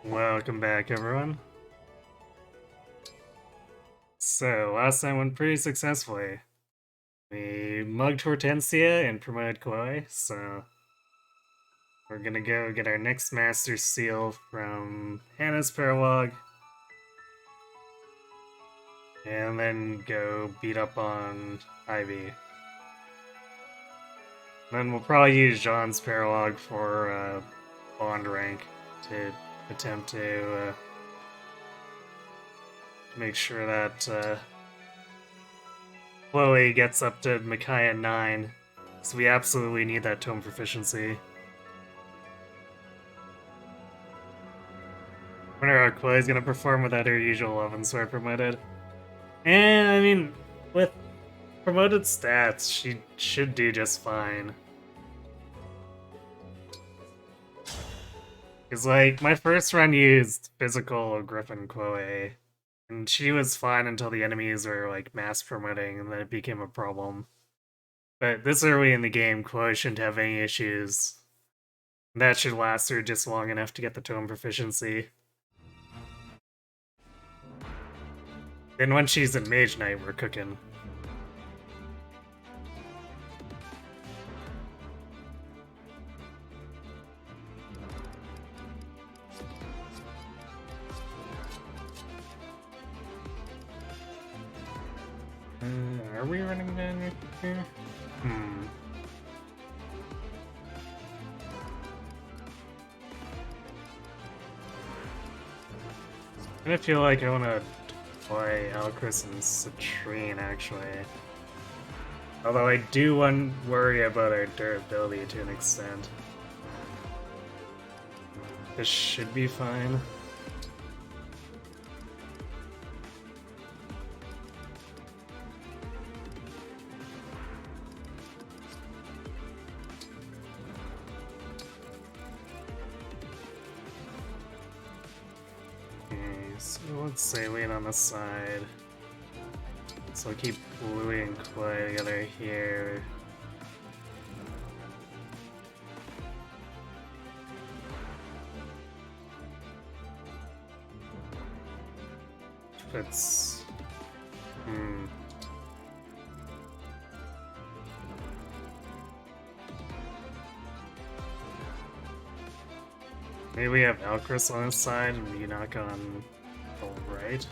Welcome back, everyone. So, last time went pretty successfully. We mugged Hortensia and promoted Koi, so we're gonna go get our next Master Seal from Hannah's Paralog, and then go beat up on Ivy. Then we'll probably use Jean's Paralog for Bond rank to attempt to make sure that Chloe gets up to Micaiah 9, so we absolutely need that tome proficiency. I wonder how Chloe's gonna perform without her usual 11 sword promoted. And, I mean, with promoted stats, she should do just fine. Because, like, my first run used physical Griffin Chloe, and she was fine until the enemies were, like, mass promoting, and then it became a problem. But this early in the game, Chloe shouldn't have any issues. That should last her just long enough to get the tome proficiency. Then once she's in Mage Knight, we're cooking. Are we running down here? I kinda feel like I wanna play Alcris and Citrine, actually. Although I do worry about our durability to an extent. This should be fine. So let's say lean on the side. So I'll keep Louie and Clay together here. It's maybe we have Alcris on his side and Eunuch on the right.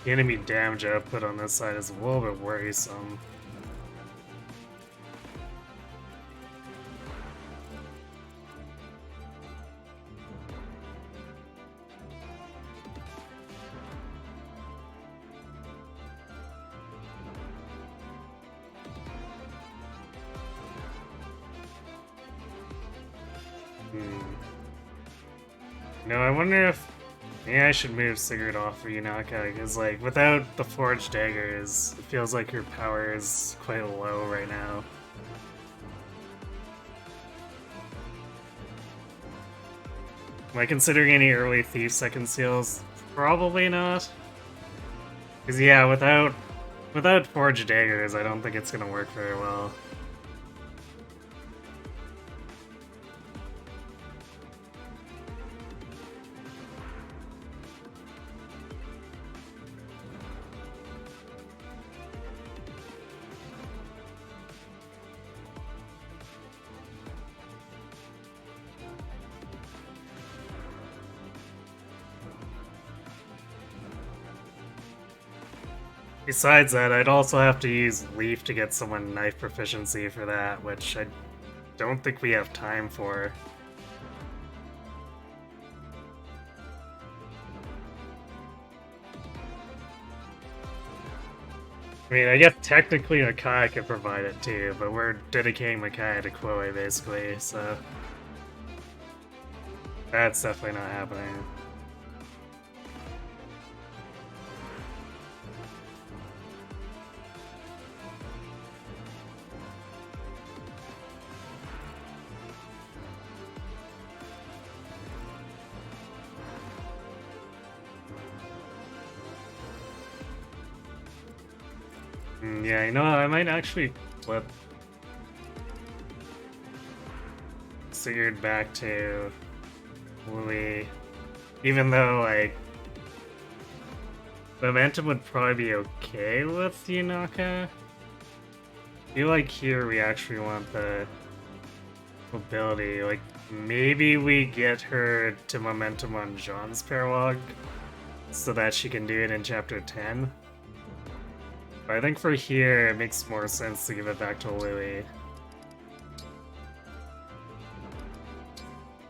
The enemy damage output on this side is a little bit worrisome. No, I wonder if maybe I should move Sigurd off for Yunaka, because, like, without the Forged Daggers, it feels like her power is quite low right now. Am I considering any early Thief second seals? Probably not. Because, yeah, without Forged Daggers, I don't think it's gonna work very well. Besides that, I'd also have to use Leaf to get someone knife proficiency for that, which I don't think we have time for. I mean, I guess technically Makai could provide it too, but we're dedicating Makai to Chloe basically, so that's definitely not happening. Yeah, you know what? I might actually flip Sigurd back to Louis, even though, like, momentum would probably be okay with Yunaka. I feel like here we actually want the mobility. Like, maybe we get her to momentum on Jean's paralog so that she can do it in chapter 10. But I think for here, it makes more sense to give it back to Louis.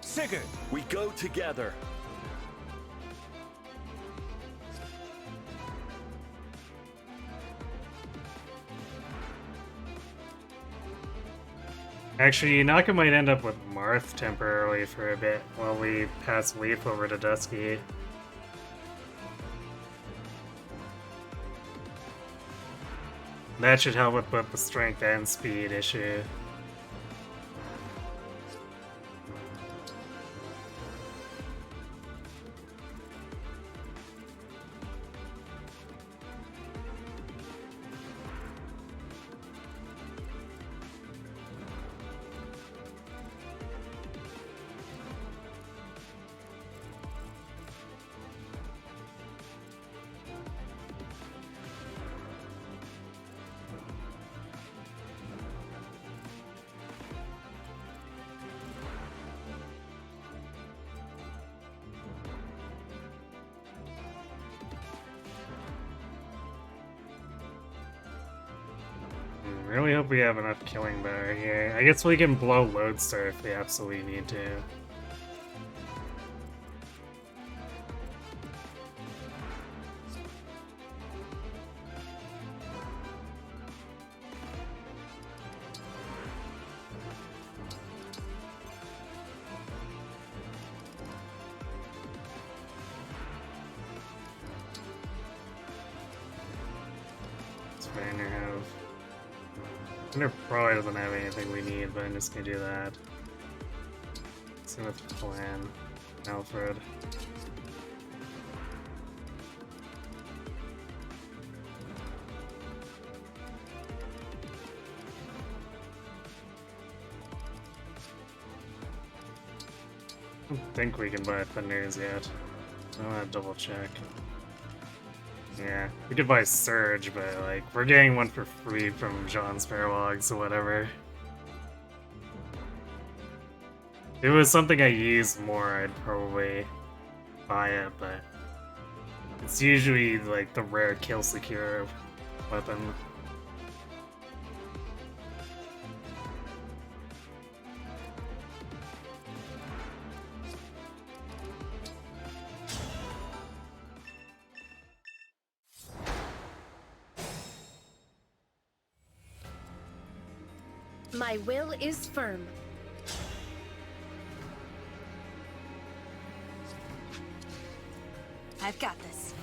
Sigurd, we go together. Actually, Naka might end up with Marth temporarily for a bit while we pass Leaf over to Dusky. That should help with both the strength and speed issue. Really hope we have enough killing power here. I guess we can blow Lodestar if we absolutely need to. What's Banner have? Banner probably doesn't have anything we need, but I'm just gonna do that. See what's the plan. Alfred. I don't think we can buy Thunders yet. I wanna double check. Yeah, we could buy Surge, but like, we're getting one for free from Jean's paralog, so whatever. If it was something I used more, I'd probably buy it, but it's usually like the rare kill secure weapon. My will is firm. I've got this.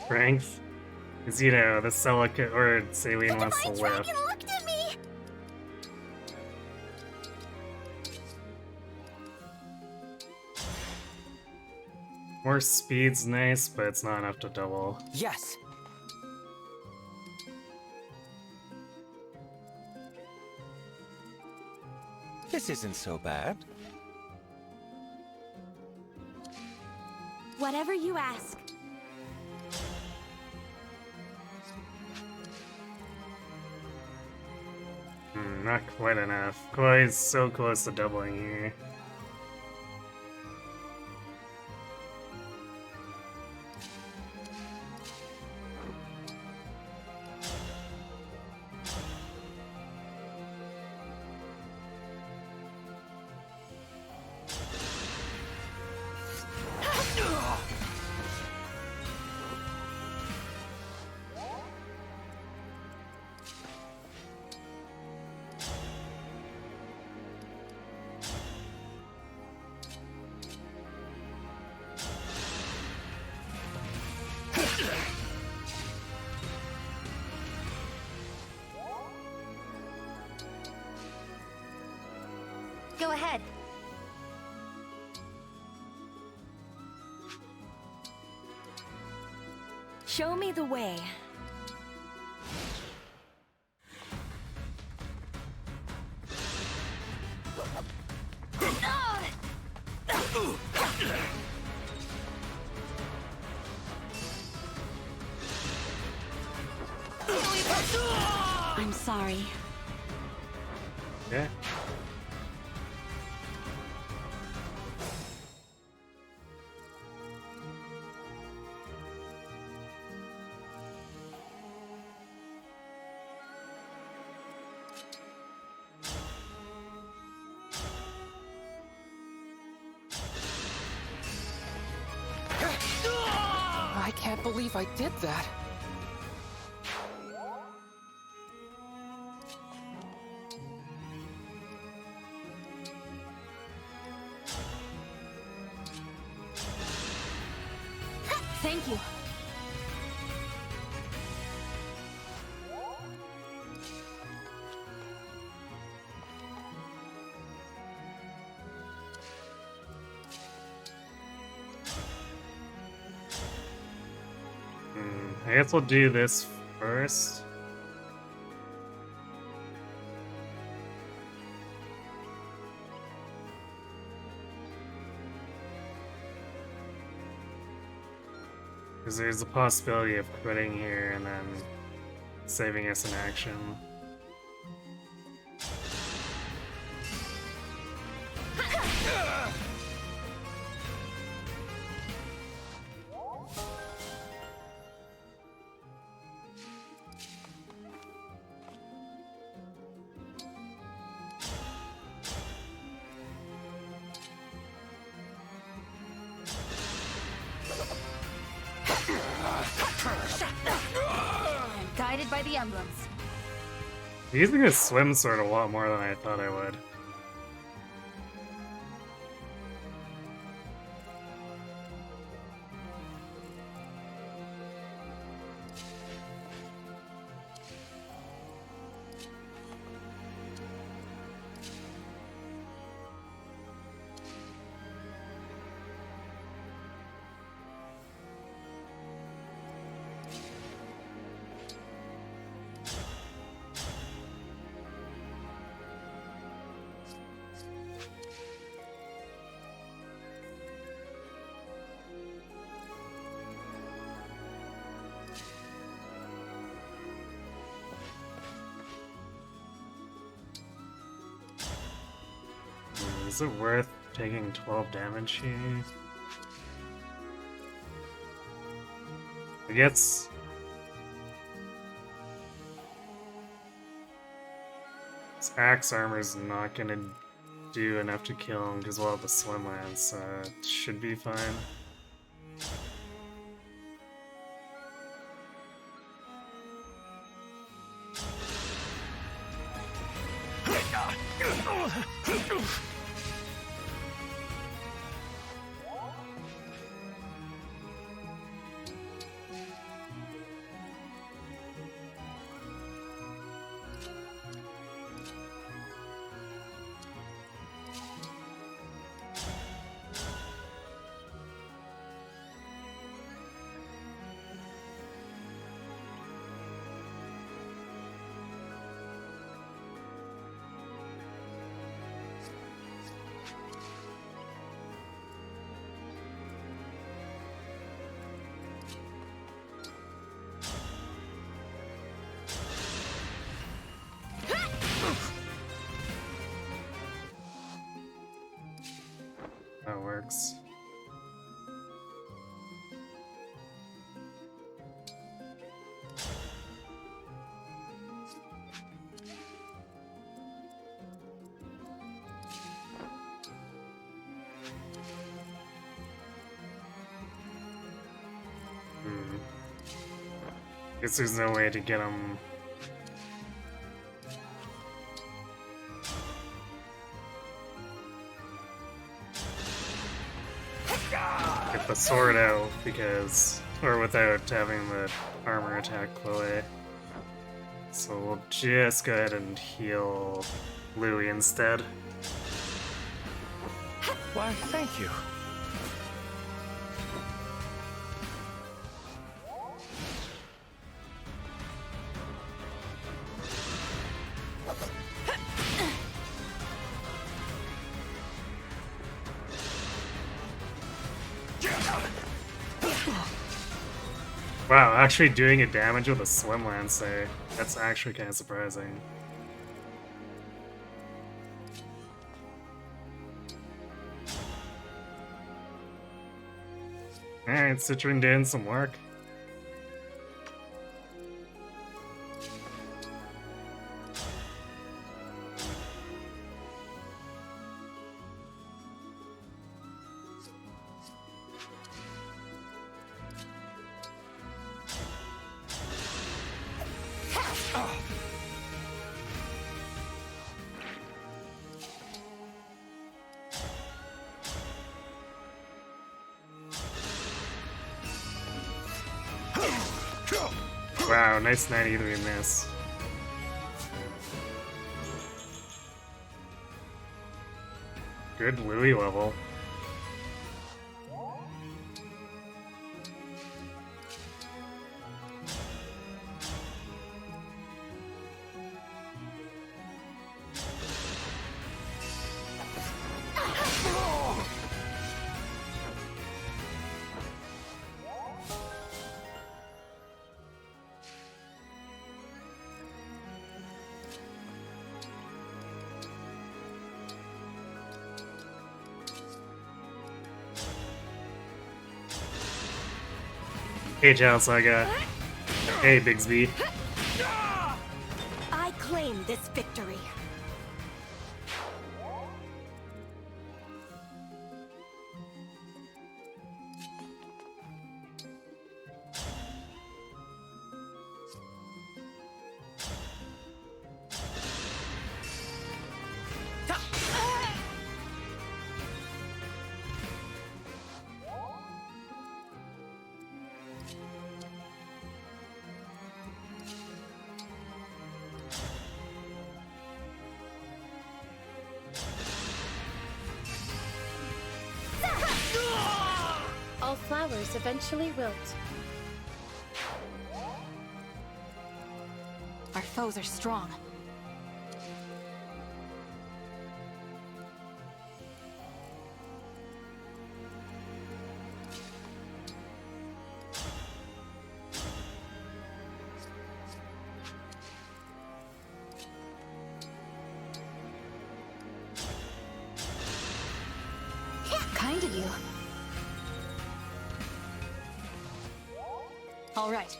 Strength? Because, you know, the Celica or Saline wants to lift. Looked at me. More speed's nice, but it's not enough to double. Yes. This isn't so bad. Whatever you ask. Not quite enough. Koi's so close to doubling here. Go ahead. Show me the way. I'm sorry. Yeah. I can't believe I did that. Thank you. I guess we'll do this first. Because there's a possibility of quitting here and then saving us an action. I'm guided by the emblems. Using a swim sword a lot more than I thought I would. Is it worth taking 12 damage here? I guess... This axe armor's not gonna do enough to kill him because we'll have the swim lance, so it should be fine. sucks. Guess there's no way to get him. Get the sword out because, or without having the armor attack Chloe. So we'll just go ahead and heal Louis instead. Why, thank you. Wow, actually doing a damage with a swim lance there. That's actually kind of surprising. Alright, Citron doing some work. Wow, nice 93 miss. Good Louis level. Hey, Child Saga. Hey, Bigsby. I claim this victory. All flowers eventually wilt. Our foes are strong. Kind of you. All right.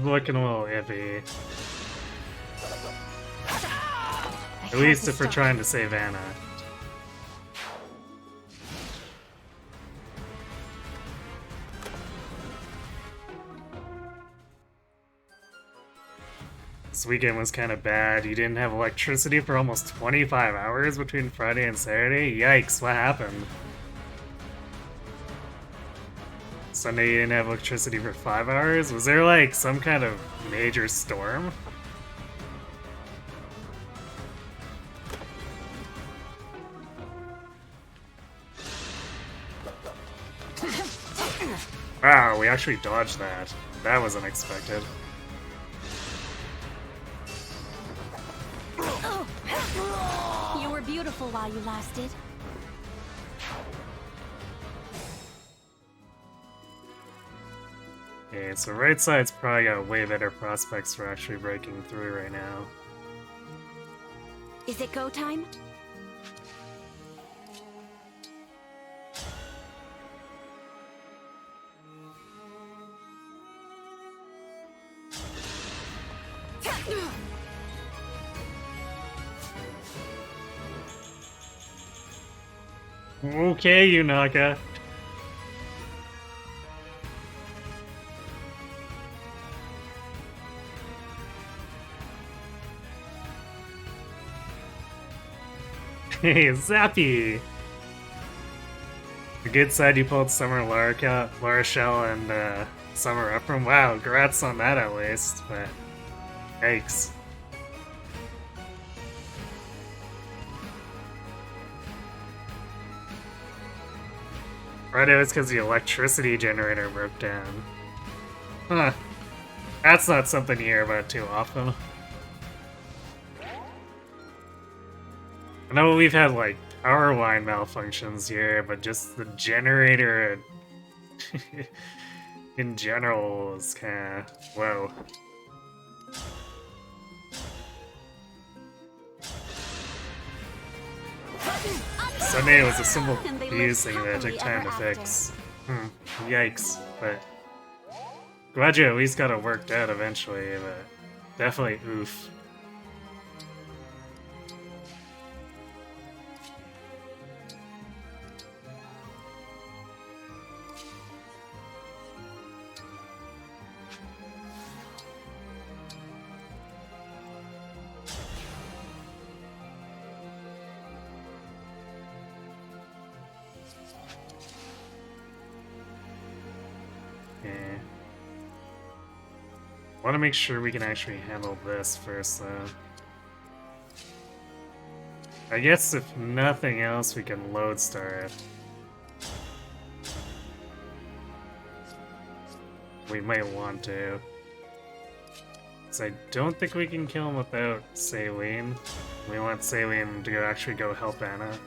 Looking a little iffy. At least if we're trying to save Anna. This weekend was kind of bad. You didn't have electricity for almost 25 hours between Friday and Saturday? Yikes, what happened? Sunday you didn't have electricity for 5 hours? Was there like some kind of major storm? Wow, we actually dodged that. That was unexpected. You were beautiful while you lasted. Okay, so right side's probably got way better prospects for actually breaking through right now. Is it go time? Okay, Yunaka. Hey, Zappy! The good side you pulled Summer Lara Shell and Summer up from. Wow, congrats on that at least, but yikes. Right, it was because the electricity generator broke down. Huh. That's not something you hear about too often. I know we've had, like, power line malfunctions here, but just the generator in general is kinda... whoa. Sunday was a simple fuse thing that took time to fix. Yikes, but... glad you at least got it worked out eventually, but definitely oof. Want to make sure we can actually handle this first, though. I guess if nothing else, we can lodestar it. We might want to. So I don't think we can kill him without Saline. We want Saline to actually go help Anna.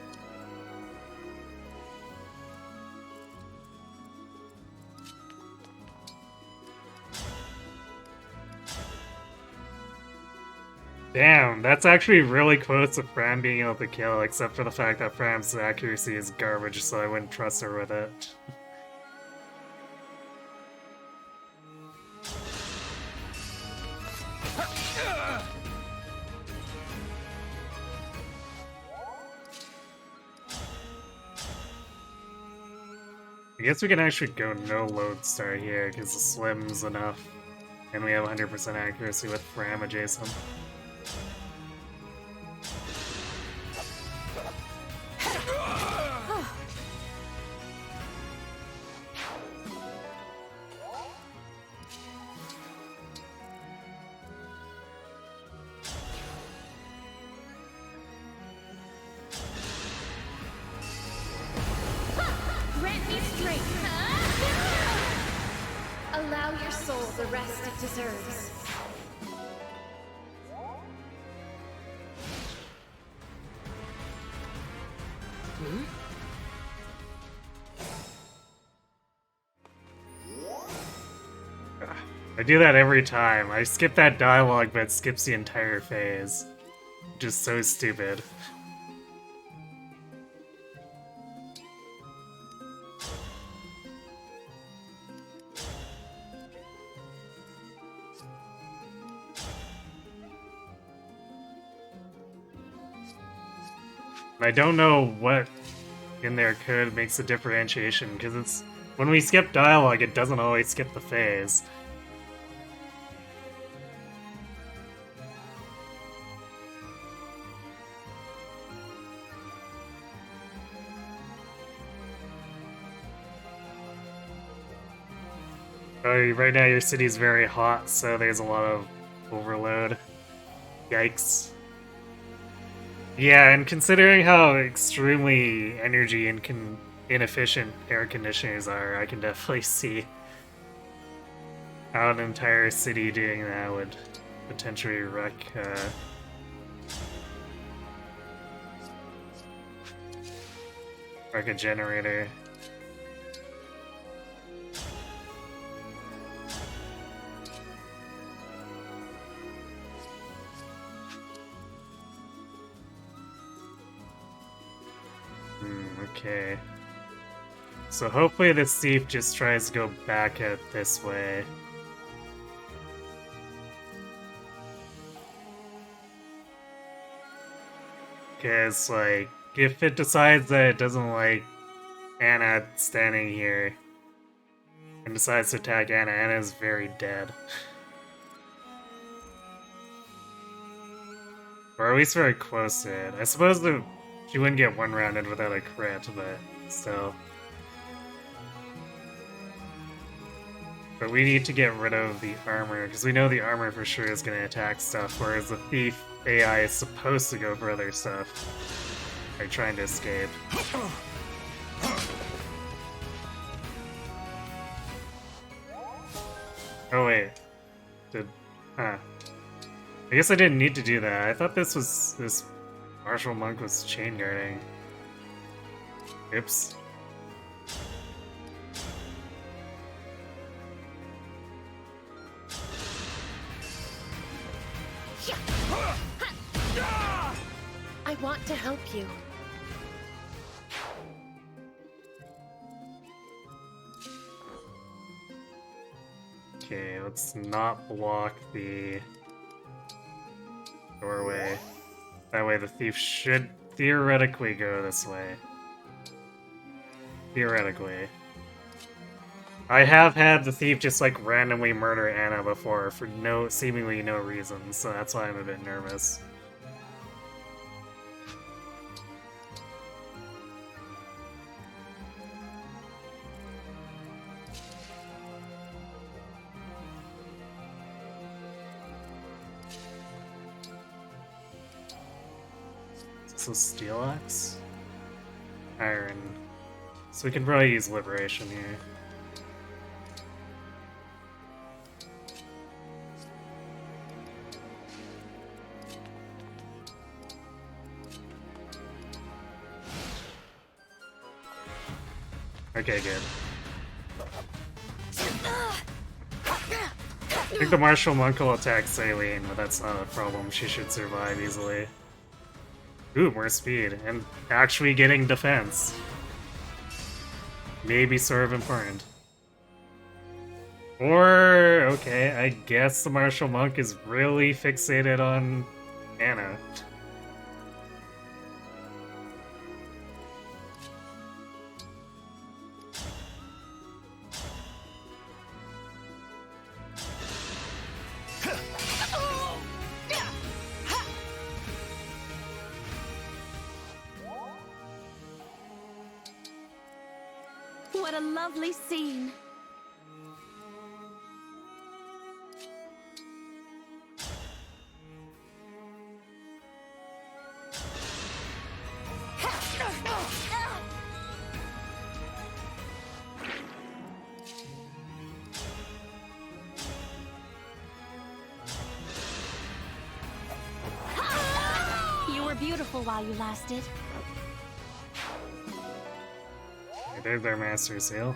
Damn, that's actually really close to Fran being able to kill, except for the fact that Fran's accuracy is garbage, so I wouldn't trust her with it. I guess we can actually go no lodestar here, because the Slim's enough, and we have 100% accuracy with Fram adjacent. Grant me strength. Allow your soul the rest it deserves. I do that every time. I skip that dialogue, but it skips the entire phase. Just so stupid. I don't know what in there could makes a differentiation, because it's when we skip dialogue, it doesn't always skip the phase. Oh, right now your city's very hot, so there's a lot of overload. Yikes. Yeah, and considering how extremely energy inefficient air conditioners are, I can definitely see how an entire city doing that would potentially wreck a generator. Okay. So hopefully this thief just tries to go back out this way. Because, like, if it decides that it doesn't like Anna standing here and decides to attack Anna, Anna is very dead. Or at least very close to it. I suppose she wouldn't get one-rounded without a crit, but still. But we need to get rid of the armor, because we know the armor for sure is going to attack stuff, whereas the thief AI is supposed to go for other stuff. Like trying to escape. Oh wait. Huh. I guess I didn't need to do that. I thought this martial monk was chain guarding. Oops. I want to help you. Okay, let's not block the doorway. That way the thief should theoretically go this way. Theoretically. I have had the thief just like randomly murder Anna before for seemingly no reason, so that's why I'm a bit nervous. So steel axe? Iron. So we can probably use liberation here. Okay, good. I think the martial monk will attack Saline, but that's not a problem. She should survive easily. Ooh, more speed, and actually getting defense. Maybe sort of important. Or, okay, I guess the martial monk is really fixated on Anna. What a lovely scene. You were beautiful while you lasted. There's their master seal.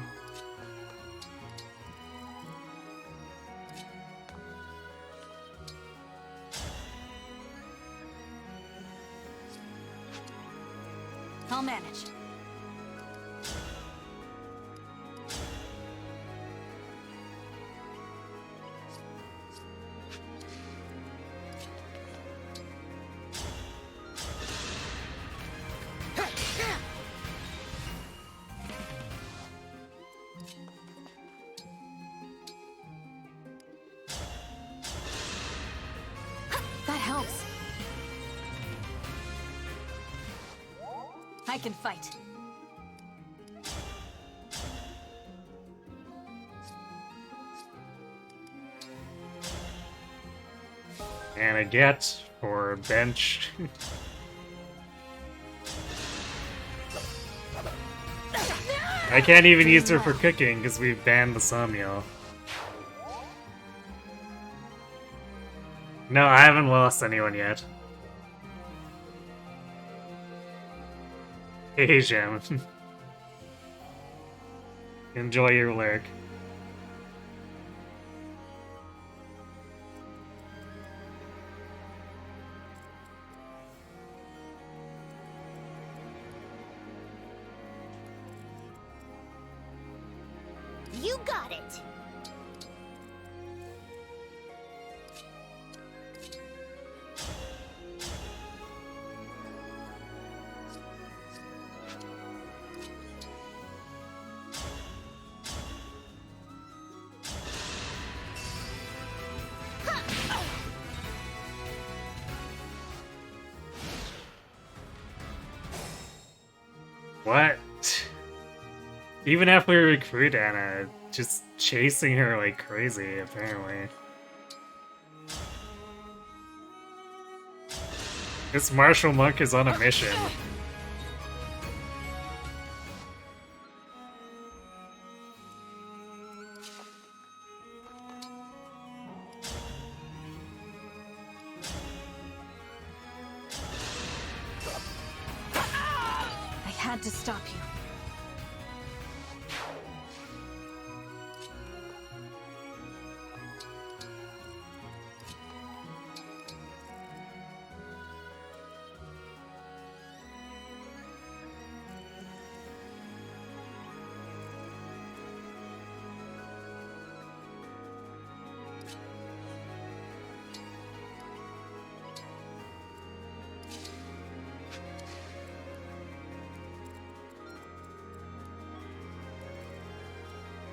I'll manage. That helps. I can fight. And a get for bench. I can't even use her for cooking because we've banned the Somniel. No, I haven't lost anyone yet. Hey, Jam. Enjoy your lurk. You got it. What? Even after we recruit Anna, just chasing her like crazy, apparently. This martial monk is on a mission. I had to stop you.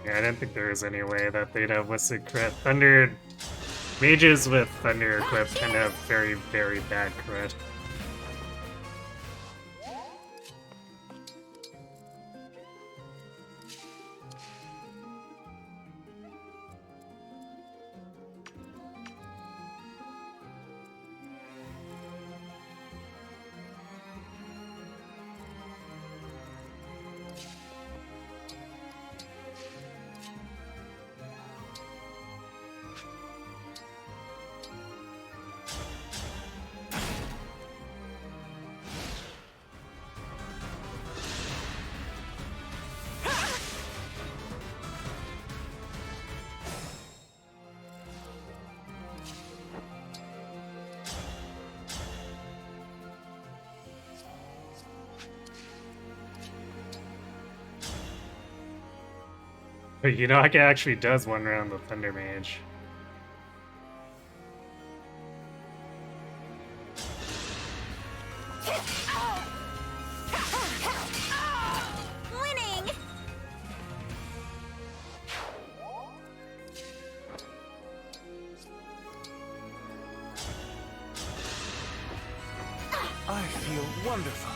Yeah, I didn't think there was any way that they'd have Whistled crit. Thunder... Mages with Thunder equipped tend to have very, very bad crit. But you know, Aka actually does one round the Thunder Mage. Winning! I feel wonderful.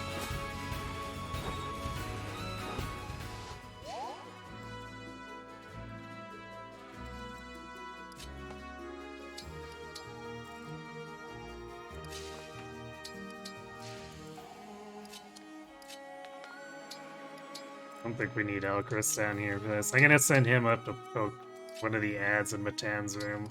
I don't think we need Alcris down here for this. I'm gonna send him up to poke one of the ads in Matan's room.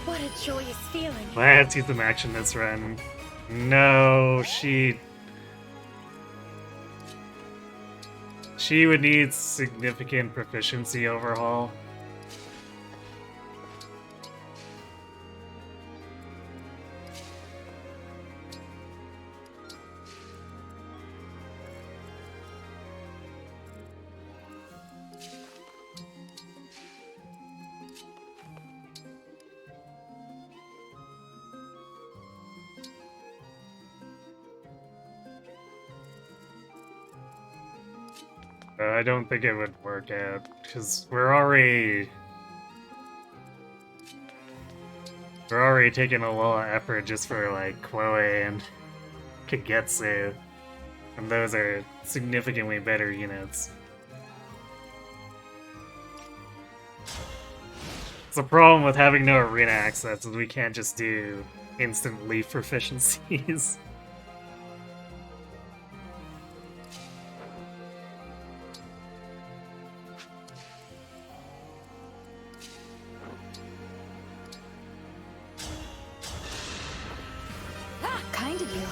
What a joyous feeling. Let's use some action this run. No, she would need significant proficiency overhaul. I don't think it would work out, because we're already taking a lot of effort just for like Chloe and Kagetsu, and those are significantly better units. It's the problem with having no arena access is we can't just do instant leaf proficiencies. Kind of you.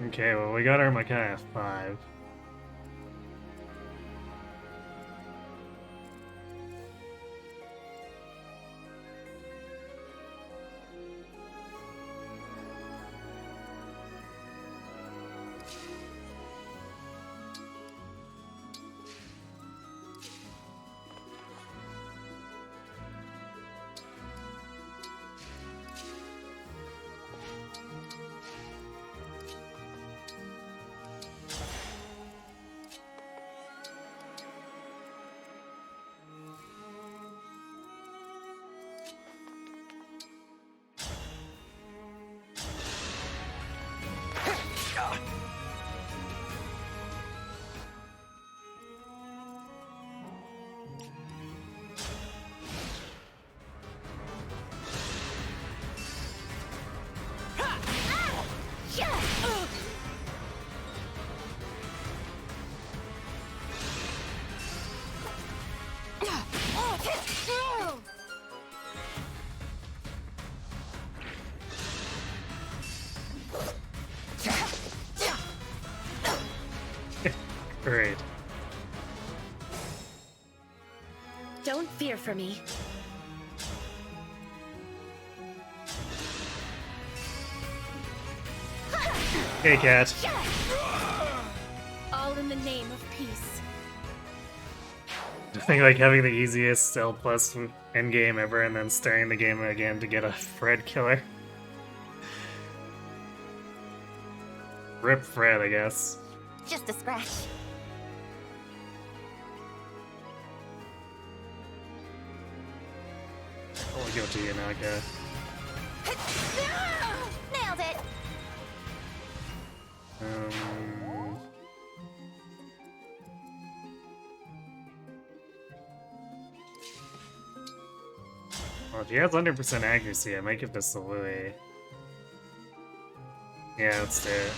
Okay, well we got our Makai at 5. Great. Don't fear for me. Hey, cat. All in the name of peace. I think like having the easiest L plus endgame ever and then starting the game again to get a Fred killer. Rip Fred, I guess. Just a scratch. I'll go to Yanaka. Nailed it. Well, if he has 100% accuracy, I might give this to Louis. Yeah, let's do it.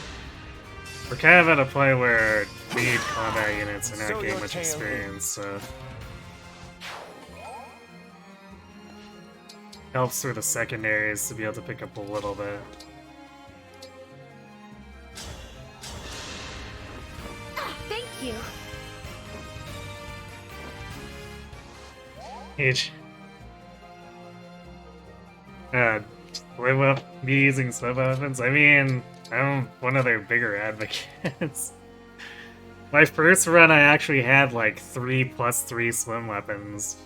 We're kind of at a point where we need combat units and not So getting your much tail experience, so... Helps through the secondaries to be able to pick up a little bit. Thank you. Each. Live up be using sub weapons. I mean, I'm one of their bigger advocates. My first run, I actually had like 3+3 swim weapons.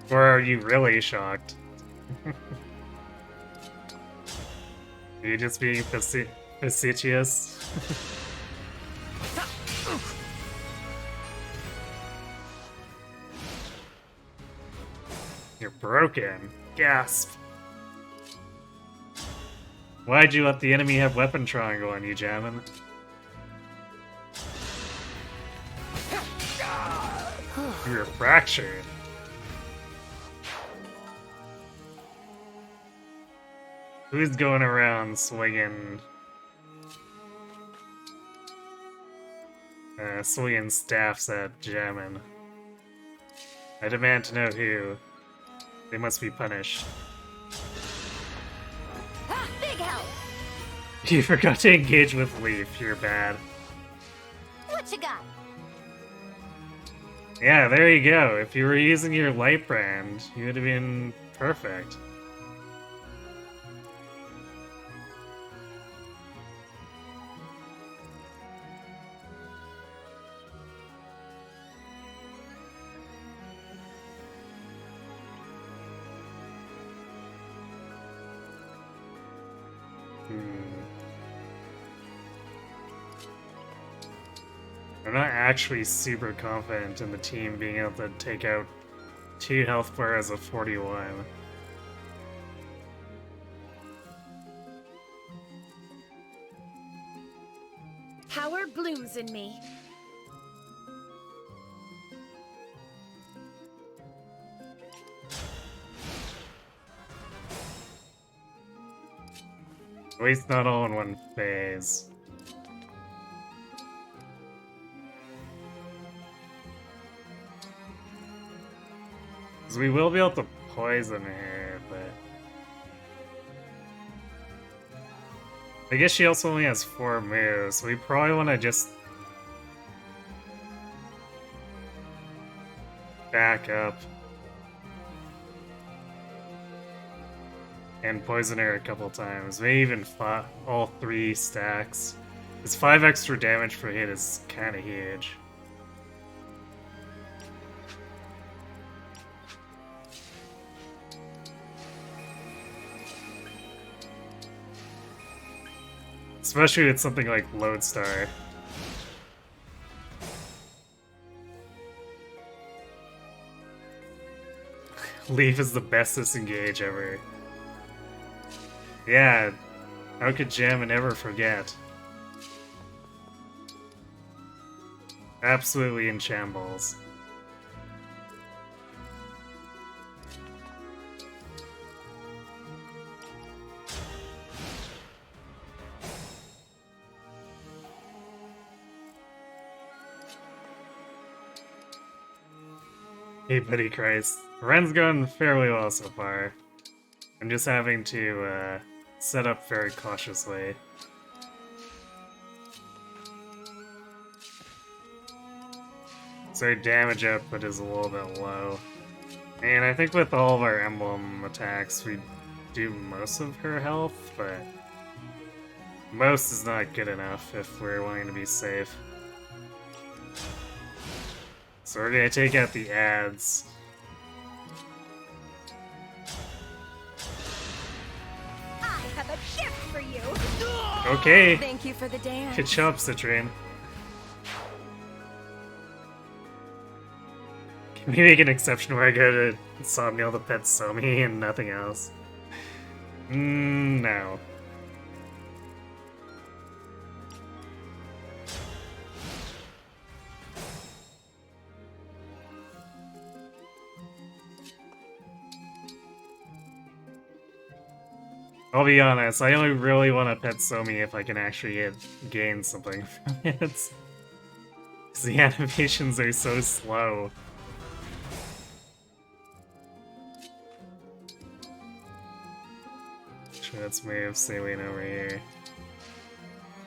Or are you really shocked? Are you just being facetious? You're broken. Gasp. Why'd you let the enemy have weapon triangle on you, Jammin? You're fractured. Who's going around swinging... swinging staffs at Jammin? I demand to know who. They must be punished. Big help. You forgot to engage with Leaf, you're bad. What you got? Yeah, there you go. If you were using your light brand, you would have been perfect. I'm not actually super confident in the team being able to take out 2 health bars of 41. Power blooms in me. At least not all in one phase. Because we will be able to poison her, but... I guess she also only has 4 moves, so we probably want to just... back up. And poison her a couple times. Maybe even all 3 stacks. Because 5 extra damage per hit is kind of huge. Especially with something like Lodestar. Leaf is the best disengage ever. Yeah, how could Jammin ever forget? Absolutely in shambles. Hey, buddy Christ. Ren's going fairly well so far. I'm just having to set up very cautiously. So damage output is a little bit low. And I think with all of our emblem attacks, we do most of her health, but most is not good enough if we're wanting to be safe. So we're gonna take out the ads. I have a gift for you. Okay, Thank you for the dance. good job, Citrine. Can we make an exception where I go to Somniel to pet Somi and nothing else? No. I'll be honest, I only really want to pet Somi if I can actually gain something from it. 'Cause the animations are so slow. Sure, let's move Saline over here.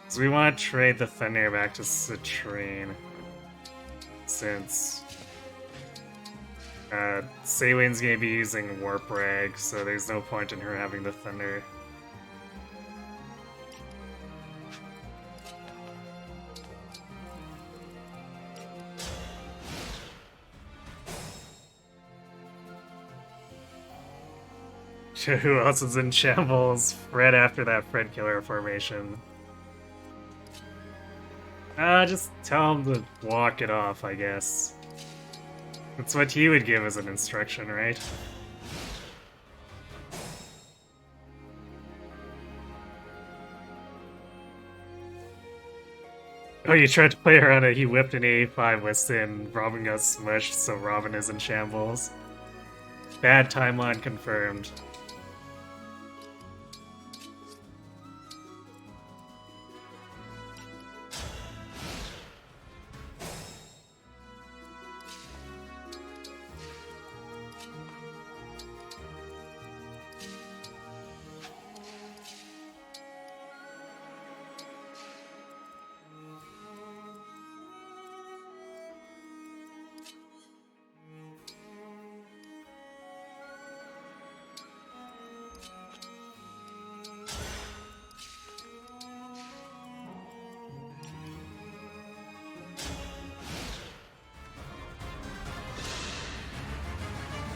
So we want to trade the Thunder back to Citrine. Since Saline's gonna be using Warp Rag, so there's no point in her having the Thunder. Who else is in shambles right after that Fred Killer formation? Just tell him to walk it off, I guess. That's what he would give as an instruction, right? Oh, you tried to play around it, he whipped an A5 with Sin, Robin got smushed, so Robin is in shambles. Bad timeline confirmed.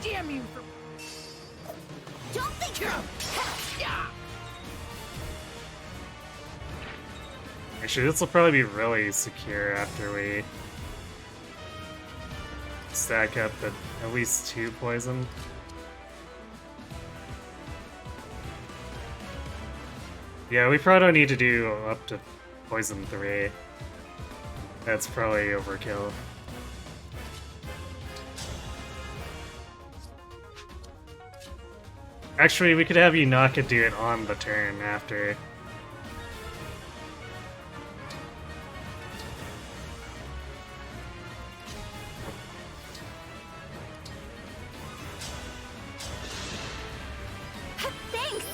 Damn you for... Don't think you're... Actually, this will probably be really secure after we stack up at least 2 poison. Yeah, we probably don't need to do up to poison 3. That's probably overkill. Actually, we could have Yunaka do it on the turn after. Thanks.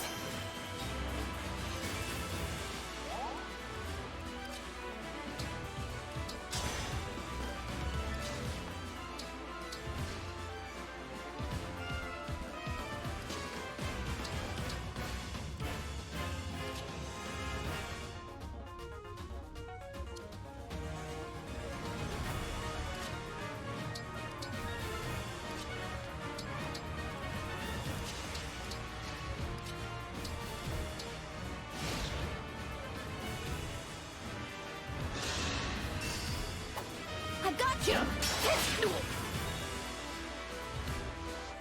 I got you.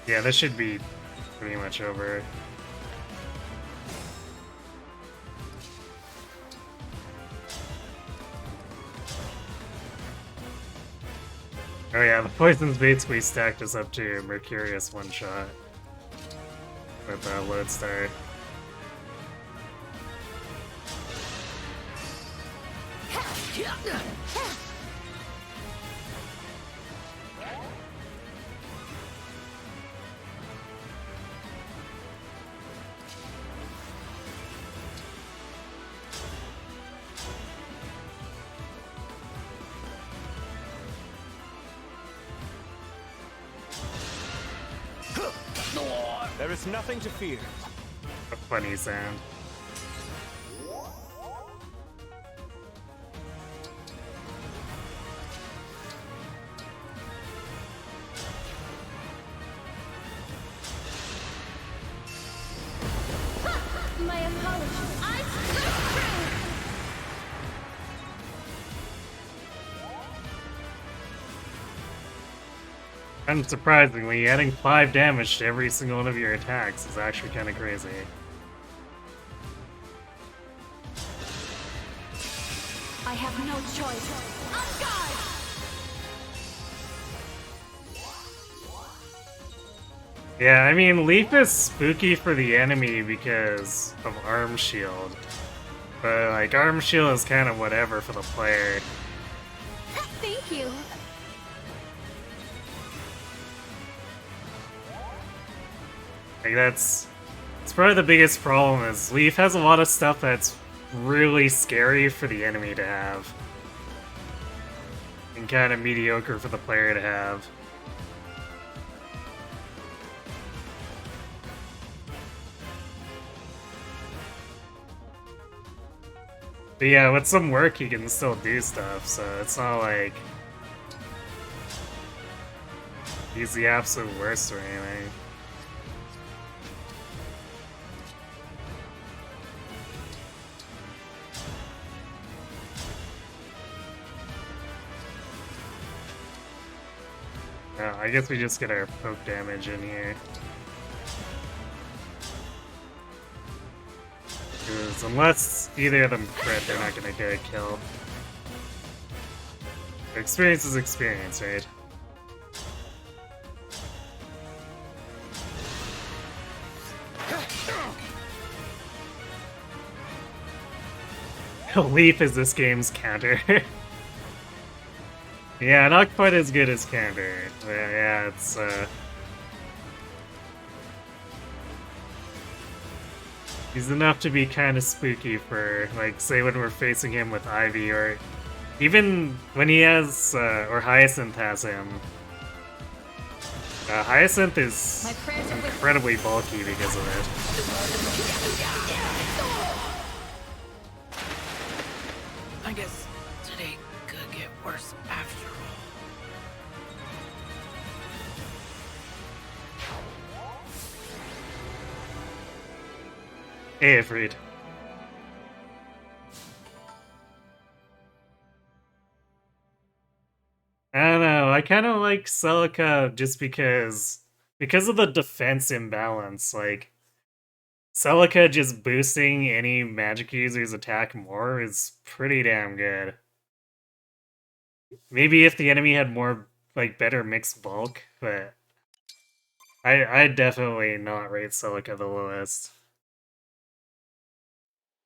Yeah, this should be pretty much over. Oh yeah, the poison's basically stacked us up to Mercurius one-shot with Lodestar. There is nothing to fear. A funny sound. My apologies. I slip Unsurprisingly, adding 5 damage to every single one of your attacks is actually kind of crazy. I have no choice. On guard! Yeah, I mean, Leaf is spooky for the enemy because of Arm Shield. But, like, Arm Shield is kind of whatever for the player. Thank you. Like, it's probably the biggest problem is Leaf has a lot of stuff that's really scary for the enemy to have. And kind of mediocre for the player to have. But yeah, with some work he can still do stuff, so it's not like he's the absolute worst or anything. Yeah, I guess we just get our poke damage in here. Because unless either of them crit, they're not gonna get a kill. Experience is experience, right? Leaf is this game's counter. Yeah, not quite as good as counter. Yeah, it's he's enough to be kind of spooky for, like, say when we're facing him with Ivy, or even when he has, or Hyacinth has him. Hyacinth is My prayers are with you. incredibly bulky because of it. I guess today could get worse after all. Hey, Ifrit. I don't know, I kind of like Celica just because of the defense imbalance, like, Celica just boosting any magic user's attack more is pretty damn good. Maybe if the enemy had more, like, better mixed bulk, but I'd definitely not rate Celica the lowest.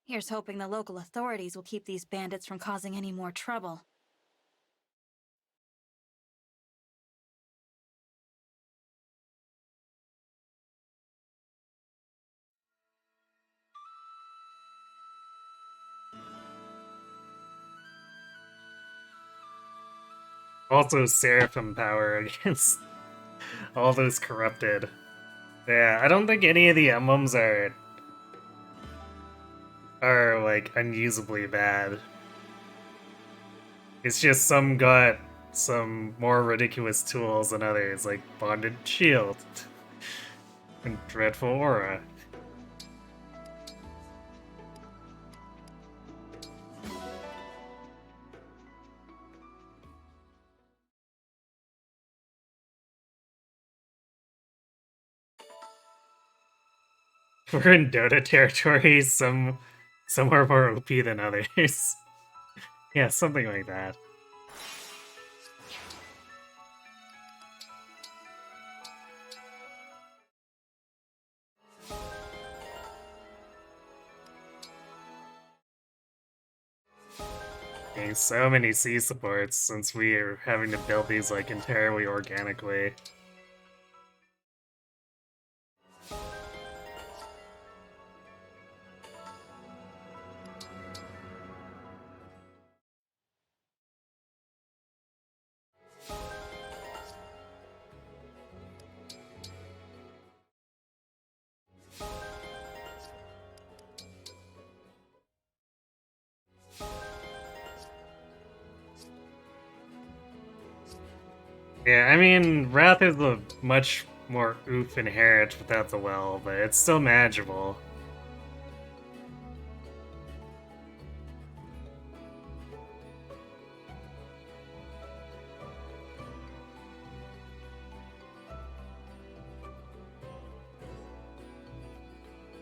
Here's hoping the local authorities will keep these bandits from causing any more trouble. Also, Seraphim power against all those corrupted. Yeah, I don't think any of the emblems are like unusably bad. It's just some got some more ridiculous tools than others, like Bonded Shield and Dreadful Aura. We're in Dota territory, some are more OP than others. Yeah, something like that. Getting so many C supports since we are having to build these like entirely organically. Yeah, I mean, Wrath is a much more oof inherent without the well, but it's still manageable.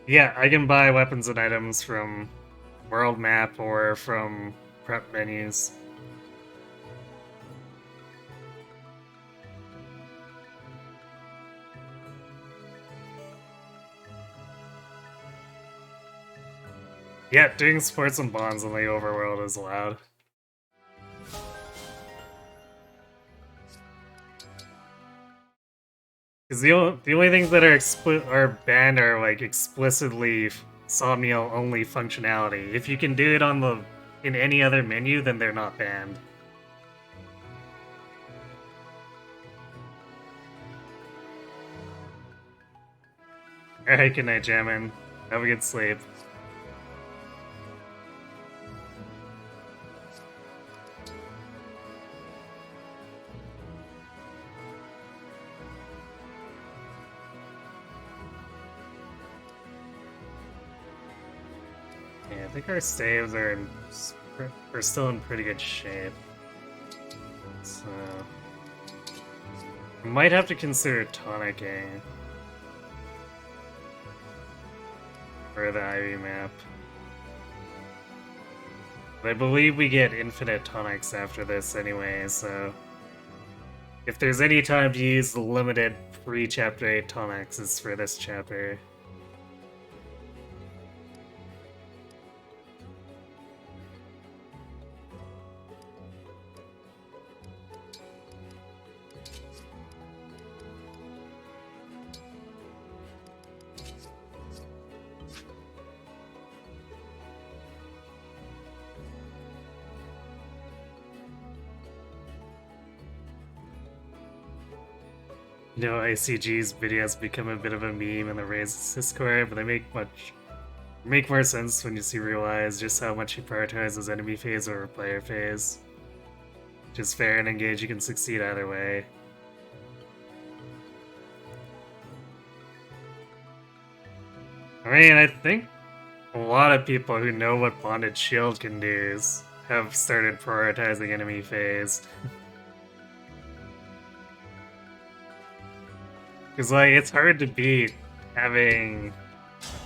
Yeah, I can buy weapons and items from world map or from prep menus. Yeah, doing sports and bonds in the overworld is allowed. Because the only things that are banned are like explicitly Somniel only functionality. If you can do it on the in any other menu, then they're not banned. Alright, good night, Jammin. Have a good sleep. Yeah, I think our saves are still in pretty good shape. So we might have to consider tonicking for the Ivy map. But I believe we get infinite tonics after this anyway, so if there's any time to use the limited pre-chapter 8 tonics, it's for this chapter. You know, ICG's videos become a bit of a meme in the Raise Discord, but they make more sense when you realize just how much he prioritizes enemy phase over player phase. Just fair and engage, you can succeed either way. I mean, I think a lot of people who know what Bonded Shield can do have started prioritizing enemy phase. Because, like, it's hard to beat having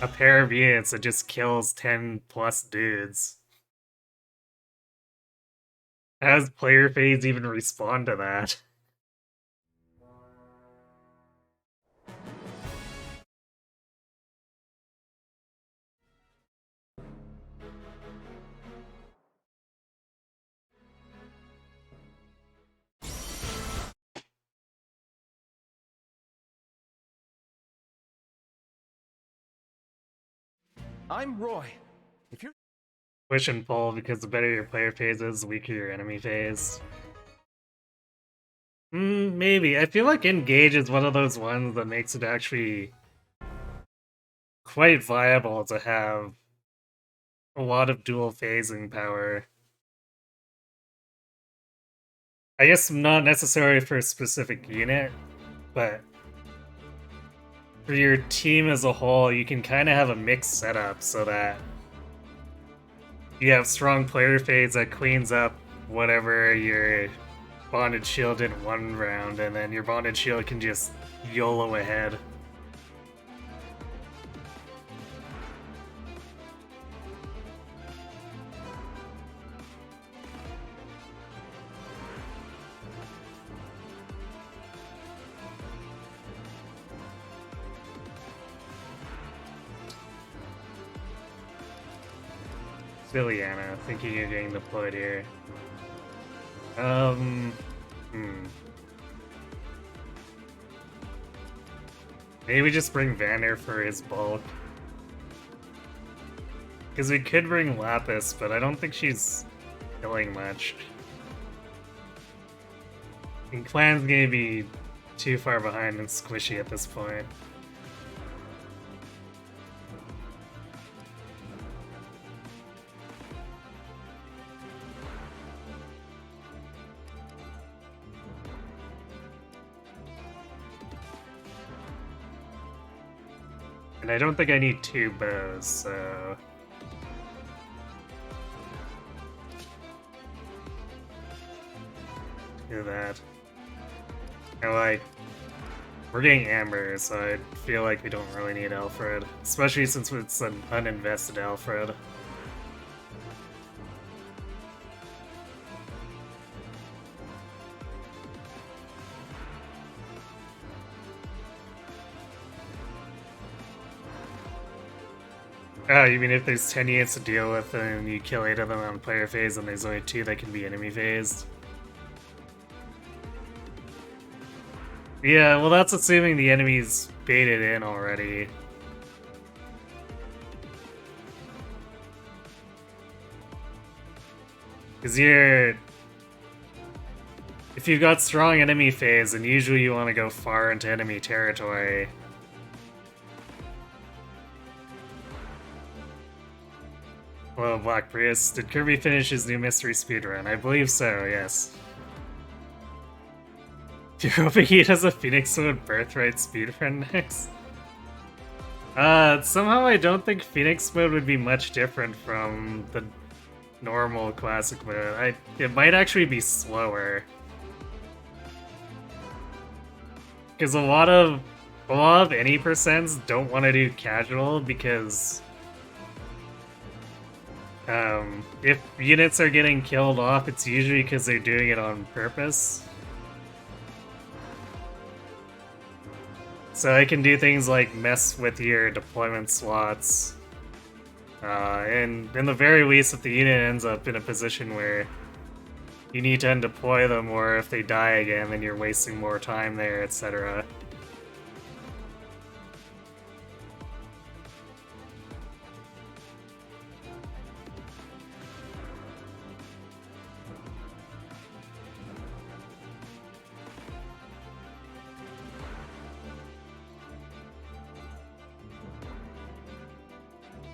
a pair of units that just kills 10 plus dudes. How does player phase even respond to that? I'm Roy. If you're Push and pull, because the better your player phase is, the weaker your enemy phase. Maybe. I feel like Engage is one of those ones that makes it actually quite viable to have a lot of dual phasing power. I guess not necessarily for a specific unit, but for your team as a whole, you can kind of have a mixed setup so that you have strong player phase that cleans up whatever your Bonded Shield in one round, and then your Bonded Shield can just YOLO ahead. Liliana, thinking you're getting deployed here. Maybe we just bring Vander for his bulk. Because we could bring Lapis, but I don't think she's killing much. And Clan's gonna be too far behind and squishy at this point. And I don't think I need 2 bows, so... do that. And like, we're getting Amber, so I feel like we don't really need Alfred. Especially since it's an uninvested Alfred. Oh, you mean if there's 10 units to deal with and you kill 8 of them on player phase and there's only 2 that can be enemy phased? Yeah, well that's assuming the enemy's baited in already. Because you're... if you've got strong enemy phase, then usually you want to go far into enemy territory. Well, Black Prius, did Kirby finish his new mystery speedrun? I believe so, yes. You're hoping he does a Phoenix Mode Birthright speedrun next? Somehow I don't think Phoenix Mode would be much different from the normal classic mode. It might actually be slower. Because a lot of any percents don't want to do casual because if units are getting killed off, it's usually because they're doing it on purpose. So I can do things like mess with your deployment slots. And in the very least, if the unit ends up in a position where you need to undeploy them, or if they die again, then you're wasting more time there, etc.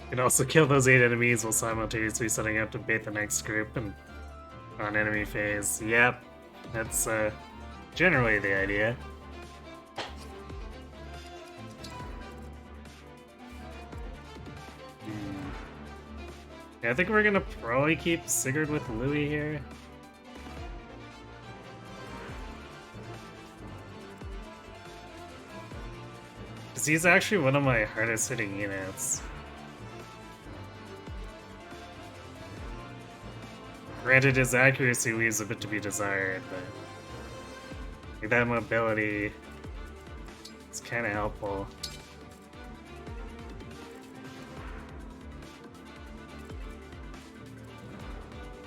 You can also kill those 8 enemies while simultaneously setting up to bait the next group and on enemy phase. Yep, that's generally the idea. Yeah, I think we're gonna probably keep Sigurd with Louis here. Because he's actually one of my hardest hitting units. Granted, his accuracy leaves a bit to be desired, but like, that mobility is kind of helpful.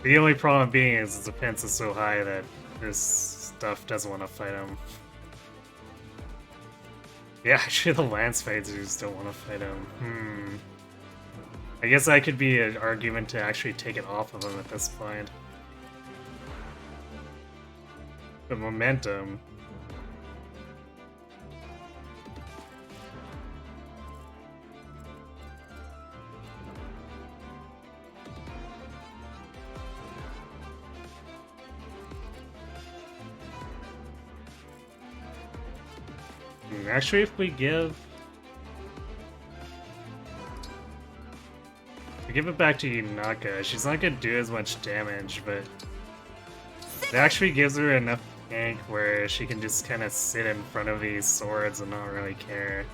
The only problem being is his defense is so high that this stuff doesn't want to fight him. Yeah, actually the Lance Fighters don't want to fight him. I guess that could be an argument to actually take it off of him at this point. The momentum. Actually, if we give it back to Yunaka, she's not gonna do as much damage, but it actually gives her enough tank where she can just kind of sit in front of these swords and not really care.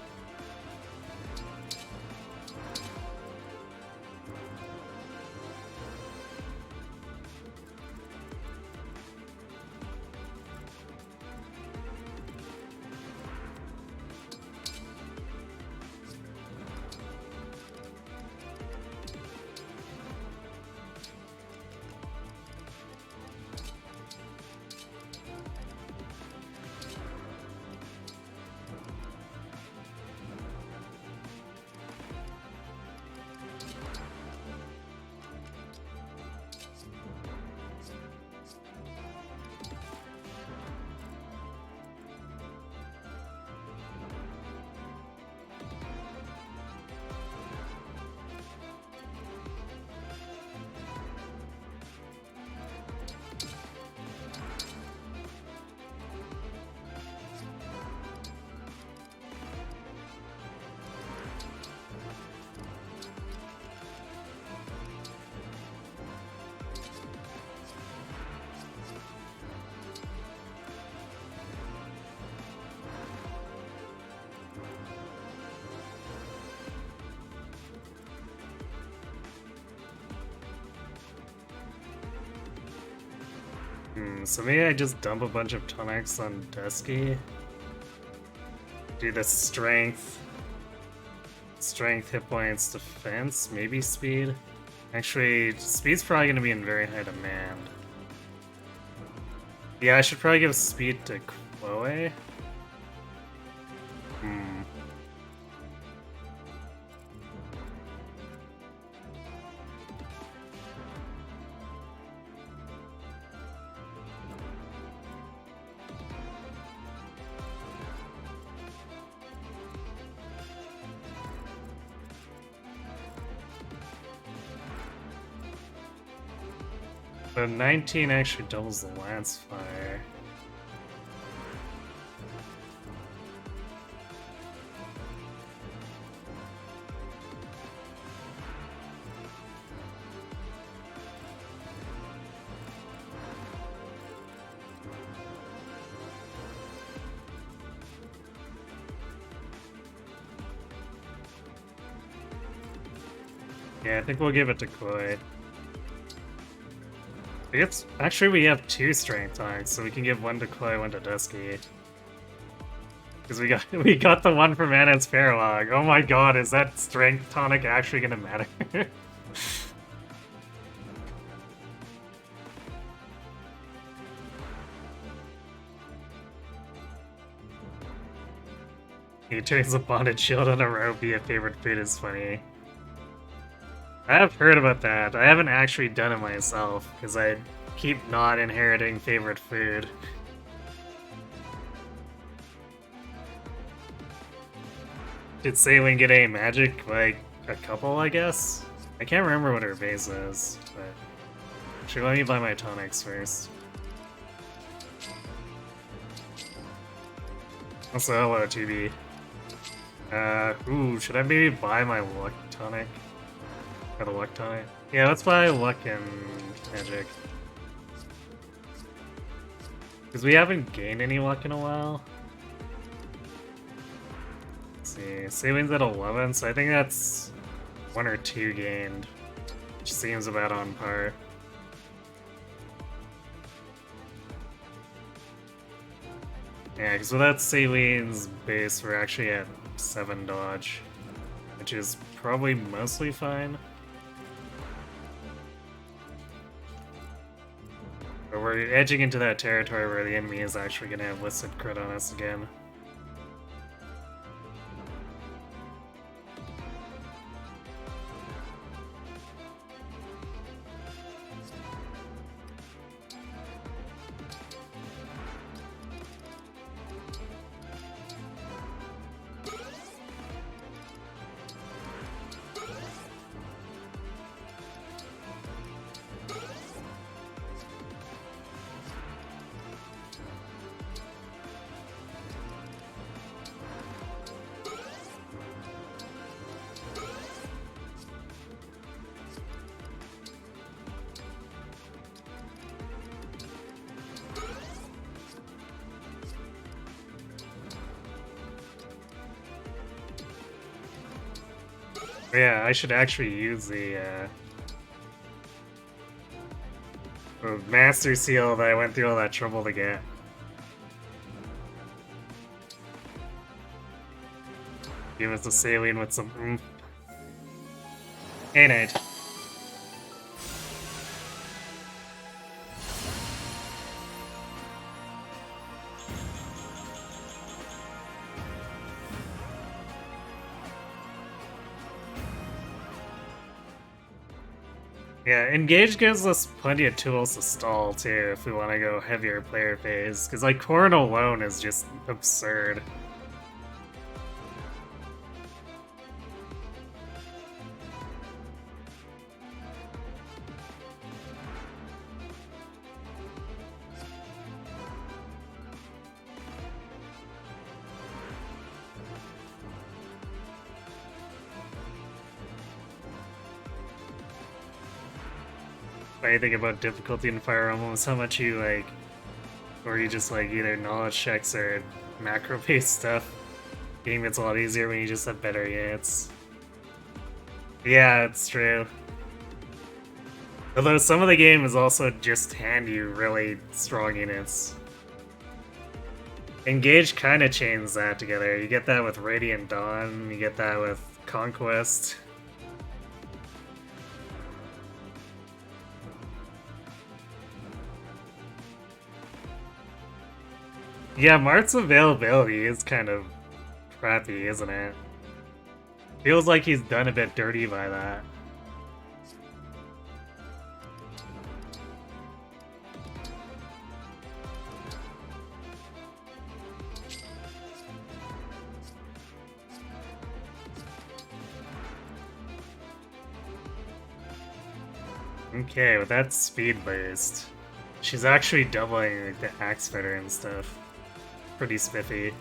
So maybe I just dump a bunch of tonics on Dusky. Do the strength, hit points, defense, maybe speed. Actually, speed's probably gonna be in very high demand. Yeah, I should probably give speed to Chloe. The 19 actually doubles the lance fire. Yeah, I think we'll give it to Chloe. I guess, actually we have 2 strength tonics, so we can give one to Chloe, one to Dusky. Because we got the one from Anna's Paralog. Oh my god, is that strength tonic actually gonna matter? He turns a bonded shield on a rope, be a favorite food is funny. I have heard about that. I haven't actually done it myself, because I keep not inheriting favorite food. Did Saline get any magic? Like, a couple, I guess? I can't remember what her base is, but... Actually, let me buy my tonics first. Also, hello, TB. Ooh, should I maybe buy my luck tonic? Or the luck tonic? Yeah, let's buy luck and magic. Because we haven't gained any luck in a while. Let's see, Saline's at 11, so I think that's 1 or 2 gained. Which seems about on par. Yeah, because without Saline's base, we're actually at 7 dodge. Which is probably mostly fine. But we're edging into that territory where the enemy is actually going to have listed crit on us again. Yeah, I should actually use the Master Seal that I went through all that trouble to get. Give us a saline with some oomph. Hey, Nate. Yeah, Engage gives us plenty of tools to stall, too, if we want to go heavier player phase. Because, like, Corrin alone is just absurd. Anything about difficulty in Fire Emblem is how much you like, or you just like either knowledge checks or macro based stuff. Game gets a lot easier when you just have better units. Yeah, it's true. Although some of the game is also just hand you really strong units. Engage kind of chains that together. You get that with Radiant Dawn, you get that with Conquest. Yeah, Mart's availability is kind of crappy, isn't it? Feels like he's done a bit dirty by that. Okay, with that speed boost, she's actually doubling like, the axe fitter and stuff. Pretty spiffy.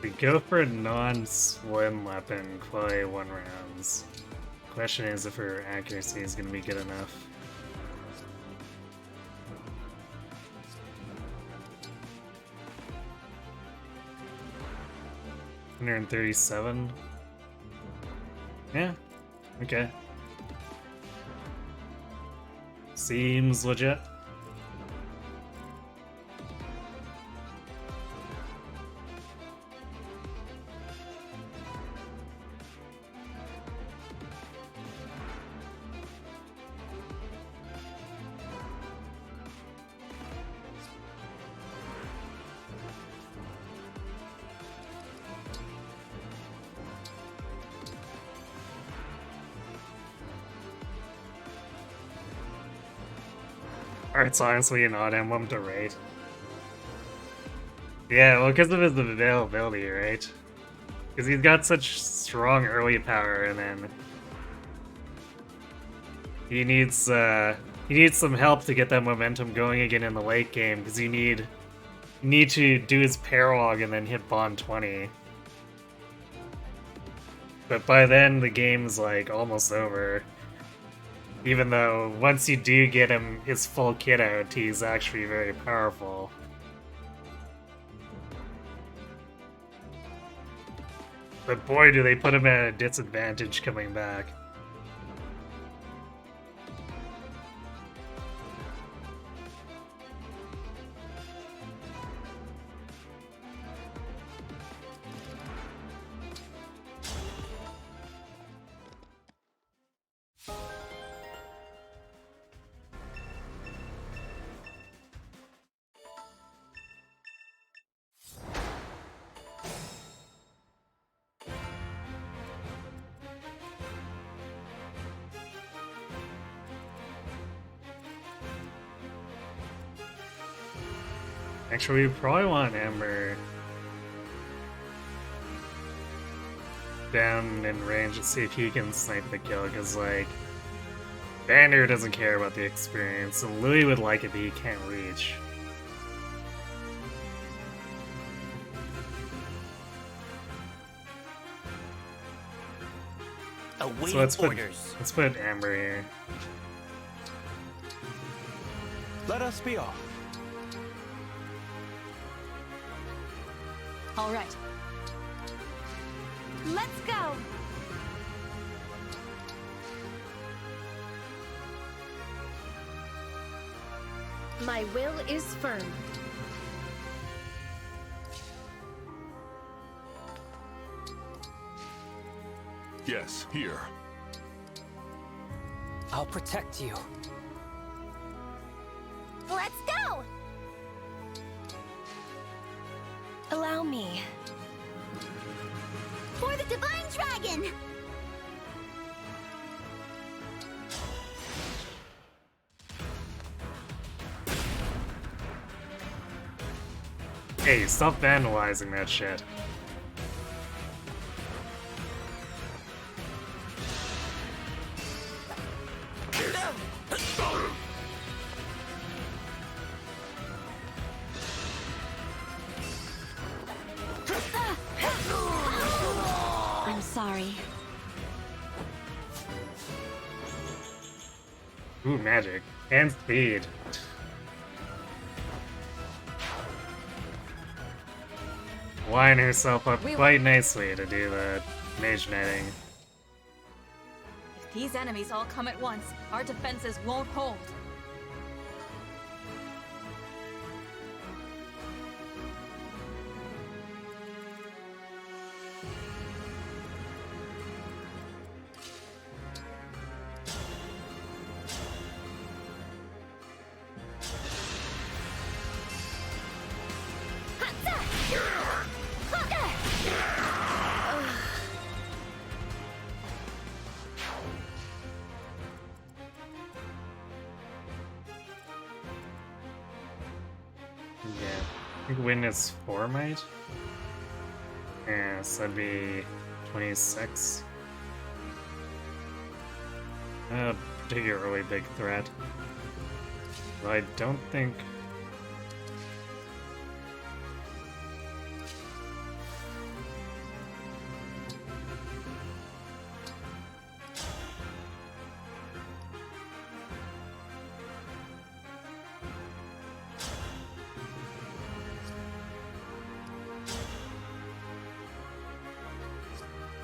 We go for a non-swim weapon, Clay 1 rounds. Question is if her accuracy is going to be good enough. $137? Yeah, okay. Seems legit. It's honestly an odd emblem to rate. Yeah, well, because of his availability, right? Because he's got such strong early power, and then he needs some help to get that momentum going again in the late game. Because you need to do his paralog and then hit Bond 20. But by then the game's like almost over. Even though, once you do get him his full kit out, he's actually very powerful. But boy, do they put him at a disadvantage coming back. Actually, we probably want Amber down in range to see if he can snipe the kill, because, like, Vander doesn't care about the experience, and Louis would like it, but he can't reach. So let's put Amber here. Let us be off. All right. Let's go! My will is firm. Yes, here. I'll protect you. Let's go! Allow me. For the Divine Dragon! Hey, stop vandalizing that shit. Sorry. Ooh, magic. And speed. Line herself up quite nicely to do the mage knighting. If these enemies all come at once, our defenses won't hold. Yeah. I think win is 4 might? Yeah, so that'd be 26. Particularly big threat. But I don't think...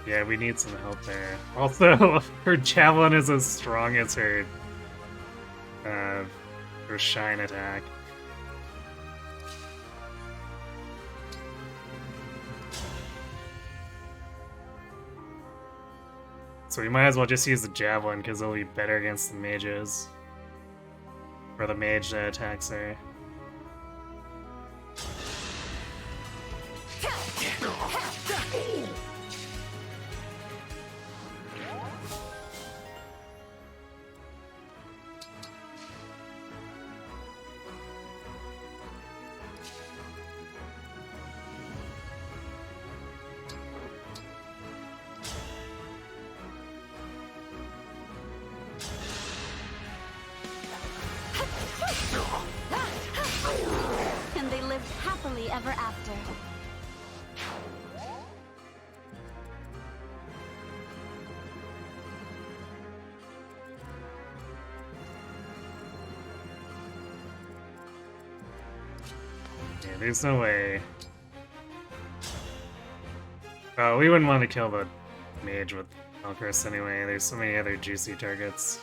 Yeah, we need some help there. Also, her javelin is as strong as her shine attack. So we might as well just use the javelin because it'll be better against the mages. Or the mage that attacks her. And they lived happily ever after. Yeah, there's no way. Oh, we wouldn't want to kill the mage with Valkyris anyway. There's so many other juicy targets.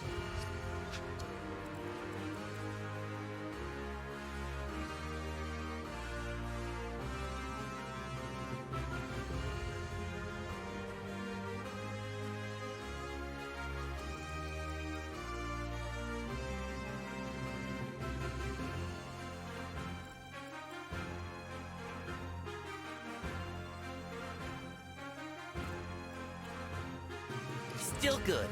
Still good.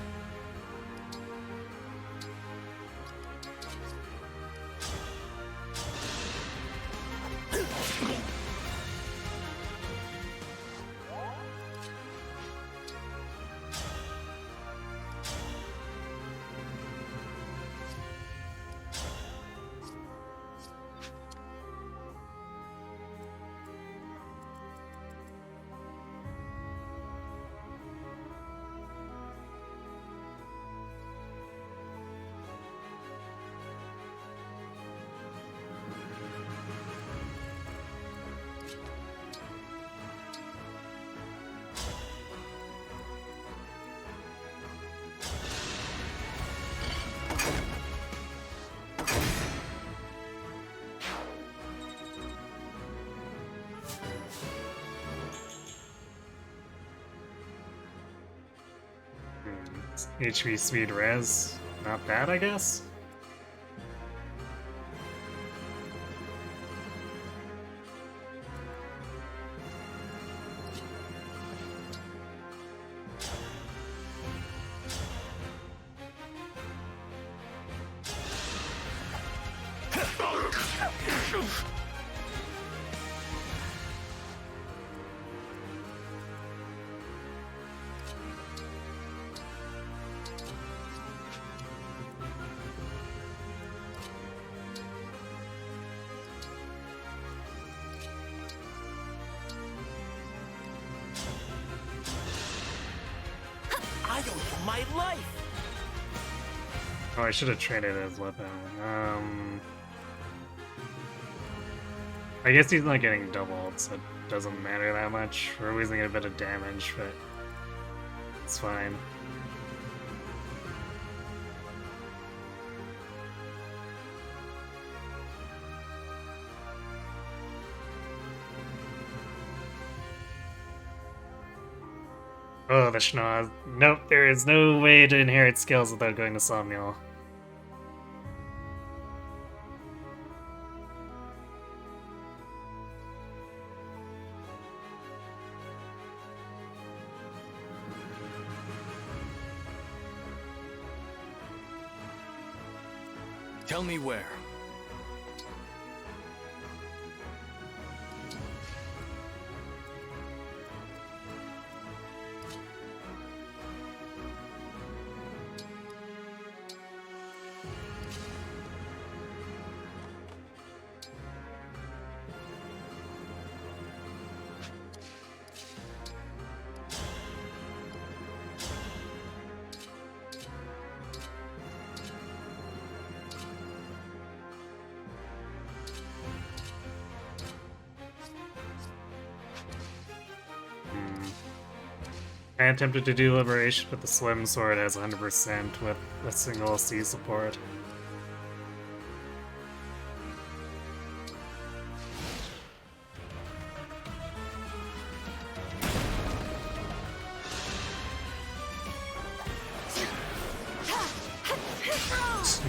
HP speed res. Not bad, I guess? I owe you my life! Oh, I should have traded his weapon. I guess he's not getting doubled, so it doesn't matter that much. We're losing a bit of damage, but it's fine. Oh, the schnoz. Nope, there is no way to inherit skills without going to Somniel. Tell me where. I attempted to do Liberation, but the Slim Sword has 100% with a single C support.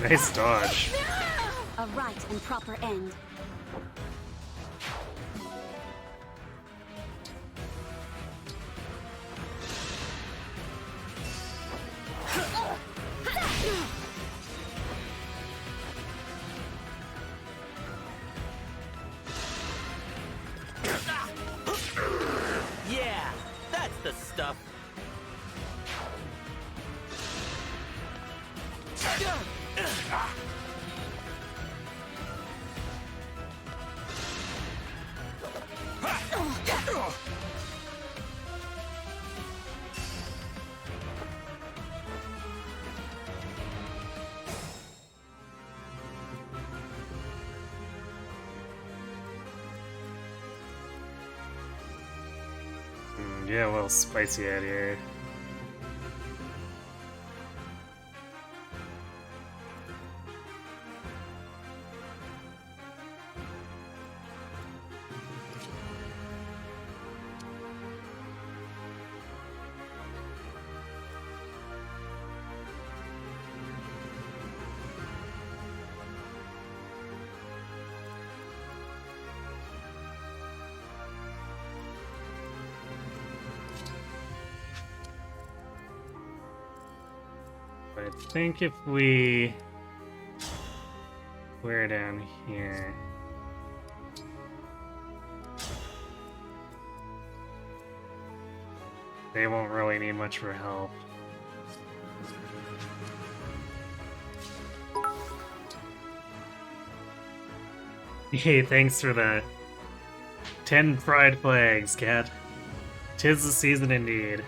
Nice dodge. A right and proper end. Yeah, that's the stuff. Yeah, a little spicy out here. I think if we clear down here, they won't really need much for help. Hey, thanks for the 10 pride flags, cat. 'Tis the season indeed.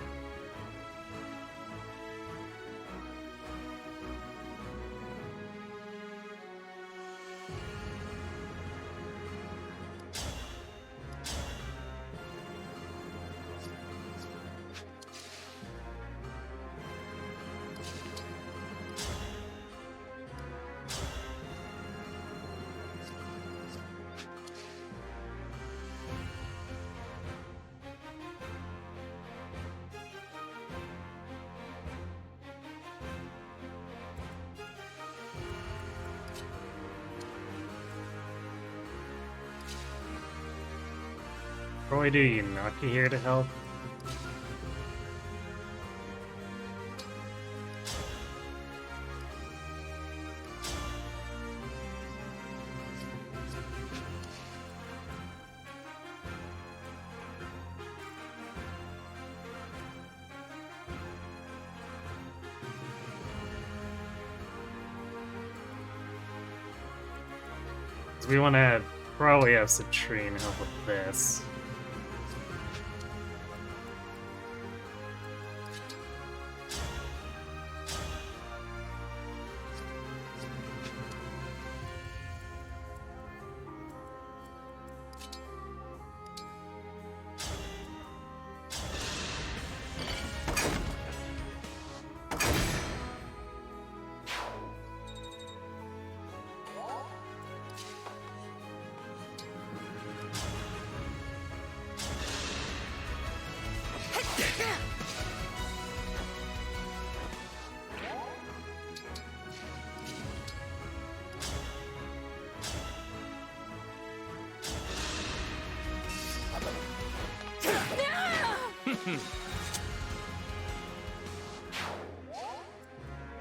Probably do Yunaki here to help. We want to probably have Citrine help with this.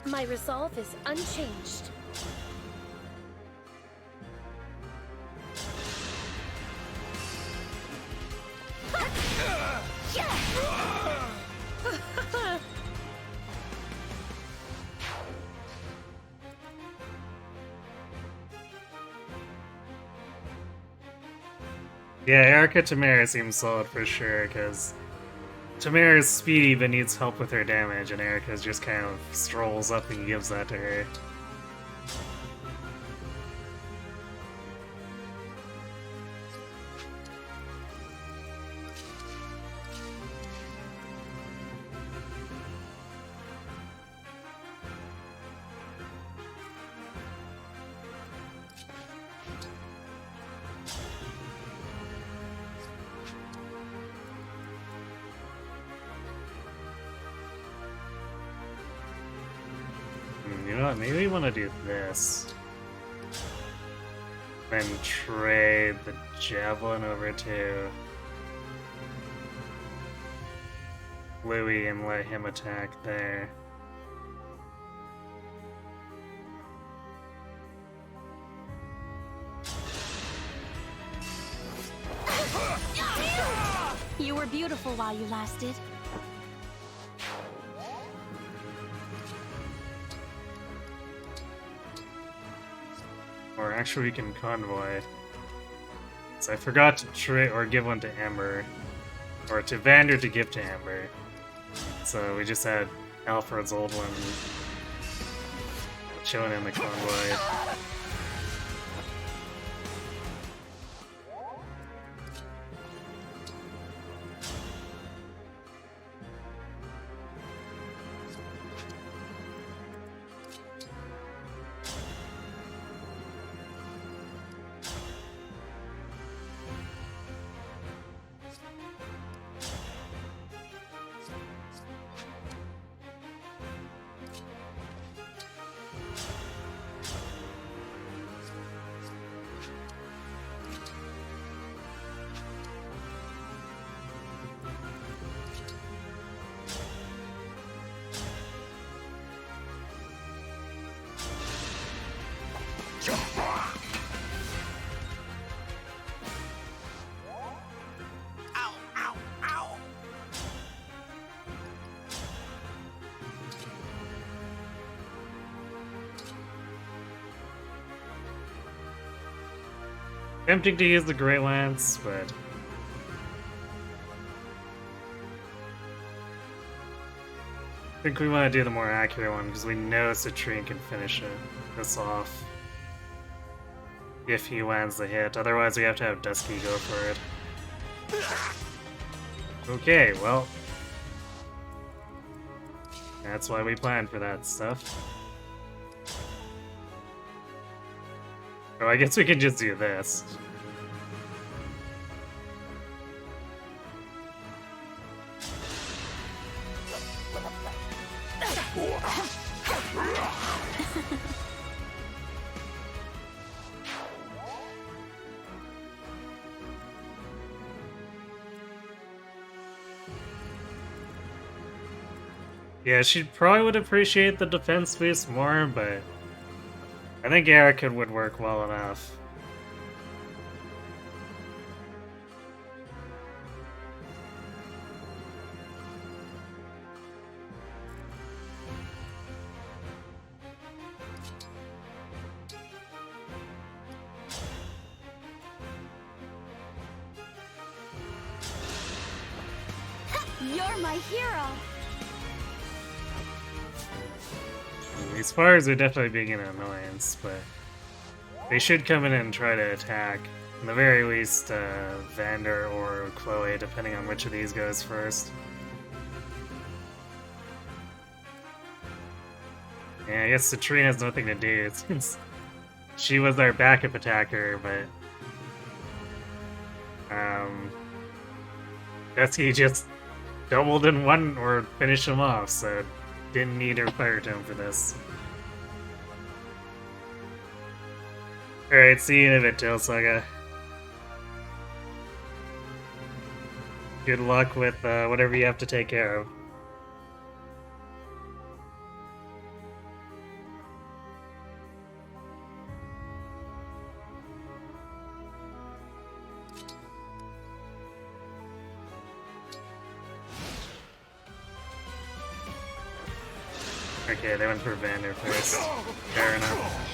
My resolve is unchanged. Yeah, Erica Tamara seems solid for sure, because Tamara's speedy but needs help with her damage, and Erica's just kind of strolls up and gives that to her. You know what, maybe we want to do this. Then trade the Javelin over to Louis and let him attack there. You were beautiful while you lasted. Or actually we can convoy. So I forgot to trade or give one to Amber. Or to Vander to give to Amber. So we just had Alfred's old one chilling in the convoy. Tempting to use the Great Lance, but I think we want to do the more accurate one because we know Citrine can finish this off if he lands the hit. Otherwise, we have to have Dusky go for it. Okay, well, that's why we planned for that stuff. Oh, I guess we can just do this. Yeah, she probably would appreciate the defense boost more, but I think Erica would work well enough. You're my hero. These fires are definitely being an annoyance, but they should come in and try to attack. At the very least, Vander or Chloe, depending on which of these goes first. Yeah, I guess Citrine has nothing to do since she was our backup attacker, but Dusky just doubled in one or finished him off, so didn't need her fire tome for this. Alright, see you in a bit, Tail Saga. Good luck with whatever you have to take care of. Okay, they went for Vander first. Fair enough.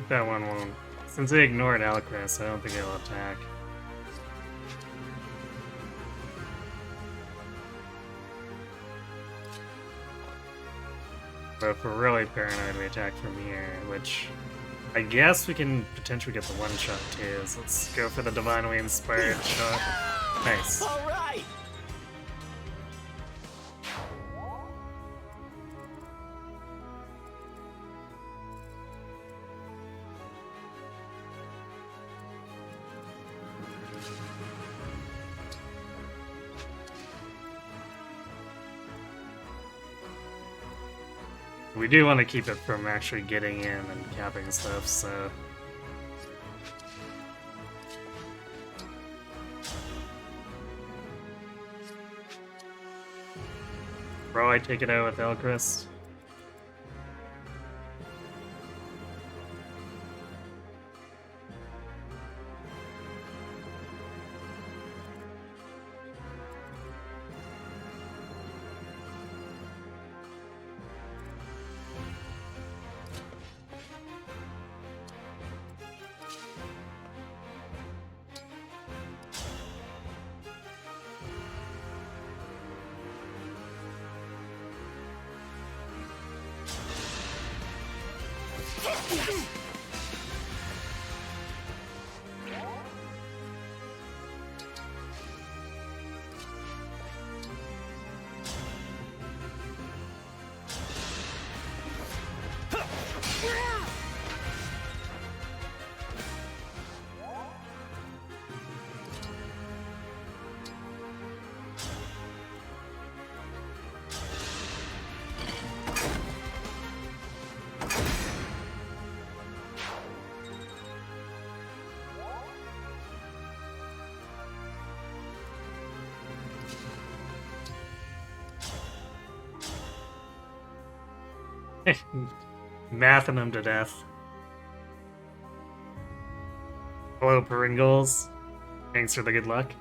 That one won't. Since they ignored Alcrest, I don't think it'll attack. But if we're really paranoid, we attack from here, which I guess we can potentially get the one-shot too. So let's go for the Divinely Inspired shot. Nice. All right. We do want to keep it from actually getting in and capping stuff, so... Probably take it out with Elchrist. Mathing him to death. Hello, Pringles. Thanks for the good luck.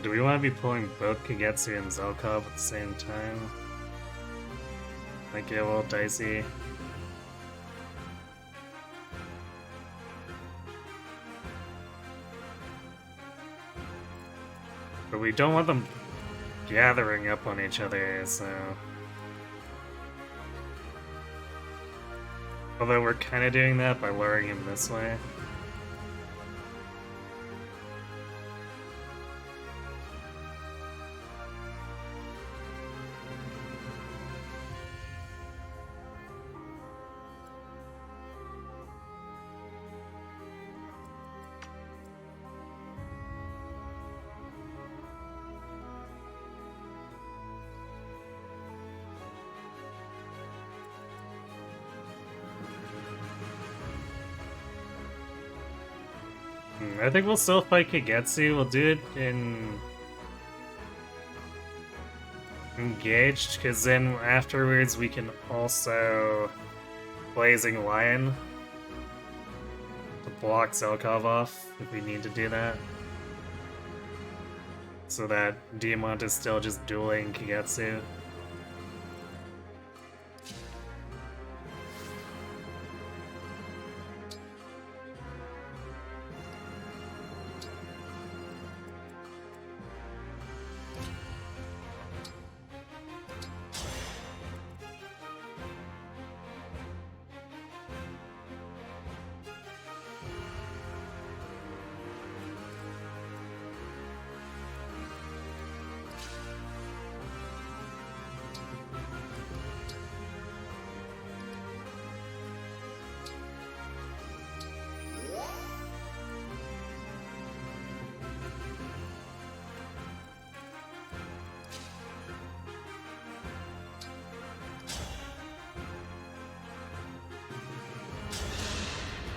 Do we want to be pulling both Kagetsu and Zelkov at the same time? Might get a little dicey. But we don't want them gathering up on each other, so... Although we're kind of doing that by luring him this way. I think we'll still fight Kagetsu. We'll do it in engaged, because then afterwards we can also Blazing Lion to block Zelkov off if we need to do that. So that Diamant is still just dueling Kagetsu.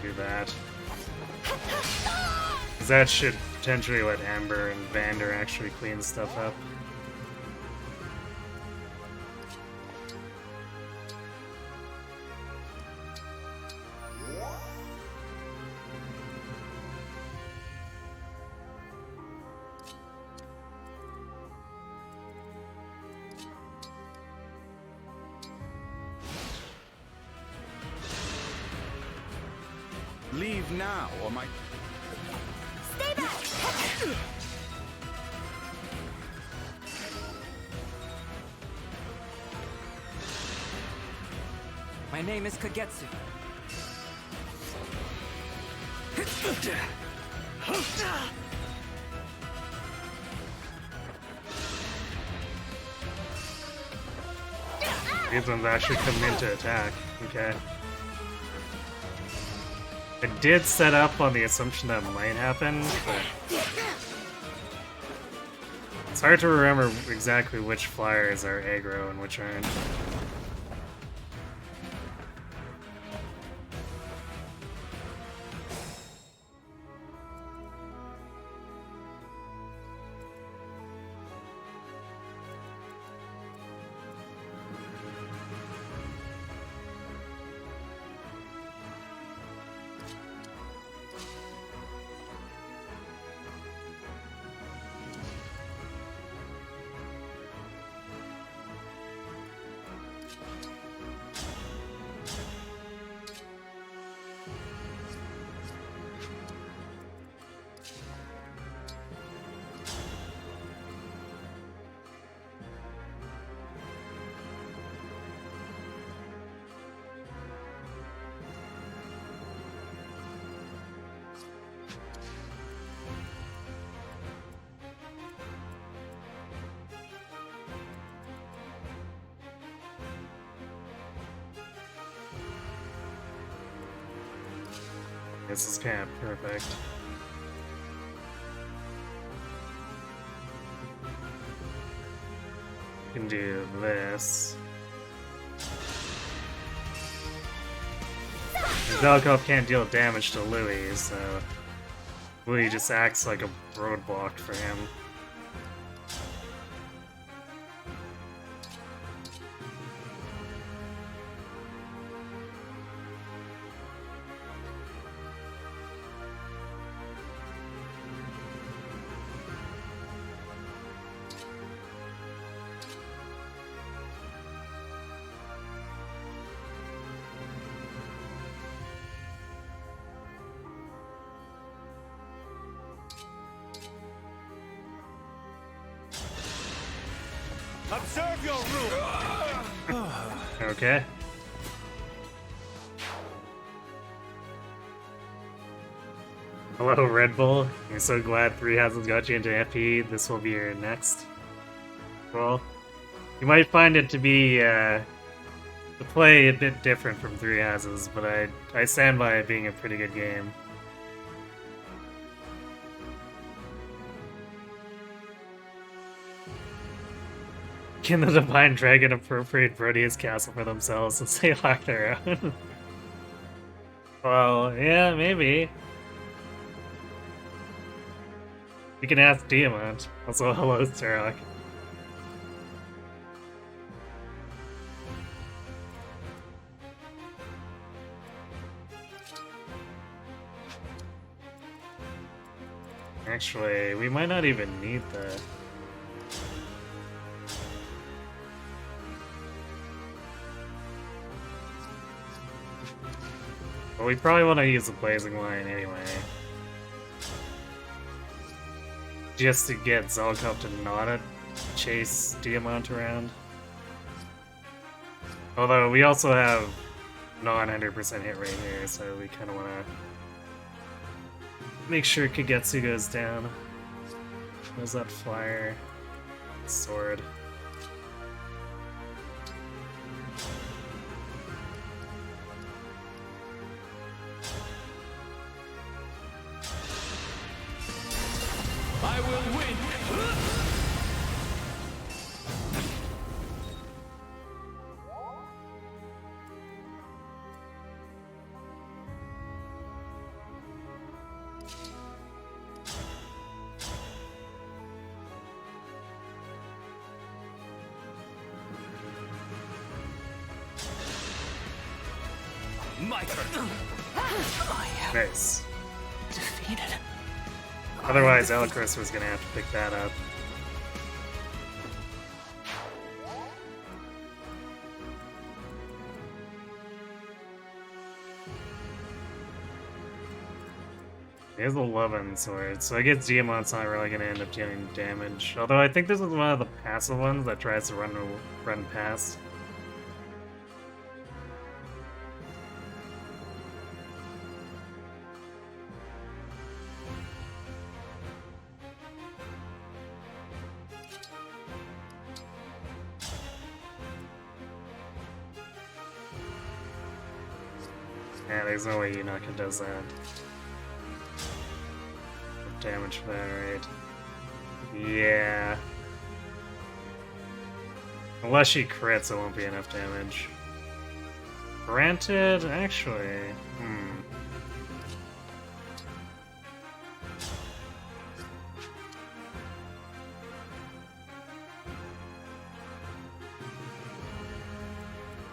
Do that. 'Cause that should potentially let Amber and Vander actually clean stuff up. Leave now, or my... Stay back! My name is Kagetsu. These ones actually come in to attack. Okay. I did set up on the assumption that might happen, but it's hard to remember exactly which flyers are aggro and which aren't. This is kind of perfect. Can do this. Zelkov can't deal damage to Louis, so Louis just acts like a roadblock for him. Observe your room! Okay. Hello, Red Bull. I'm so glad 3 houses got you into FP. This will be your next. Well, you might find it to be the play a bit different from 3 houses, but I stand by it being a pretty good game. Can the Divine Dragon appropriate Brodia's castle for themselves since they lack their own? Well, yeah, maybe. We can ask Diamond. Also, hello, Starlock. Actually, we might not even need the... But we probably want to use the Blazing Line anyway. Just to get Zelkov to not chase Diamant around. Although we also have non-100% hit rate here, so we kind of want to make sure Kagetsu goes down. Where's that flyer? Sword. I will win! My turn. I am Nice. defeated. Otherwise, Alicris was gonna have to pick that up. He has 11 swords, so I guess Diamant's not really gonna end up dealing damage. Although I think this is one of the passive ones that tries to run past. Yeah, there's no way Yunaka does that. Damage for that, right? Yeah. Unless she crits, it won't be enough damage. Granted, actually...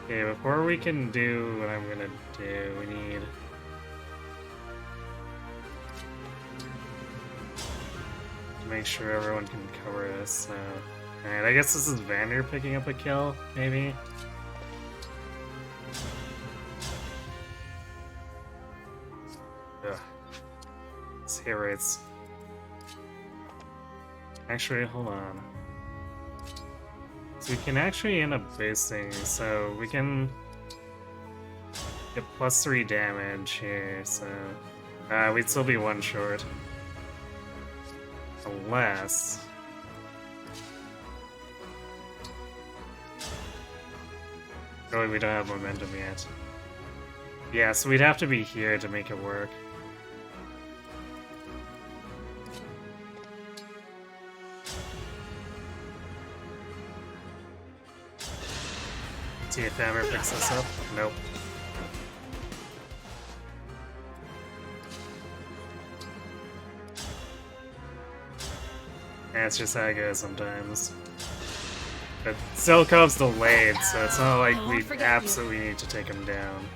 Okay, before we can do what I'm gonna do, we need... to make sure everyone can cover this, so... Alright, I guess this is Vander picking up a kill, maybe? Ugh. These hit rates. Actually, hold on. So we can actually end up basing, so we can get +3 damage here, so we'd still be 1 short. Unless... Really, we don't have momentum yet. Yeah, so we'd have to be here to make it work. See if Hammer picks this up. Nope. That's just how it goes sometimes. But Zelkov's delayed, so it's not like I we won't forget you. absolutely need to take him down.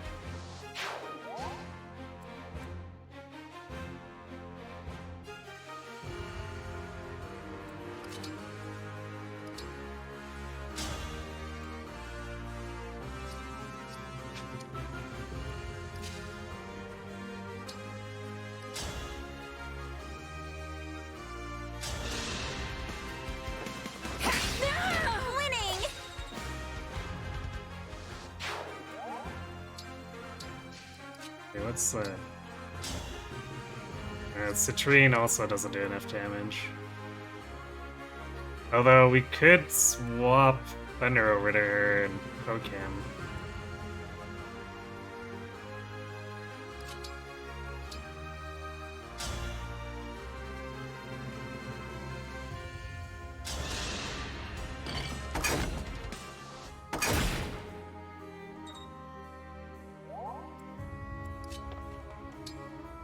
Let's Citrine also doesn't do enough damage. Although we could swap Thunder over to her and poke him.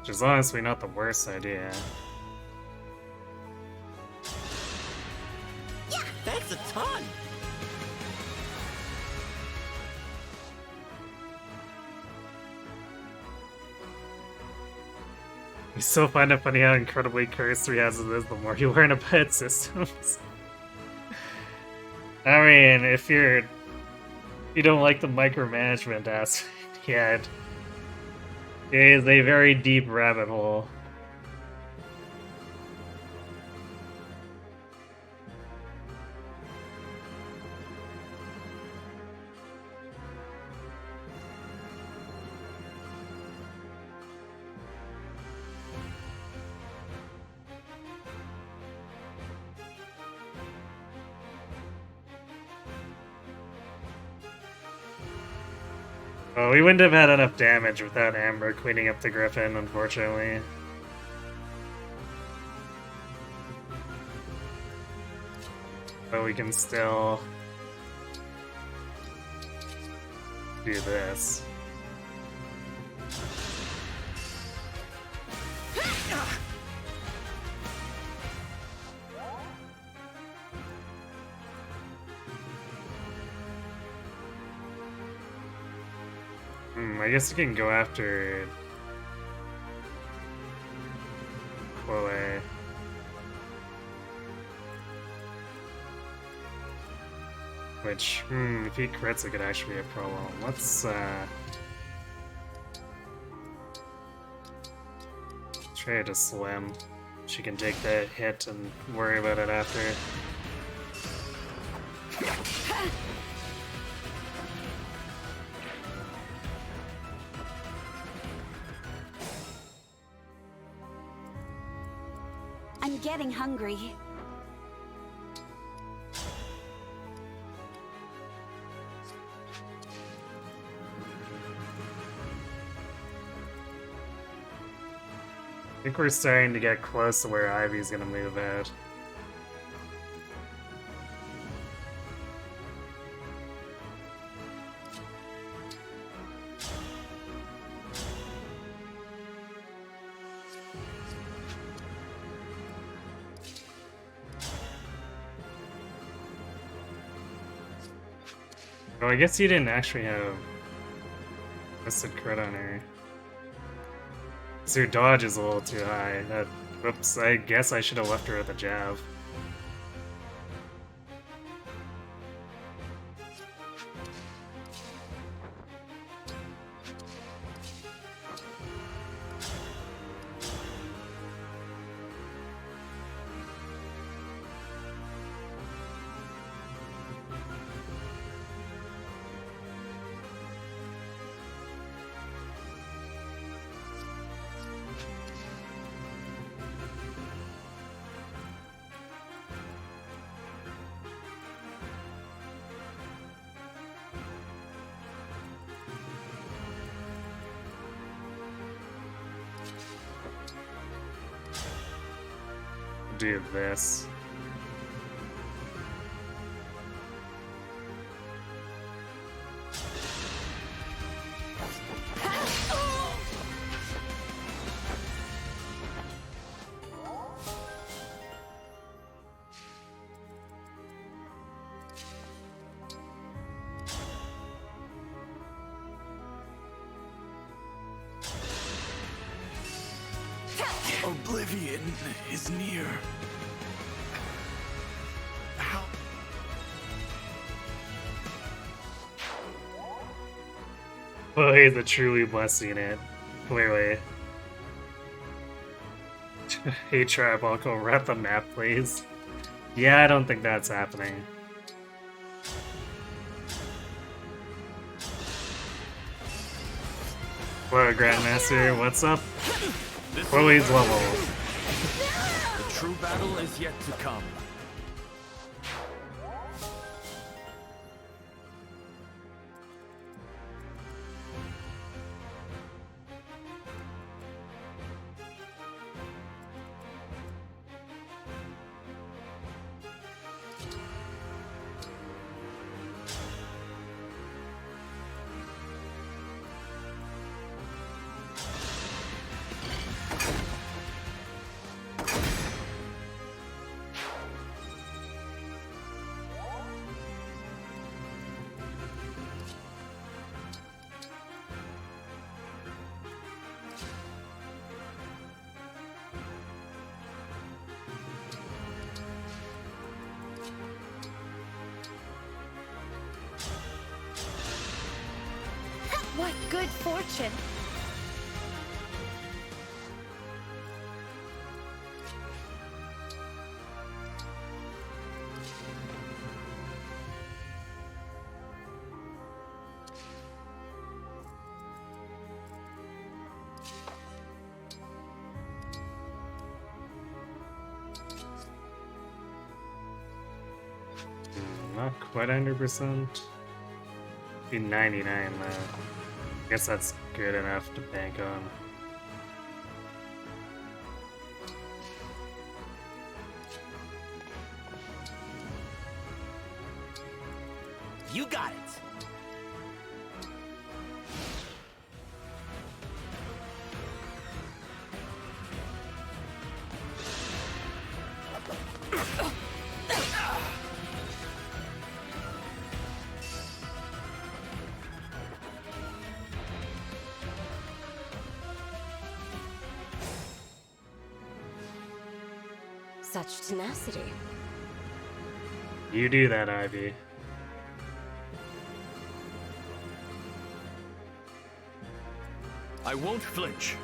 Which is honestly not the worst idea. Yeah, that's a ton. You still find it funny how incredibly cursed 3 houses is the more you learn about systems. I mean, if you don't like the micromanagement aspect, yeah, it is a very deep rabbit hole. Well, we wouldn't have had enough damage without Amber cleaning up the Griffin, unfortunately. But we can still do this. I guess you can go after Chloe. Which, if he crits, it could actually be a problem. Let's try to slim. She can take that hit and worry about it after. I'm getting hungry. I think we're starting to get close to where Ivy's gonna move out. Oh, I guess you didn't actually have Missed Crit on her. So your dodge is a little too high. Whoops, I guess I should have left her at the jab. Do this. Oblivion is near. How? Well, he's a truly blessing it. Clearly. Hey, Trap, I'll go wrap the map, please. Yeah, I don't think that's happening. Hello, Grandmaster, what's up? Chloe's level. The true battle is yet to come. What good fortune! Not quite 100%. Be 99 though. Guess that's good enough to bank on. You got it. Such tenacity. You do that, Ivy. I won't flinch.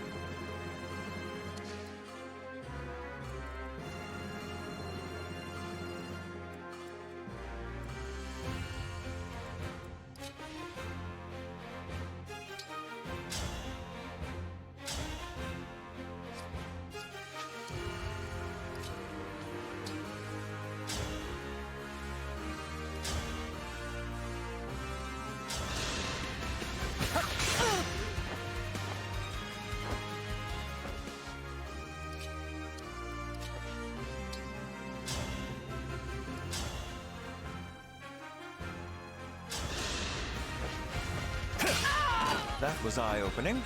That was eye-opening.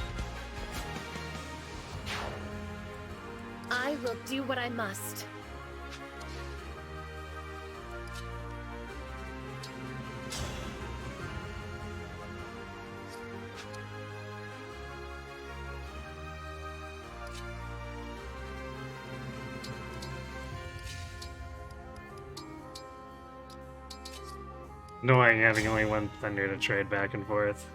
I will do what I must. Annoying having only one thunder to trade back and forth.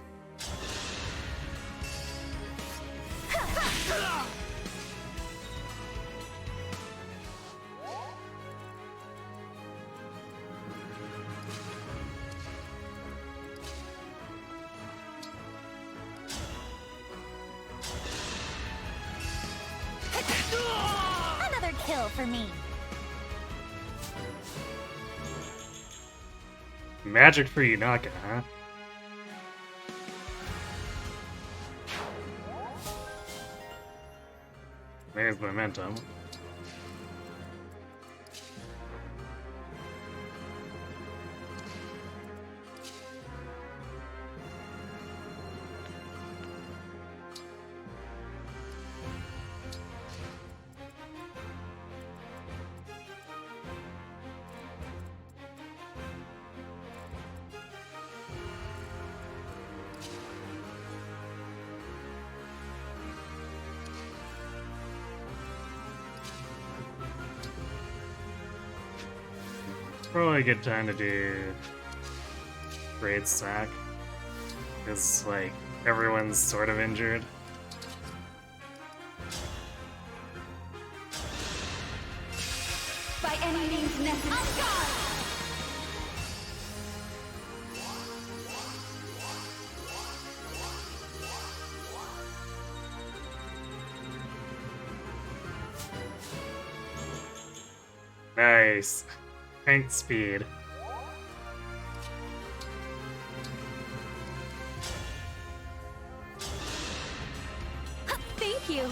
Another kill for me. Magic for Yunaka, huh? There's momentum. Probably a good time to do Raid Sack. Because, like, everyone's sort of injured. By any means necessary. Nice. Tank speed. Thank you.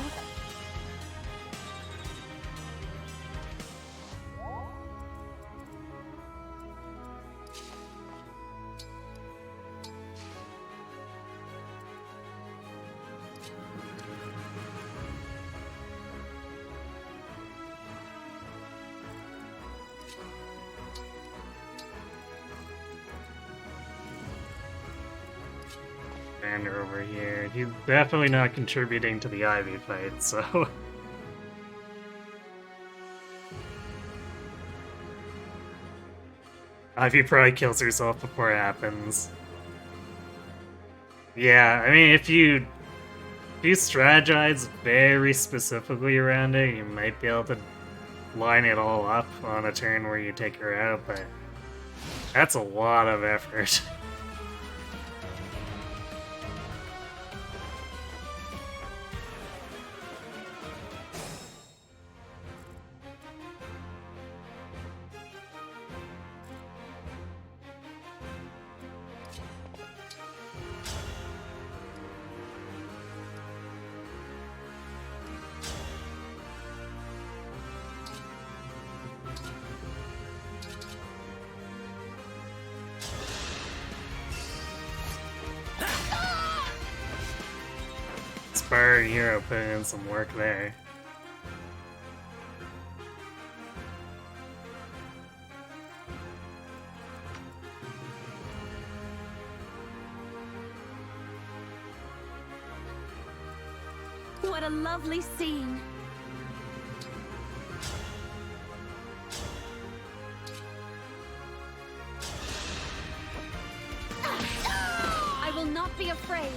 Commander over here. He's definitely not contributing to the Ivy fight, so... Ivy probably kills herself before it happens. Yeah, I mean, if you strategize very specifically around it, you might be able to line it all up on a turn where you take her out, but that's a lot of effort. Inspired hero putting in some work there. What a lovely scene. I will not be afraid.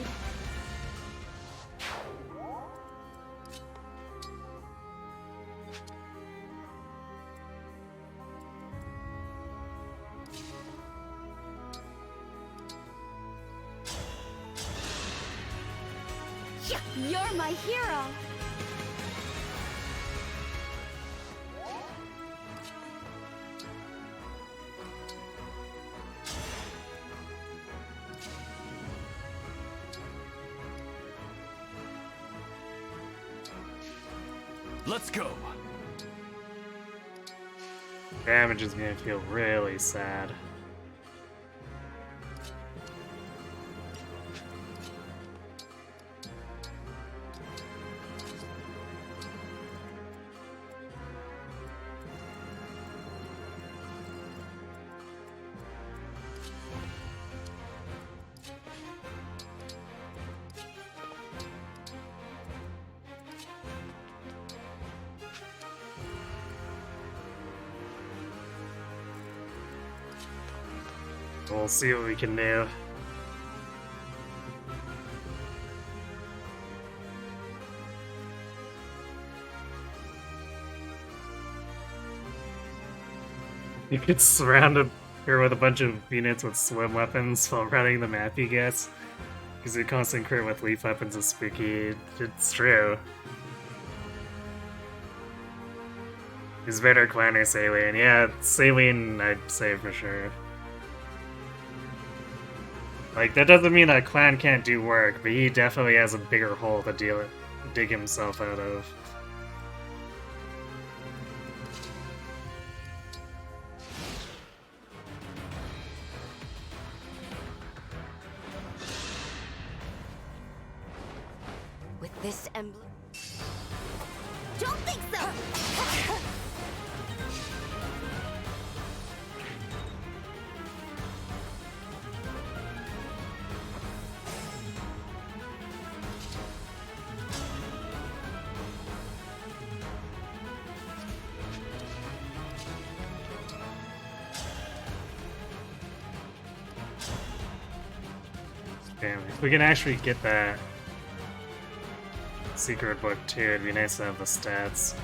You're my hero. Let's go. Damage is gonna feel really sad. We'll see what we can do. You could surround her with a bunch of units with swim weapons while running the map, you guess. Because your constant crit with leaf weapons is spooky. It's true. He's better clan or Saline. Yeah, Saline I'd say for sure. Like, that doesn't mean that clan can't do work, but he definitely has a bigger hole to dig himself out of. With this emblem. Don't think so. Damn, if we can actually get that secret book too, it'd be nice to have the stats.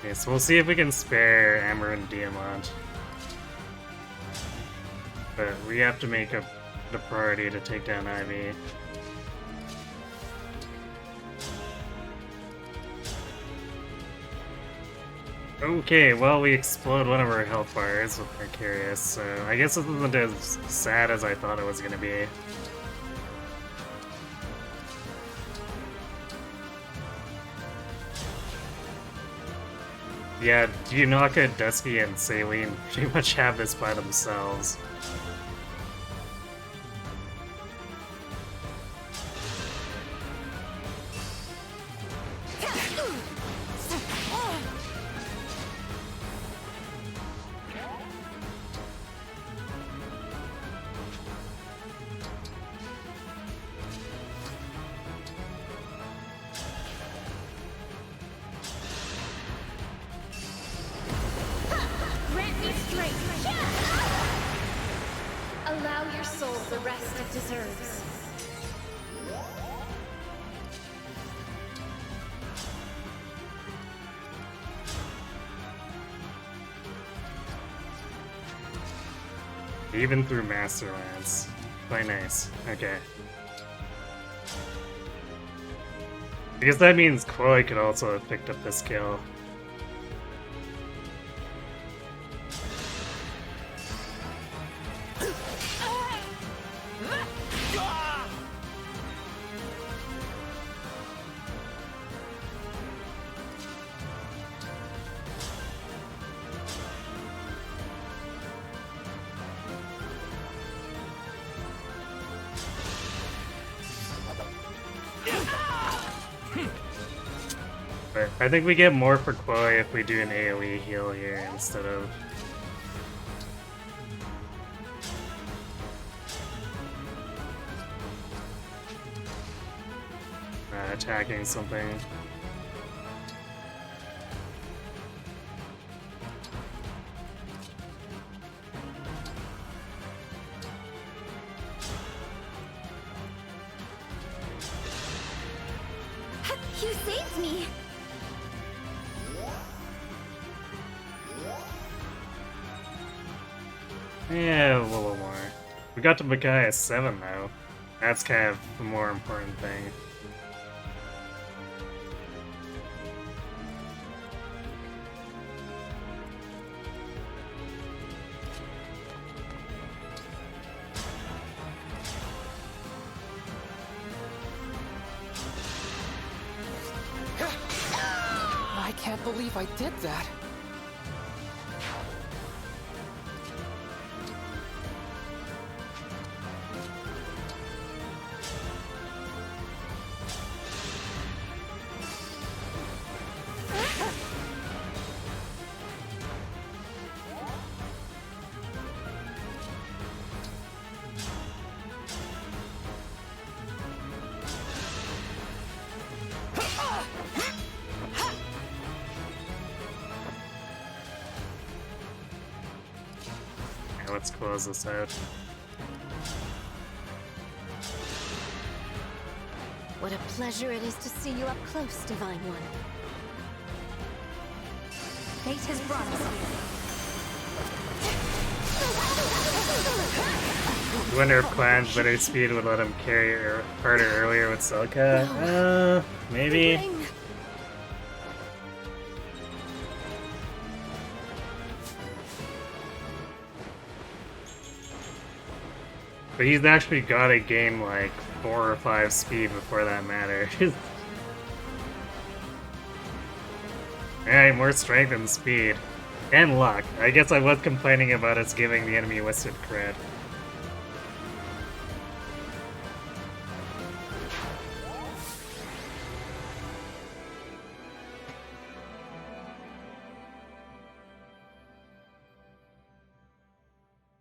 Okay, so we'll see if we can spare Amber and Diamant. But we have to make a the priority to take down Ivy. Okay, well, we explode one of our health bars with Mercurius, so I guess this isn't as sad as I thought it was gonna be. Yeah, Yunaka, Dusky, and Saline pretty much have this by themselves. Grant me strength. Allow your soul the rest it deserves. Even through Master Lance. Quite nice. Okay. Because that means Chloe could also have picked up this kill. But I think we get more for Chloe if we do an AoE heal here instead of... attacking something. You saved me. Yeah, a little more. We got to Makai at 7 though. That's kind of the more important thing. I can't believe I did that. Yeah, let's close this out. What a pleasure it is to see you up close, Divine One. Fate has brought us here. I wonder if Clan's better speed would let him carry her harder earlier with Silka. Maybe. But he's actually gotta gain like 4 or 5 speed before that matters. Alright, more strength and speed. And luck. I guess I was complaining about us giving the enemy listed crit.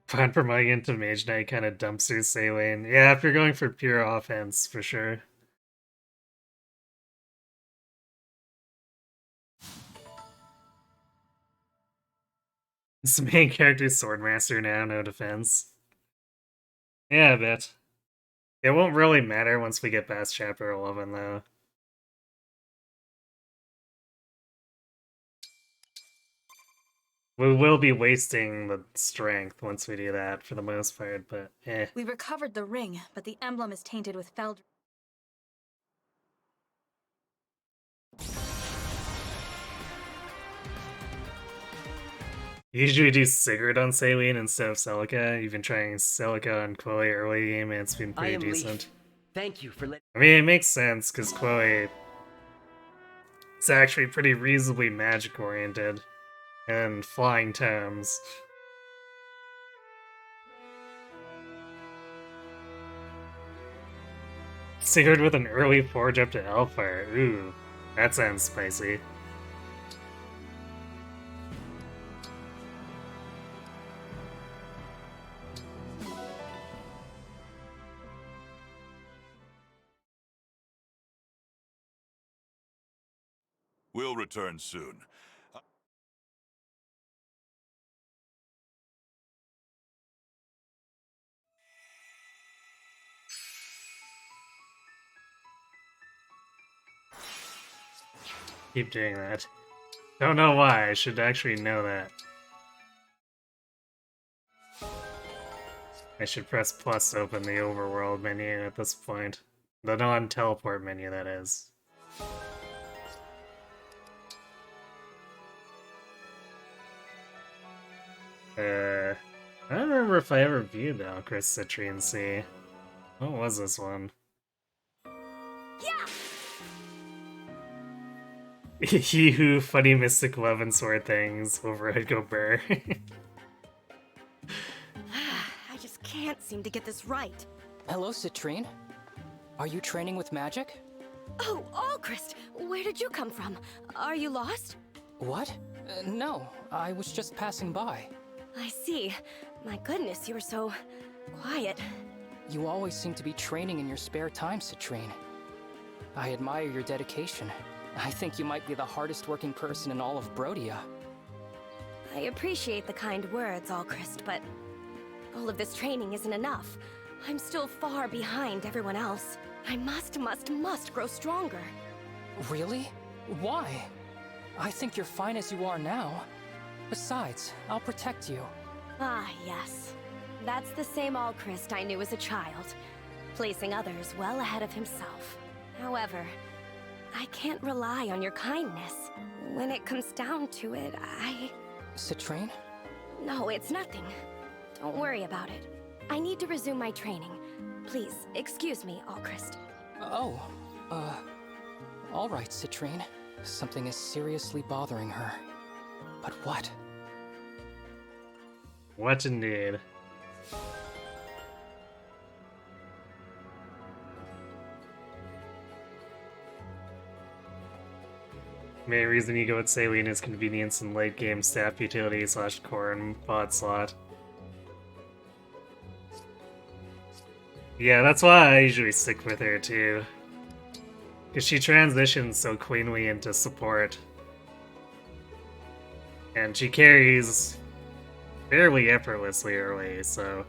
Fine for my into Mage Knight kind of dumpster Saline. Yeah, if you're going for pure offense, for sure. It's the main character Swordmaster now, no defense. Yeah, I bet. It won't really matter once we get past chapter 11, though. We will be wasting the strength once we do that for the most part, but eh. We recovered the ring, but the emblem is tainted with Feld. Usually do Sigurd on Saline instead of Celica. You've been trying Celica on Chloe early game and it's been I pretty am decent. Leaf. Thank you for letting. I mean, it makes sense because Chloe is actually pretty reasonably magic oriented and flying tomes. Sigurd with an early forge up to Hellfire. Ooh, that sounds spicy. We'll return soon. Keep doing that. Don't know why, I should actually know that. I should press plus to open the overworld menu at this point. The non-teleport menu, that is. I don't remember if I ever viewed Alcris Citrian Sea. What was this one? Yeah! He who funny mystic love and sword things over Edgo Burr. I just can't seem to get this right. Hello, Citrine. Are you training with magic? Oh, Alchrist! Where did you come from? Are you lost? What? No, I was just passing by. I see. My goodness, you were so quiet. You always seem to be training in your spare time, Citrine. I admire your dedication. I think you might be the hardest working person in all of Brodia. I appreciate the kind words, Alchrist, but all of this training isn't enough. I'm still far behind everyone else. I must grow stronger. Really? Why? I think you're fine as you are now. Besides, I'll protect you. Ah, yes. That's the same Alchrist I knew as a child, placing others well ahead of himself. However, I can't rely on your kindness. When it comes down to it, Citrine? No, it's nothing. Don't worry about it. I need to resume my training. Please, excuse me, Alchrist. Oh, all right, Citrine. Something is seriously bothering her. But what? What indeed? Main reason you go with Saline is convenience and late game staff utility / core and bot slot. Yeah, that's why I usually stick with her too. Because she transitions so cleanly into support. And she carries fairly effortlessly early, so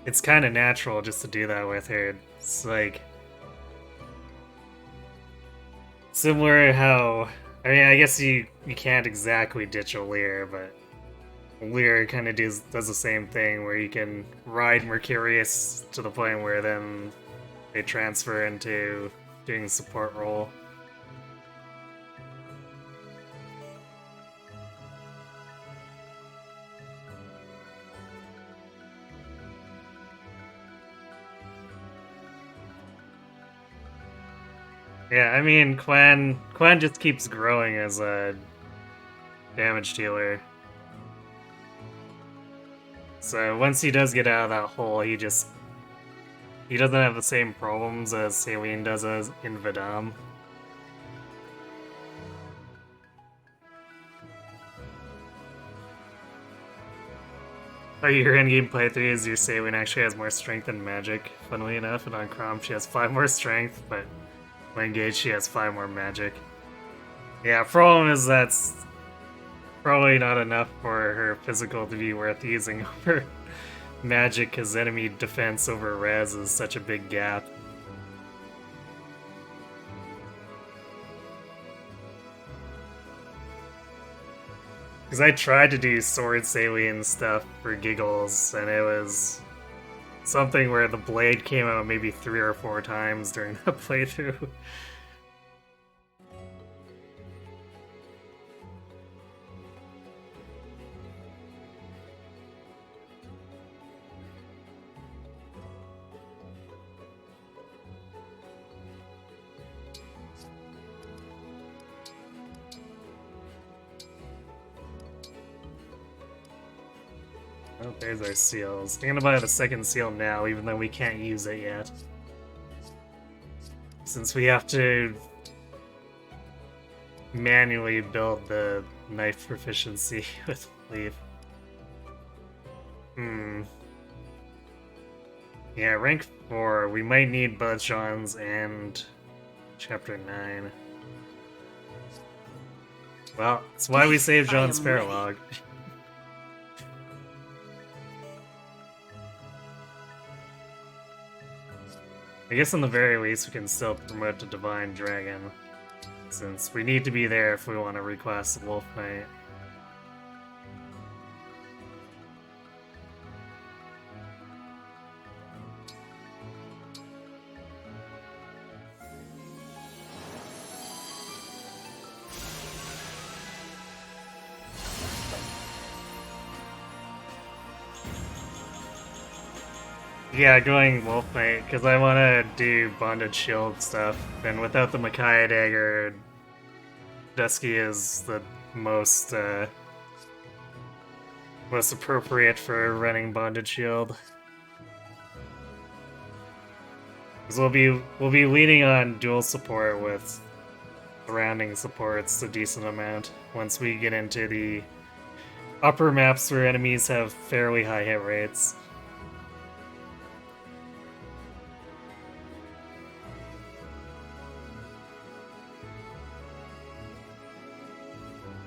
it's kind of natural just to do that with her. It's like similar how, I mean, I guess you can't exactly ditch a Lear, but Lear kind of does the same thing where you can ride Mercurius to the point where then they transfer into doing the support role. Yeah, I mean, Quan just keeps growing as a damage dealer. So once he does get out of that hole, he doesn't have the same problems as Saline does as in Vidam. Oh, your endgame playthrough is your Saline actually has more strength and magic, funnily enough, and on Crom she has 5 more strength, but when engaged she has 5 more magic. Yeah, problem is that's probably not enough for her physical to be worth using over magic, because enemy defense over res is such a big gap. Because I tried to do sword saline stuff for giggles, and it was something where the blade came out maybe 3 or 4 times during the playthrough. Oh, there's our seals. I'm gonna buy the second seal now, even though we can't use it yet. Since we have to manually build the knife proficiency with leaf. Yeah, rank 4. We might need Budjons and Chapter 9. Well, that's why we saved John's Paralog. I guess in the very least we can still promote to Divine Dragon, since we need to be there if we want to request Wolf Knight. Yeah, going Wolf Knight, because I want to do Bonded Shield stuff, and without the Makai Dagger, Dusky is the most appropriate for running Bonded Shield. Because we'll be leaning on dual support with surrounding supports a decent amount once we get into the upper maps where enemies have fairly high hit rates.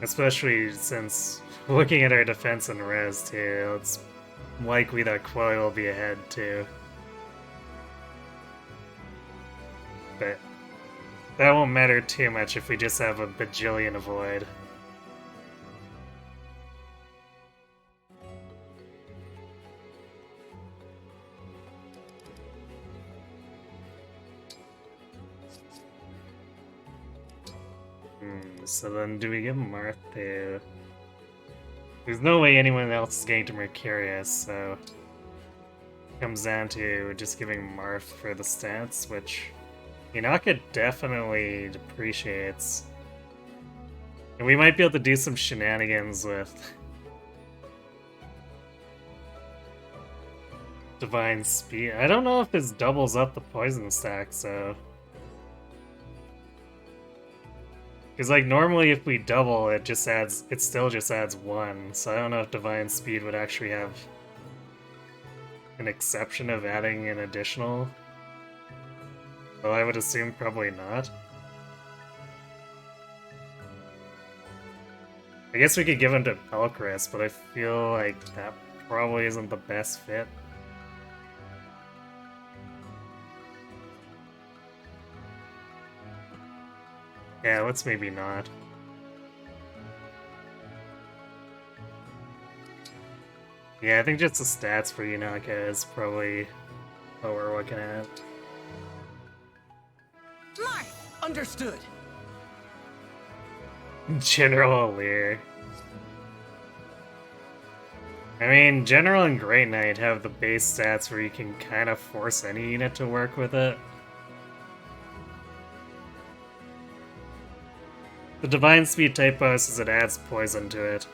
Especially since, looking at our defense and res too, it's likely that Koi will be ahead too. But that won't matter too much if we just have a bajillion avoid. So then do we give Marth to... There's no way anyone else is getting to Mercurius, so... It comes down to just giving Marth for the stats, which Inaka definitely appreciates. And we might be able to do some shenanigans with Divine Speed. I don't know if this doubles up the poison stack, so... Because, like, normally if we double, it still just adds 1, so I don't know if Divine Speed would actually have an exception of adding an additional. Well, I would assume probably not. I guess we could give him to Pelcris, but I feel like that probably isn't the best fit. Yeah, let's maybe not. Yeah, I think just the stats for Yunaka is probably what we're looking at. Understood. General Lear. I mean, General and Grey Knight have the base stats where you can kind of force any unit to work with it. The Divine Speed typo is it adds poison to it.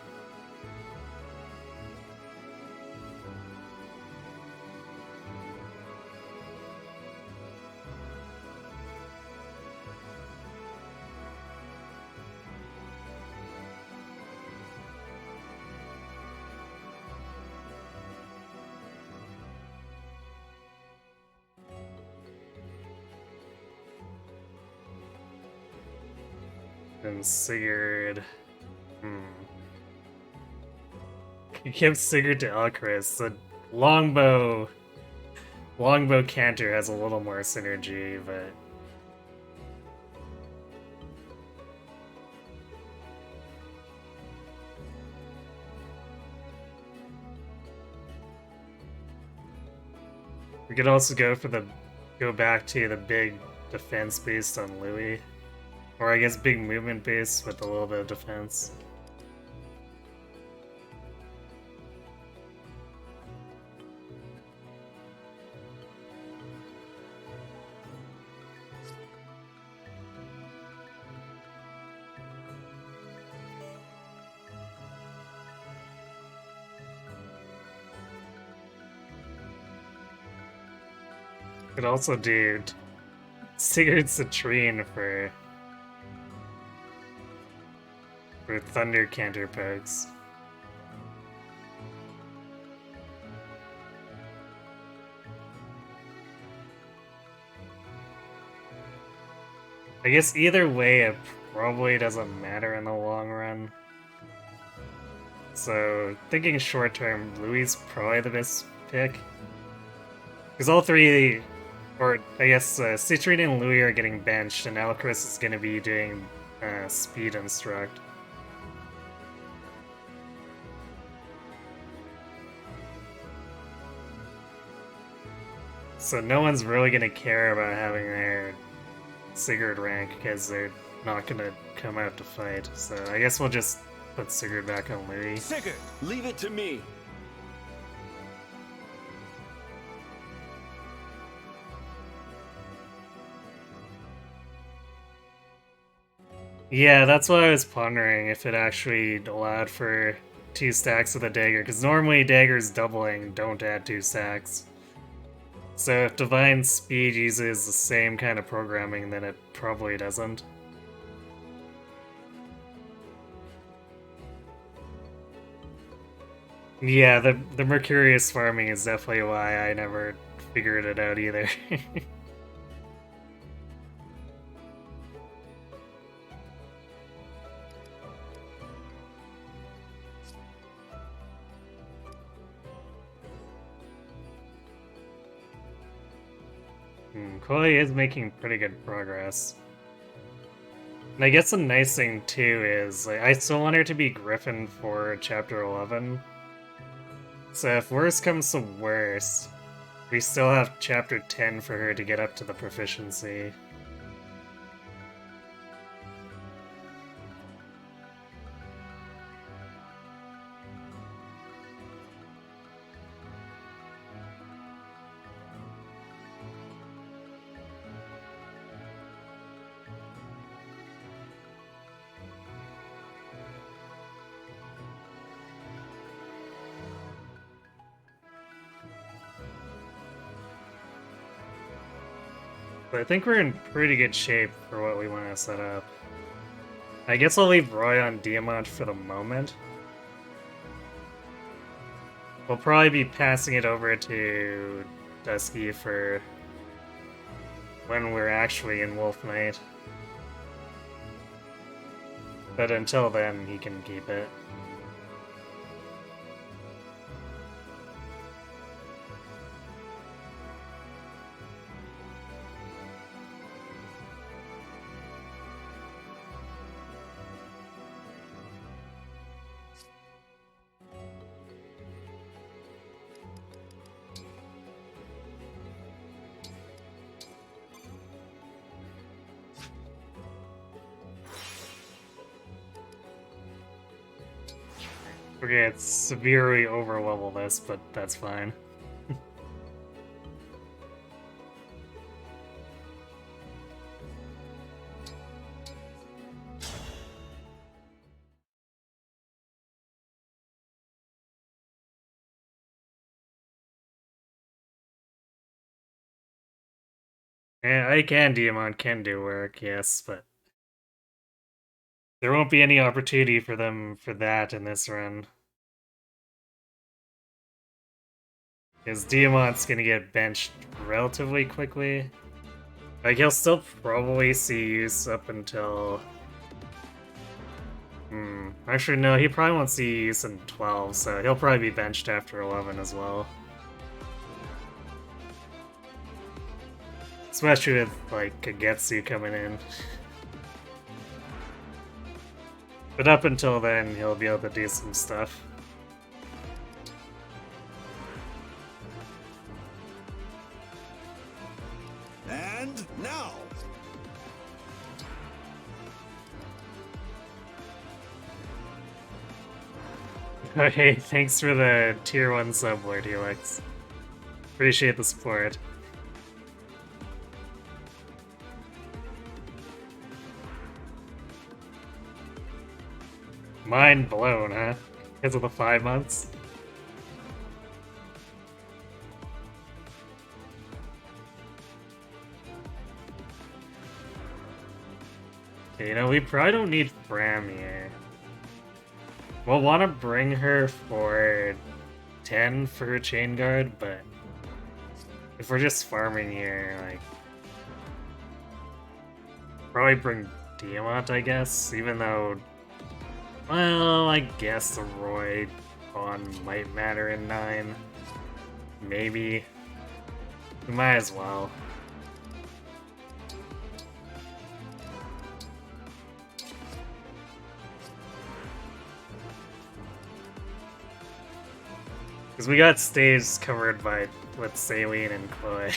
And Sigurd... You give Sigurd to Elchris. The Longbow Cantor has a little more synergy, but... We could also go back to the big defense based on Louis. Or I guess big movement base with a little bit of defense. Could also do Sigurd Citrine for Thunder counter pokes. I guess either way it probably doesn't matter in the long run. So thinking short term, Louis is probably the best pick. Because all three, or I guess Citrine and Louis are getting benched, and Alcris is going to be doing Speed Instruct. So no one's really going to care about having their Sigurd rank, because they're not going to come out to fight. So I guess we'll just put Sigurd back on Louis. Sigurd, leave it to me. Yeah, that's what I was pondering, if it actually allowed for 2 stacks of the dagger, because normally daggers doubling don't add 2 stacks. So if Divine Speed uses the same kind of programming, then it probably doesn't. Yeah, the Mercurius farming is definitely why I never figured it out either. Koi is making pretty good progress. And I guess the nice thing too is, like, I still want her to be Griffin for Chapter 11. So if worse comes to worse, we still have Chapter 10 for her to get up to the proficiency. But I think we're in pretty good shape for what we want to set up. I guess I'll leave Roy on Diamant for the moment. We'll probably be passing it over to Dusky for when we're actually in Wolf Knight. But until then, he can keep it. Okay, it's severely over-level this, but that's fine. Yeah, I can Diamond can do work, yes, but there won't be any opportunity for them for that in this run. Because Diamant's gonna get benched relatively quickly. Like, he'll still probably see use up until... Actually, no, he probably won't see use in 12, so he'll probably be benched after 11 as well. Especially with, like, Kagetsu coming in. But up until then, he'll be able to do some stuff. And now! Okay, thanks for the tier 1 sub, Lord Helix. Appreciate the support. Mind blown, huh? Because of the 5 months? Okay, you know, we probably don't need Fram here. We'll want to bring her for 10 for her chain guard, but if we're just farming here, like, probably bring Diamant, I guess, even though, well, I guess the Roy bond might matter in 9. Maybe. We might as well. Because we got stages covered by, with Saline and Chloe.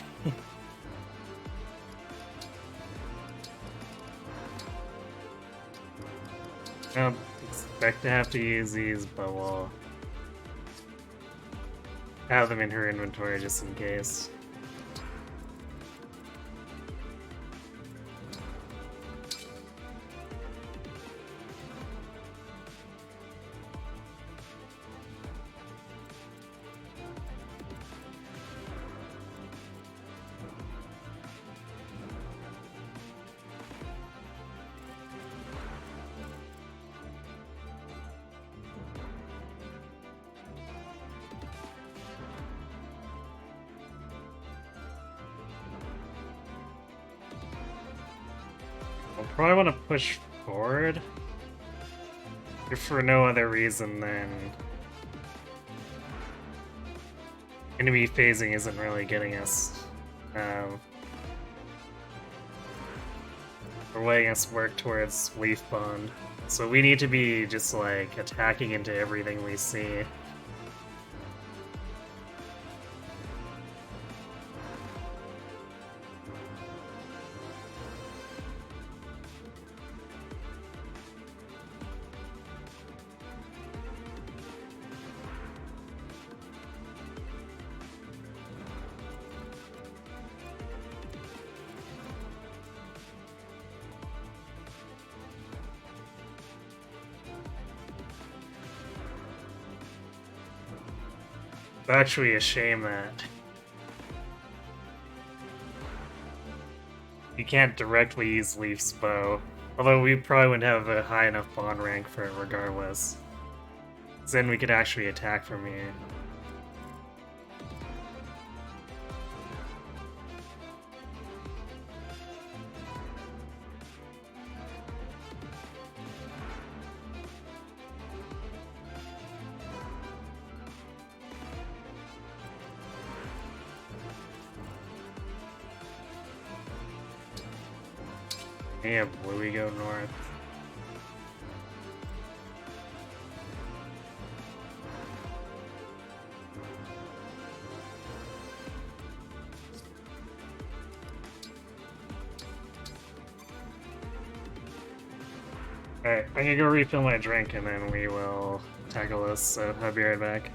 I don't expect to have to use these, but we'll have them in her inventory just in case. I'll probably want to push forward, if for no other reason than enemy phasing isn't really getting us, or letting us work towards Leaf Bond. So we need to be just like attacking into everything we see. It's actually a shame that you can't directly use Leaf's bow. Although we probably wouldn't have a high enough bond rank for it regardless. 'Cause then we could actually attack from here. Yeah, Bluey go north. Alright, I'm gonna go refill my drink and then we will tackle this, so I'll be right back.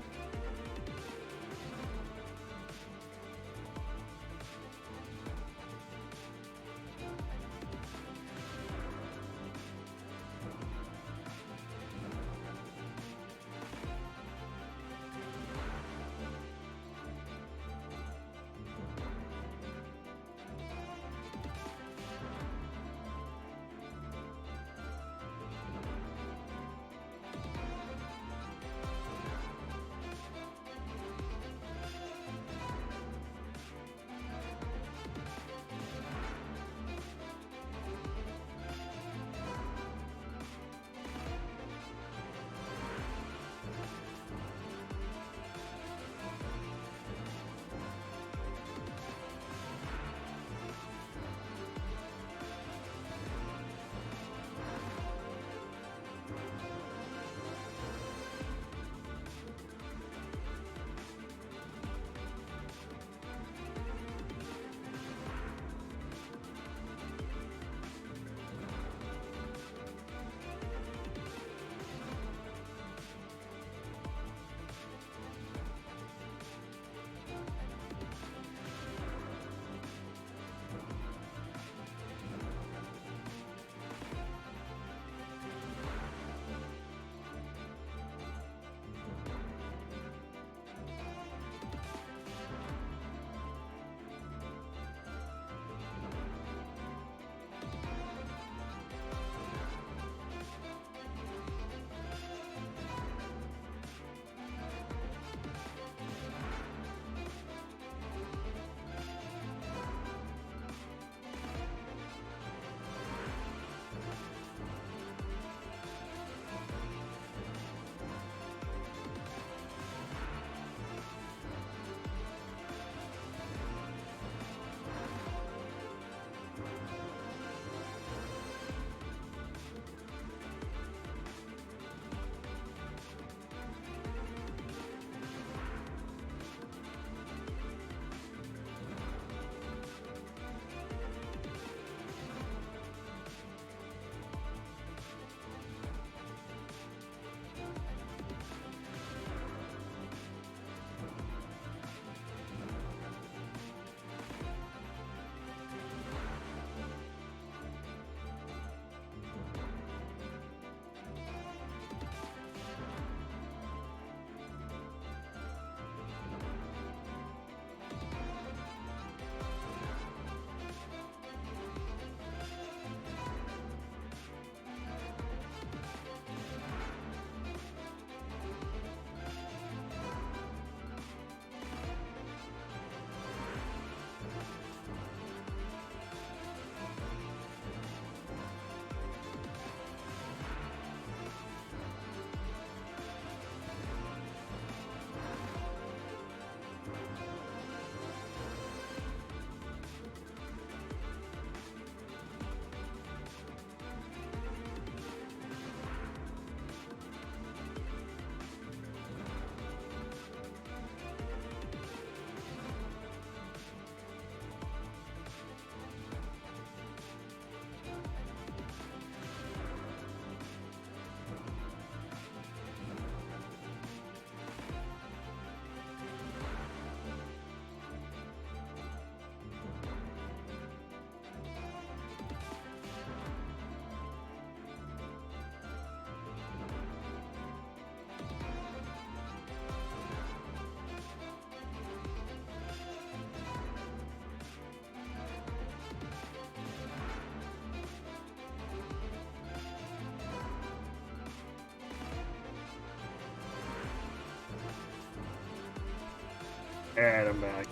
Alright, I'm back.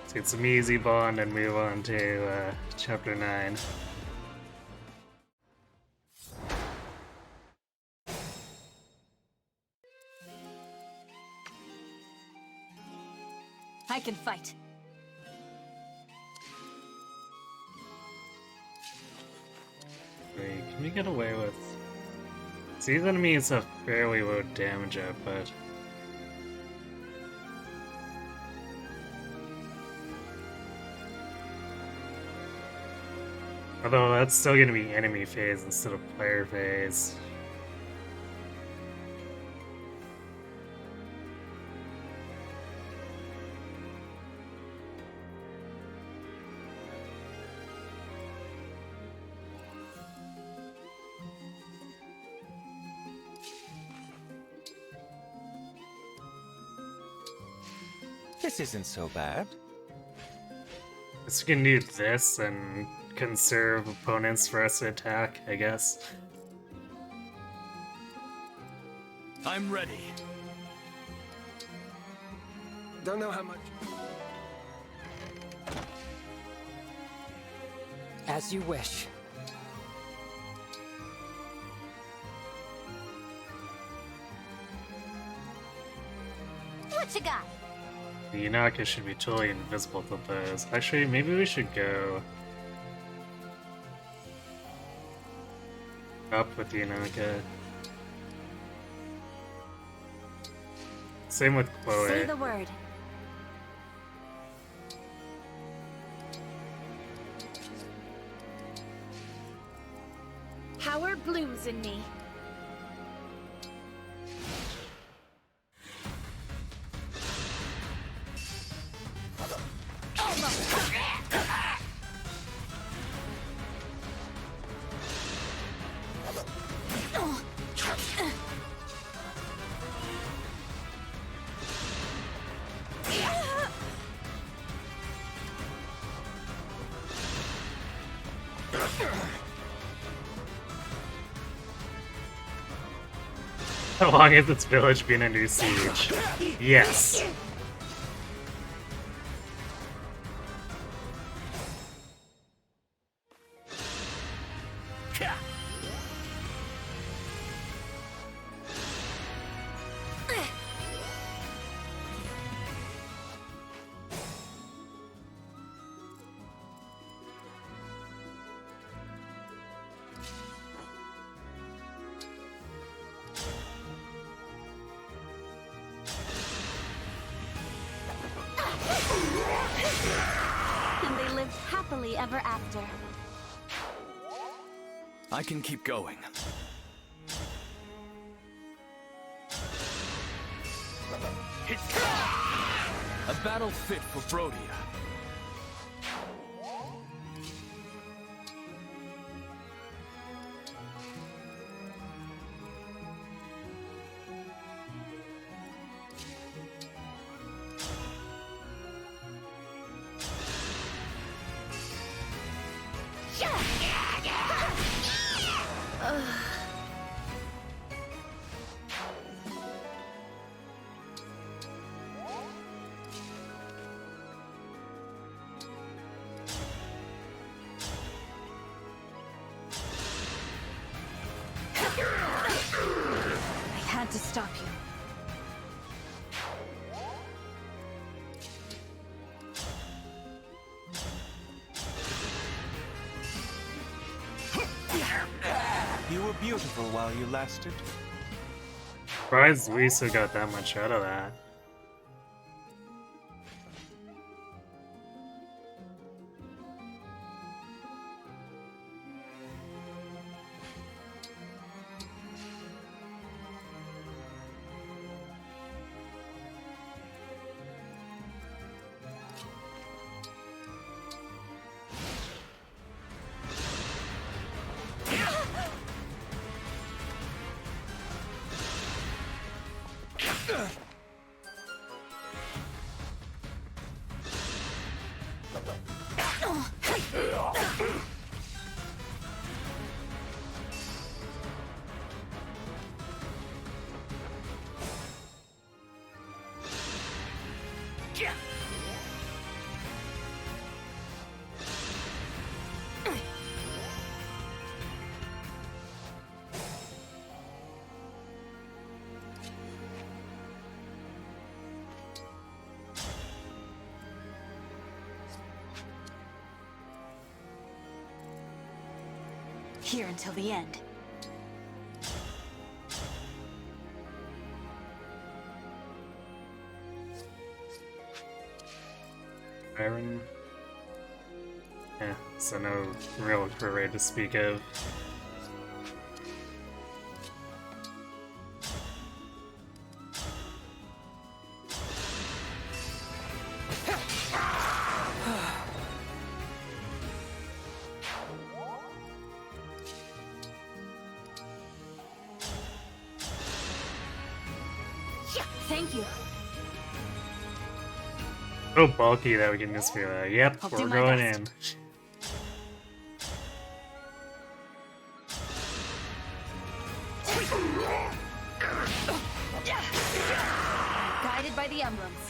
Let's get some easy bond and move on to chapter 9. I can fight. Wait, can we get away with... These enemies have fairly low damage output. Although that's still gonna be enemy phase instead of player phase. This isn't so bad. Guess we can do this and conserve opponents for us to attack, I guess. I'm ready. Don't know how much. As you wish. What you got? The Yanaka should be totally invisible to those. Actually, maybe we should go up with the Yanaka. Same with Chloe. Say the word. Power blooms in me. How long has its village been under siege? Yes. And they lived happily ever after. I can keep going. A battle fit for Brodia. I had to stop you. You were beautiful while you lasted. Surprised Lisa got that much out of that. Here until the end. Iron. Yeah, so no real career to speak of. Thank you. So bulky that we can just be like, yep, I'll we're do my going best. in. Guided by the emblems.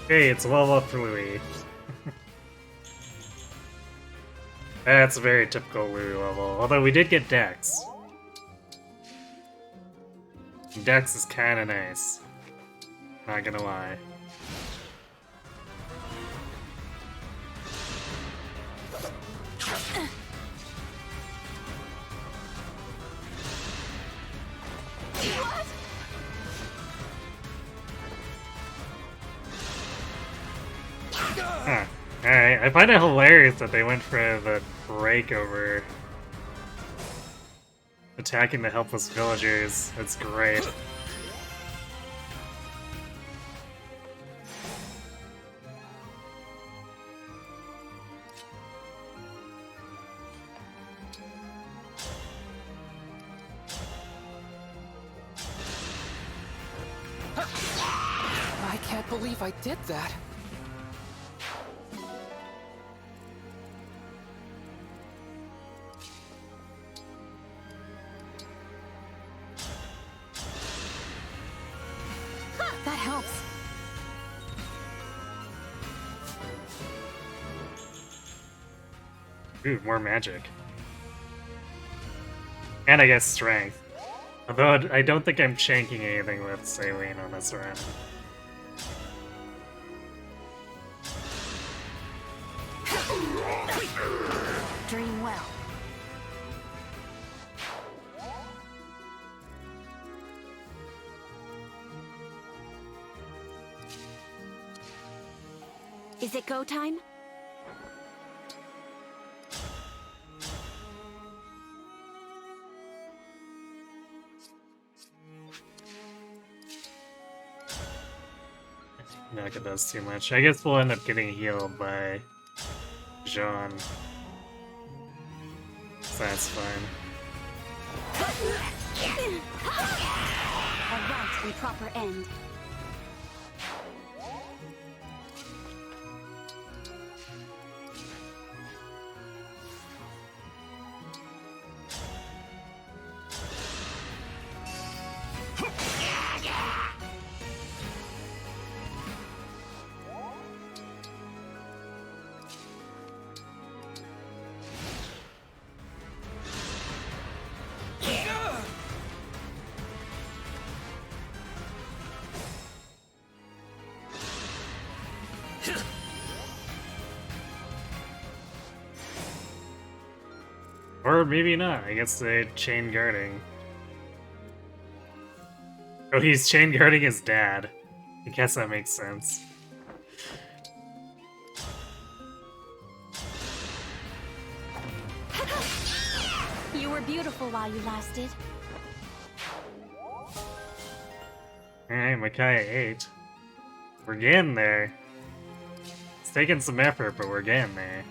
Hey, it's a level up for Louis. That's a very typical Louis level. Although we did get Dex. Dex is kinda nice. Not gonna lie. Huh. Alright, I find it hilarious that they went for the break over attacking the helpless villagers. That's great. I can't believe I did that. That helps. Ooh, more magic. And I guess strength. Although I don't think I'm shanking anything with Saline on this run. Dream well. Is it go time? Naka does too much. I guess we'll end up getting healed by Jean. So that's fine. A right and proper end. Or maybe not. I guess they chain guarding. Oh, he's chain guarding his dad. I guess that makes sense. You were beautiful while you lasted. Alright, Micaiah 8. We're getting there. It's taking some effort, but we're getting there.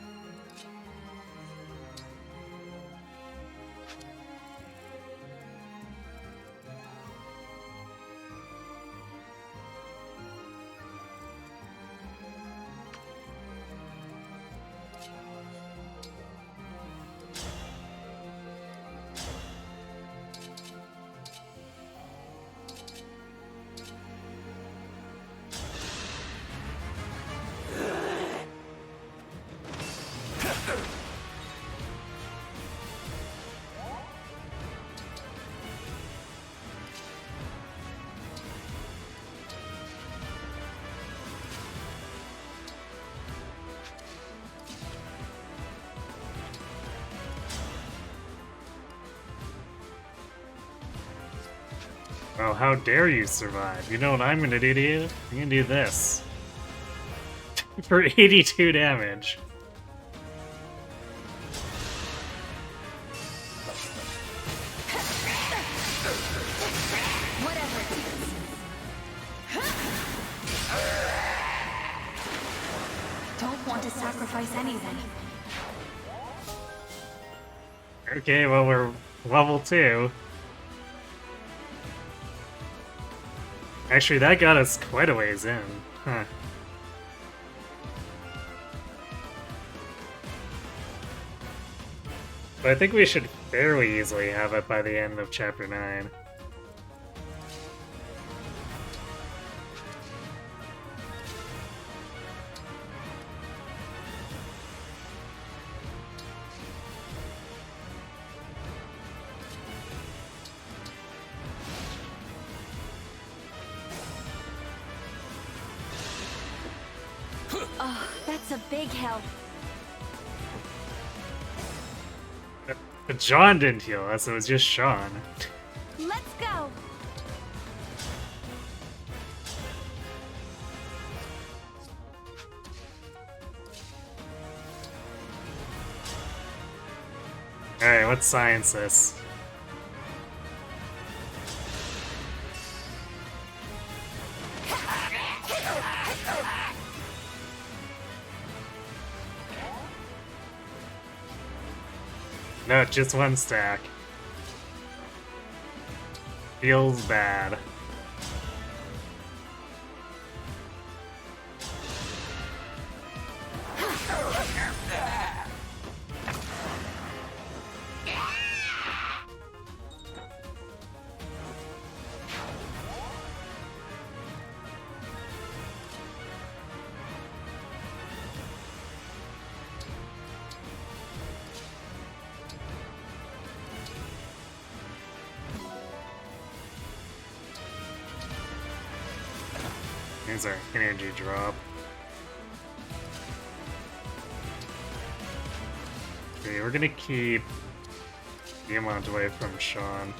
Oh, how dare you survive? You know what I'm gonna do to you? I'm gonna do this. For 82 damage. Whatever it is. Don't want to sacrifice anything. Okay, well, we're level 2. Actually, that got us quite a ways in. Huh. But I think we should fairly easily have it by the end of Chapter 9. Oh, that's a big help. But John didn't heal us, it was just Sean. Let's go. Alright, let's science this. No, just one stack. Feels bad. Here's our energy drop. Okay, we're gonna keep the amount away from Sean.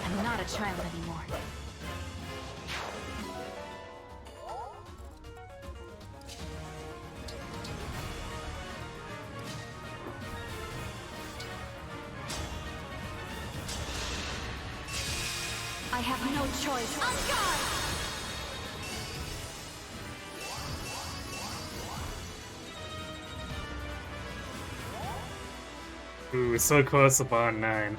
I'm not a child anymore. I have no choice. On guard! Ooh, so close to bond 9.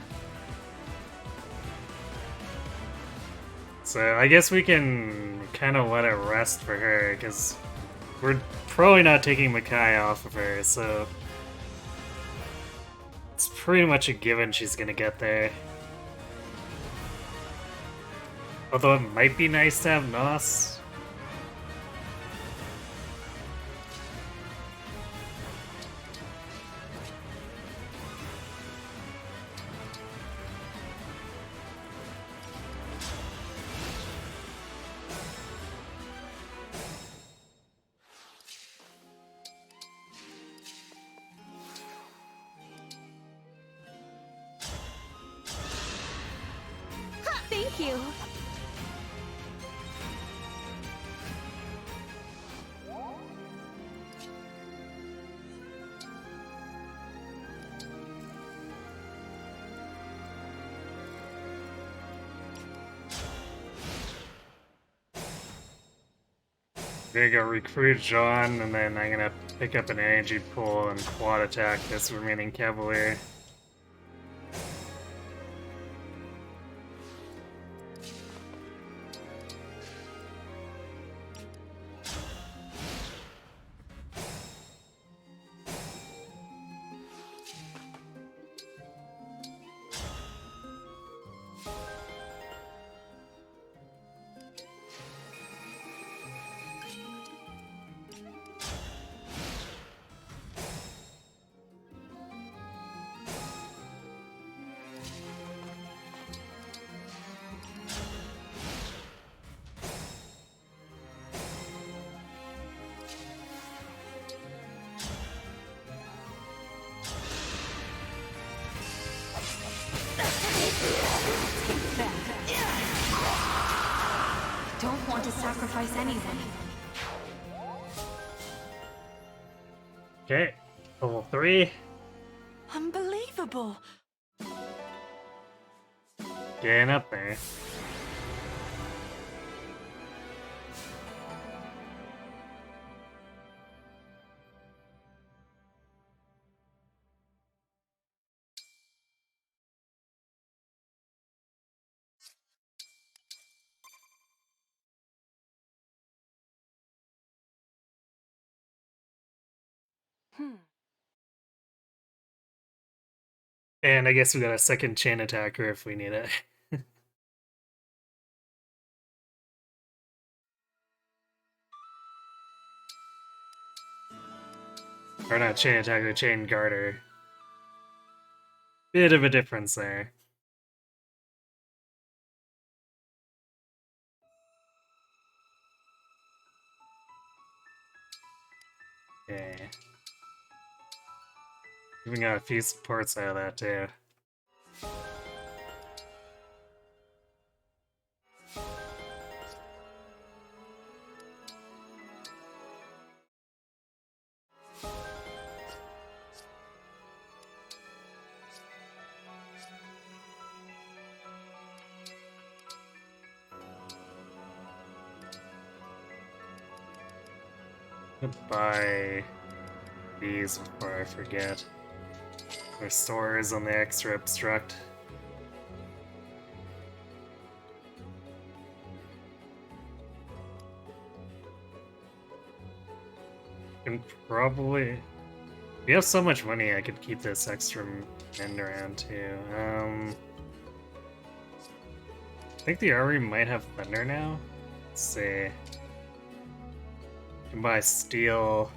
So I guess we can kind of let it rest for her, because We're probably not taking Makai off of her, so it's pretty much a given she's gonna get there. Although it might be nice to have Nos. Thank you. We're gonna go recruit Jean, and then I'm gonna pick up an energy pool and quad attack this remaining Cavalier. Don't want to sacrifice anyone. Okay, level 3. Unbelievable. Getting up there. And I guess we got a second chain attacker if we need it. Or not chain attacker, chain garter. Bit of a difference there. Okay. Even got a few supports out of that too. Buy these before I forget. There's stores on the extra obstruct. Can probably. If you have so much money, I could keep this extra men around too. I think the armory might have thunder now. Let's see. Can buy steel.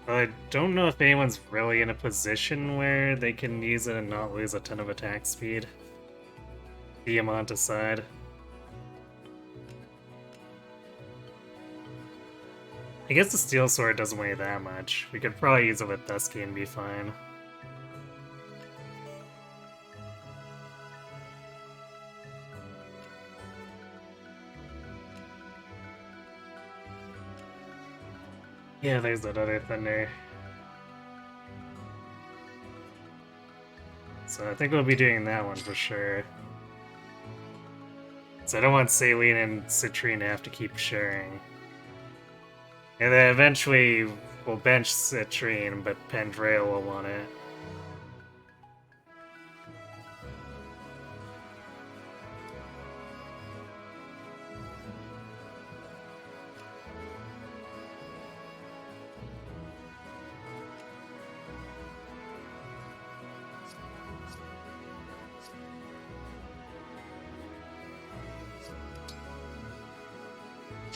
I don't know if anyone's really in a position where they can use it and not lose a ton of attack speed. Diamant aside. I guess the steel sword doesn't weigh that much. We could probably use it with Dusky and be fine. Yeah, there's that other thunder. So I think we'll be doing that one for sure. So I don't want Saline and Citrine to have to keep sharing. And then eventually we'll bench Citrine, but Pandrea will want it.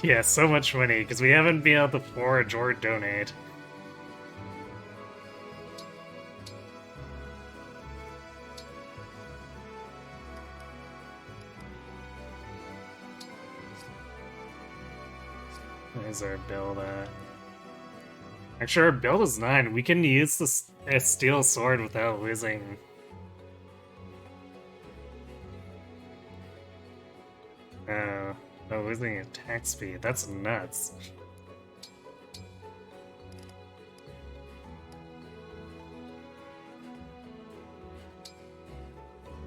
Yeah, so much money, because we haven't been able to forge or donate. Where's our build at? Actually, our build is 9. We can use this a steel sword without losing. Without losing attack speed. That's nuts.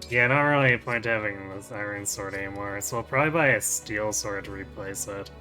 Yeah, not really a point having this iron sword anymore, so I'll probably buy a steel sword to replace it.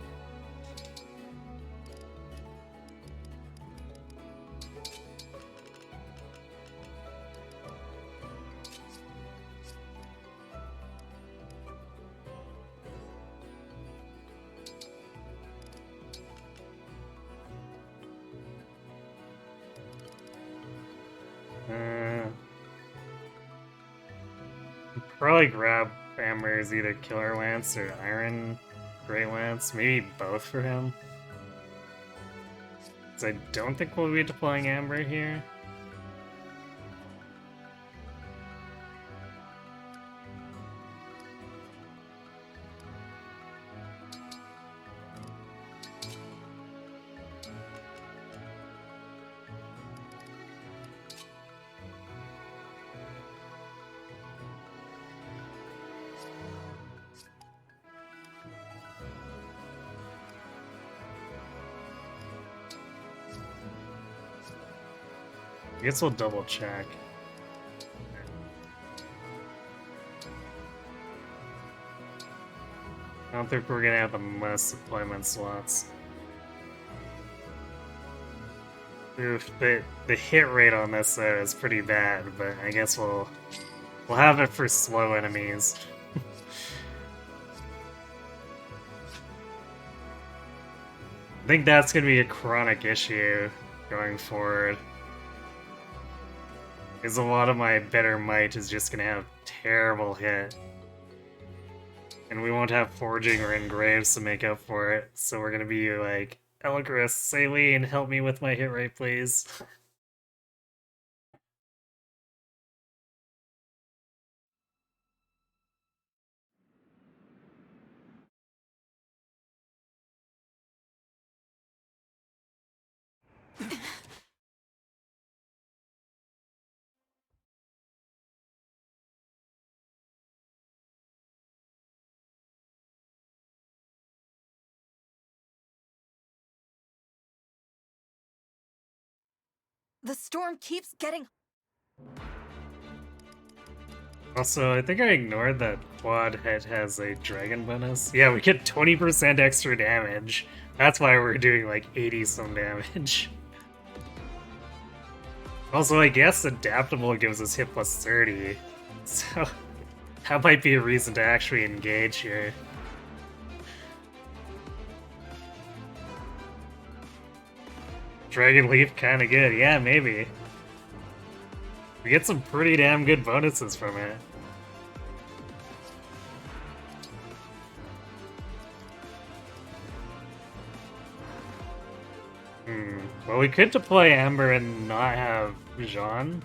Probably grab Amber's either Killer Lance or Iron Great Lance, maybe both for him. Because I don't think we'll be deploying Amber here. I guess we'll double check. I don't think we're gonna have the most deployment slots. Oof, the hit rate on this is pretty bad, but I guess we'll have it for slow enemies. I think that's gonna be a chronic issue going forward. Because a lot of my better might is just gonna have terrible hit. And we won't have forging or engraves to make up for it, so we're gonna be like, Elgris, Saline, help me with my hit rate, please. The storm keeps getting... Also, I think I ignored that quad hit has a dragon bonus. Yeah, we get 20% extra damage. That's why we're doing like 80 some damage. Also, I guess adaptable gives us hit plus 30. So, that might be a reason to actually engage here. Dragon Leaf kinda good, yeah, maybe. We get some pretty damn good bonuses from it. Well, we could deploy Amber and not have Jean.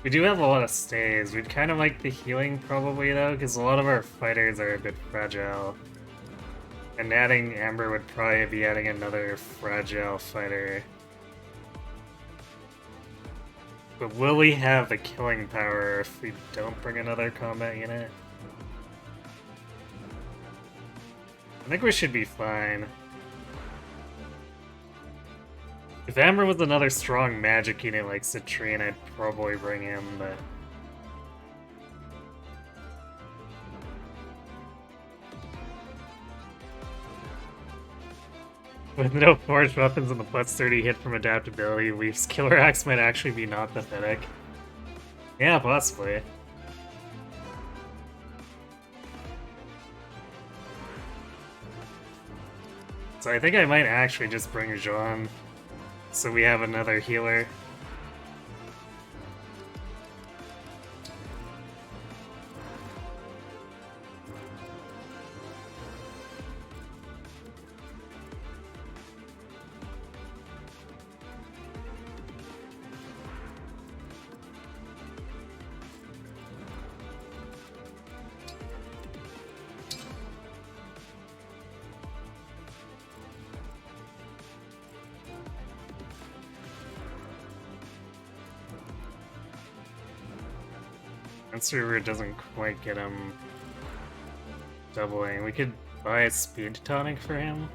We do have a lot of stays. We'd kind of like the healing probably though, because a lot of our fighters are a bit fragile. And adding Amber would probably be adding another fragile fighter. But will we have the killing power if we don't bring another combat unit? I think we should be fine. If Amber was another strong magic unit like Citrine, I'd probably bring him, but... With no forged weapons and the plus 30 hit from adaptability, Leaf's Killer Axe might actually be not pathetic. Yeah, possibly. So I think I might actually just bring Jean, so we have another healer. Answer Root doesn't quite get him doubling. We could buy a speed tonic for him.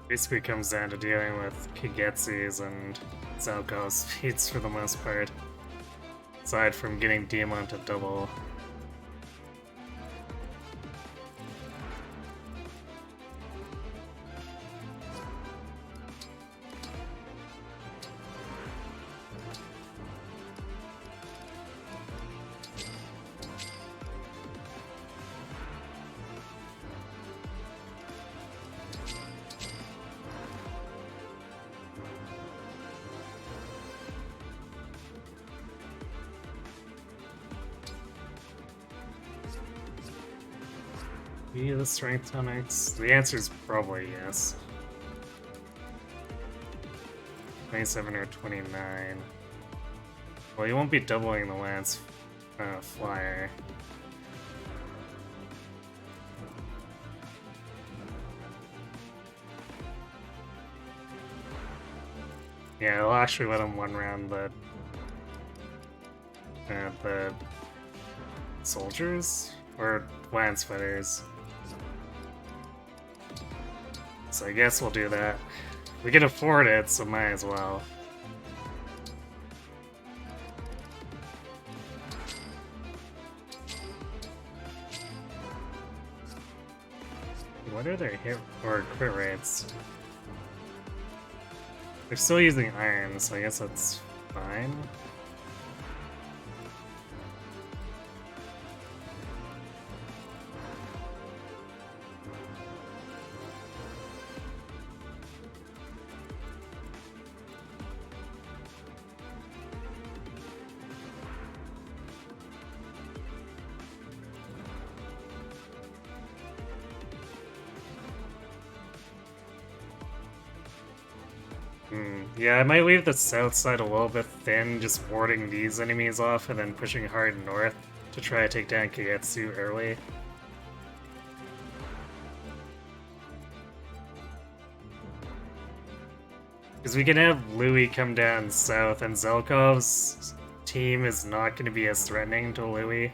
Basically comes down to dealing with Kagetsis and Zelko's feats for the most part. Aside from getting Demon to double. The strength tonics? The answer is probably yes. 27 or 29. Well, you won't be doubling the Lance Flyer. Yeah, I'll actually let him one round the soldiers or lance fighters. So I guess we'll do that. We can afford it, so might as well. What are their hit or crit rates? They're still using iron, so I guess that's fine. Yeah, I might leave the south side a little bit thin, just warding these enemies off and then pushing hard north to try to take down Kagetsu early. Because we can have Louis come down south, and Zelkov's team is not going to be as threatening to Louis.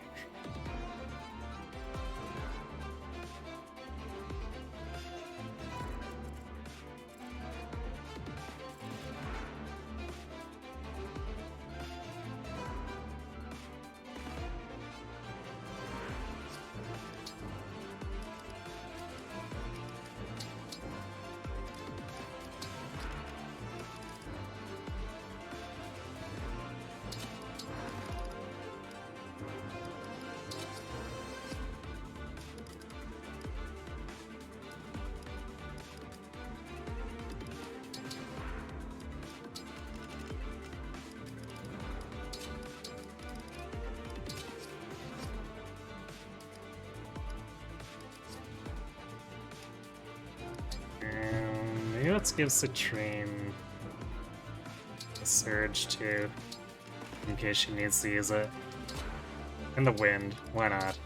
Maybe let's give Citrine a surge too, in case she needs to use it. And the wind, why not?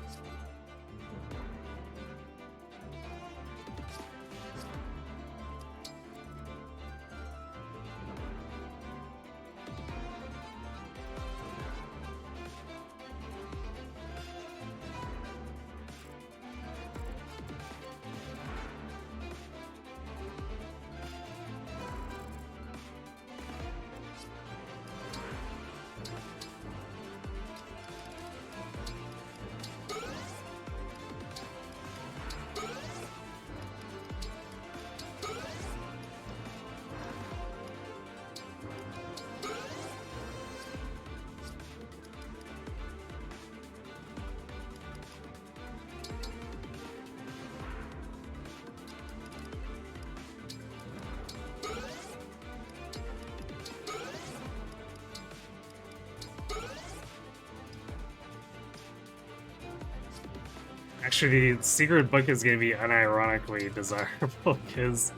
Actually, the secret book is going to be unironically desirable, because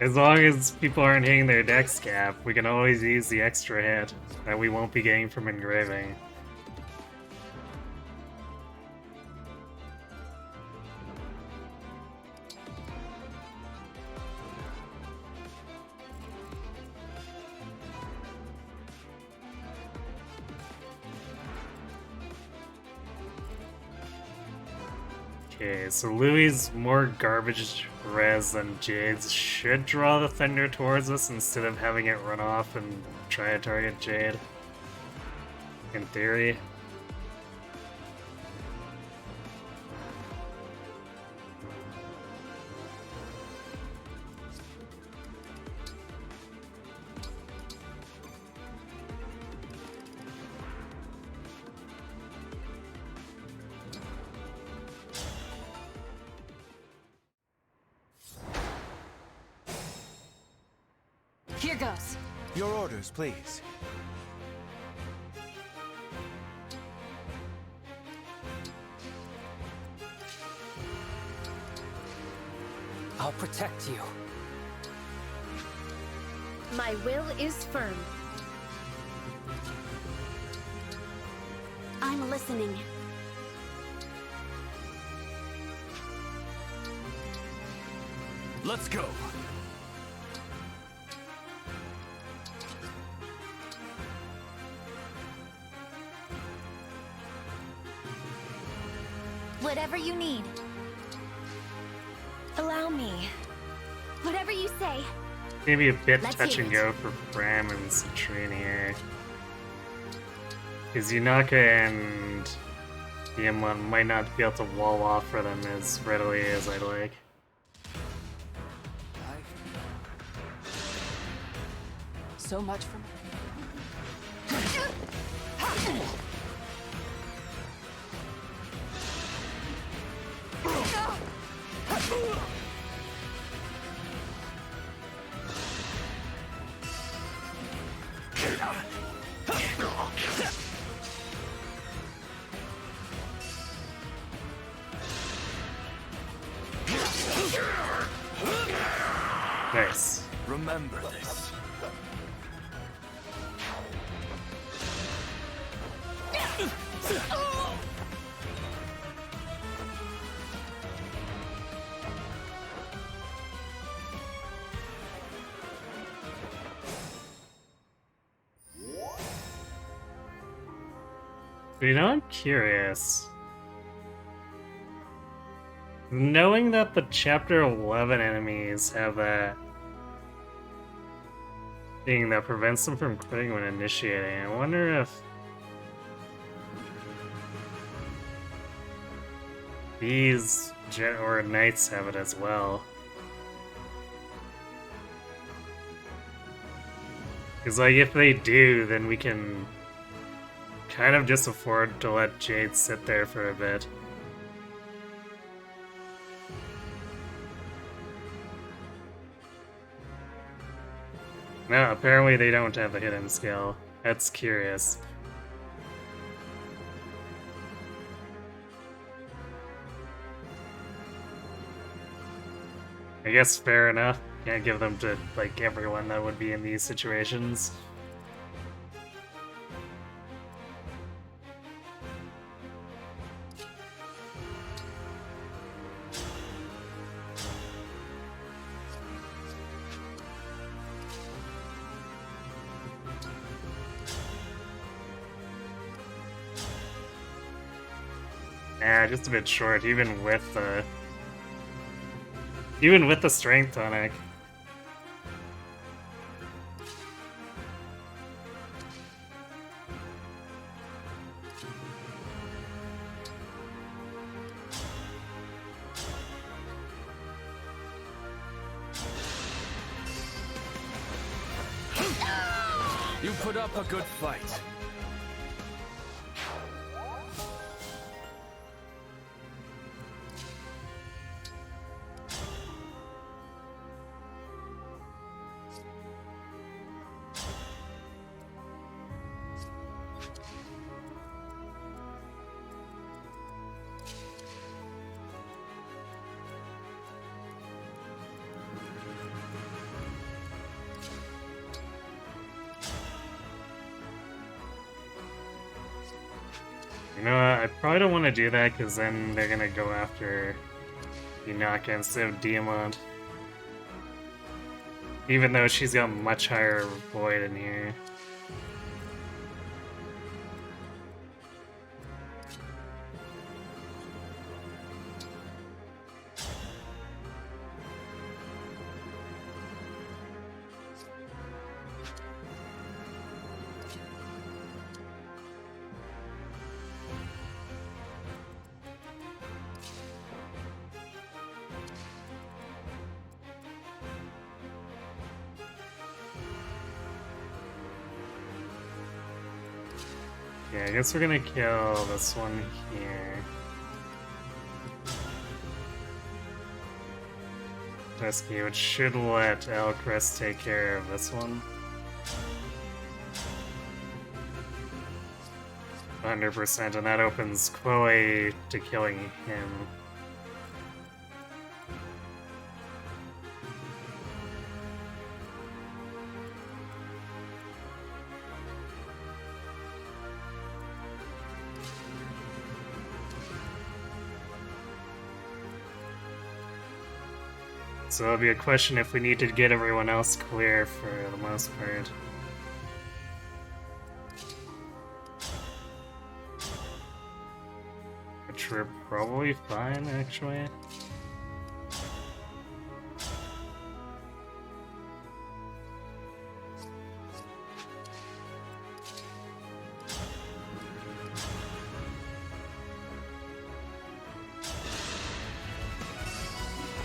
as long as people aren't hitting their dex cap, we can always use the extra hit that we won't be getting from engraving. Okay, so Louis' more garbage res than Jade's should draw the Thunder towards us instead of having it run off and try to target Jade. In theory. Here goes. Your orders, please. I'll protect you. My will is firm. I'm listening. Let's go. Whatever you need. Allow me. Whatever you say. Maybe a bit Let's touch hear and it. go for Bram and Citrine here. Because Yunaka and Yamon might not be able to wall off for them as readily as I'd like. So much for me. Nice. Remember this. You know, I'm curious. Knowing that the Chapter 11 enemies have that thing that prevents them from quitting when initiating, I wonder if these Jet or Knights have it as well. Because, like, if they do, then we can kind of just afford to let Jade sit there for a bit. No, apparently they don't have a hidden skill. That's curious. I guess fair enough. Can't give them to, like, everyone that would be in these situations. Yeah, just a bit short, even with the strength tonic. You put up a good fight. You know what? I probably don't want to do that because then they're gonna go after Yunaka instead of Diamond. Even though she's got much higher void in here. Yeah, I guess we're gonna kill this one here. Rescue, which should let Elcris take care of this one. 100%, and that opens Chloe to killing him. So it'll be a question if we need to get everyone else clear for the most part. Which we're probably fine, actually.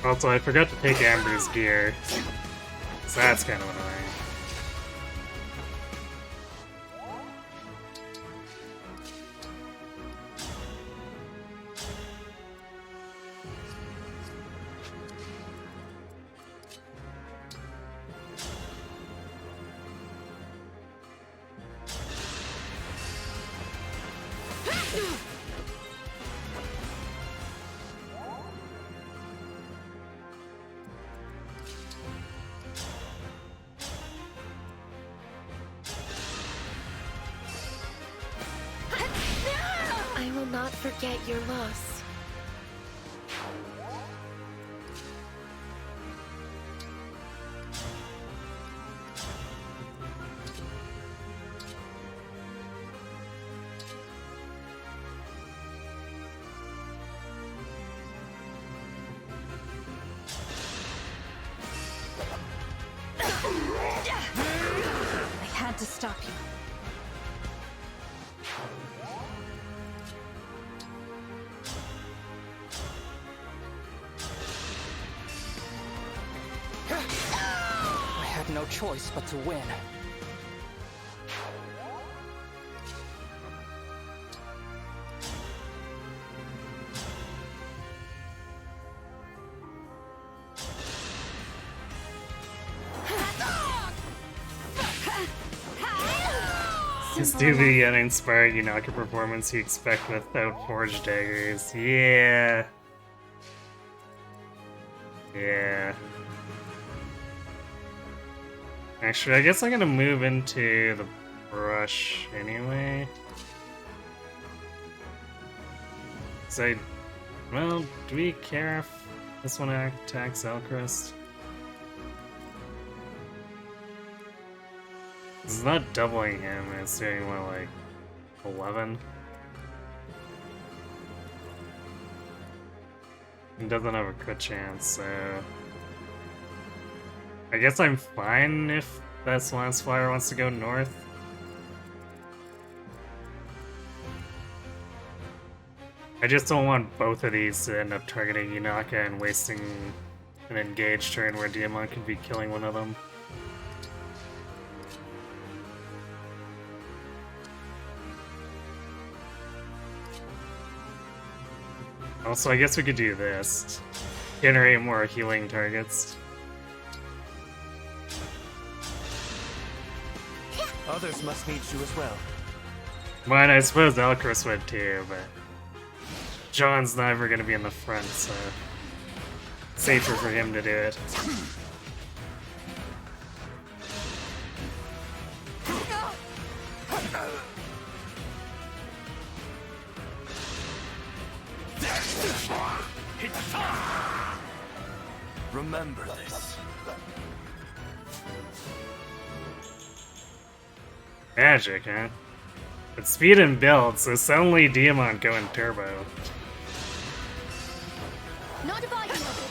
Also, I forgot to take Amber's gear, so that's kind of annoying. I will not forget your loss. I had to stop you. I had no choice but to win. Just do the uninspired Yunaka performance you expect without forged daggers. Yeah. Yeah. Actually, I guess I'm gonna move into the brush anyway. So, well, do we care if this one attacks Elcris? It's not doubling him, it's doing what, like 11? He doesn't have a crit chance, so I guess I'm fine if that Lance Flyer wants to go north. I just don't want both of these to end up targeting Yunaka and wasting an engaged turn where Diamond could be killing one of them. Also, I guess we could do this. Generate more healing targets. Others must need you as well. Well, I suppose Elcris would too, but John's never gonna be in the front, so safer for him to do it. Remember this. Magic, huh? But speed and build, so suddenly Diamond going turbo. Not abiding of it.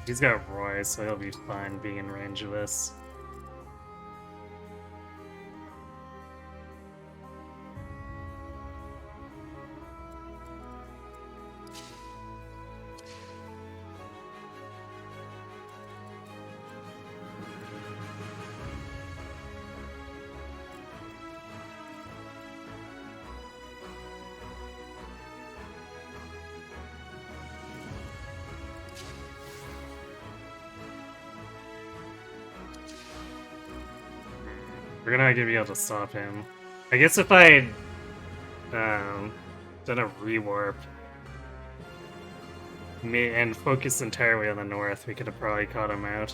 He's got Roy, so he'll be fine being in range of this. We're not gonna be able to stop him. I guess if I done a rewarp and focused entirely on the north, we could have probably caught him out.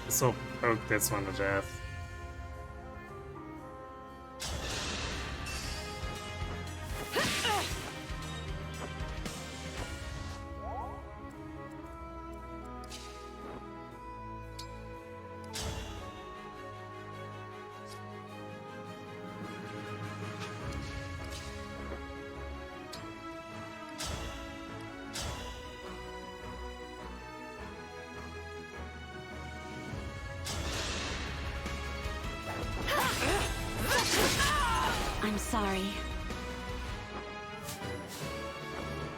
This'll poke this one to death. I'm sorry.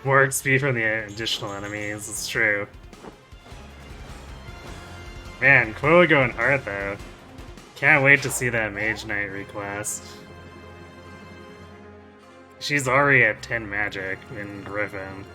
More XP from the additional enemies, it's true. Man, Quilla going hard though. Can't wait to see that Mage Knight request. She's already at 10 magic in Griffin.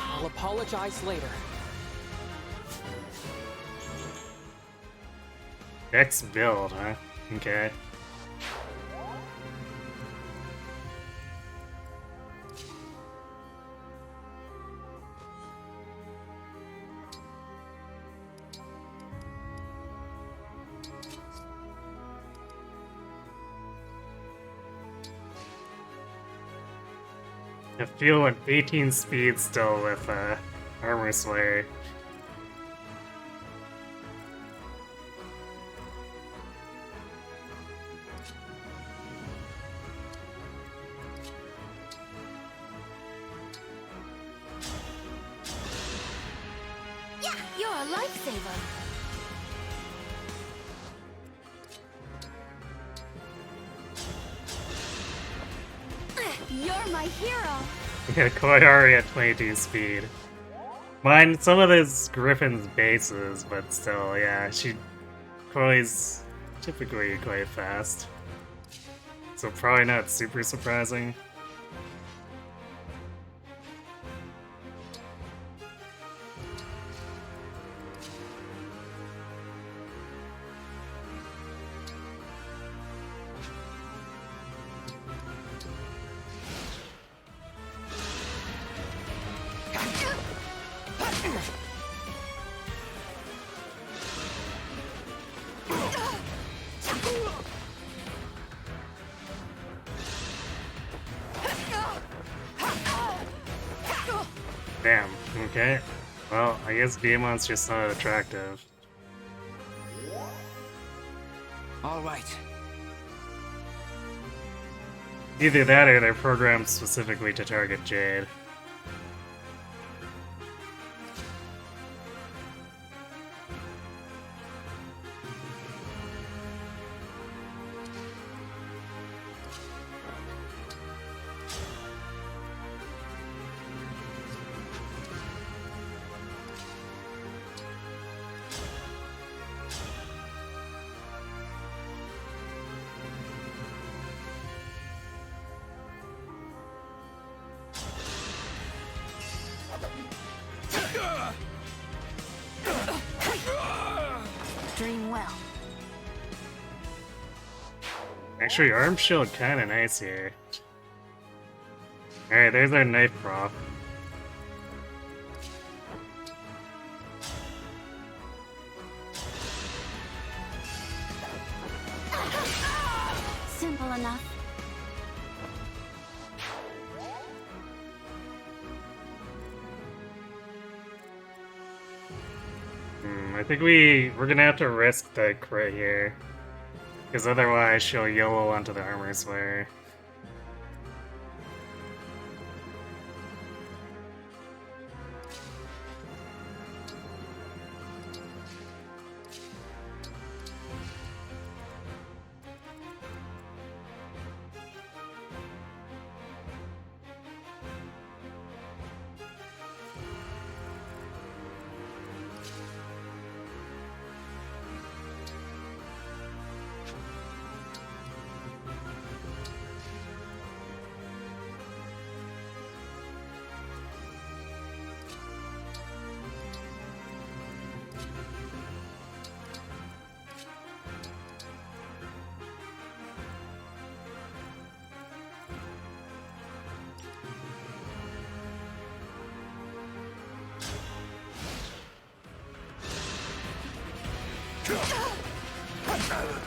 I'll apologize later. Next build, huh? Okay. I feel like 18 speed still with Armor Slayer. lifesaver. You're my hero. Yeah, Koyari at 22 speed. Mine, some of this Griffin's bases, but still, yeah, Koi's typically quite fast. So probably not super surprising. Damn, okay. Well, I guess Demon's just not attractive. All right. Either that or they're programmed specifically to target Jade. Dream well. Actually, Arm Shield kinda nice here. Alright, there's our knife prop. Simple enough. I think we're gonna have to risk the crit here. Because otherwise she'll YOLO onto the armor slayer.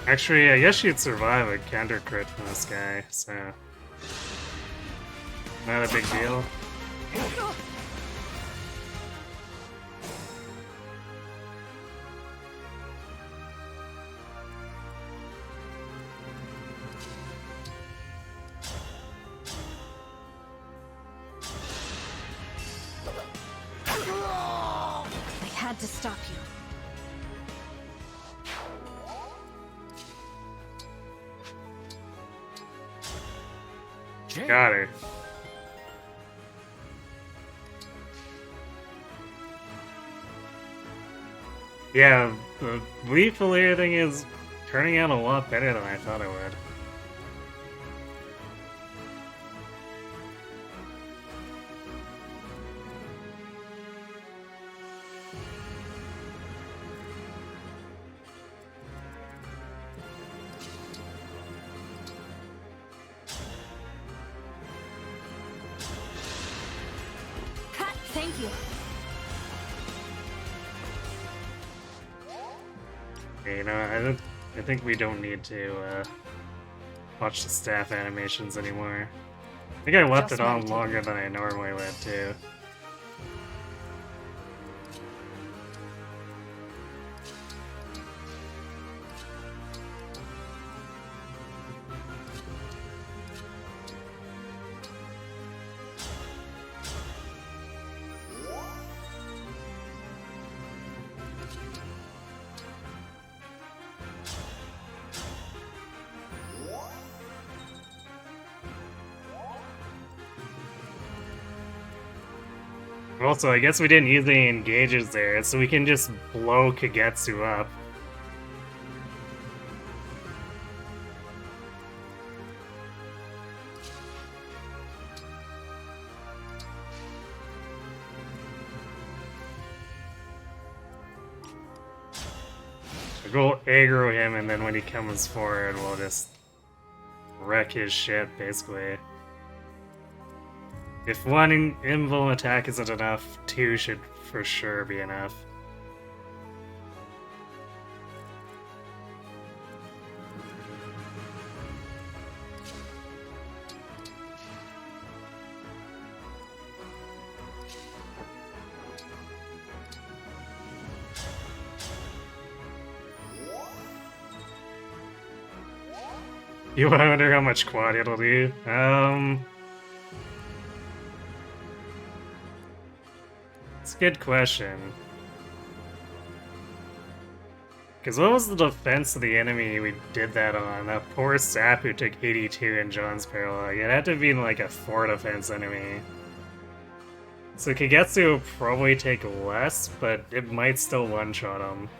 Actually, I guess you'd survive a counter crit from this guy, so not a big deal. I had to stop you. Got her. Yeah, the lethal air thing is turning out a lot better than I thought it would. Cut! Thank you. You know, I think we don't need to watch the staff animations anymore. I think I left Just it on meditating. longer than I normally would too. Also, I guess we didn't use any engages there, so we can just blow Kagetsu up. We'll aggro him, and then when he comes forward, we'll just wreck his shit, basically. If one invuln attack isn't enough, two should for sure be enough. You wonder how much quad it'll do? It's a good question. Because what was the defense of the enemy we did that on? That poor sap who took 82 in John's Paralog. It had to be like a 4 defense enemy. So Kagetsu will probably take less, but it might still one-shot him.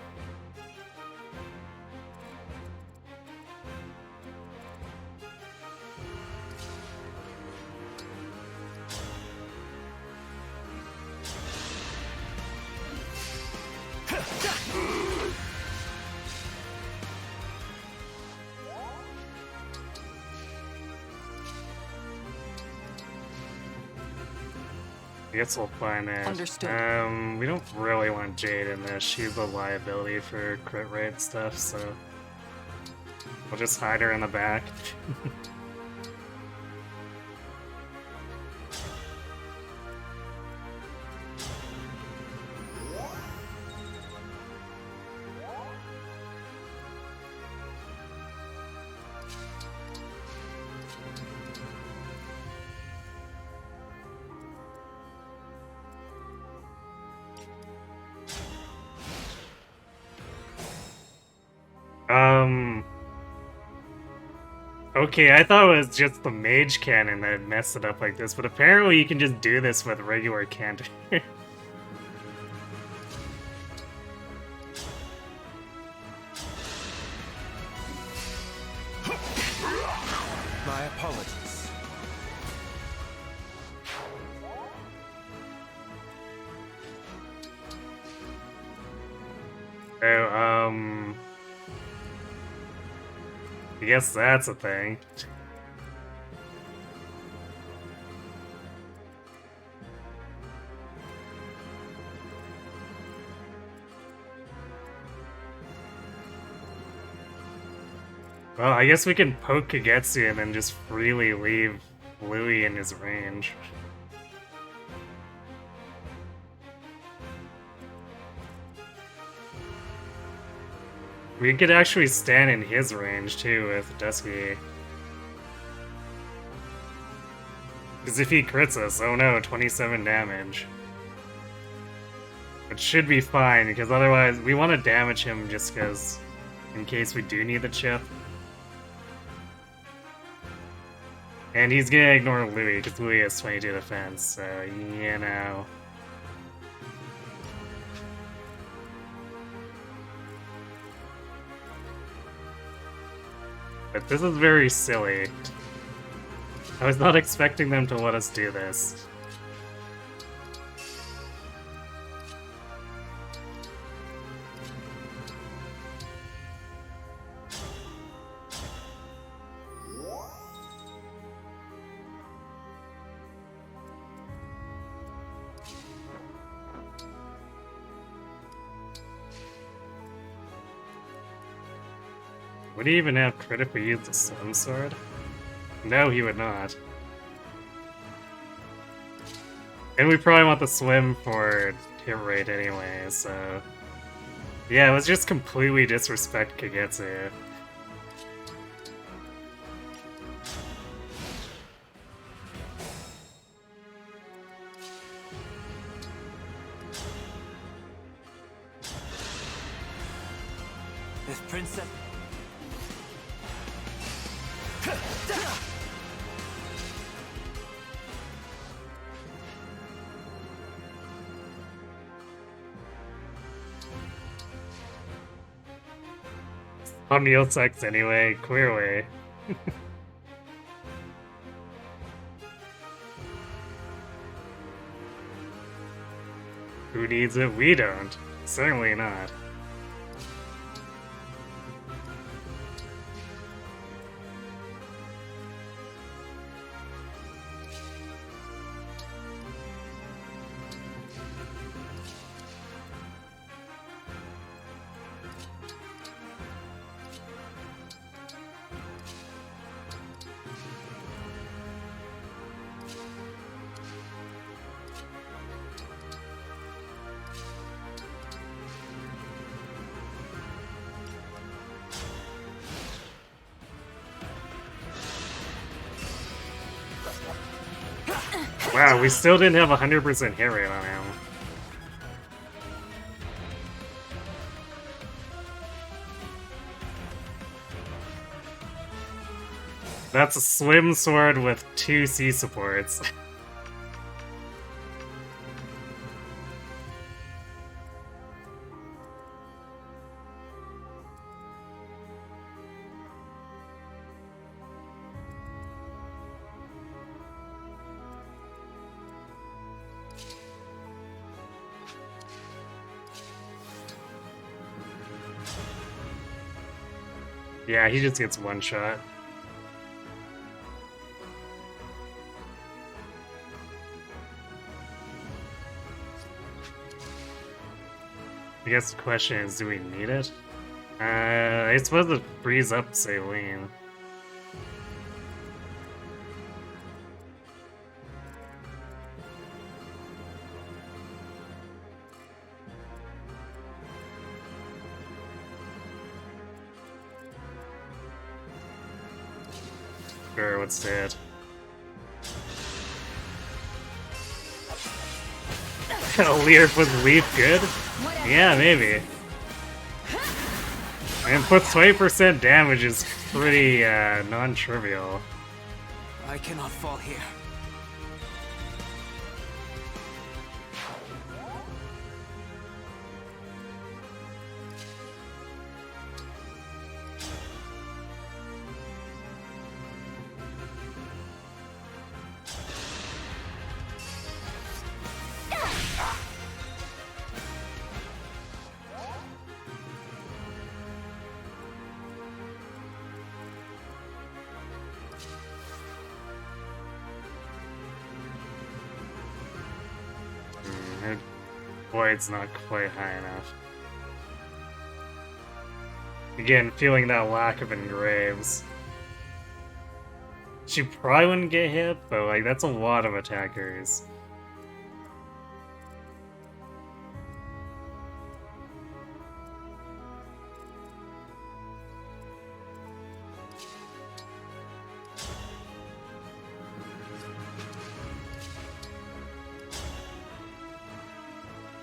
I guess we'll find it. Understood. We don't really want Jade in this. She's a liability for crit rate stuff, so we'll just hide her in the back. Okay, I thought it was just the mage cannon that messed it up like this, but apparently you can just do this with regular cannon. My apologies. Oh, I guess that's a thing. Well, I guess we can poke Kagetsu and then just freely leave Louis in his range. We could actually stand in his range too with Dusky. Because if he crits us, oh no, 27 damage. It should be fine, because otherwise we want to damage him just because, in case we do need the chip. And he's gonna ignore Louis, because Louis has 22 defense, so you know. But this is very silly. I was not expecting them to let us do this. Would he even have crit if we used the Sun Sword? No, he would not. And we probably want the swim for hit rate anyway, so... Yeah, let's just completely disrespect Kagetsu. This princess. Somniel sucks anyway, clearly. Who needs it? We don't. Certainly not. Wow, we still didn't have 100% hit rate on him. That's a slim sword with 2 C supports. Yeah, he just gets one shot. I guess the question is, do we need it? I suppose it frees up Saline. Sure, what's that? Leer with Leaf good? Yeah, maybe. And puts 20% damage is pretty non-trivial. I cannot fall here. Void's not quite high enough. Again, feeling that lack of engraves. She probably wouldn't get hit, but like that's a lot of attackers.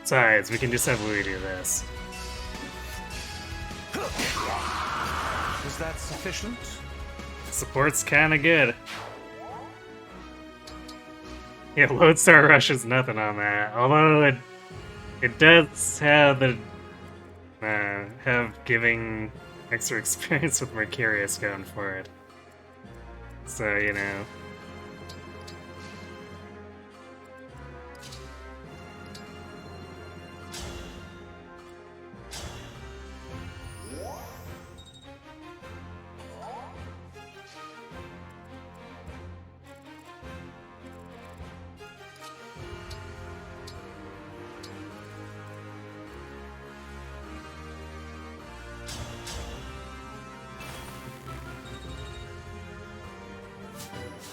Besides, we can just have Louis do this. Is that sufficient? Support's kinda good. Yeah, Lodestar Rush is nothing on that. Although it does have the have giving extra experience with Mercurius going for it. So, you know.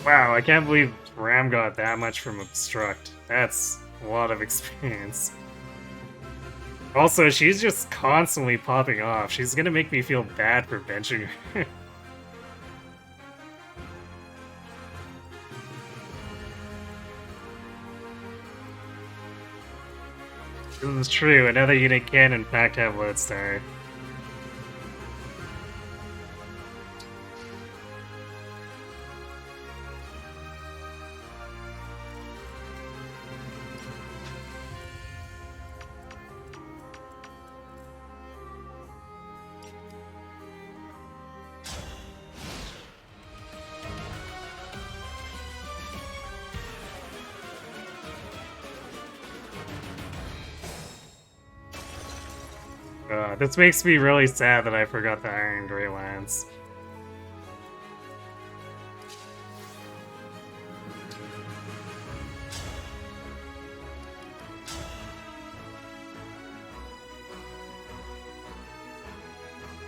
Wow, I can't believe Ram got that much from Obstruct. That's a lot of experience. Also, she's just constantly popping off. She's gonna make me feel bad for benching her. This is true, another unit can in fact have Lodestar. This makes me really sad that I forgot the Iron Grey Lance.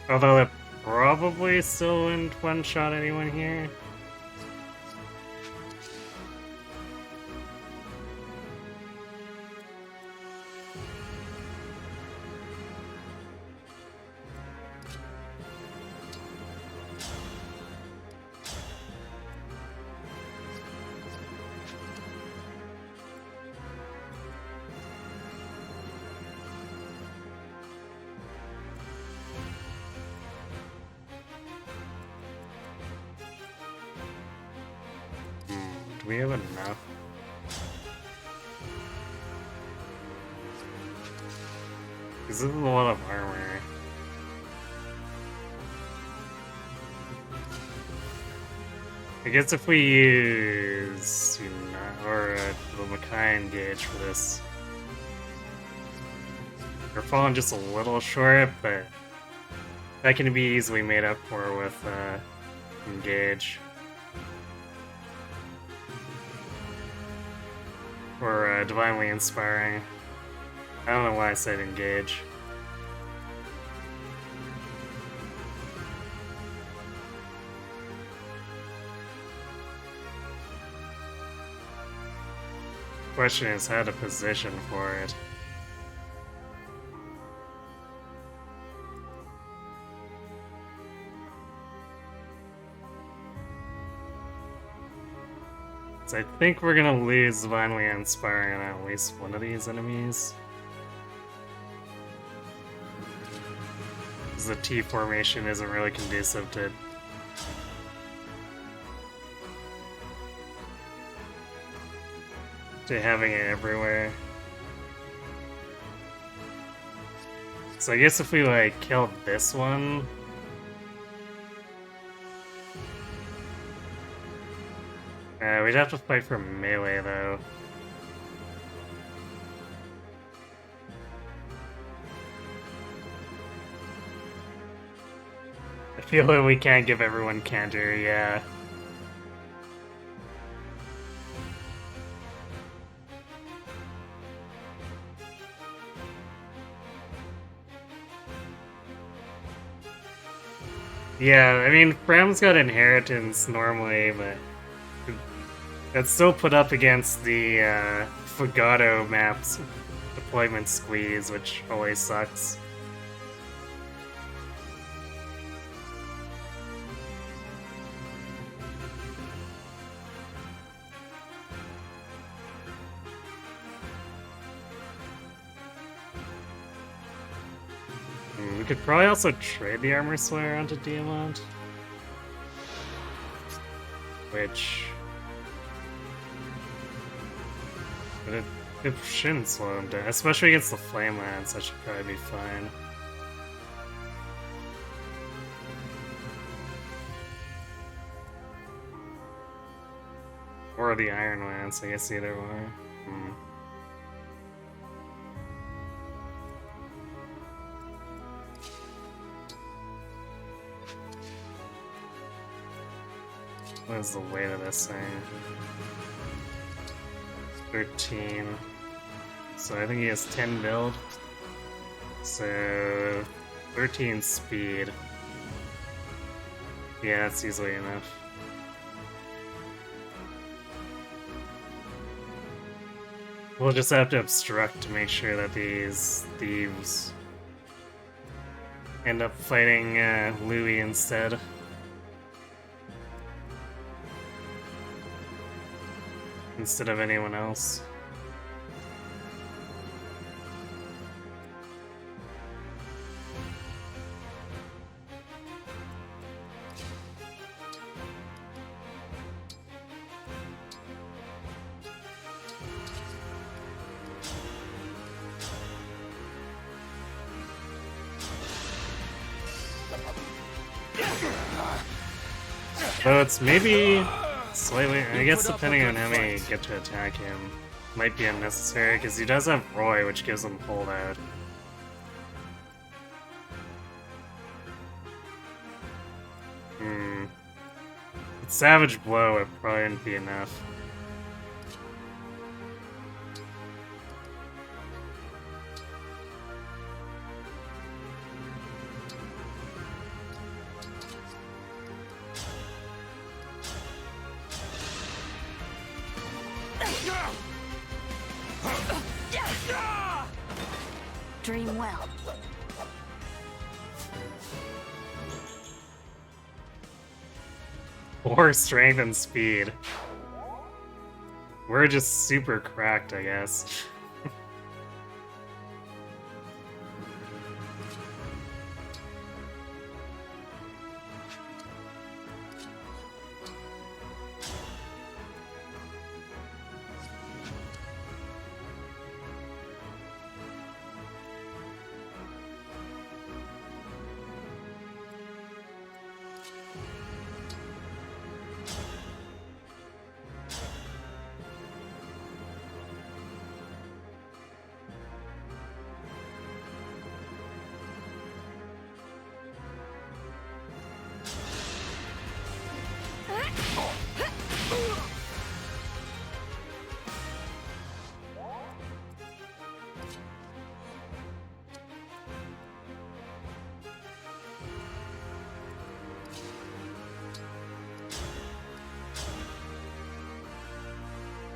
Although it probably still wouldn't one-shot anyone here. Do we have enough? This is a lot of armor. I guess if we use, the Makai engage for this, we're falling just a little short, but that can be easily made up for with engage. Or divinely inspiring. I don't know why I said engage. Question is how to position for it. So I think we're gonna lose divinely inspiring on at least one of these enemies. Because the T formation isn't really conducive to having it everywhere. So I guess if we like killed this one, we'd have to fight for melee though. I feel like we can't give everyone counter, yeah. Yeah, I mean, Bram's got inheritance normally, but that's still put up against the Fugato map's deployment squeeze, which always sucks. We could probably also trade the Armor Slayer onto Diamond. Which... But it shouldn't slow him down, especially against the Flame Lance. That should probably be fine. Or the Iron Lance, I guess either way. What is the weight of this thing? 13. So I think he has 10 build. So 13 speed. Yeah, that's easily enough. We'll just have to obstruct to make sure that these thieves end up fighting Louis instead. Instead of anyone else. So it's maybe slightly, I guess depending on how many get to attack him, might be unnecessary, because he does have Roy, which gives him holdout. Savage Blow would probably wouldn't be enough. Dream well. Or strength and speed. We're just super cracked, I guess.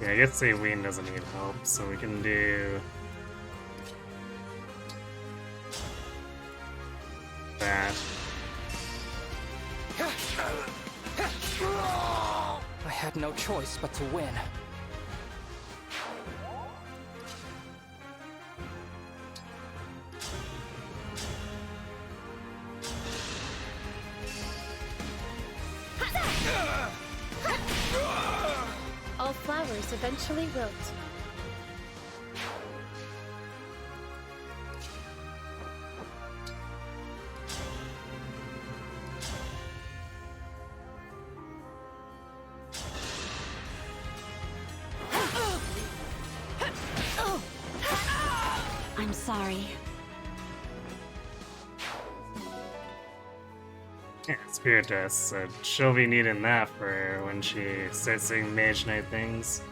Yeah, I guess Aileen doesn't need help, so we can do that. I had no choice but to win. All flowers eventually wilt. I'm sorry. Yeah, Spirit Dust, so she'll be needing that for when she starts doing Mage Knight things.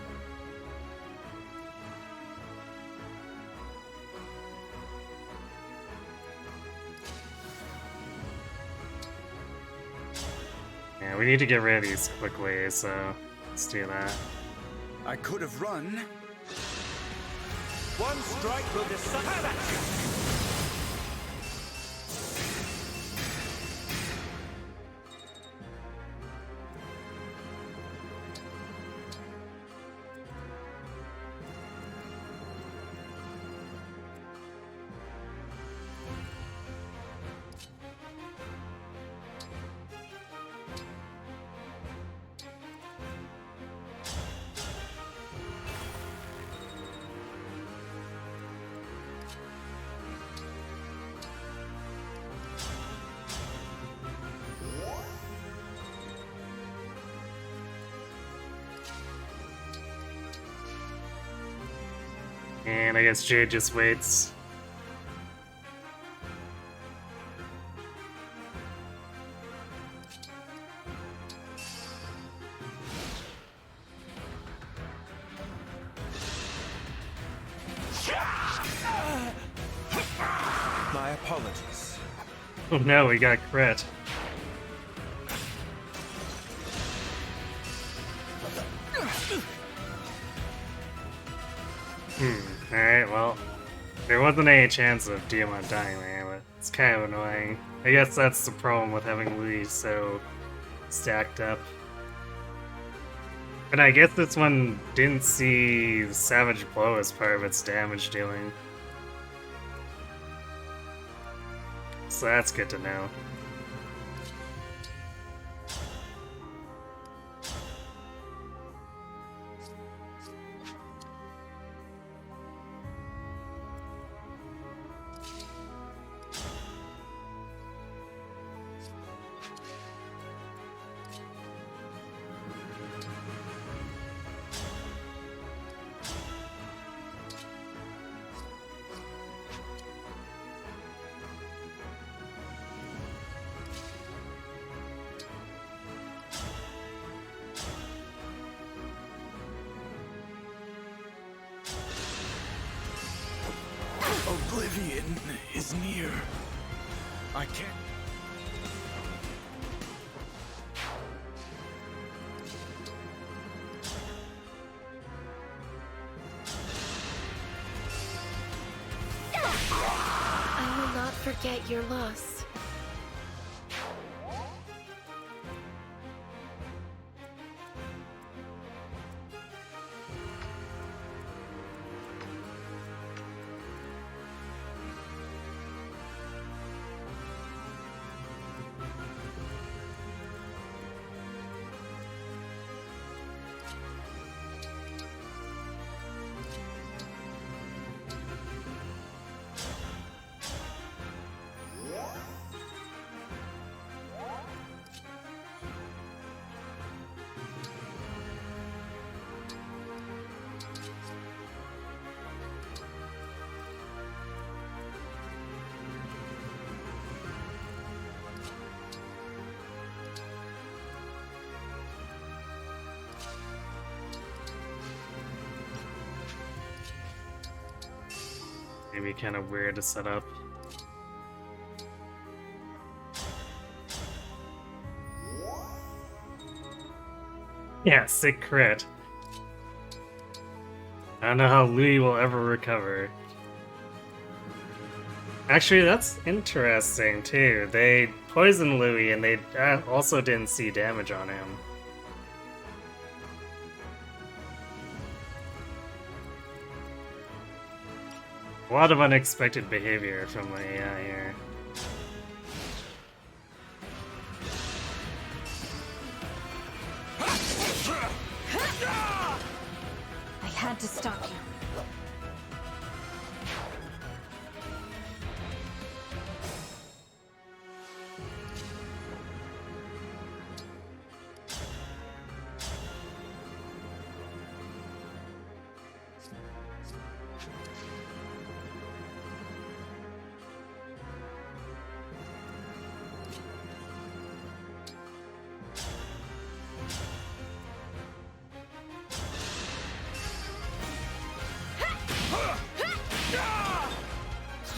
Yeah, we need to get rid of these quick ways, so let's do that. I could have run. One strike will decide that. And I guess Jade just waits. My apologies. Oh no, we got crit. Alright, well, there wasn't any chance of Diamond dying there, but it's kind of annoying. I guess that's the problem with having Lee so stacked up. And I guess this one didn't see Savage Blow as part of its damage dealing. So that's good to know. Oblivion is near. I can't. I will not forget your loss. Maybe kind of weird to set up. Yeah, sick crit. I don't know how Louis will ever recover. Actually, that's interesting too. They poisoned Louis and they also didn't see damage on him. A lot of unexpected behavior from the AI here. I had to stop you.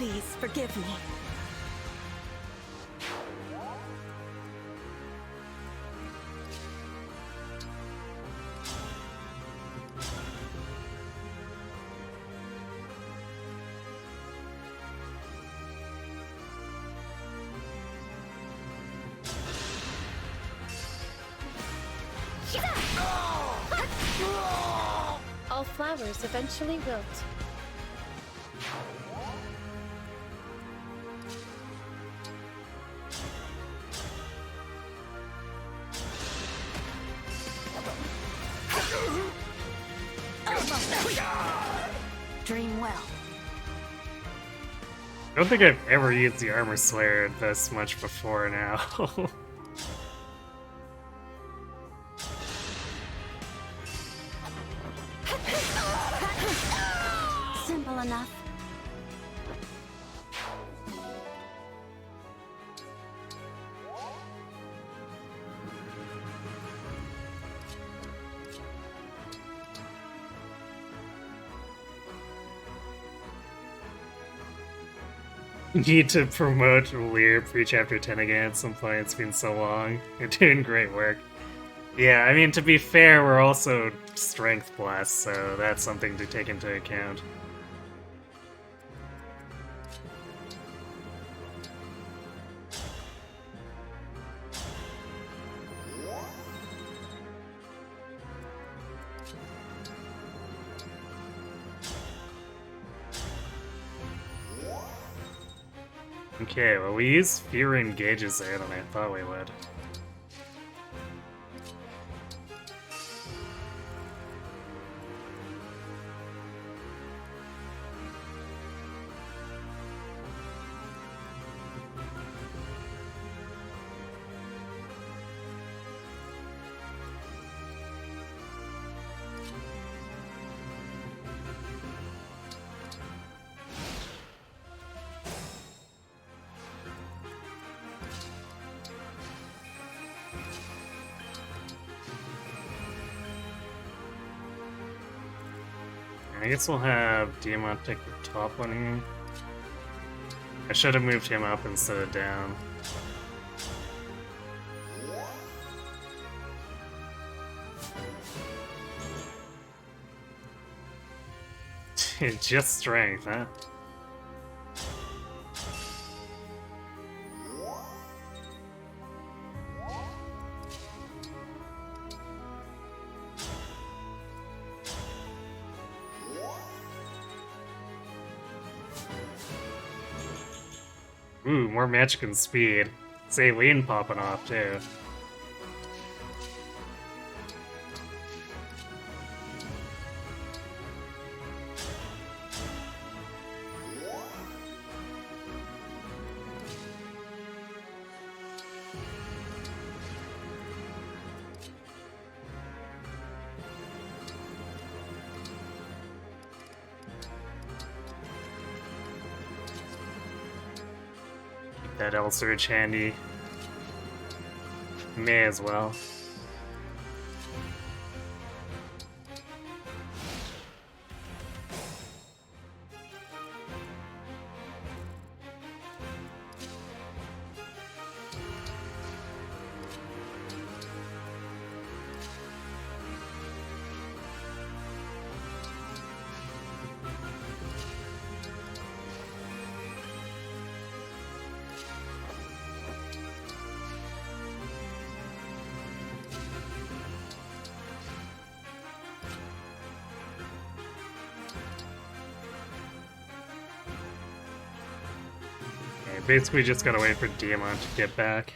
Please forgive me. All flowers eventually wilt. Dream well. I don't think I've ever used the Armor Slayer this much before now. Simple enough. Need to promote Lear pre-chapter 10 again at some point. It's been so long. You're doing great work. Yeah, I mean, to be fair, we're also strength plus, so that's something to take into account. Okay, well, we used fewer engages there than I thought we would. I guess we'll have Diamant take the top one here. I should have moved him up instead of down. Just strength, huh? Ooh, more magic and speed. Saline popping off, too. That L Surge handy. May as well. Basically just gotta wait for Diamond to get back.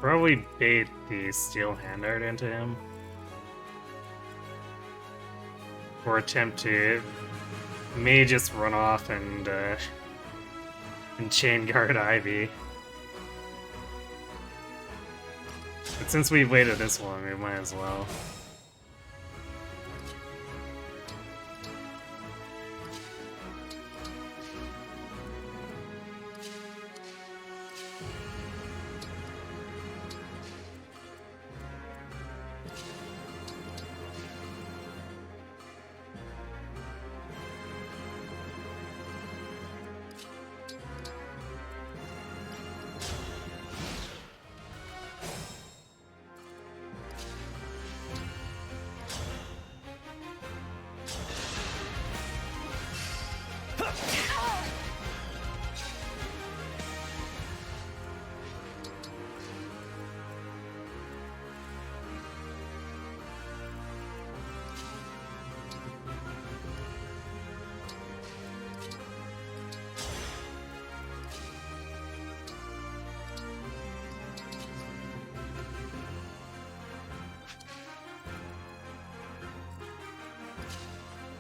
Probably bait the steel hand art into him. Or attempt to. May just run off and chain guard Ivy. But since we've waited this long, we might as well.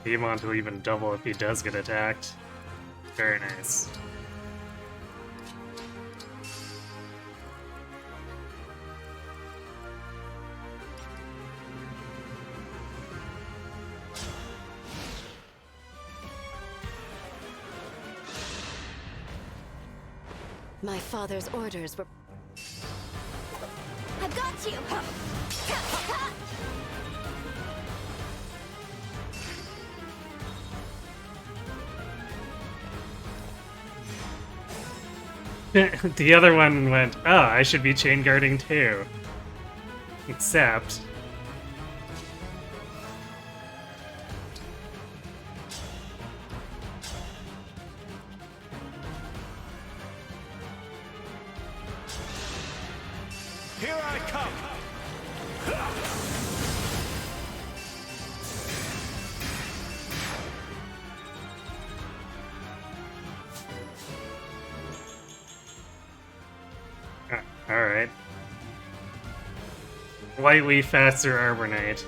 Piedmont will even double if he does get attacked. Very nice. My father's orders were... I've got you! The other one went, oh, I should be chain guarding too. Except... Here I come! Alright. Slightly faster Arbor Knight.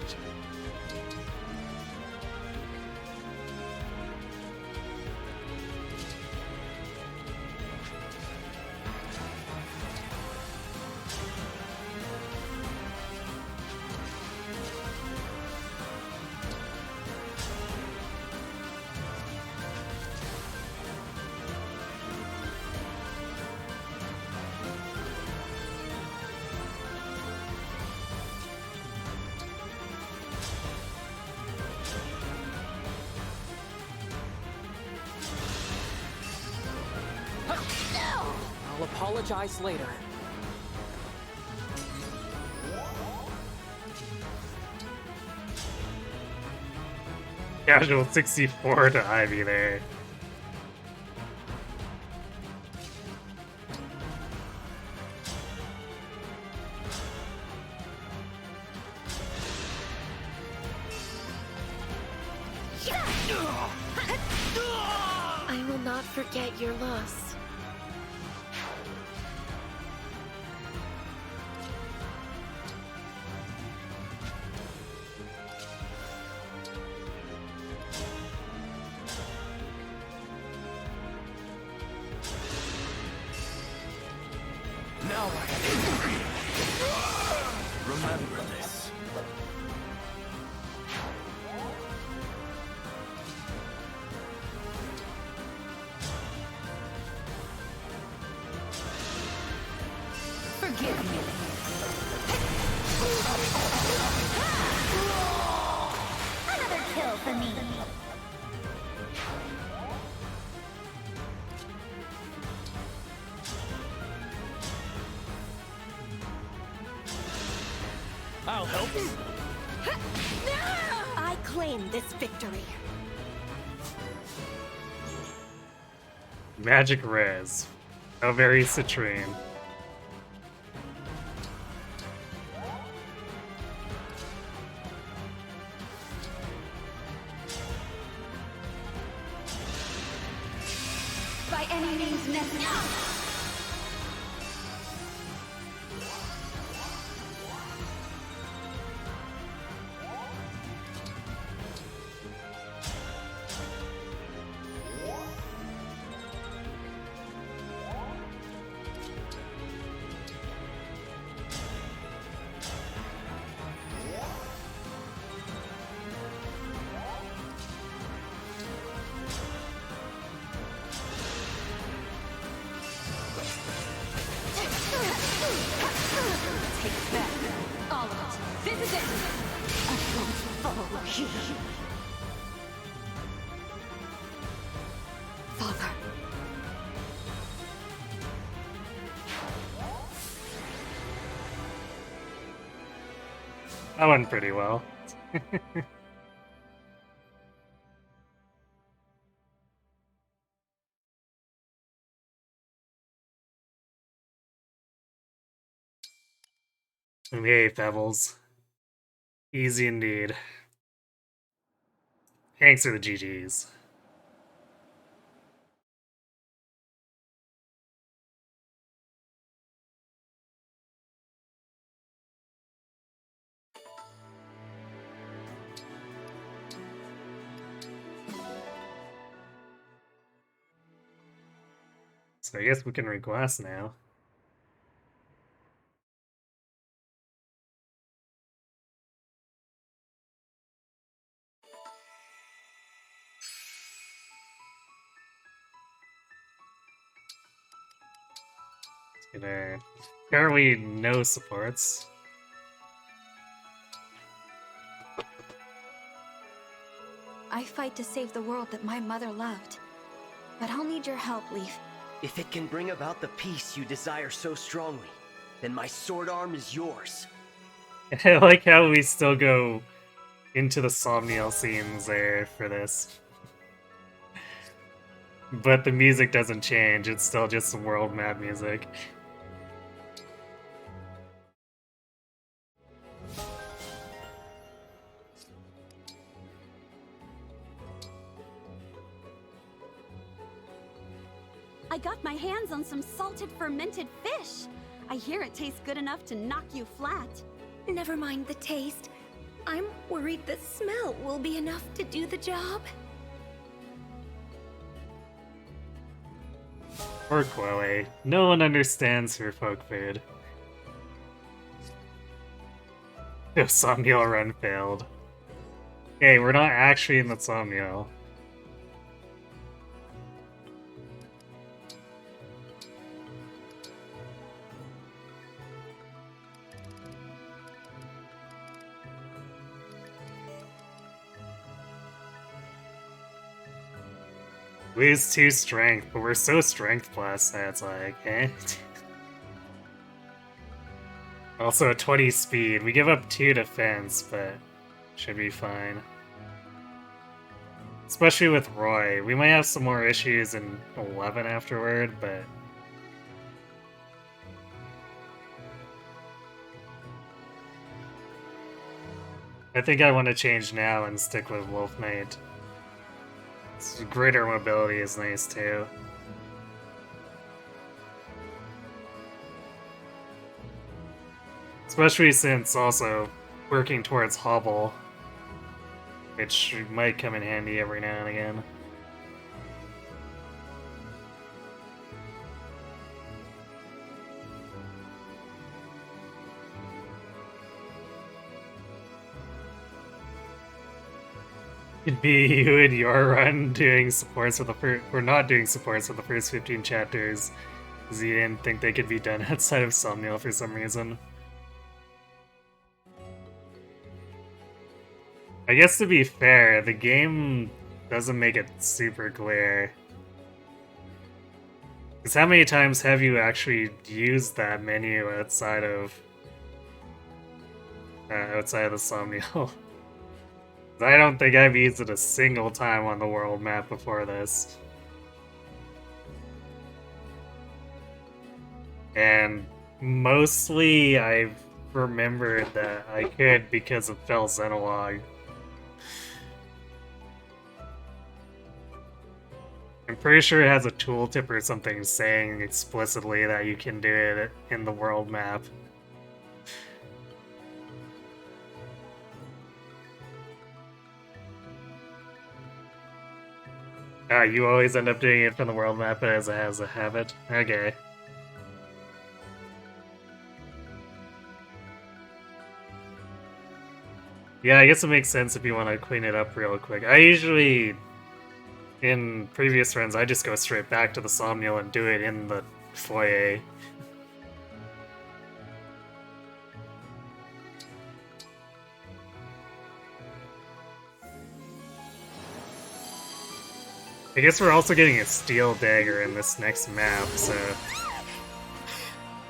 I'll apologize later. Casual 64 to Ivy there. I will not forget your loss. Now I remember this. Forgive me. Another kill for me. I'll help. I claim this victory. Magic Res. Oh, very Citrine. By any means necessary. Take that. All of it. This is it. I won't follow you. Father. That went pretty well. Yay, Pebbles. Easy indeed. Thanks for the GGs. So I guess we can request now. There. Apparently no supports. I fight to save the world that my mother loved. But I'll need your help, Leaf. If it can bring about the peace you desire so strongly, then my sword arm is yours. I like how we still go into the Somniel scenes there for this. But the music doesn't change, it's still just some world map music. I got my hands on some salted fermented fish. I hear it tastes good enough to knock you flat. Never mind the taste. I'm worried the smell will be enough to do the job. Poor Chloe. No one understands her folk food. The Somniel run failed. Hey, we're not actually in the Somniel. Lose 2 strength, but we're so strength plus that it's like, eh. Also 20 speed. We give up 2 defense, but should be fine. Especially with Roy. We might have some more issues in 11 afterward, but... I think I want to change now and stick with Wolf Knight. Greater mobility is nice too. Especially since also working towards Hobble, which might come in handy every now and again. It'd be you and your run doing supports for the first, or not doing supports for the first 15 chapters, because you didn't think they could be done outside of Somniel for some reason. I guess to be fair, the game doesn't make it super clear. Because how many times have you actually used that menu outside of the Somniel? I don't think I've used it a single time on the world map before this. And mostly I've remembered that I could because of Fel Xenologue. I'm pretty sure it has a tooltip or something saying explicitly that you can do it in the world map. You always end up doing it from the world map as a habit? Okay. Yeah, I guess it makes sense if you want to clean it up real quick. I usually, in previous runs, I just go straight back to the Somniel and do it in the foyer. I guess we're also getting a steel dagger in this next map, so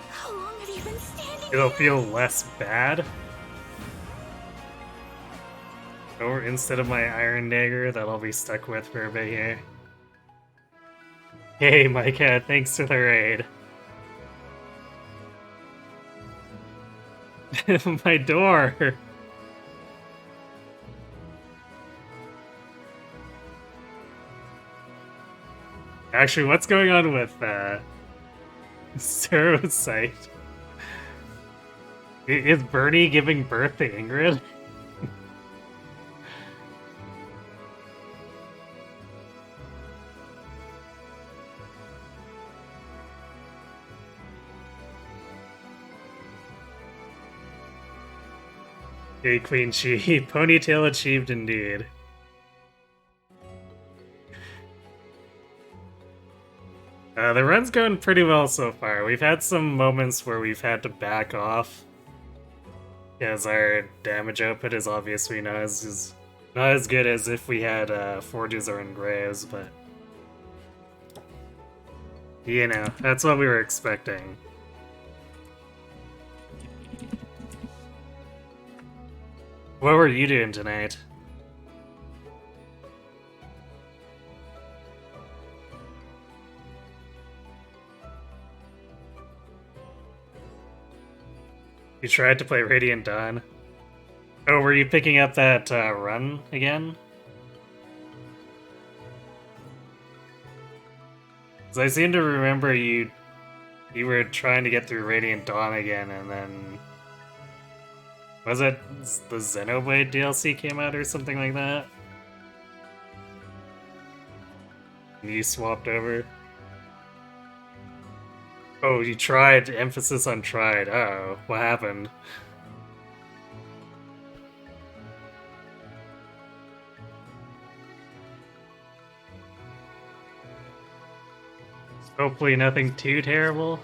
How long have you been standing it'll here? feel less bad. Or instead of my iron dagger that I'll be stuck with for a bit here. Hey Micah, thanks for the raid. My door! Actually, what's going on with Cerocyte? Is Bernie giving birth to Ingrid? Hey, Queen Chi. Ponytail achieved indeed. The run's going pretty well so far. We've had some moments where we've had to back off, as our damage output is obviously not as good as if we had Forges or Engraves, but you know, that's what we were expecting. What were you doing tonight? You tried to play Radiant Dawn? Oh, were you picking up that run again? 'Cause I seem to remember you were trying to get through Radiant Dawn again, and then... Was it the Xenoblade DLC came out or something like that? And you swapped over? Oh, you tried. Emphasis on tried. Uh-oh. What happened? Hopefully nothing too terrible.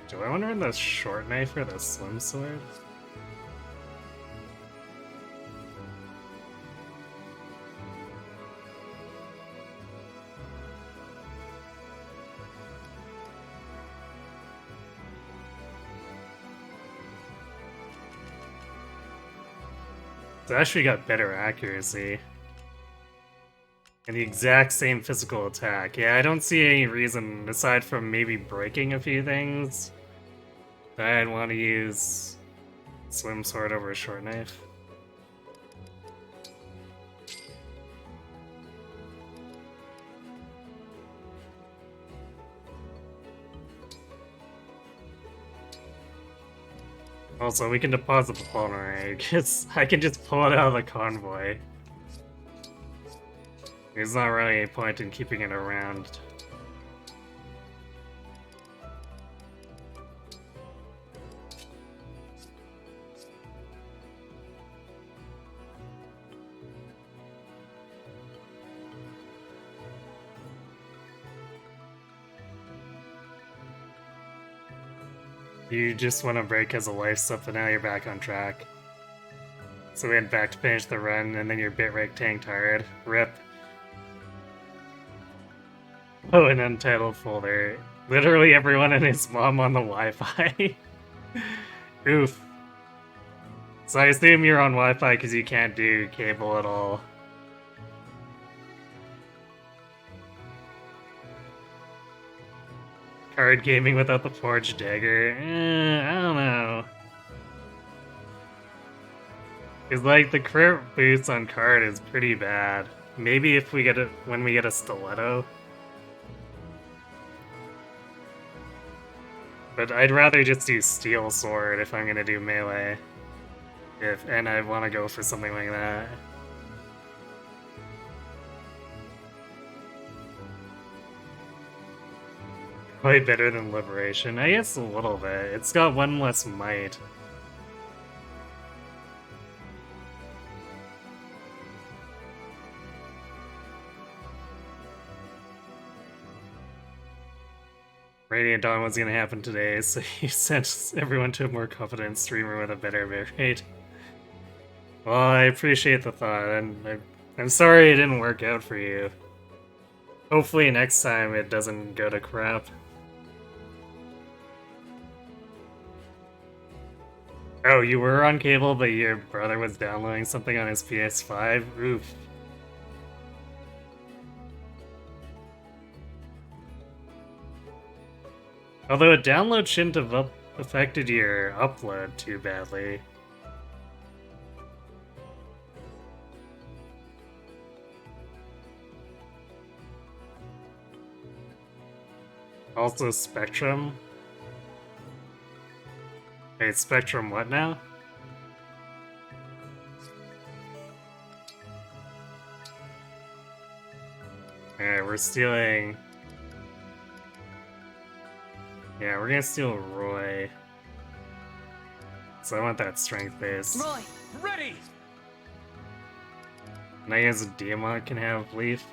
Do I wonder in the short knife or the slim sword? It's actually got better accuracy. And the exact same physical attack. Yeah, I don't see any reason, aside from maybe breaking a few things, that I'd want to use slim sword over a short knife. Also, we can deposit the pulmonary, because I can just pull it out of the convoy. There's not really any point in keeping it around. You just want to break as a life slip, but now you're back on track. So we went back to finish the run, and then your bitrate tank tired. Rip. Oh, an untitled folder. Literally everyone and his mom on the Wi-Fi. Oof. So I assume you're on Wi-Fi because you can't do cable at all. Card gaming without the forged dagger? I don't know. Cause like the crit boost on card is pretty bad. Maybe if we get it when we get a stiletto. But I'd rather just do steel sword if I'm gonna do melee. And I want to go for something like that. Probably better than Liberation. I guess a little bit. It's got one less might. Radiant Dawn was gonna happen today, so you sent everyone to a more confident streamer with a better bitrate. Well, I appreciate the thought, and I'm sorry it didn't work out for you. Hopefully next time it doesn't go to crap. Oh, you were on cable, but your brother was downloading something on his PS5? Oof. Although a download shouldn't have affected your upload too badly. Also Spectrum. Wait, Spectrum what now? Alright, we're stealing... Yeah, we're gonna steal Roy. So I want that strength base. Roy, ready! And I guess Diamond can have Leaf.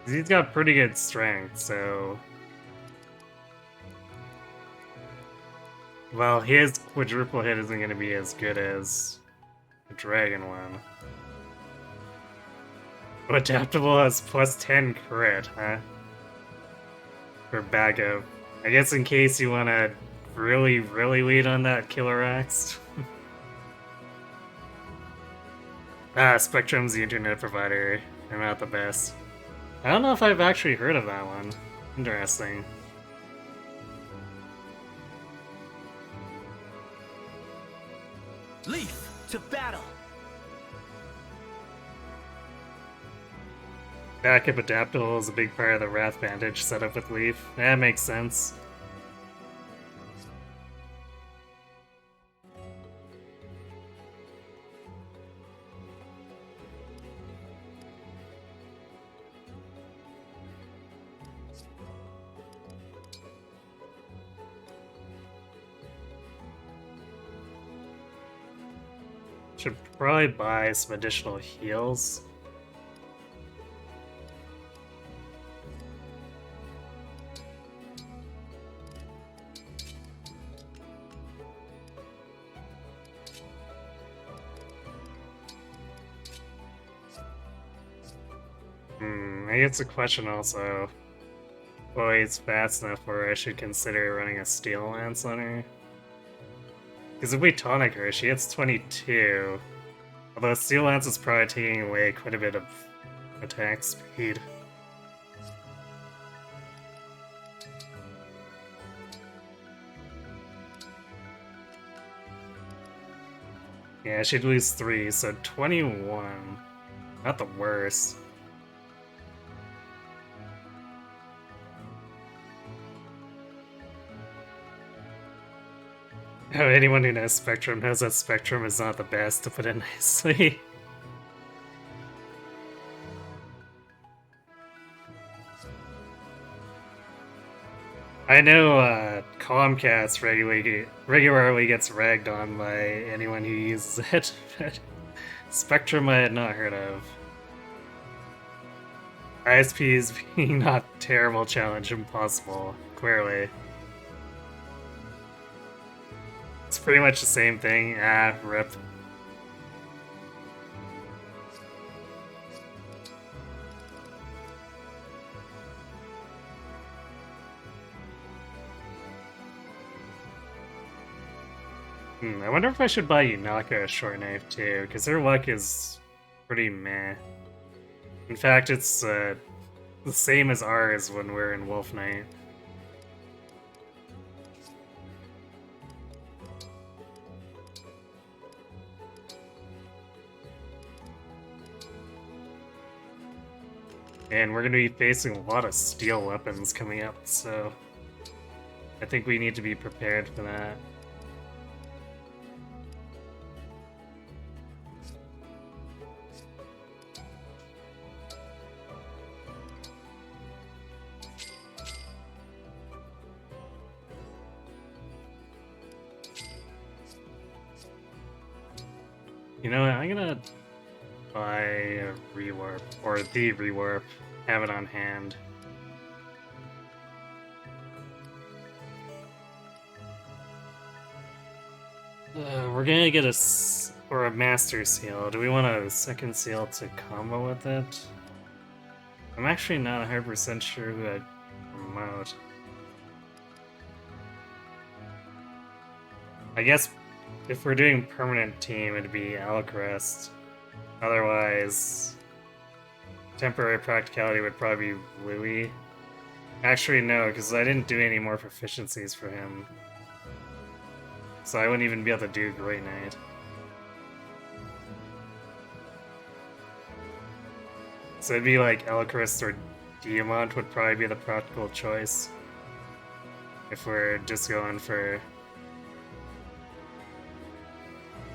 He's got pretty good strength, so... Well, his quadruple hit isn't going to be as good as the dragon one. Adaptable has plus 10 crit, huh? For backup. I guess in case you want to really lead on that Killer Axe. Spectrum's the internet provider. They're not the best. I don't know if I've actually heard of that one. Interesting. Leaf, to battle! Backup adaptable is a big part of the Wrath Vantage setup with Leaf. That makes sense. Should probably buy some additional heals. I guess a question also. Well, it's fast enough where I should consider running a Steel Lance on her. Because if we tonic her, she hits 22. Although Steel Lance is probably taking away quite a bit of attack speed. Yeah, she'd lose 3, so 21. Not the worst. Oh, anyone who knows Spectrum knows that Spectrum is not the best, to put it nicely. I know Comcast regularly gets ragged on by anyone who uses it, but Spectrum I had not heard of. ISPs being not terrible challenge impossible, clearly. It's pretty much the same thing. Rip. I wonder if I should buy Yunaka a short knife too, because her luck is pretty meh. In fact, it's the same as ours when we're in Wolf Knight. And we're going to be facing a lot of steel weapons coming up, so I think we need to be prepared for that. You know what, I'm gonna buy a rewarp, or the rewarp, have it on hand. We're gonna get a master seal. Do we want a second seal to combo with it? I'm actually not 100% sure who I'd promote. I guess if we're doing permanent team, it'd be Alcrest. Otherwise, temporary practicality would probably be Louis. Actually, no, because I didn't do any more proficiencies for him. So I wouldn't even be able to do Great Knight. So it'd be like Elchrist or Diamant would probably be the practical choice. If we're just going for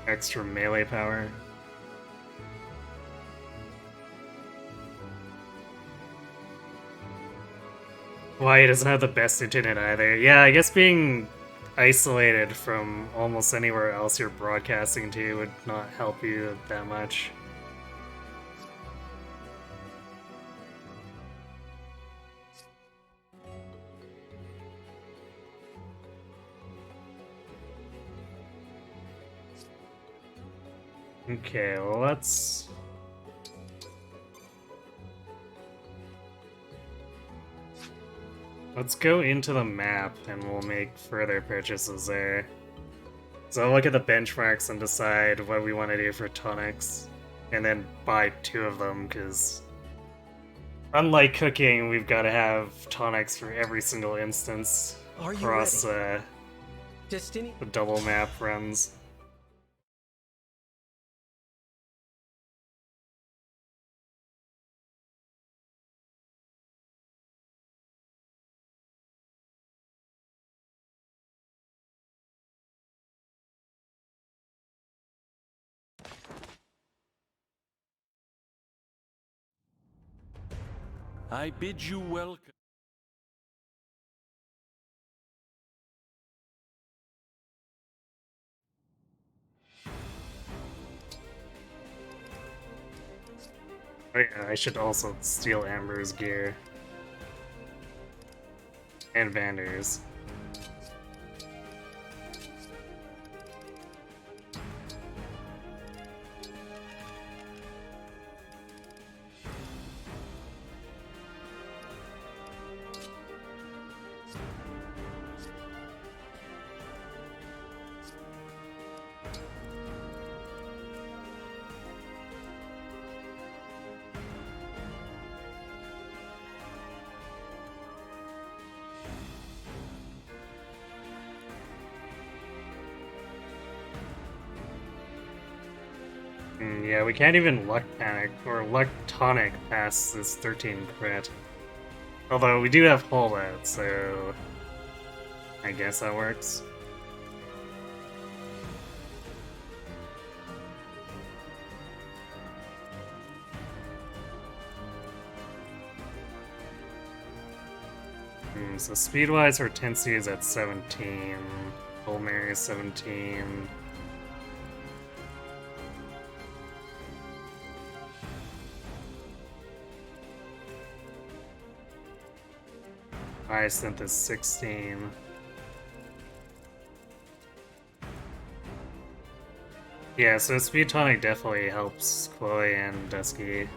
extra melee power. Why he doesn't have the best internet either. Yeah, I guess being isolated from almost anywhere else you're broadcasting to would not help you that much. Okay, well let's go into the map and we'll make further purchases there. So I'll look at the benchmarks and decide what we want to do for tonics, and then buy 2 of them, because unlike cooking, we've got to have tonics for every single instance across the double map runs. I bid you welcome. I should also steal Amber's gear. And Vander's. Yeah, we can't even luck panic or luck tonic past this 13 crit. Although we do have holdout, so I guess that works. So speed-wise, Hortensia is at 17. Olmeri is 17. Hyacinth is 16. Yeah, so Speed Tonic definitely helps Chloe and Dusky.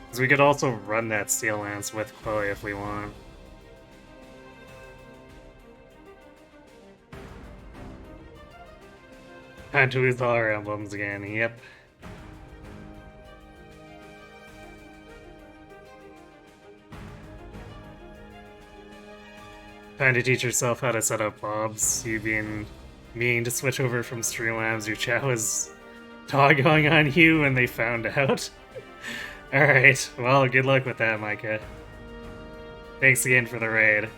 Because we could also run that Steel Lance with Chloe if we want. Time to lose all our emblems again, yep. Time to teach yourself how to set up mobs. You being meaning to switch over from Streamlabs, your chat was dogging on you when they found out. Alright, well, good luck with that, Micah. Thanks again for the raid.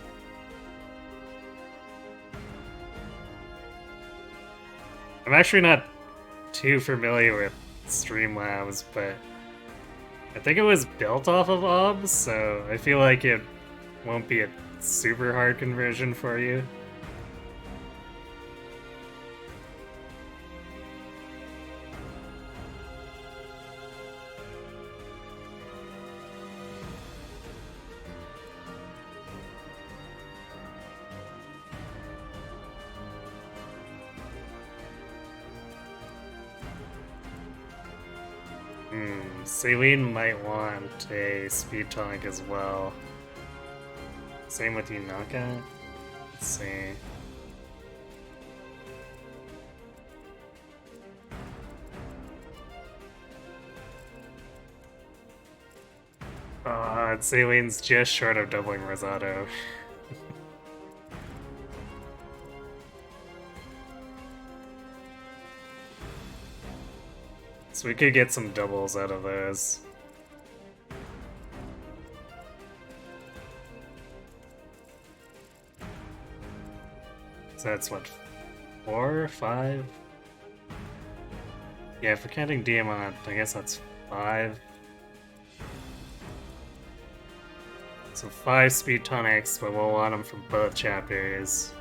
I'm actually not too familiar with Streamlabs, but I think it was built off of OBS, so I feel like it won't be a super hard conversion for you. Celine might want a speed tonic as well. Same with Yunaka. Let's see. Celine's just short of doubling Rosado. So we could get some doubles out of those. So that's what, 4 or 5? Yeah, if we're counting Diamant, I guess that's 5. So 5 speed tonics, but we'll want them from both chapters.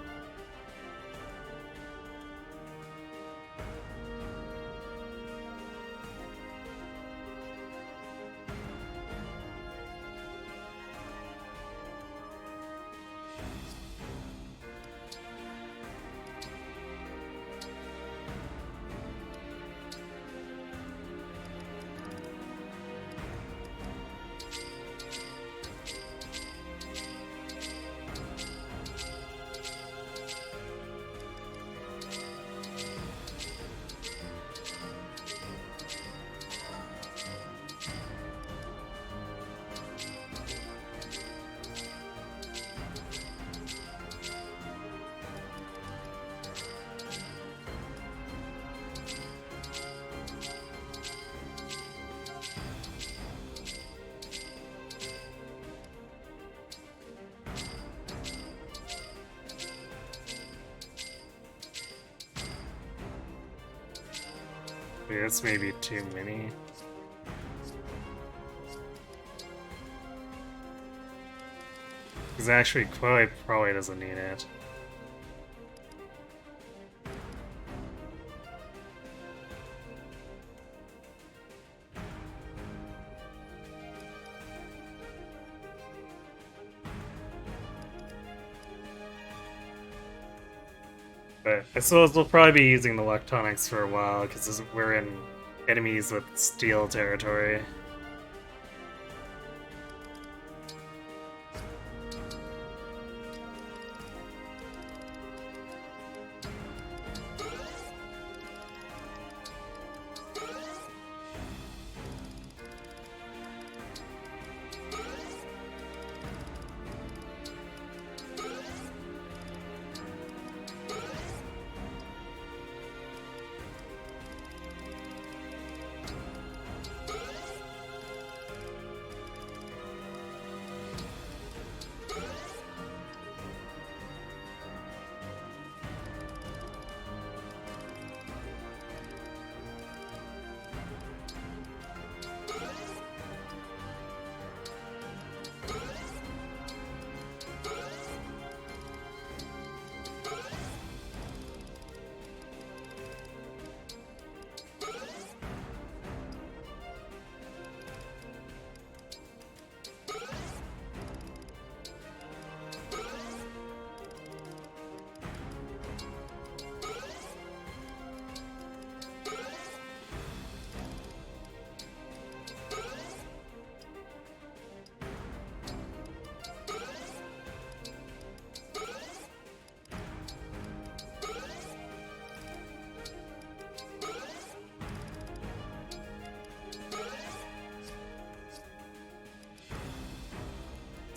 Yeah, that's maybe too many. Because actually, Chloe probably doesn't need it. But I suppose we'll probably be using the Luctonics for a while, because we're in enemies with steel territory.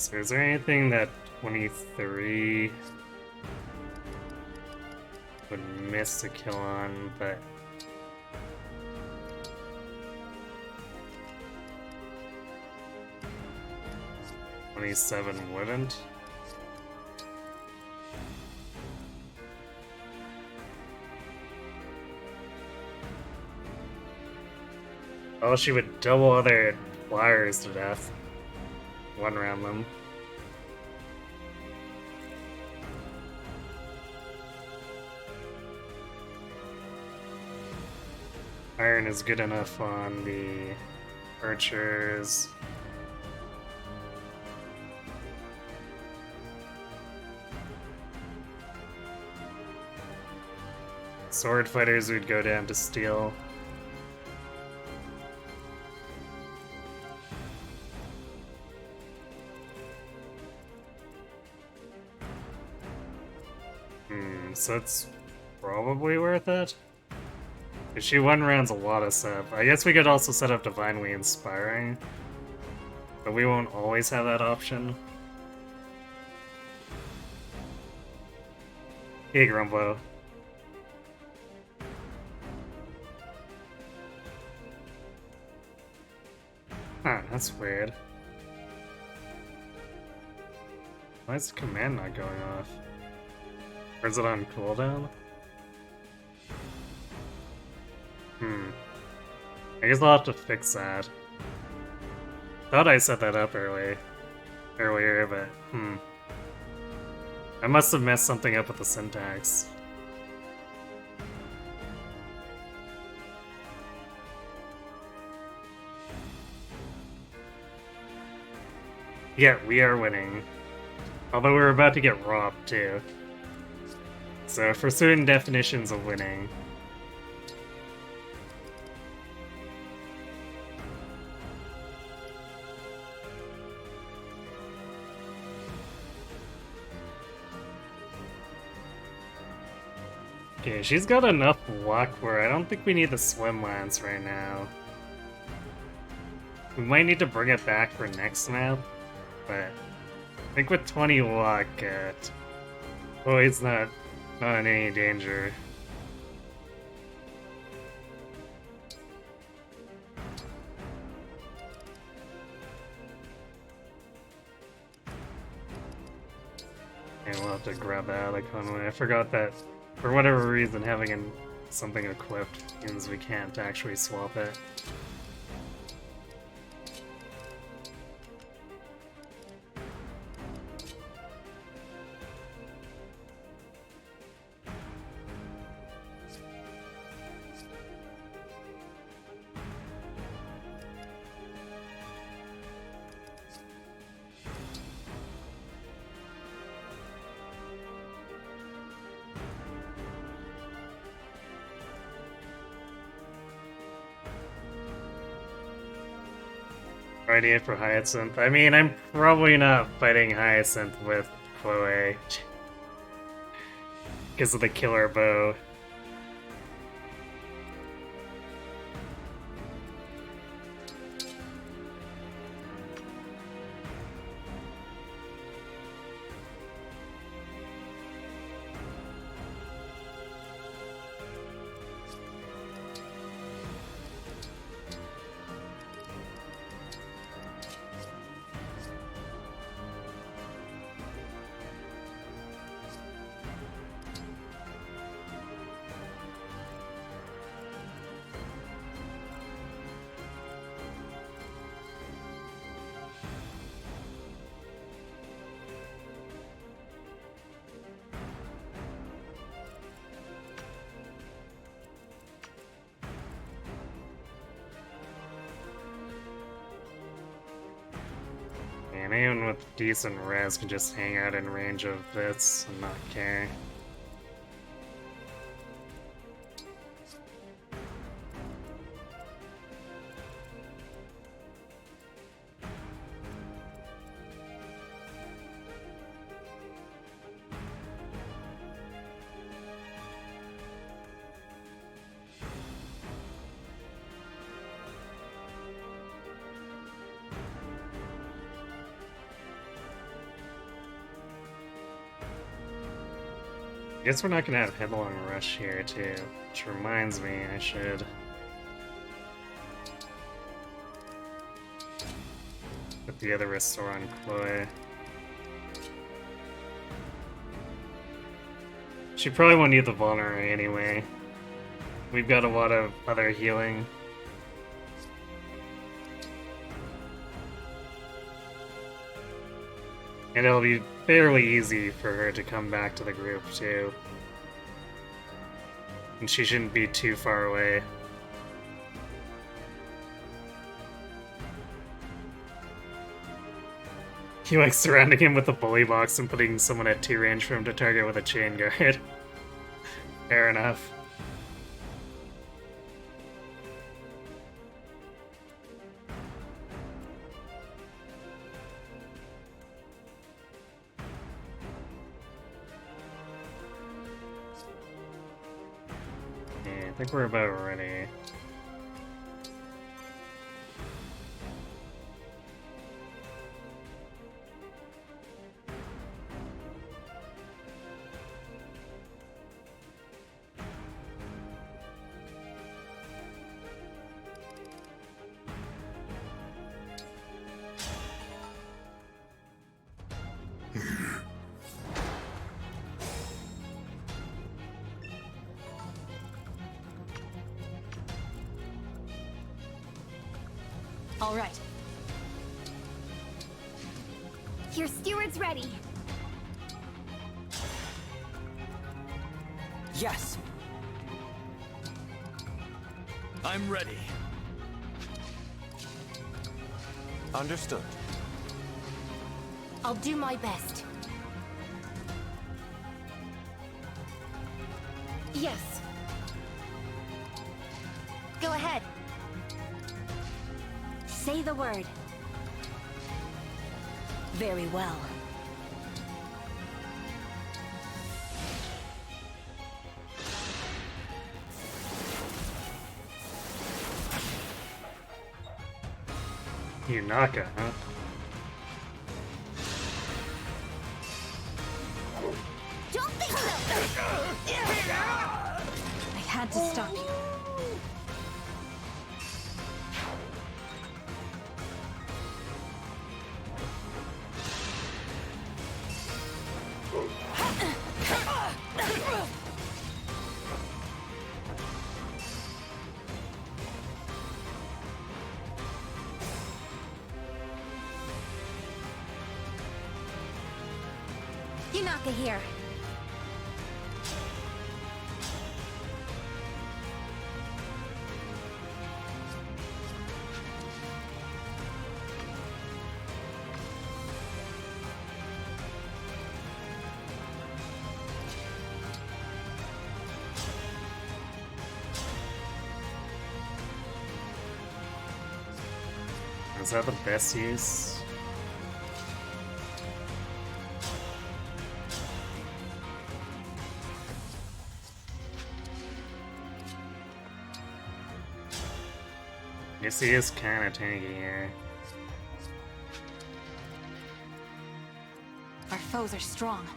So is there anything that 23 would miss a kill on, but 27 wouldn't? Oh, she would double other flyers to death. One round them. Iron is good enough on the archers. Sword fighters would go down to steel. So it's probably worth it. If she one rounds a lot of stuff. I guess we could also set up Divinely Inspiring, but we won't always have that option. Hey, Grumbo. Huh, that's weird. Why is the command not going off? Or is it on cooldown? I guess I'll have to fix that. Thought I set that up earlier, but I must have messed something up with the syntax. Yeah, we are winning. Although we're about to get robbed too. So for certain definitions of winning. Okay, she's got enough luck where I don't think we need the swim lance right now. We might need to bring it back for next map, but I think with 20 luck, Chloe's not in any danger. Okay, we'll have to grab that out of Conway. I forgot that for whatever reason having something equipped means we can't actually swap it. Idea for Hyacinth. I mean, I'm probably not fighting Hyacinth with Chloe because of the killer bow. And anyone with decent res can just hang out in range of this and not care. Guess we're not gonna have Headlong Rush here, too. Which reminds me, I should... put the other Restore on Chloe. She probably won't need the Vulnerary anyway. We've got a lot of other healing. And it'll be fairly easy for her to come back to the group, too. And she shouldn't be too far away. He likes surrounding him with a bully box and putting someone at 2 range for him to target with a chain guard. Fair enough. I think we're about ready. All right. Your steward's ready. Yes. I'm ready. Understood. I'll do my best. Yes. Go ahead. Say the word. Very well. Yunaka, huh? Don't think so! I had to stop you. Yunaka here. Is that the best use? Guess he is kinda tanky here. Our foes are strong.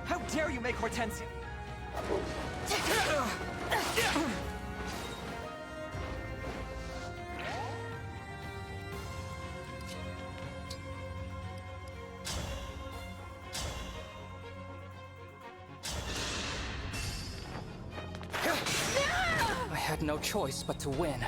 How dare you make Hortensia? I had no choice but to win.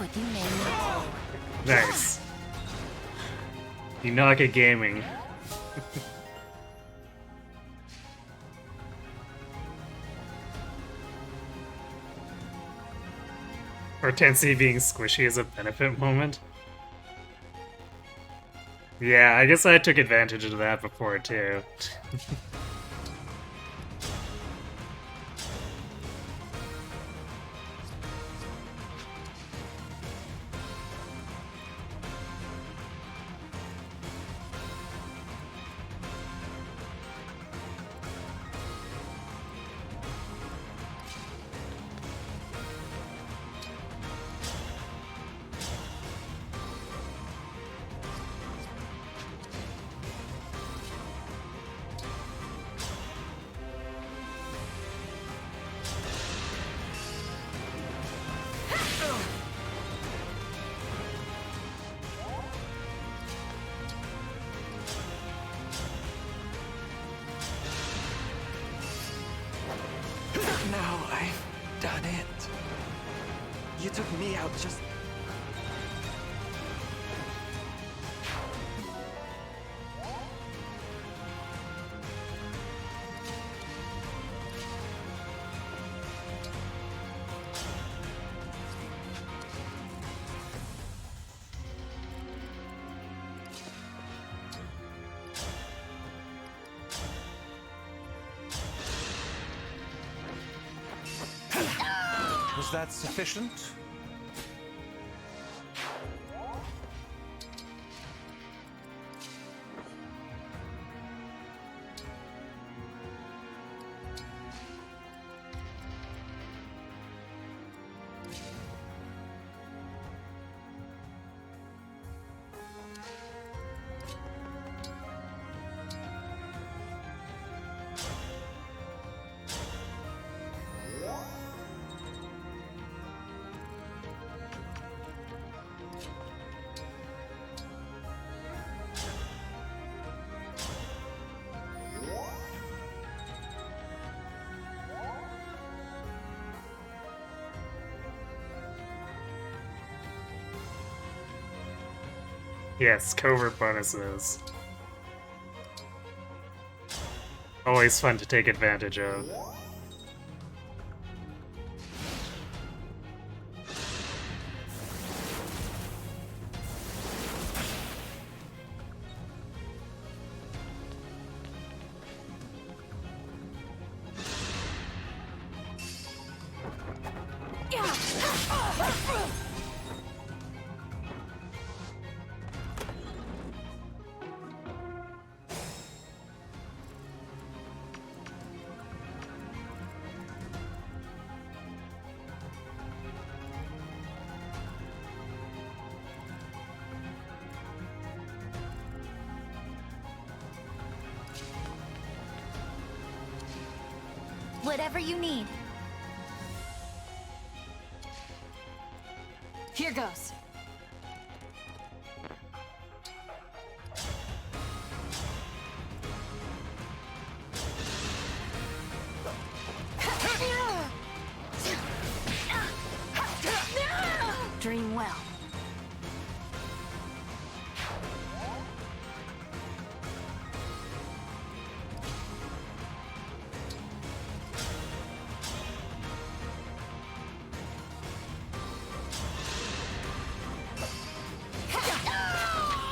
with you, man. Nice. Inaka Gaming. Hortensia being squishy is a benefit moment. Yeah, I guess I took advantage of that before too. Now I've done it. You took me out just... Was that sufficient? Yes, covert bonuses. Always fun to take advantage of. Whatever you need. Here goes. Dream well.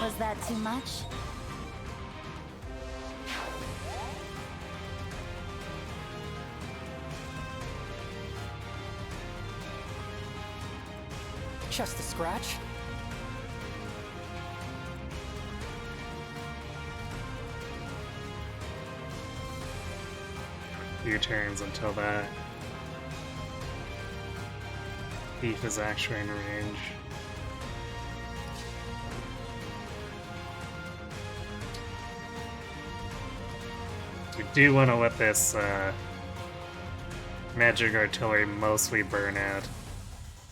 Was that too much? Just a scratch? Few turns until that thief is actually in range. We do want to let this magic artillery mostly burn out.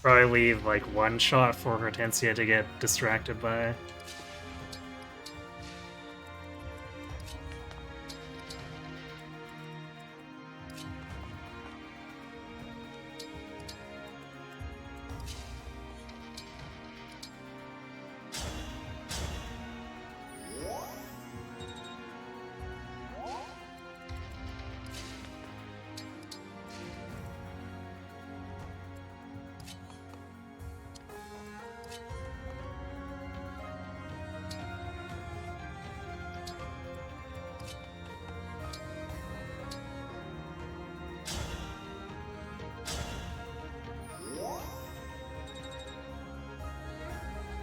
Probably leave like one shot for Hortensia to get distracted by.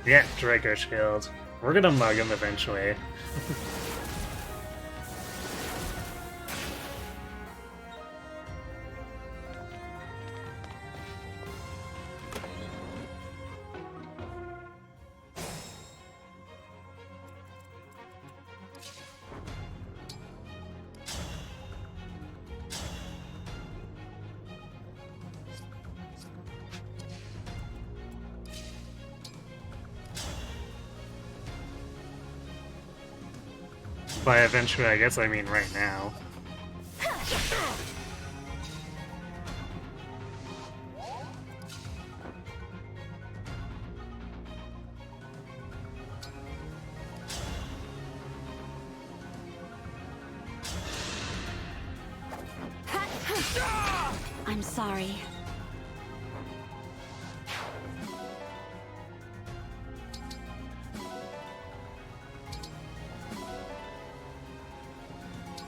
Yeah, Draco Shield. We're gonna mug him eventually. By eventually, I guess I mean right now. I'm sorry.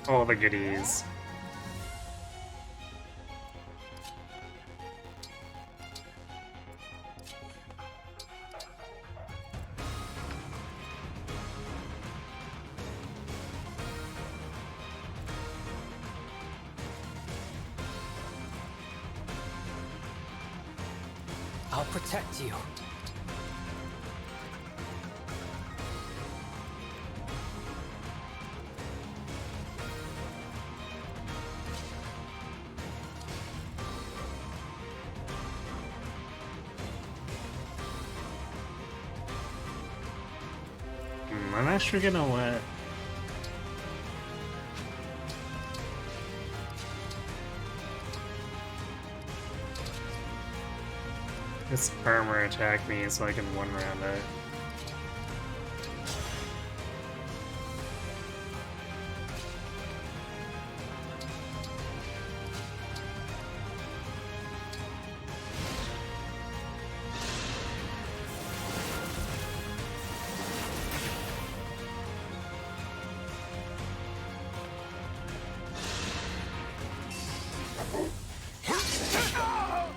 All the goodies. I'll protect you. I'm actually gonna let... this armor attack me so I can one-round it.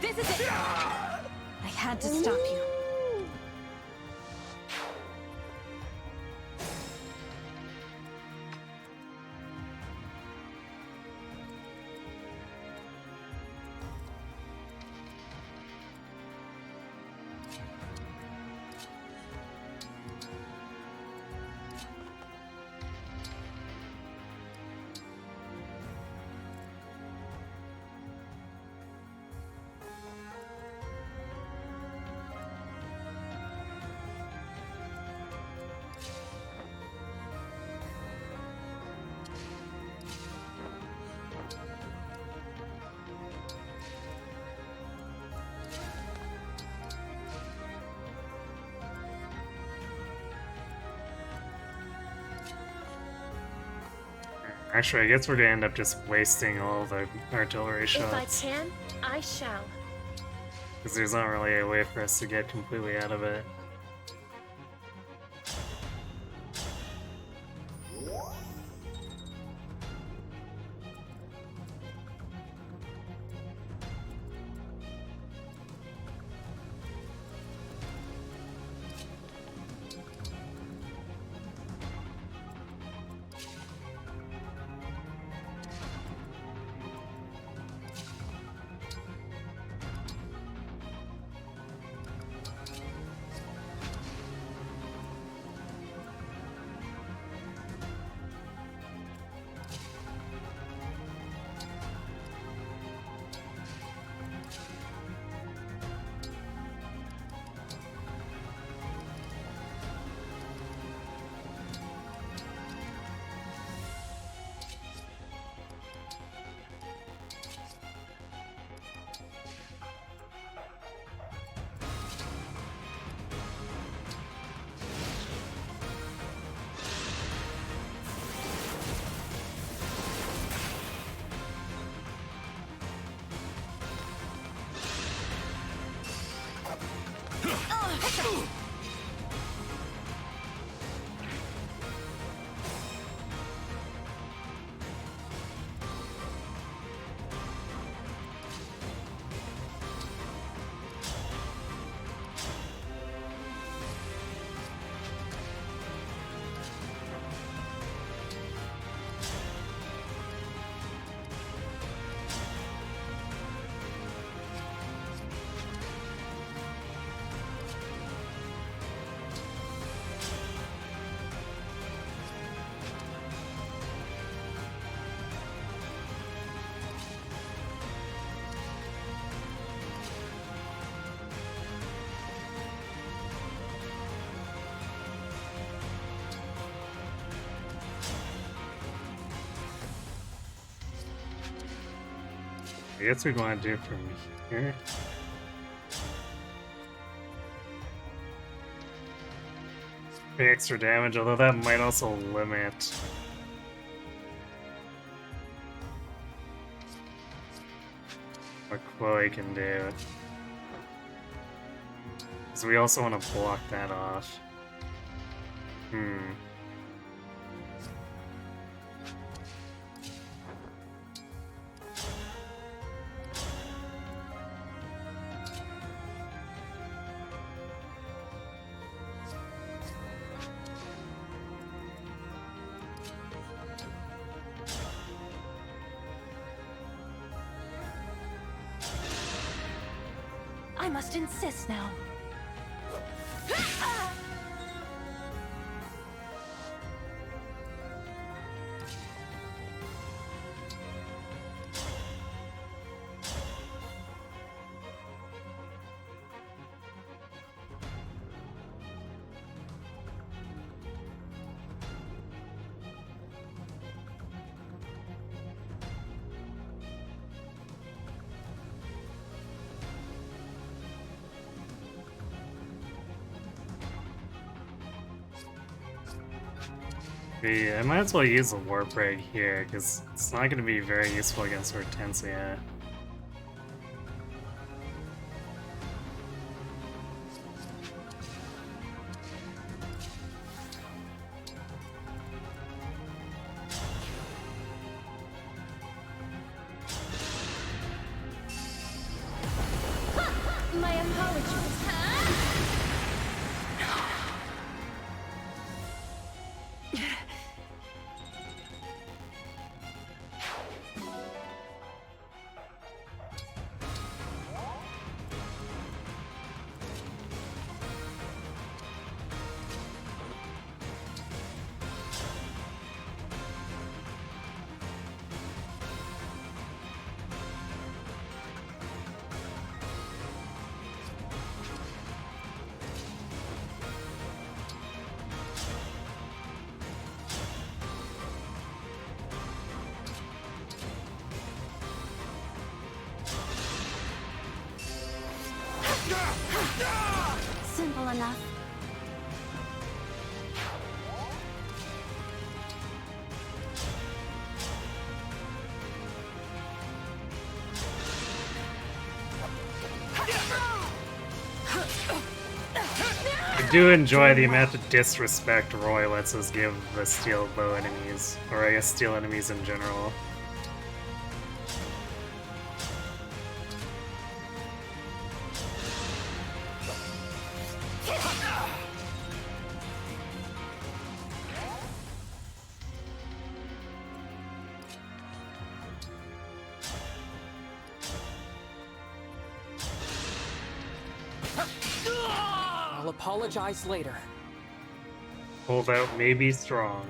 This is it! I had to stop you. Actually, I guess we're gonna end up just wasting all the artillery shots. If I can, I shall. Because there's not really a way for us to get completely out of it. I guess we'd want to do it from here. Extra damage, although that might also limit what Chloe can do. Because we also want to block that off. I must insist now. I might as well use the warp ray here, because it's not going to be very useful against Hortensia. My apologies. Simple enough. I do enjoy the amount of disrespect Roy lets us give the steel bow enemies, or I guess steel enemies in general. I'll apologize later. Holdout may be strong.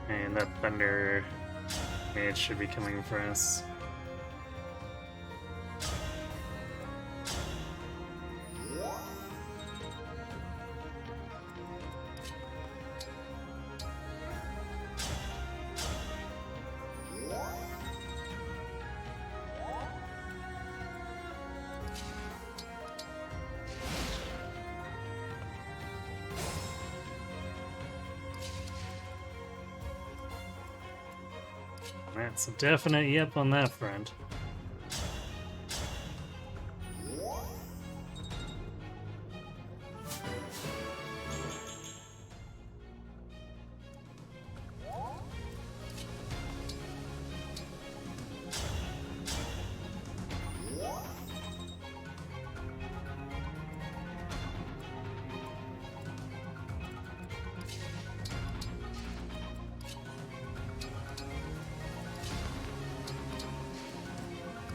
And that thunder mage should be coming for us. That's a definite yep on that front.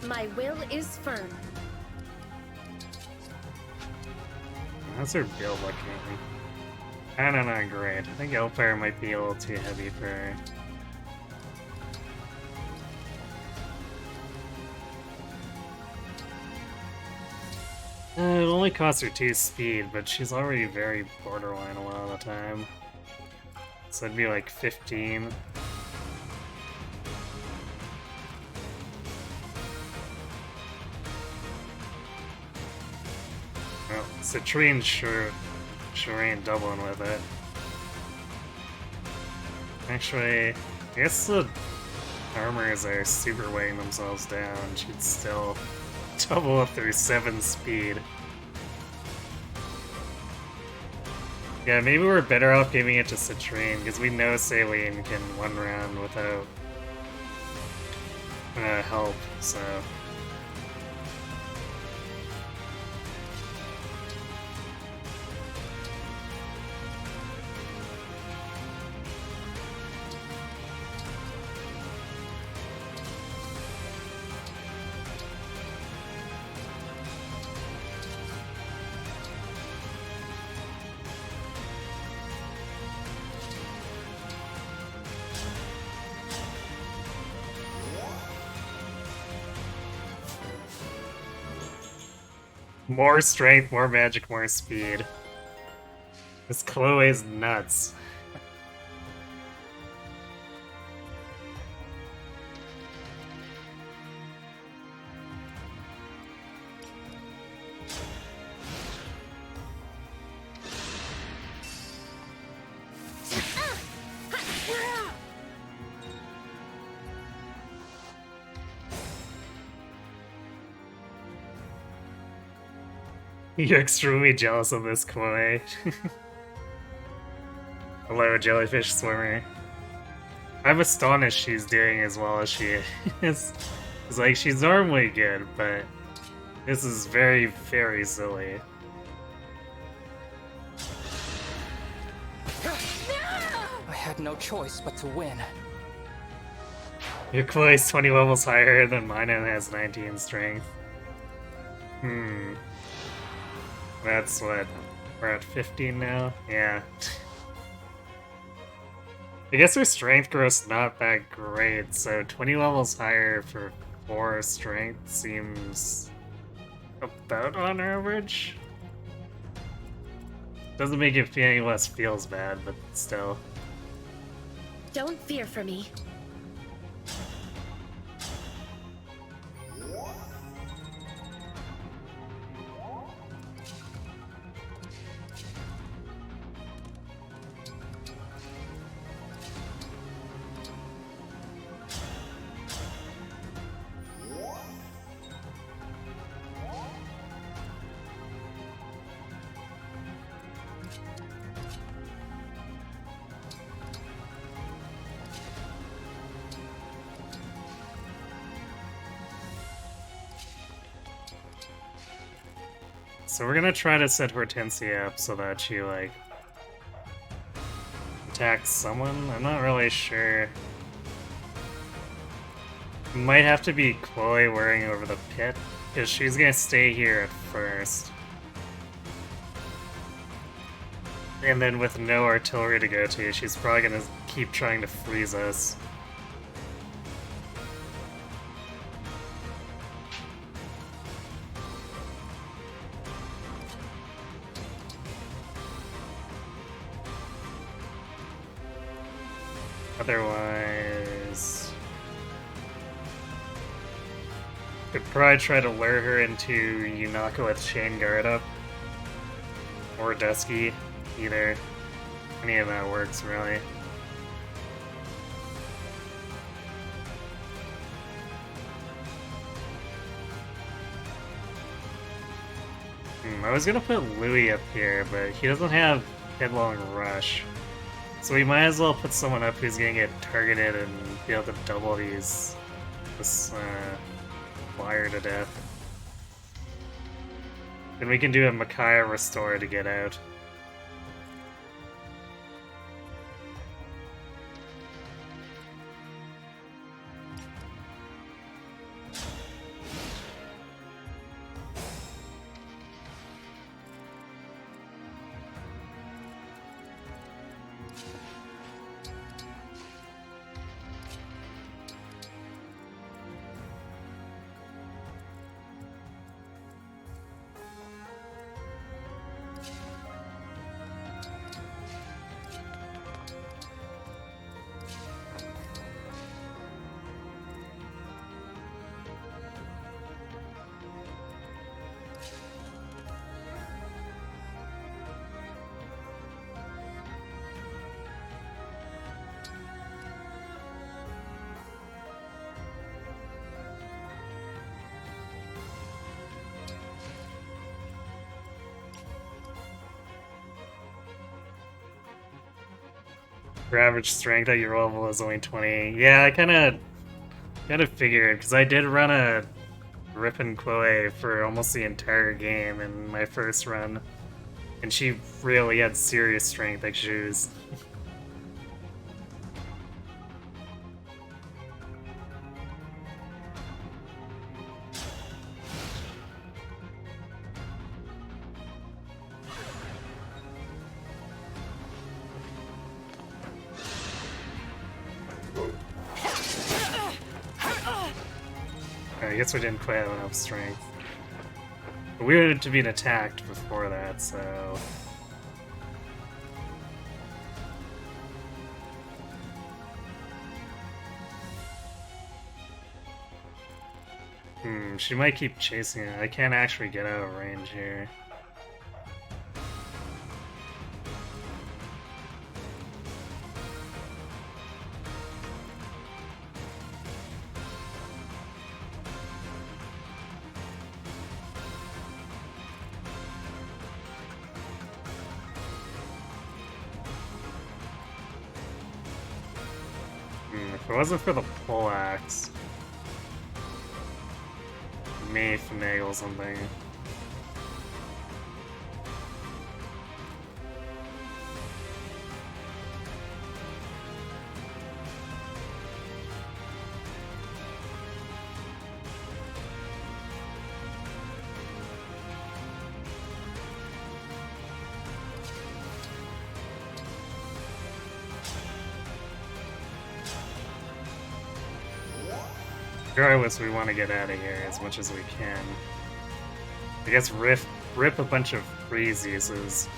My will is firm. How's her build looking? I don't know, great. I think Hellfire might be a little too heavy for her. It only costs her 2 speed, but she's already very borderline a lot of the time. So it'd be like 15. Well, Citrine sure ain't doubling with it. Actually, I guess the armors are super weighing themselves down. She'd still double up through 7 speed. Yeah, maybe we're better off giving it to Citrine, because we know Saline can one round without help, so... More strength, more magic, more speed. This Chloe's nuts. You're extremely jealous of this Chloe. Hello, jellyfish swimmer. I'm astonished she's doing as well as she is. It's like, she's normally good, but this is very, very silly. I had no choice but to win. Your Chloe's 20 levels higher than mine and has 19 strength. That's what, we're at 15 now? Yeah. I guess her strength growth's not that great, so 20 levels higher for 4 strength seems about on average. Doesn't make it feel any less feels bad, but still. Don't fear for me. So we're gonna try to set Hortensia up so that she, like, attacks someone? I'm not really sure. It might have to be Chloe wearing over the pit, because she's gonna stay here at first. And then with no artillery to go to, she's probably gonna keep trying to freeze us. Otherwise... could probably try to lure her into Yunaka with Chain Guard up. Or Dusky. Either. Any of that works, really. I was gonna put Louis up here, but he doesn't have Headlong Rush. So we might as well put someone up who's gonna get targeted and be able to double this flyer to death. Then we can do a Micaiah Restore to get out. Your average strength at your level is only 20. Yeah, I kind of figured, because I did run a Griffin Chloe for almost the entire game in my first run, and she really had serious strength issues. I guess we didn't quite have enough strength. But we were to be attacked before that, so... she might keep chasing it. I can't actually get out of range here. If it wasn't for the poleaxe, I may finagle something. Regardless, we want to get out of here as much as we can. I guess rip a bunch of freeze uses.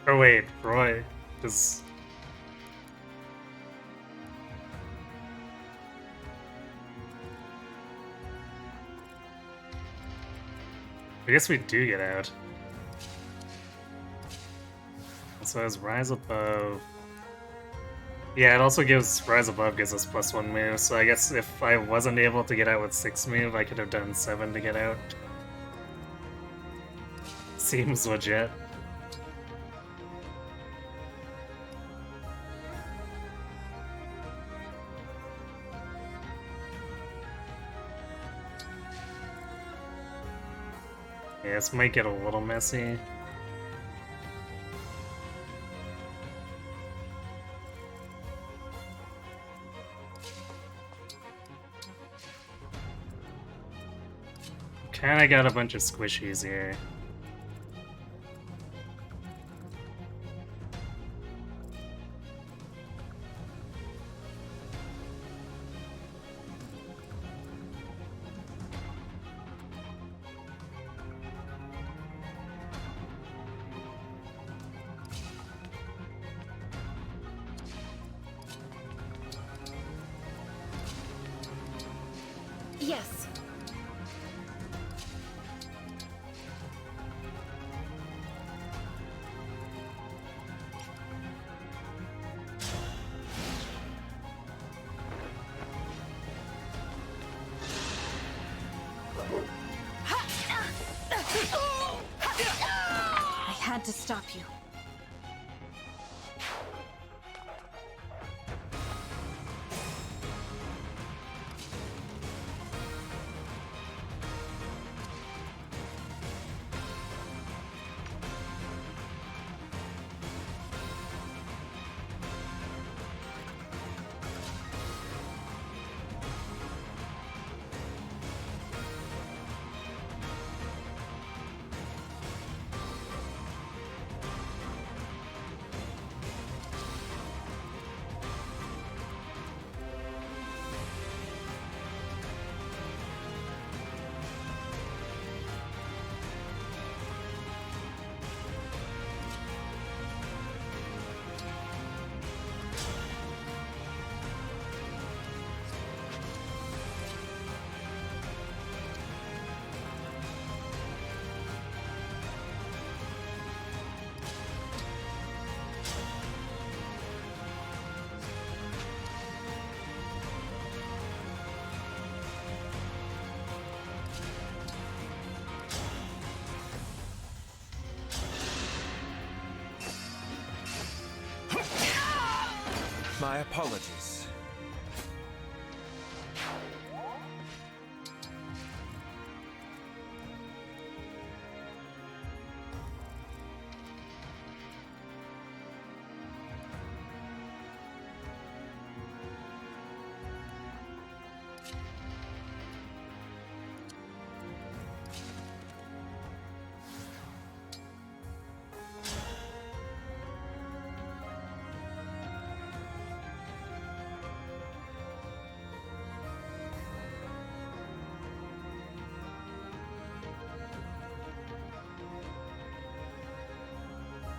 Oh wait, Roy does... I guess we do get out. So as Rise Above... Yeah, it also gives... Rise Above gives us +1 move, so I guess if I wasn't able to get out with 6 move, I could have done 7 to get out. Seems legit. Yeah, this might get a little messy. Kinda got a bunch of squishies here. Yes. I had to stop you. My apologies.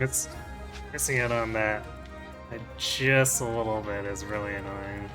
It's missing out on that just a little bit is really annoying.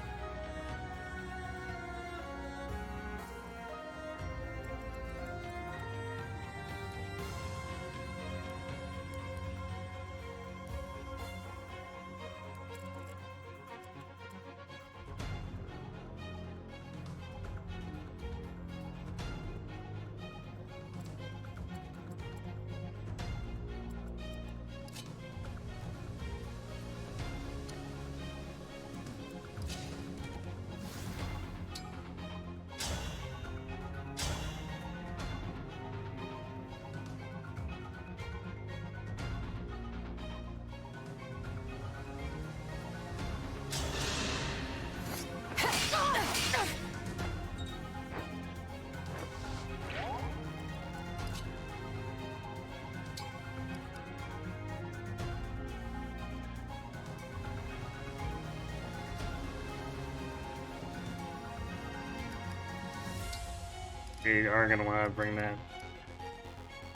We are gonna want to bring that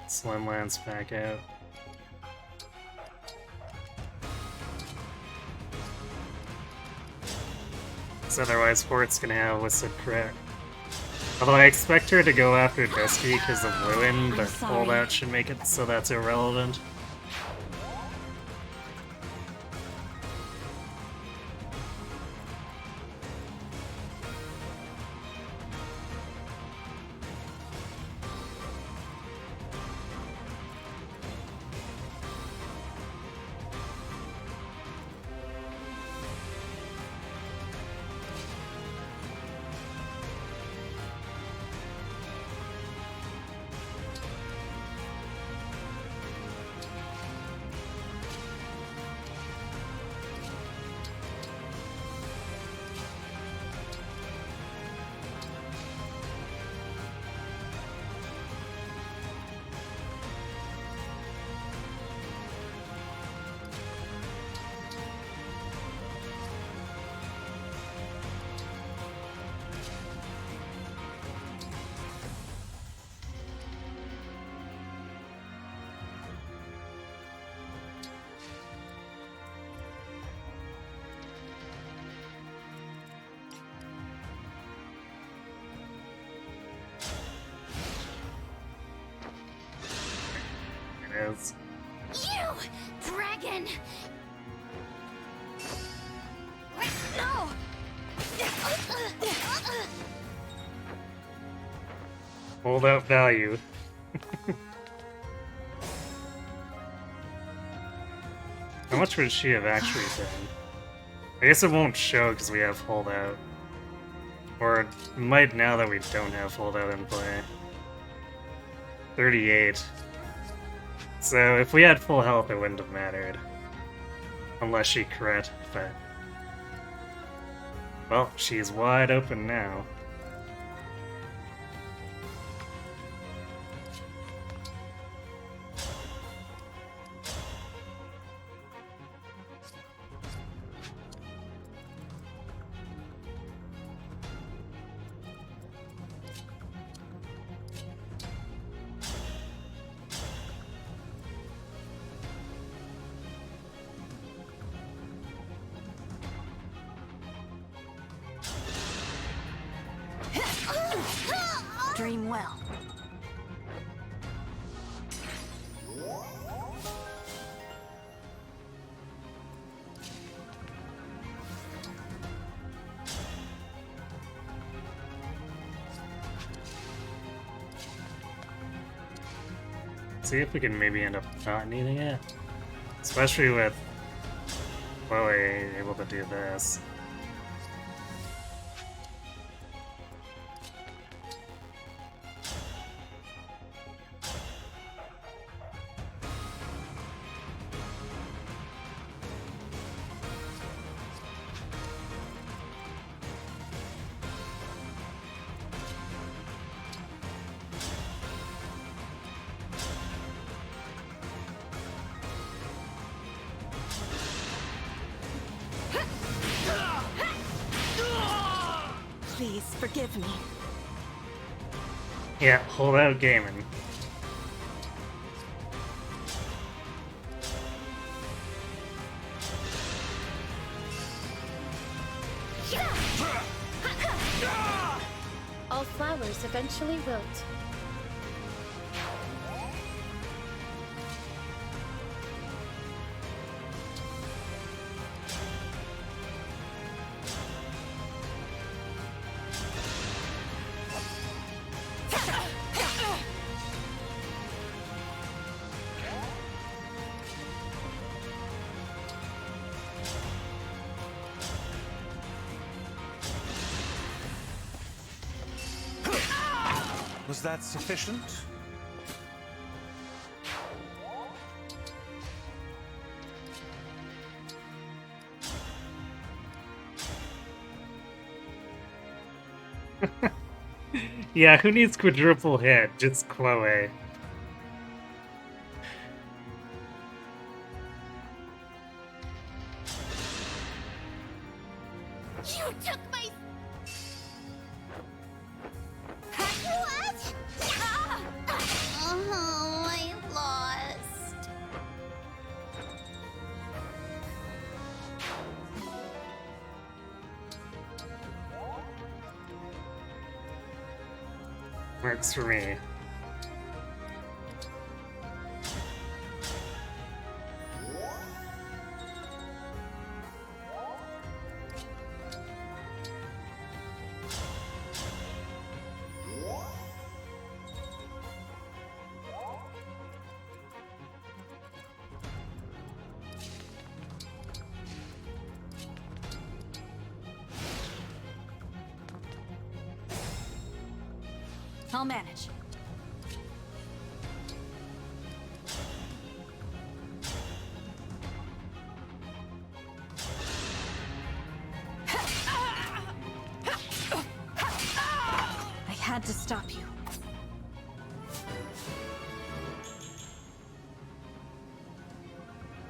Slim Lance back out. So otherwise, Port's gonna have Whistled Crit. Although I expect her to go after Dusky because of Ruin, but holdout should make it so that's irrelevant. Is. You, dragon! No! Holdout value. How much would she have actually been? I guess it won't show because we have holdout. Or it might now that we don't have holdout in play. 38. So if we had full health, it wouldn't have mattered. Unless she crit, but... Well, she's wide open now. Dream well. See if we can maybe end up not needing it. Especially with Chloe able to do this. Please forgive me. Yeah, hold out gaming. All flowers eventually wilt. Was that sufficient? Yeah, who needs quadruple hit? Just Chloe. You took my... What? Oh, I lost. Works for me. I'll manage. I had to stop you.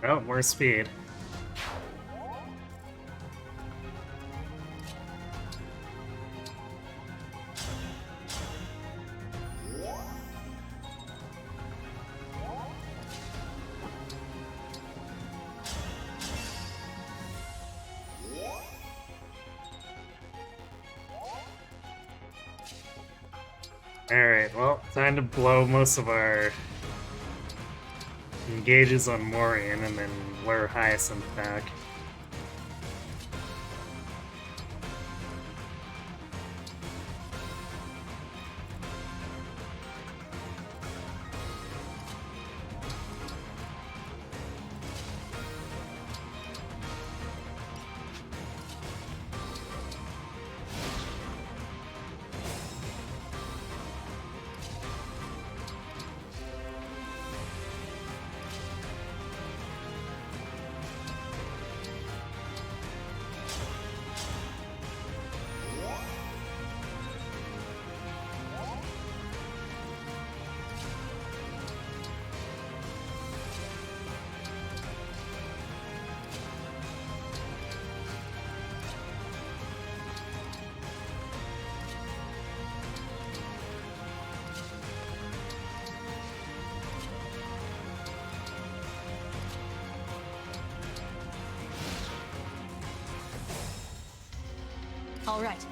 Oh, more speed. Alright, well, time to blow most of our engages on Morian and then lure Hyacinth back. All right.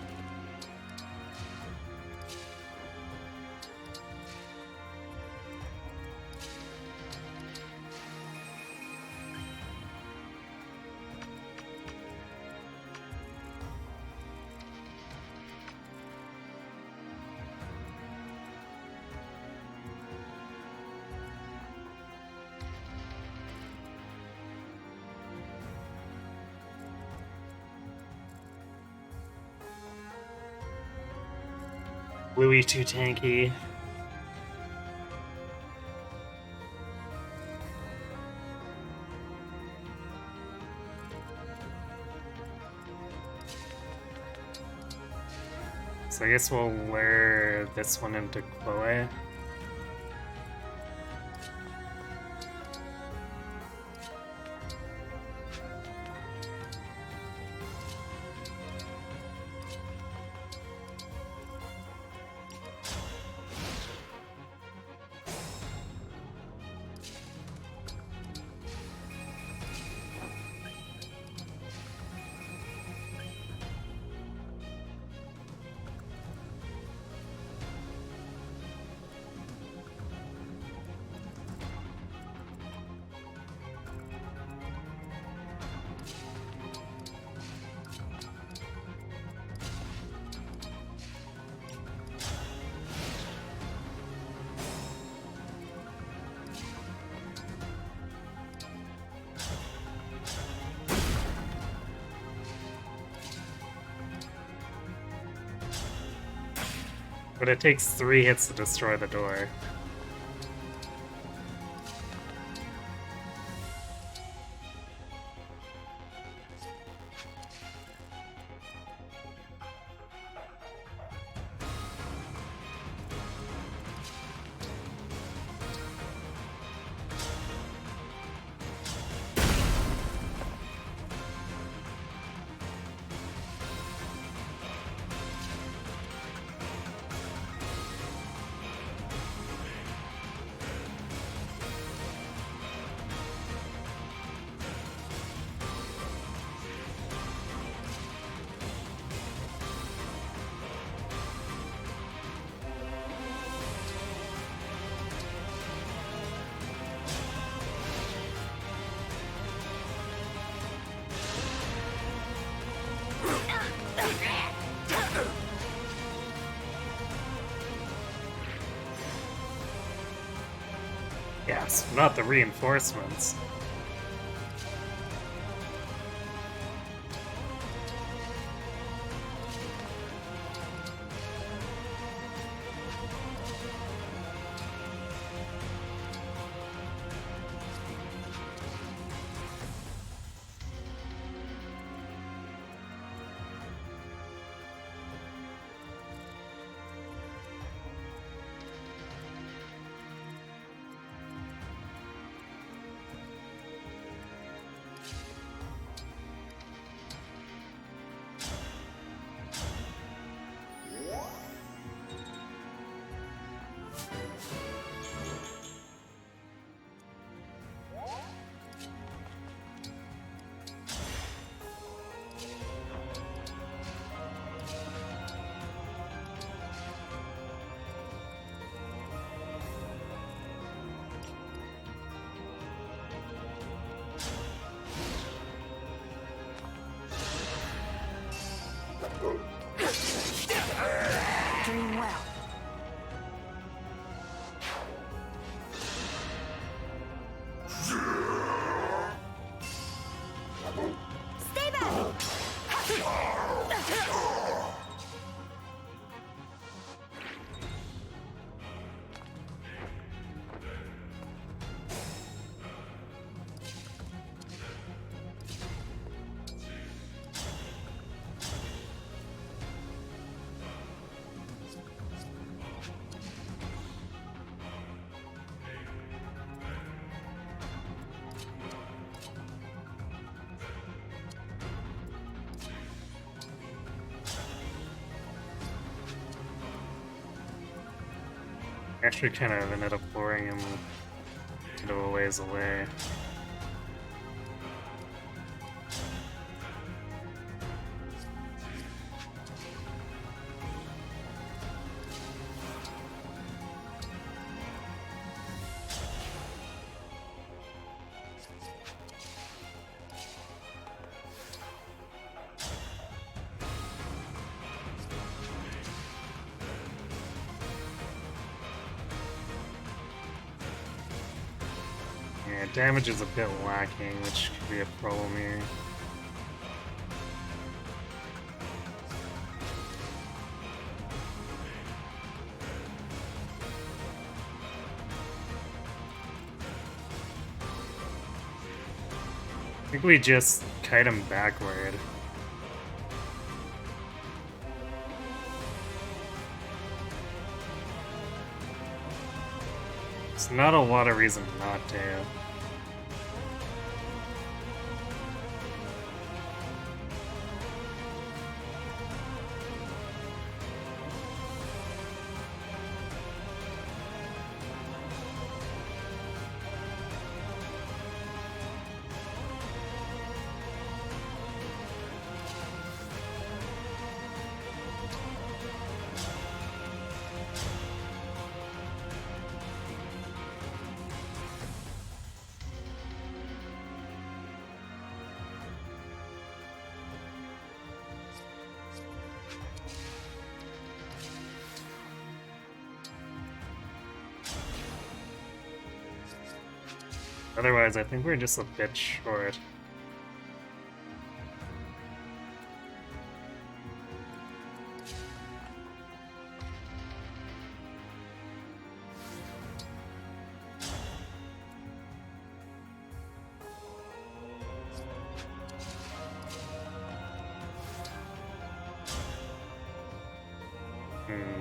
Louis too tanky. So I guess we'll lure this one into Chloe. But it takes 3 hits to destroy the door. Yes, not the reinforcements. Dream well. Stay back! Actually kind of ended up luring him into a ways away. Yeah, damage is a bit lacking, which could be a problem here. I think we just kite him backward. It's not a lot of reason not to. Otherwise, I think we're just a bit short.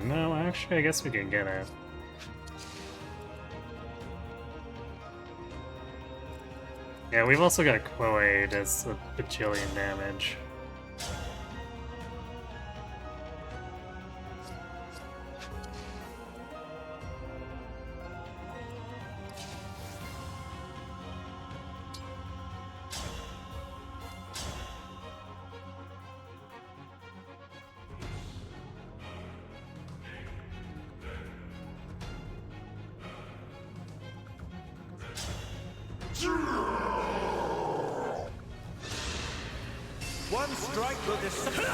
No, actually, I guess we can get it. Yeah, we've also got Chloe does a bajillion damage. One strike will decide.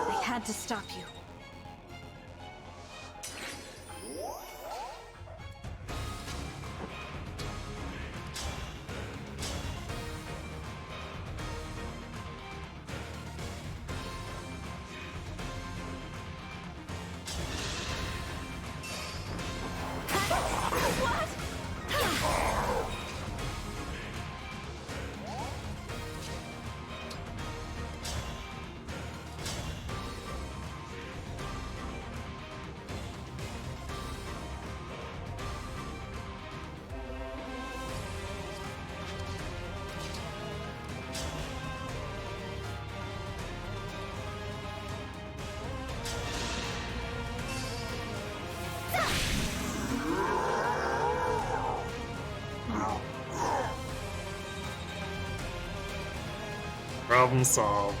I had to stop you. Problem solved.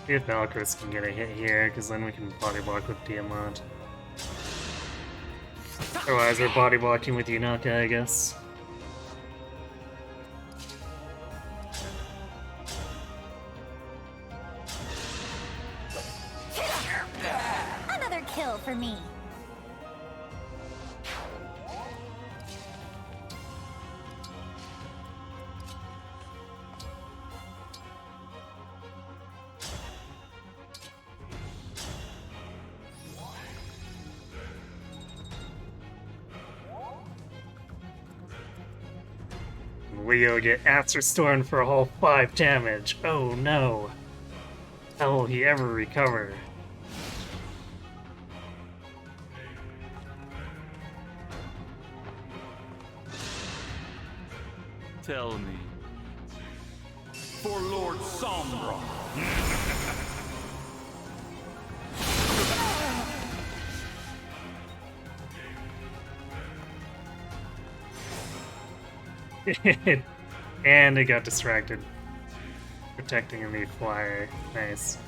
See if Valkyris can get a hit here, because then we can body block with Tiamat. Otherwise, we're body blocking with Yunaka, I guess. Another kill for me. Leo get Astro Storm for a whole 5 damage. Oh no. How will he ever recover? Tell me. For Lord Sombra. And it got distracted. Protecting the flyer. Nice.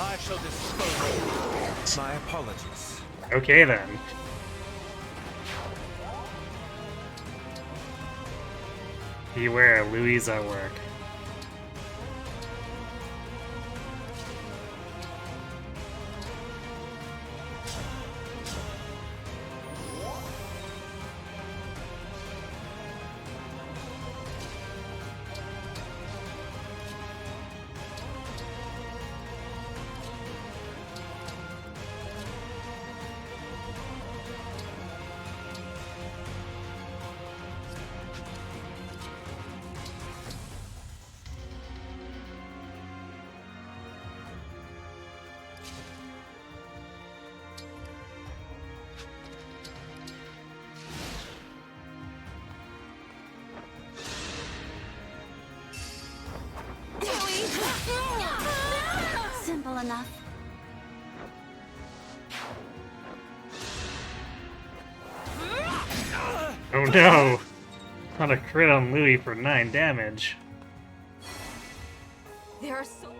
I shall dispose of you. My apologies. Okay then. Beware, Louis at work. Simple enough. Oh no! Not a crit on Louis for 9 damage. There are so...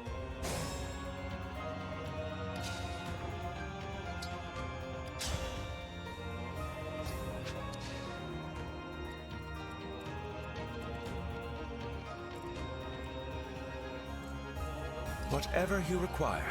Whatever you require.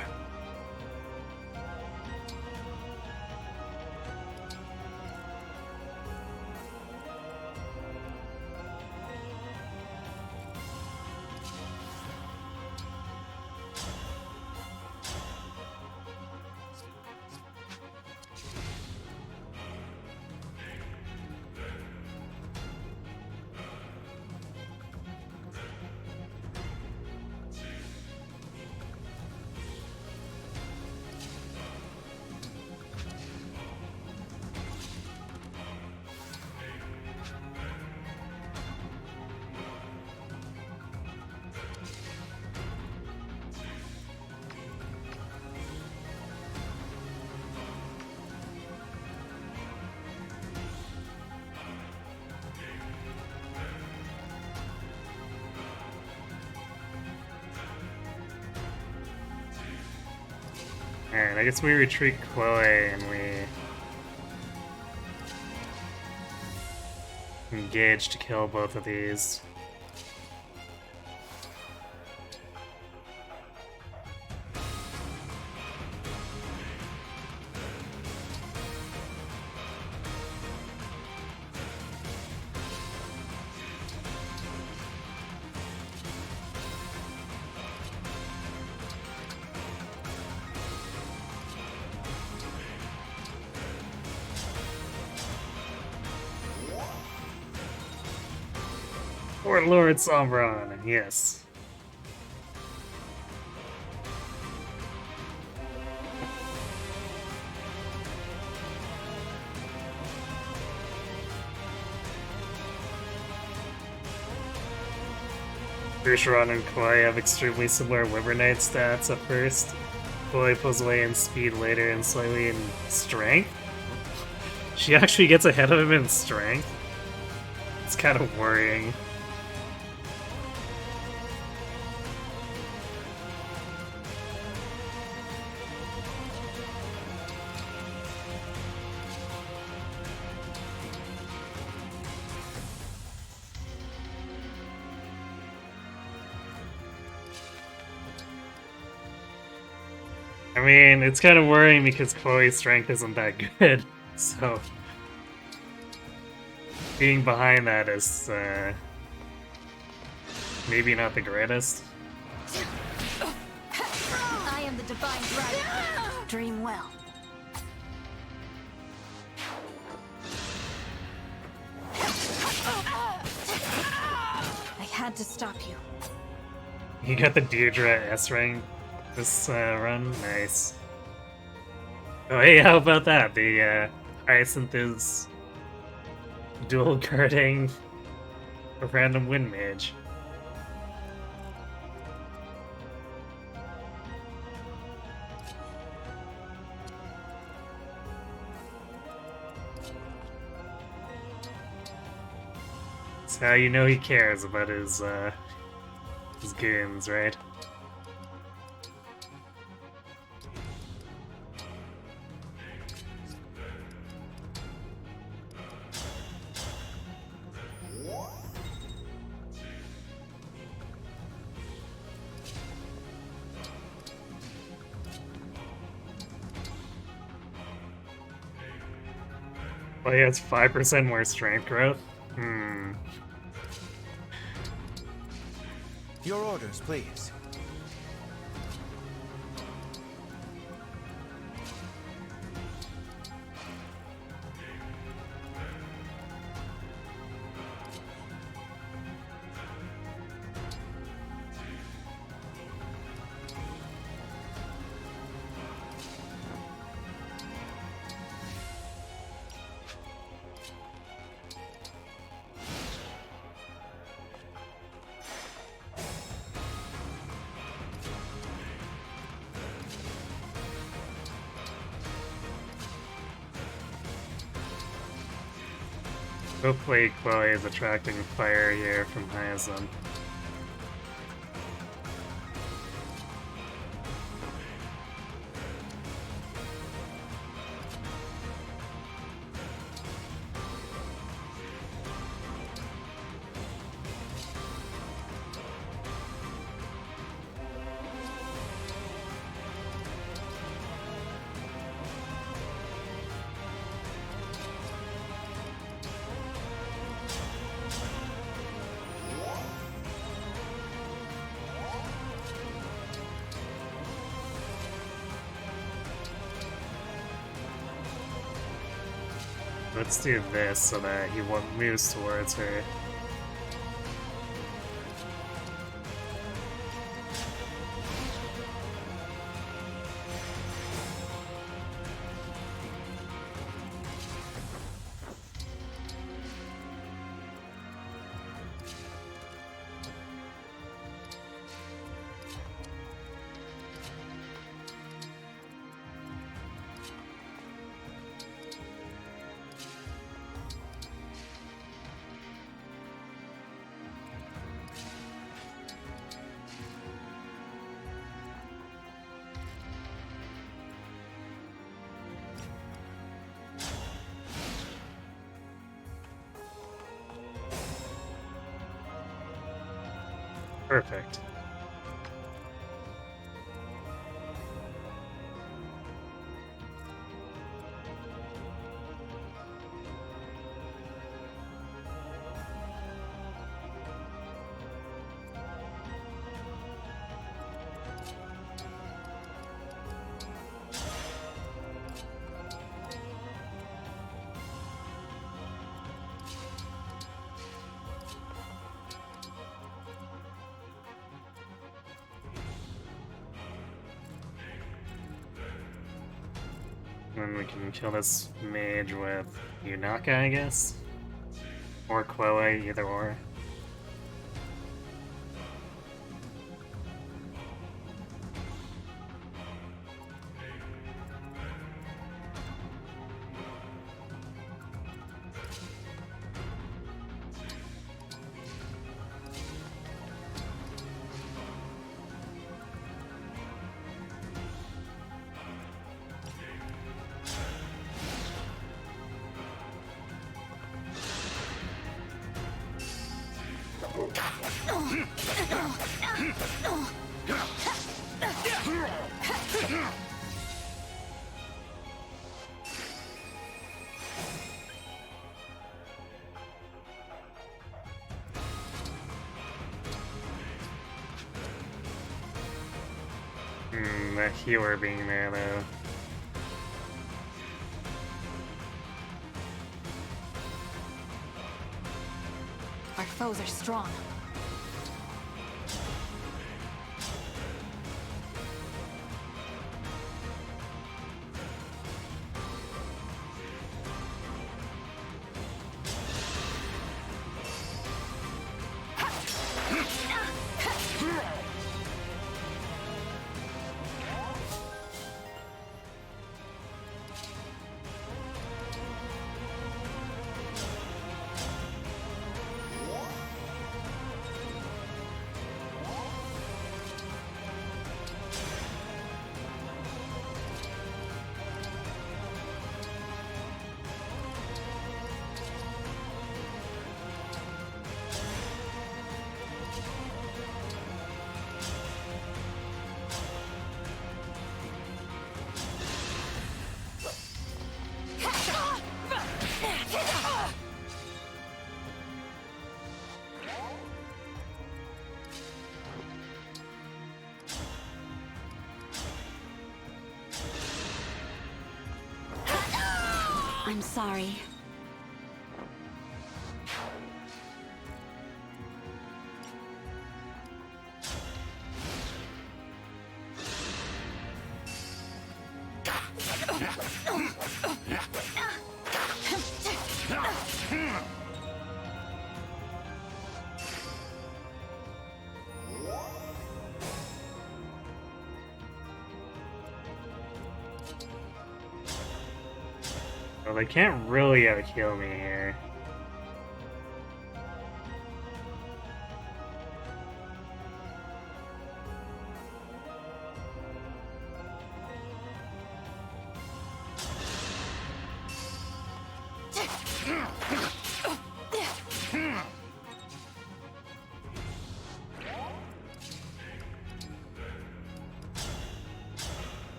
Alright, I guess we retreat Chloe and we engage to kill both of these. For Lord Sombron, yes. Bergeron and Koi have extremely similar Wyvernite stats at first. Koi pulls away in speed later and slightly in strength. She actually gets ahead of him in strength. It's kind of worrying. I mean, it's kind of worrying because Chloe's strength isn't that good, so being behind that is maybe not the greatest. I am the divine dragon. Dream well. I had to stop you. You got the Deirdre S rank this run? Nice. Oh hey, how about that? The Hyacinth is dual guarding a random wind mage. That's how you know he cares about his goons, right? Well, he has 5% more strength growth? Your orders, please. Hopefully Chloe is attracting fire here from Hyacinth. Let's do this so that he moves towards her. Perfect. And then we can kill this mage with Yunaka, I guess? Or Chloe, either or. The healer being there, though. Our foes are strong. I'm sorry. Well, they can't really out-heal me here.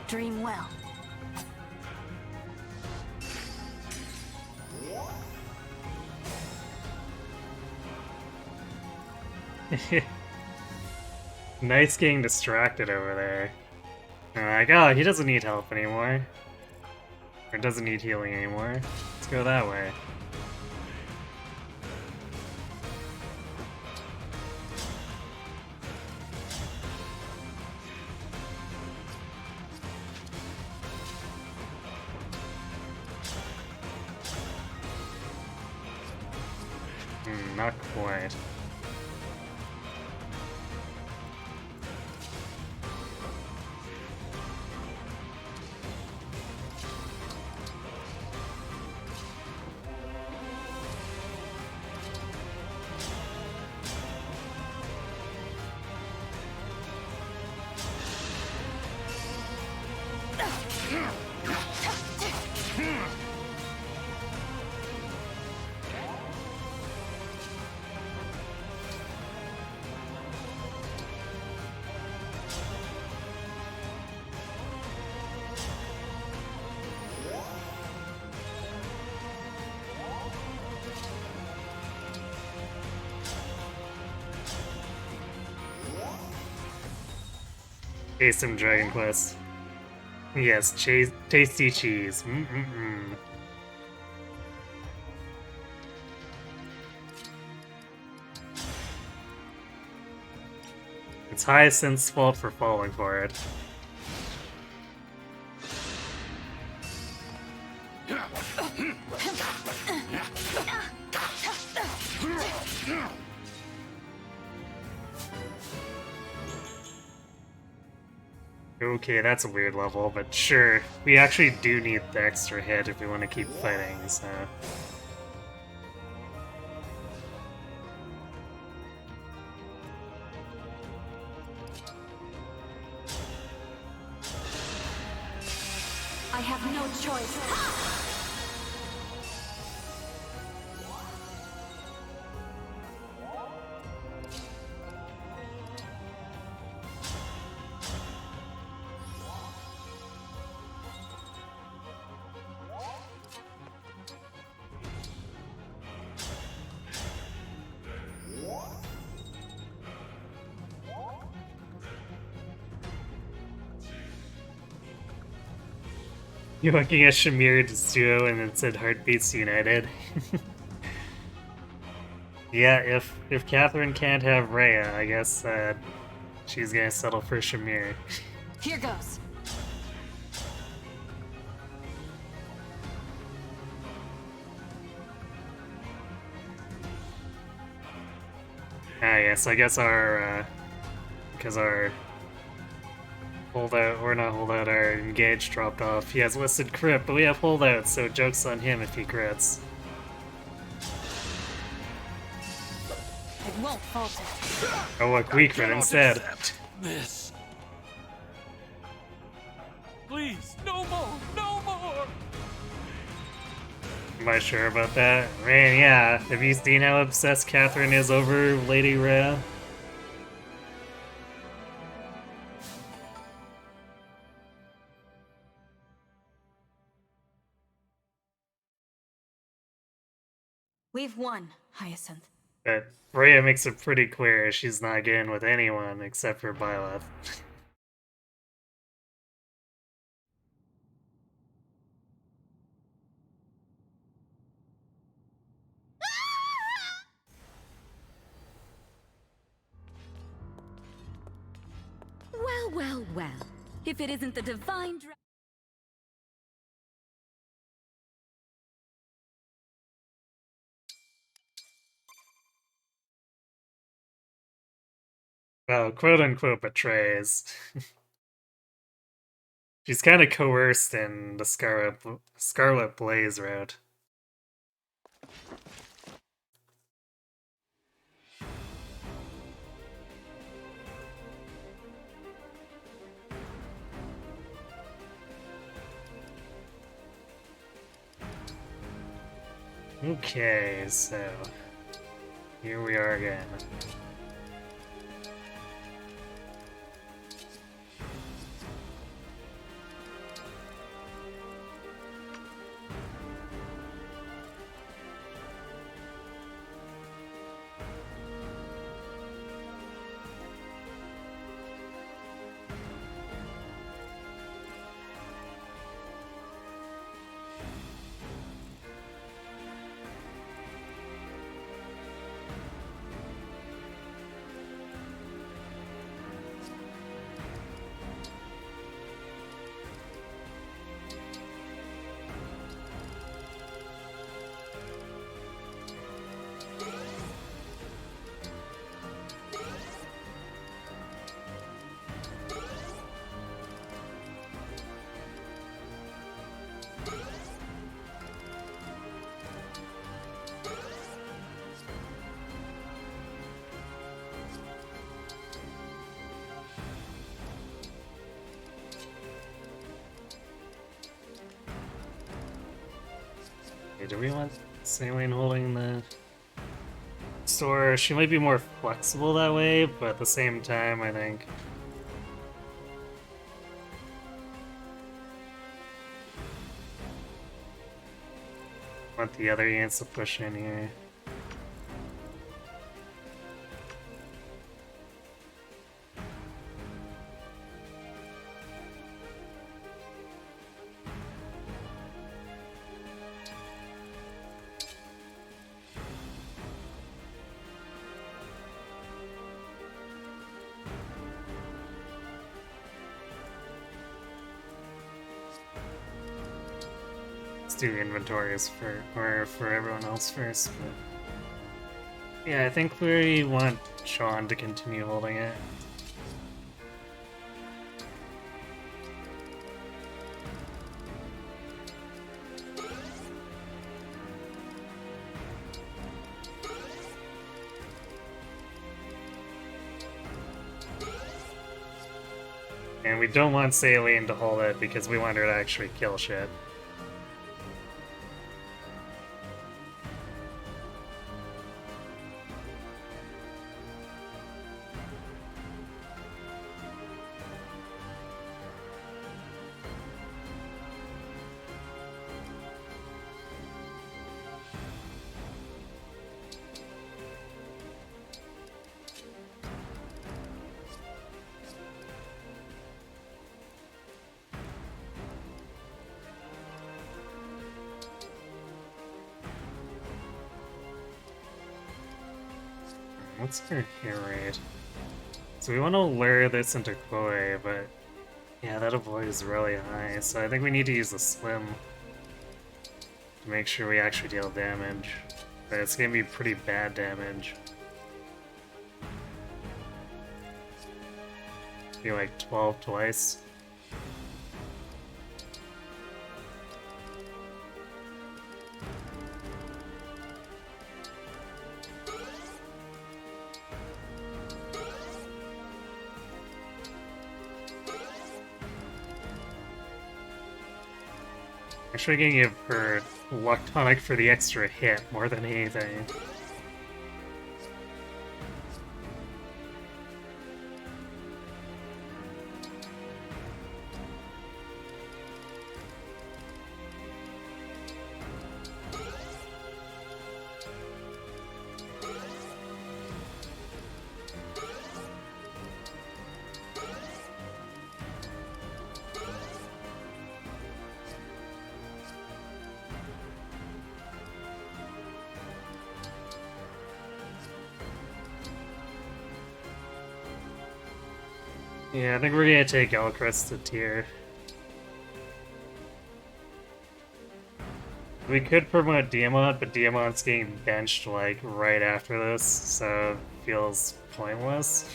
Dream well. Nice getting distracted over there. I'm like, oh, he doesn't need help anymore. Or doesn't need healing anymore. Let's go that way. Not quite. Taste some Dragon Quest. Yes, tasty cheese. It's Hyacinth's fault for falling for it. Okay, that's a weird level, but sure. We actually do need the extra hit if we want to keep fighting, so... You're looking at Shamir Suo and it said Heartbeats United. Yeah, if Catherine can't have Rhea, I guess she's gonna settle for Shamir. Here goes. Ah, yes, I guess our because our holdout, or not holdout, our engage dropped off. He has listed crit, but we have holdout, so joke's on him if he crits. It won't falter. Oh look, we crit instead. This. Please, no more, no more. Am I sure about that? Man, yeah. Have you seen how obsessed Catherine is over Lady Rhea? We've won, Hyacinth. But Rhea makes it pretty clear she's not getting with anyone except for Byleth. Well, well, well. If it isn't the divine Well, quote-unquote betrays. She's kind of coerced in the Scarlet Blaze route. Okay, so here we are again. Okay, do we want Saline holding the store? She might be more flexible that way, but at the same time, I think want the other units to push in here. Do inventories for everyone else first, but yeah, I think we want Sean to continue holding it. And we don't want Saline to hold it because we want her to actually kill shit. What's her hit rate? So we want to lure this into Chloe, but yeah, that avoid is really high, so I think we need to use the Slim to make sure we actually deal damage. But it's gonna be pretty bad damage. Be like 12 twice. Actually gonna give her luck tonic for the extra hit more than anything. Yeah, I think we're gonna take Elcrest to tier. We could promote Diamond, but Diamond's getting benched like right after this, so it feels pointless.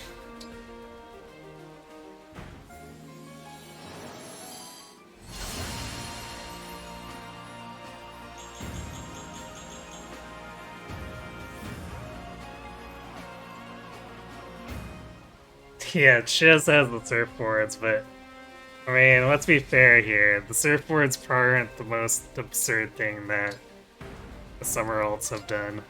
Yeah, Shiz has the surfboards, but I mean, let's be fair here. The surfboards probably aren't the most absurd thing that the summer alts have done.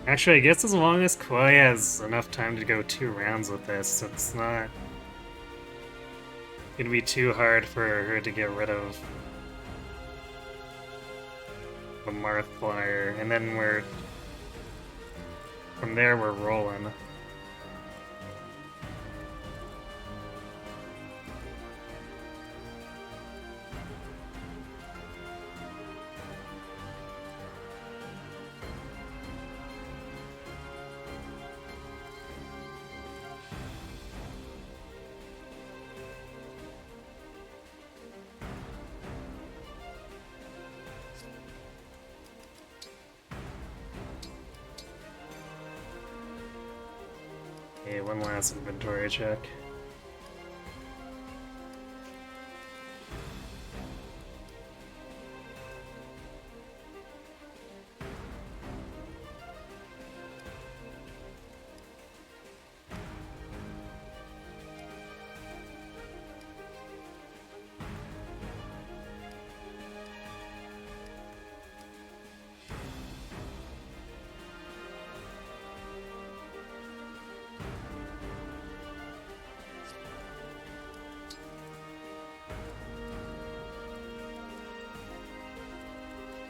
Actually, I guess as long as Koi has enough time to go 2 rounds with this, it's not gonna be too hard for her to get rid of the Marth Flyer, and then from there we're rolling. Okay, one last inventory check.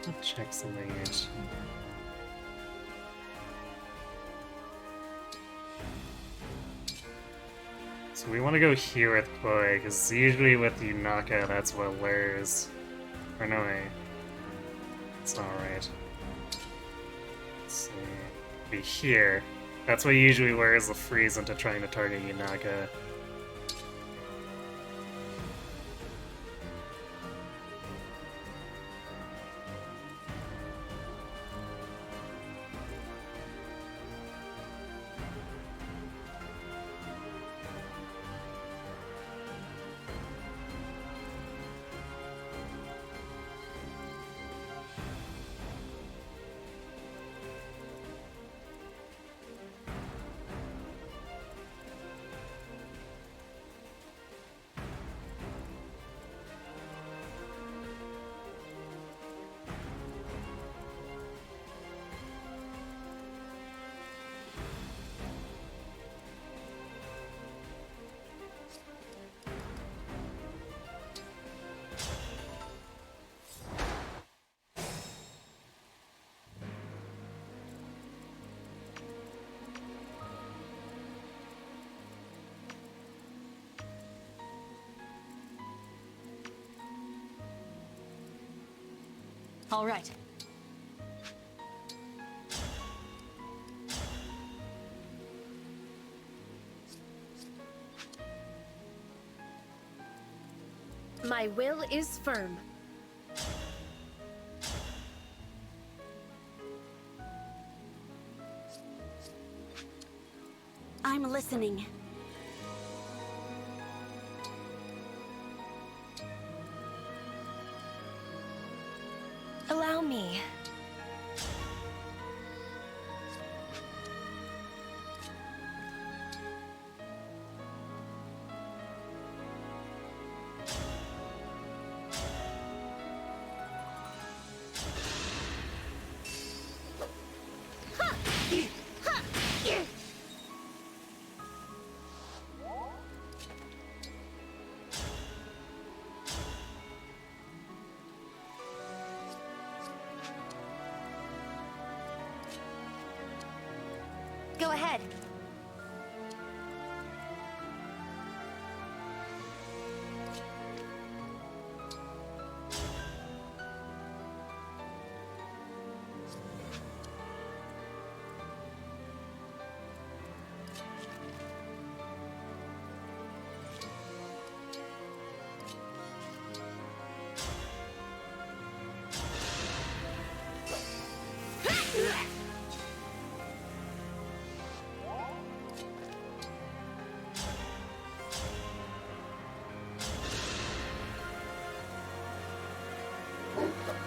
I'll check something else. So we want to go here with Chloe, because usually with Yunaka, that's what lures. Or no, wait. It's not right. Let's see. Be here. That's what usually lures the freeze into trying to target Yunaka. All right. My will is firm. I'm listening. Allow me. Go ahead.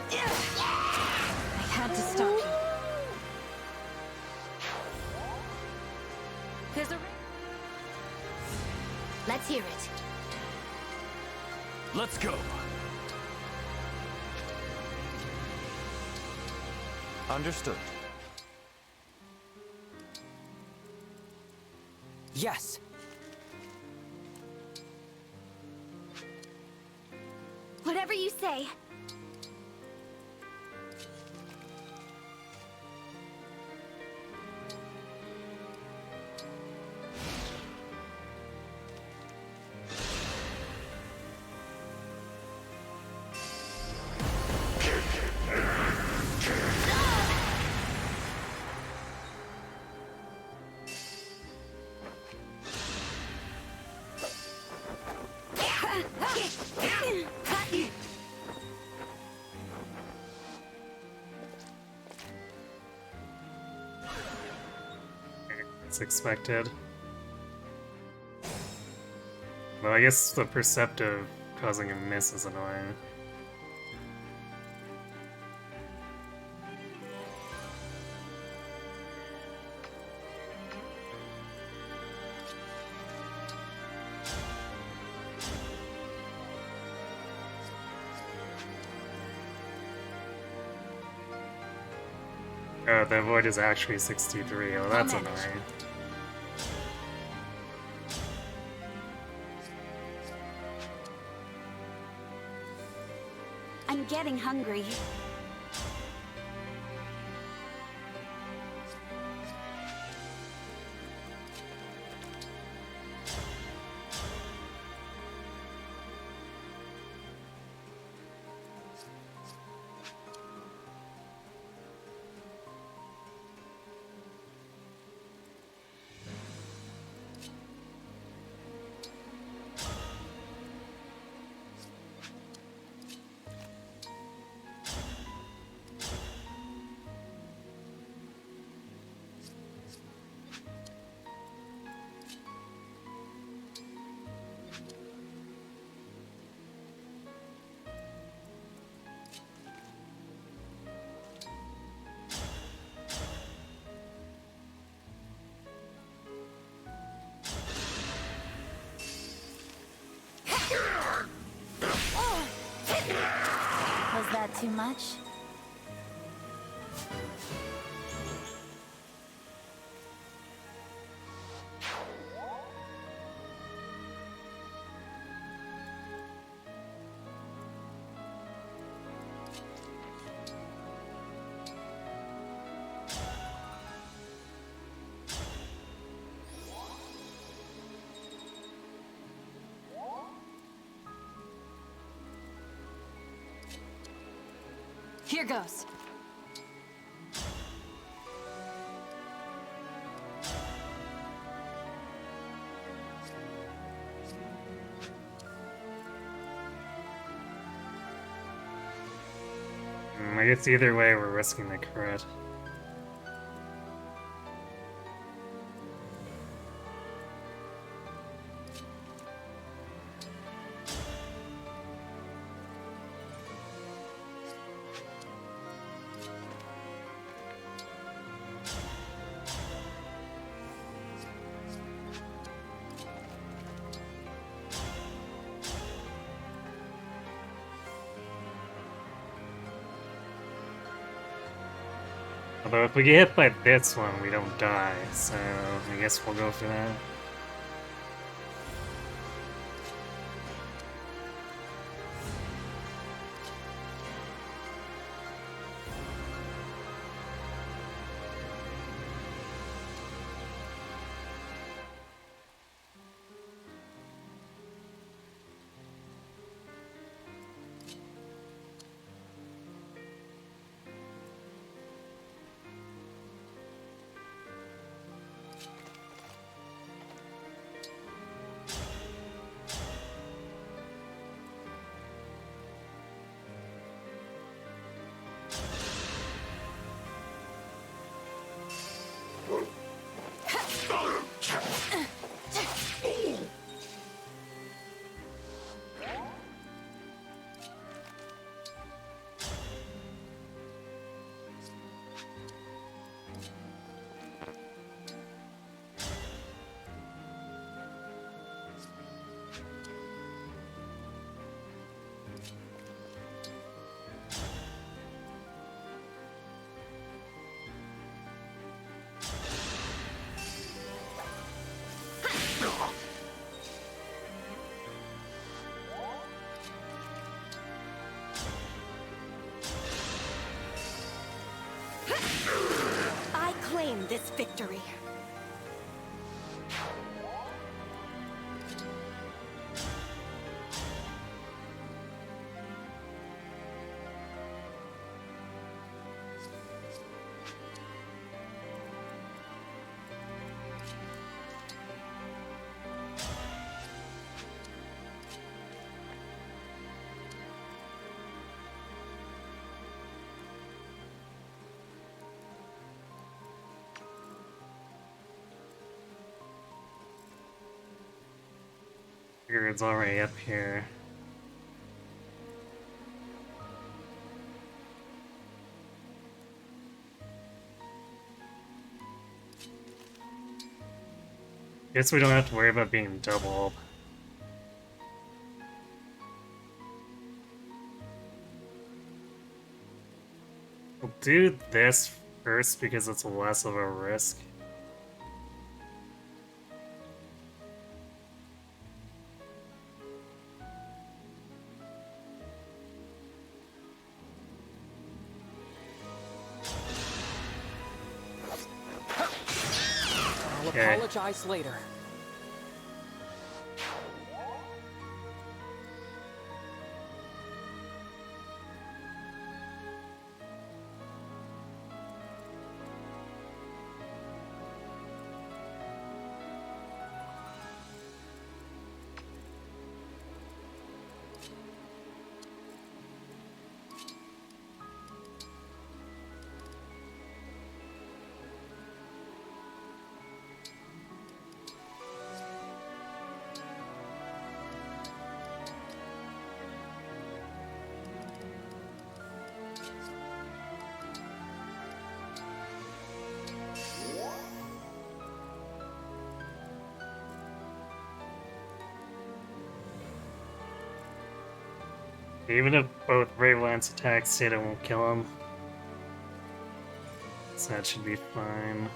I had to stop you. There's a... Let's hear it. Let's go. Understood. Yes. Whatever you say. It's expected. I guess the perceptive causing a miss is annoying. Oh, the void is actually 63. Oh, that's annoying. I'm getting hungry. Was that too much? Here goes. I guess either way we're risking the crit. Although if we get hit by this one, we don't die, so I guess we'll go for that. I claim this victory. Figure it's already up here. Guess we don't have to worry about being doubled. We'll do this first because it's less of a risk. I'll apologize later. Even if both Brave Lance attacks hit, it won't kill him. So that should be fine.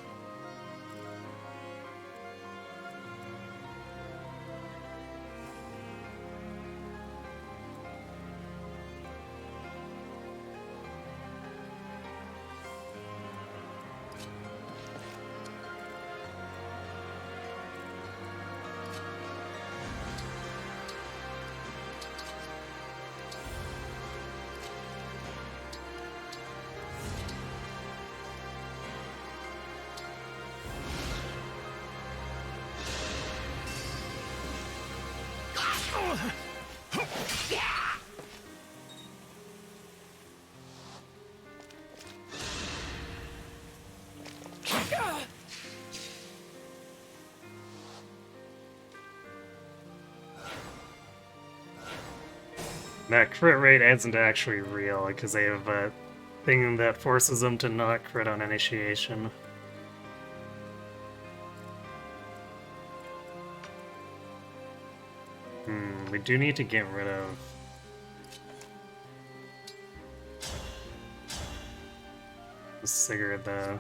That crit rate isn't actually real because they have a thing that forces them to not crit on initiation. We do need to get rid of the Sigurd though.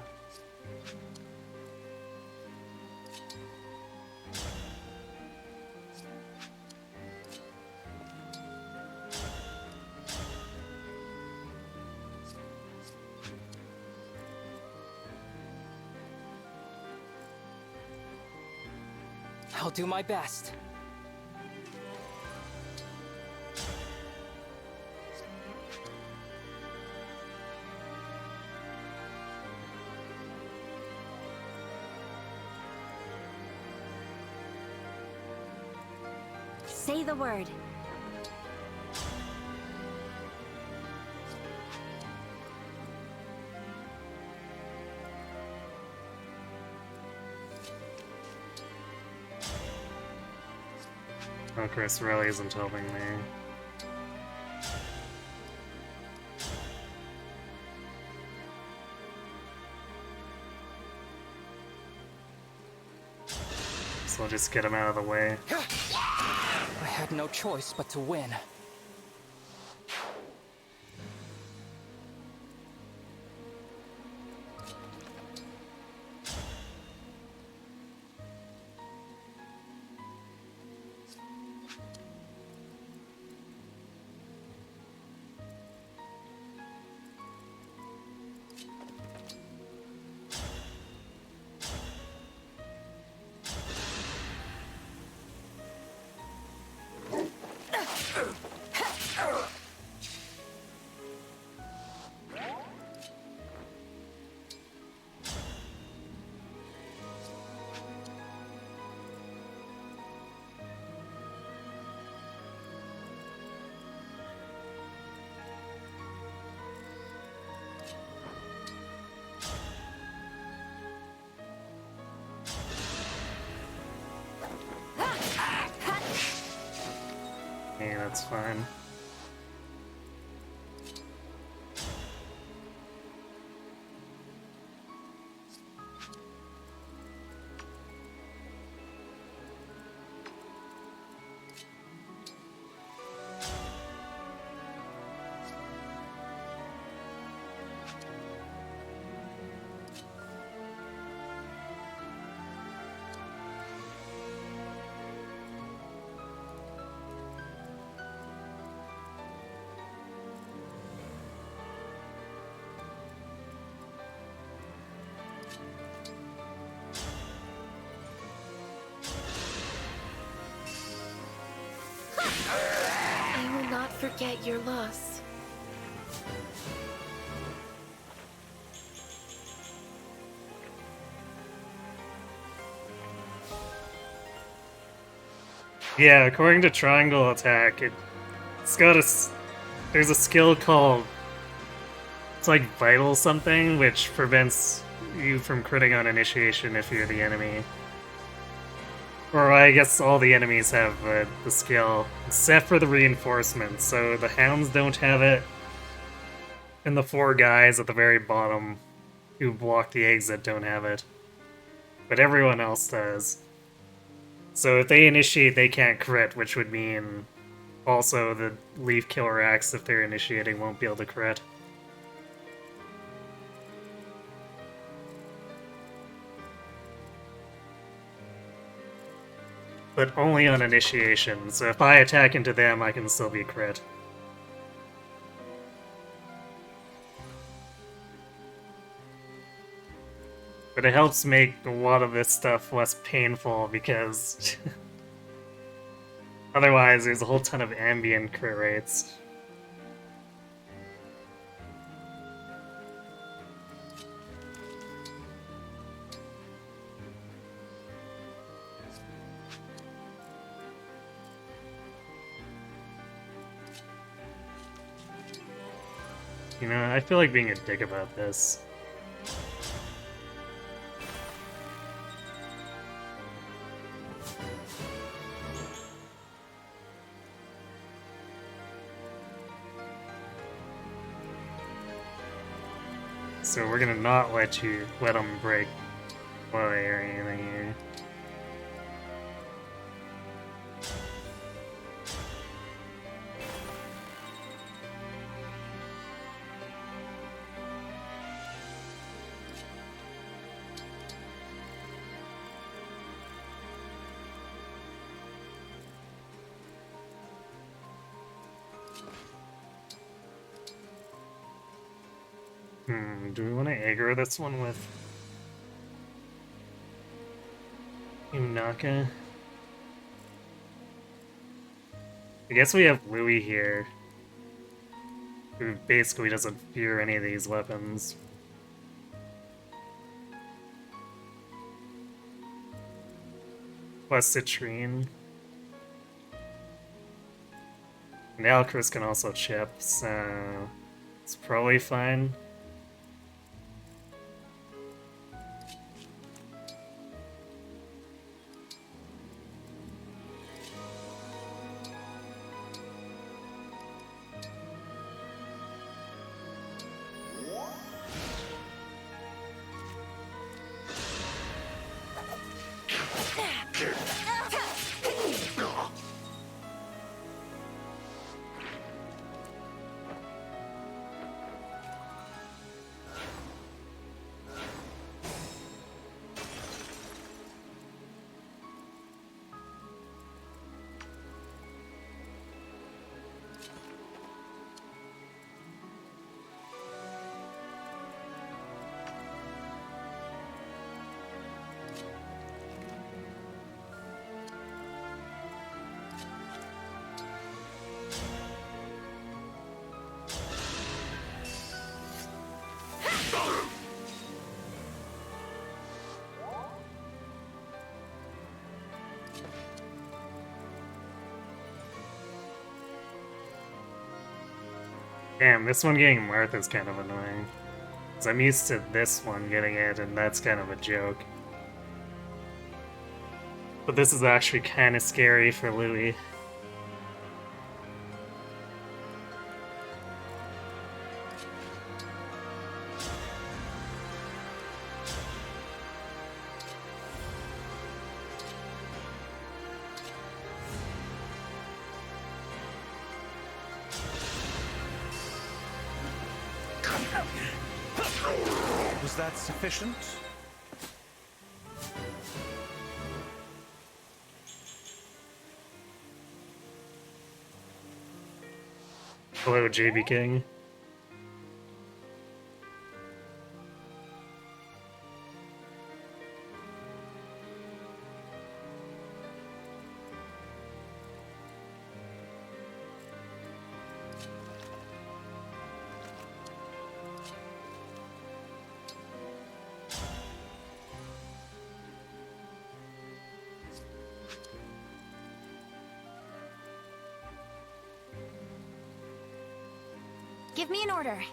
I'll do my best. Say the word. Oh, Chris really isn't helping me. So I'll just get him out of the way. I had no choice but to win. that's fine. I will not forget your loss. Yeah, according to Triangle Attack, it's got there's a skill called, it's like Vital something, which prevents you from critting on initiation if you're the enemy. Or I guess all the enemies have the skill, except for the reinforcements, so the Hounds don't have it, and the 4 guys at the very bottom who block the exit don't have it. But everyone else does. So if they initiate, they can't crit, which would mean also the Leaf Killer Axe, if they're initiating, won't be able to crit. But only on initiation, so if I attack into them, I can still be crit. But it helps make a lot of this stuff less painful, because otherwise there's a whole ton of ambient crit rates. You know, I feel like being a dick about this. So we're gonna not let them break away or anything here. Do we want to aggro this one with Unaka? I guess we have Louis here, who basically doesn't fear any of these weapons. Plus Citrine. And Alcris can also chip, so it's probably fine. Damn, this one getting Marth is kind of annoying. Because I'm used to this one getting it, and that's kind of a joke. But this is actually kind of scary for Louis. Was that sufficient? Hello, JB King. Give me an order.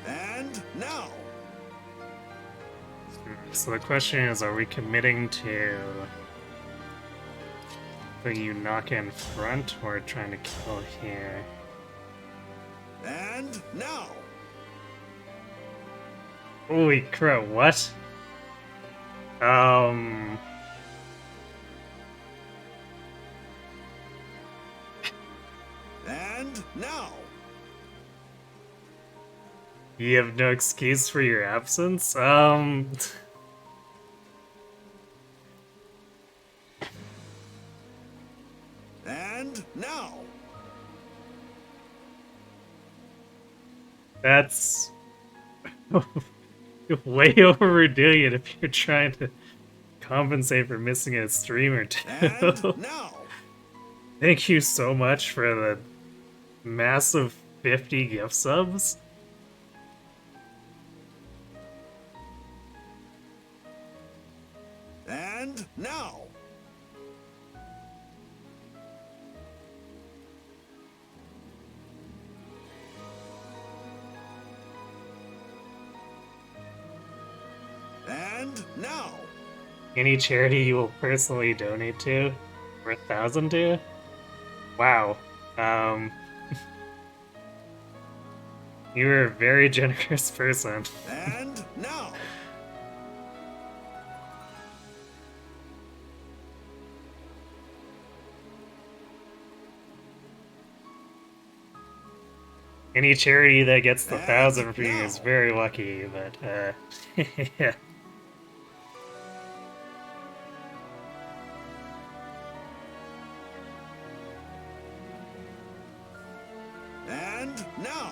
And now. So the question is, are we committing to the you knock in front or trying to kill here? And now. Holy crap, what? And now. You have no excuse for your absence? And now. That's way overdoing it if you're trying to compensate for missing a stream or two. And now. Thank you so much for the massive 50 gift subs. And now. And now. Any charity you will personally donate to? For 1,000 to? Wow. You're a very generous person. And now. Any charity that gets the 1,000 for you is very lucky, but, yeah. And now.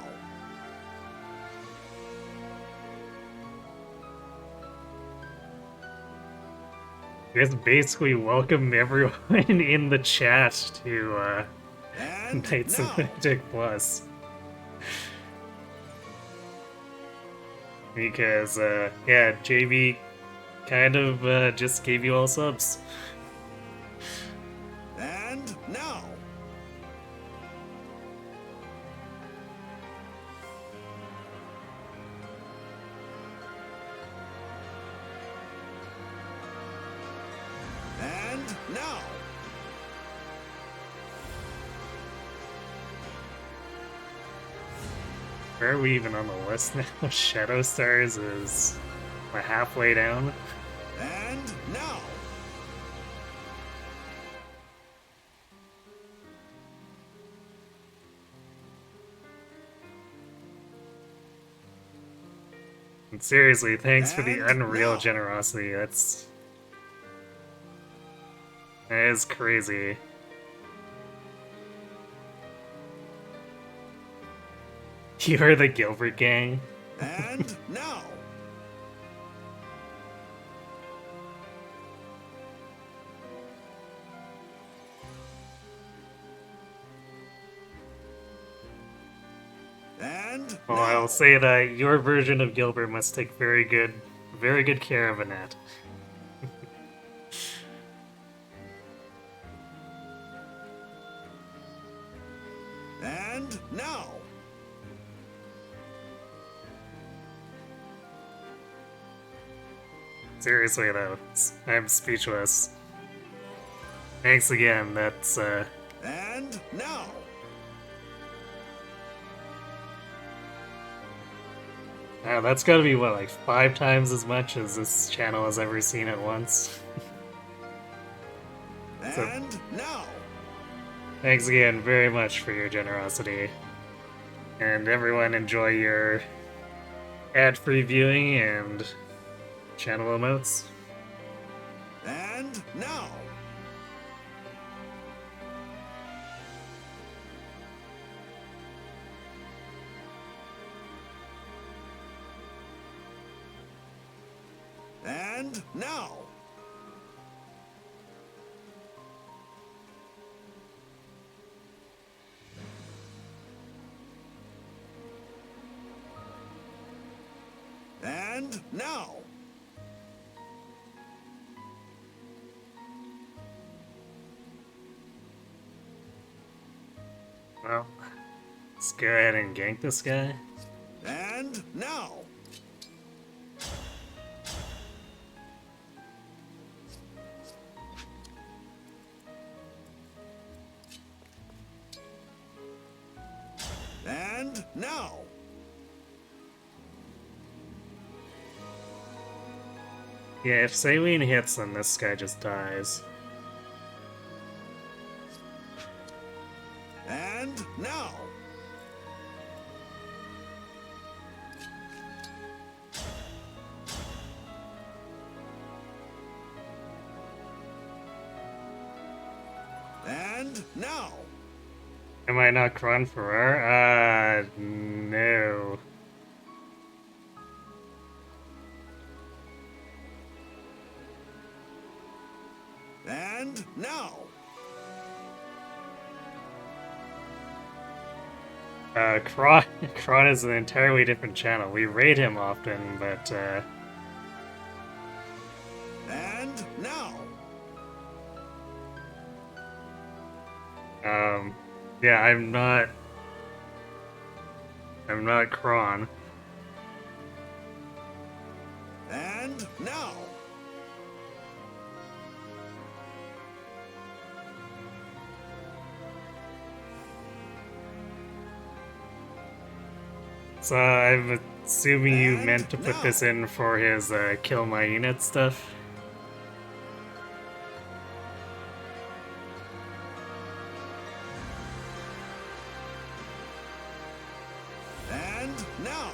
Just basically welcome everyone in the chat to, And Knights of now. Magic Plus. Because, yeah, JB kind of, just gave you all subs. And now. And now. Where are we even on the list now? Shadow Stars is halfway down. And now. And seriously, thanks for the And unreal now. generosity. That is crazy. You are the Gilbert gang. And now. And Well, now. I'll say that your version of Gilbert must take very good care of Annette. And now. Seriously though, I'm speechless. Thanks again, that's And now, wow, that's gotta be what, like 5 times as much as this channel has ever seen at once. So, and now. thanks again very much for your generosity. And everyone enjoy your ad-free viewing and channel emotes. And now. And now. And now. Well, let's go ahead and gank this guy. And now. And now. Yeah, if Saline hits, then this guy just dies. And now. And now. Am I not Kron Ferrar? No. And now. Kron is an entirely different channel. We raid him often, but, And now. yeah, I'm not Kron. And now. So I'm assuming you And meant to put now. this in for his kill my unit stuff. And now.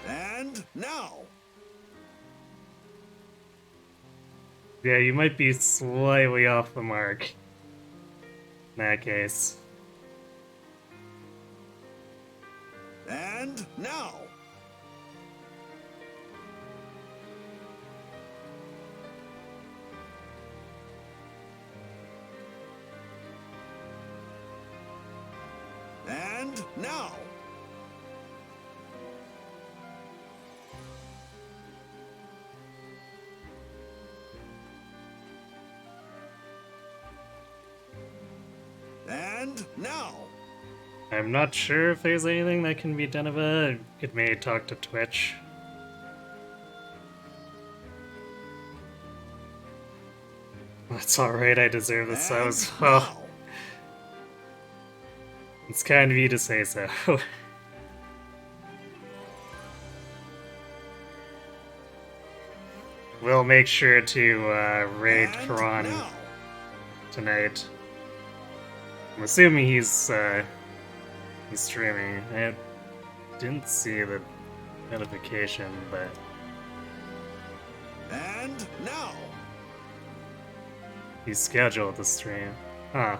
And now. Yeah, you might be slightly off the mark in that case. And now. And now. And now. I'm not sure if there's anything that can be done about it. Could maybe talk to Twitch. That's alright, I deserve the subs. And Well, now. it's kind of you to say so. We'll make sure to raid And Karan now. tonight. I'm assuming he's streaming. I didn't see the notification, but And now. he's scheduled to stream. Huh.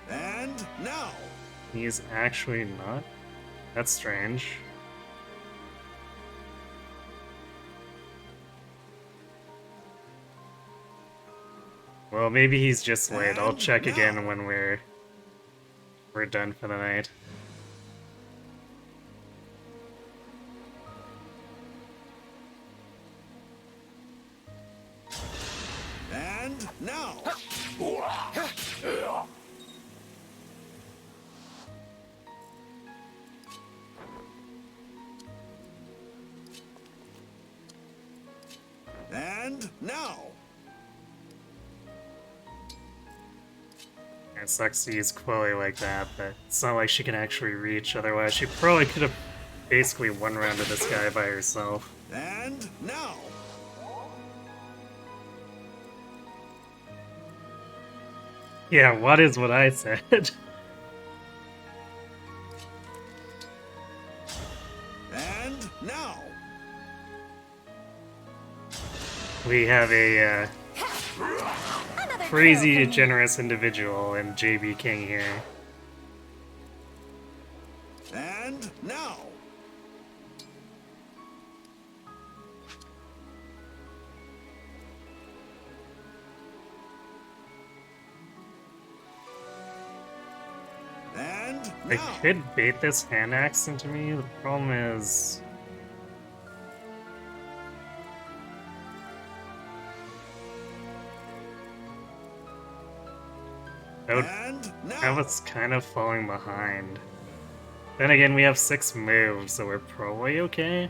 And now. He's actually not? That's strange. Well, maybe he's just late. I'll And check again now. when we're done for the night. now! And now! It sucks to use Chloe like that, but it's not like she can actually reach, otherwise she probably could have basically one-rounded this guy by herself. And now! Yeah, what is what I said? And now! We have a crazy generous individual in JB King here. And now! And I now! could bait this hand axe into me, the problem is... that would have us kind of falling behind. Then again, we have 6 moves, so we're probably okay.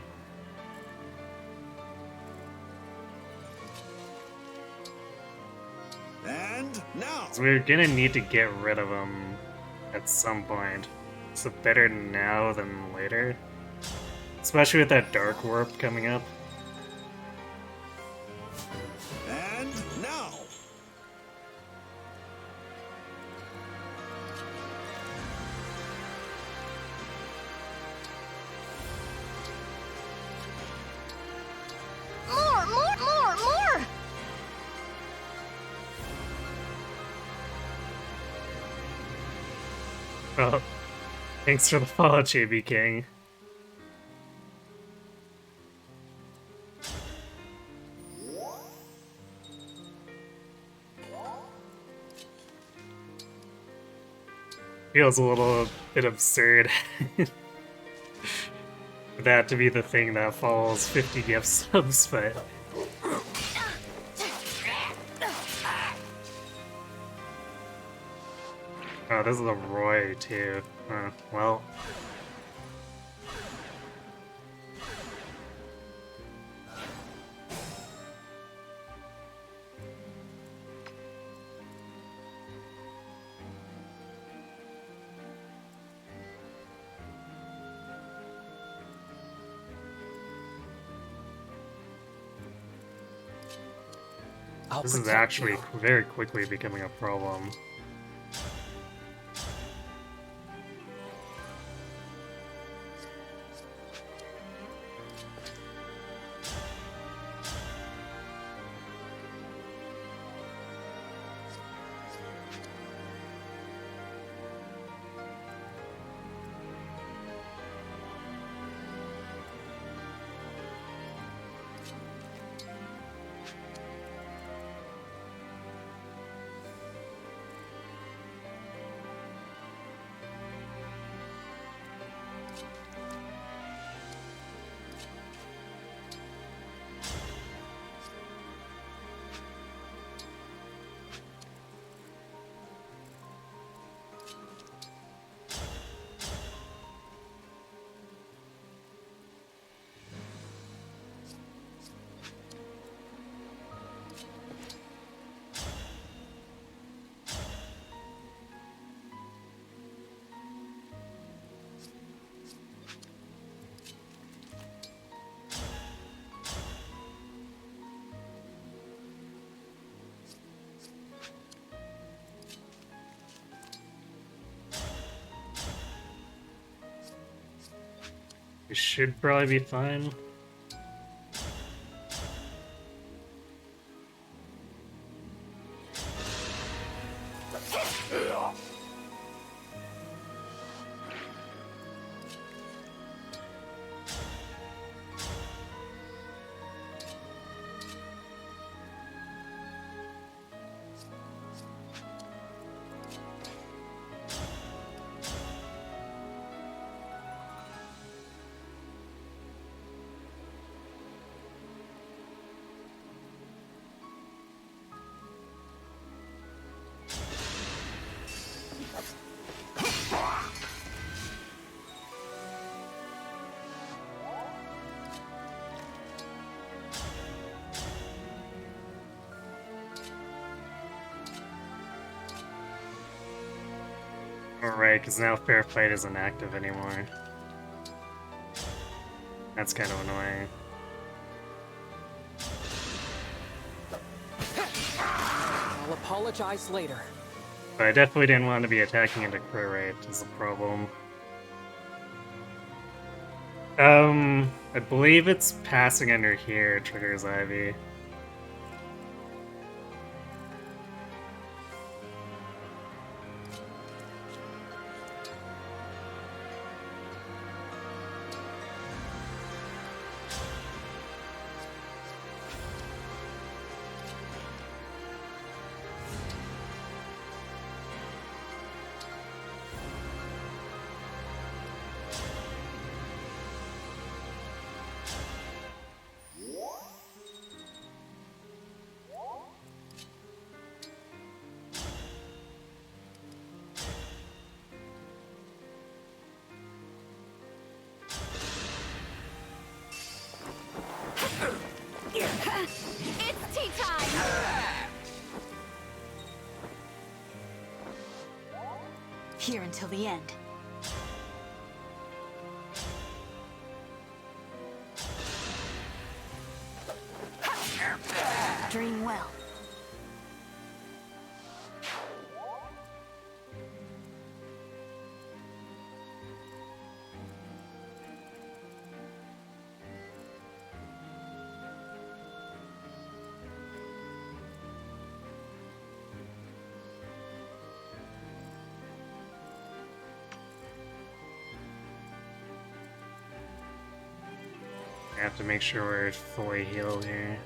And now! So we're gonna need to get rid of him at some point. So better now than later. Especially with that Dark Warp coming up. And now! More! Well, thanks for the follow, JB King. Feels a little bit absurd. For that to be the thing that follows 50 gift subs, but... Oh, this is a Roy, too. Well... This is actually very quickly becoming a problem. We should probably be fine. Alright, because now Fair Fight isn't active anymore. That's kind of annoying. I'll apologize later. But I definitely didn't want to be attacking into Crow Rate is the problem. I believe it's passing under here triggers Ivy. It's tea time! Here until the end. Dream well. I have to make sure we're fully healed here.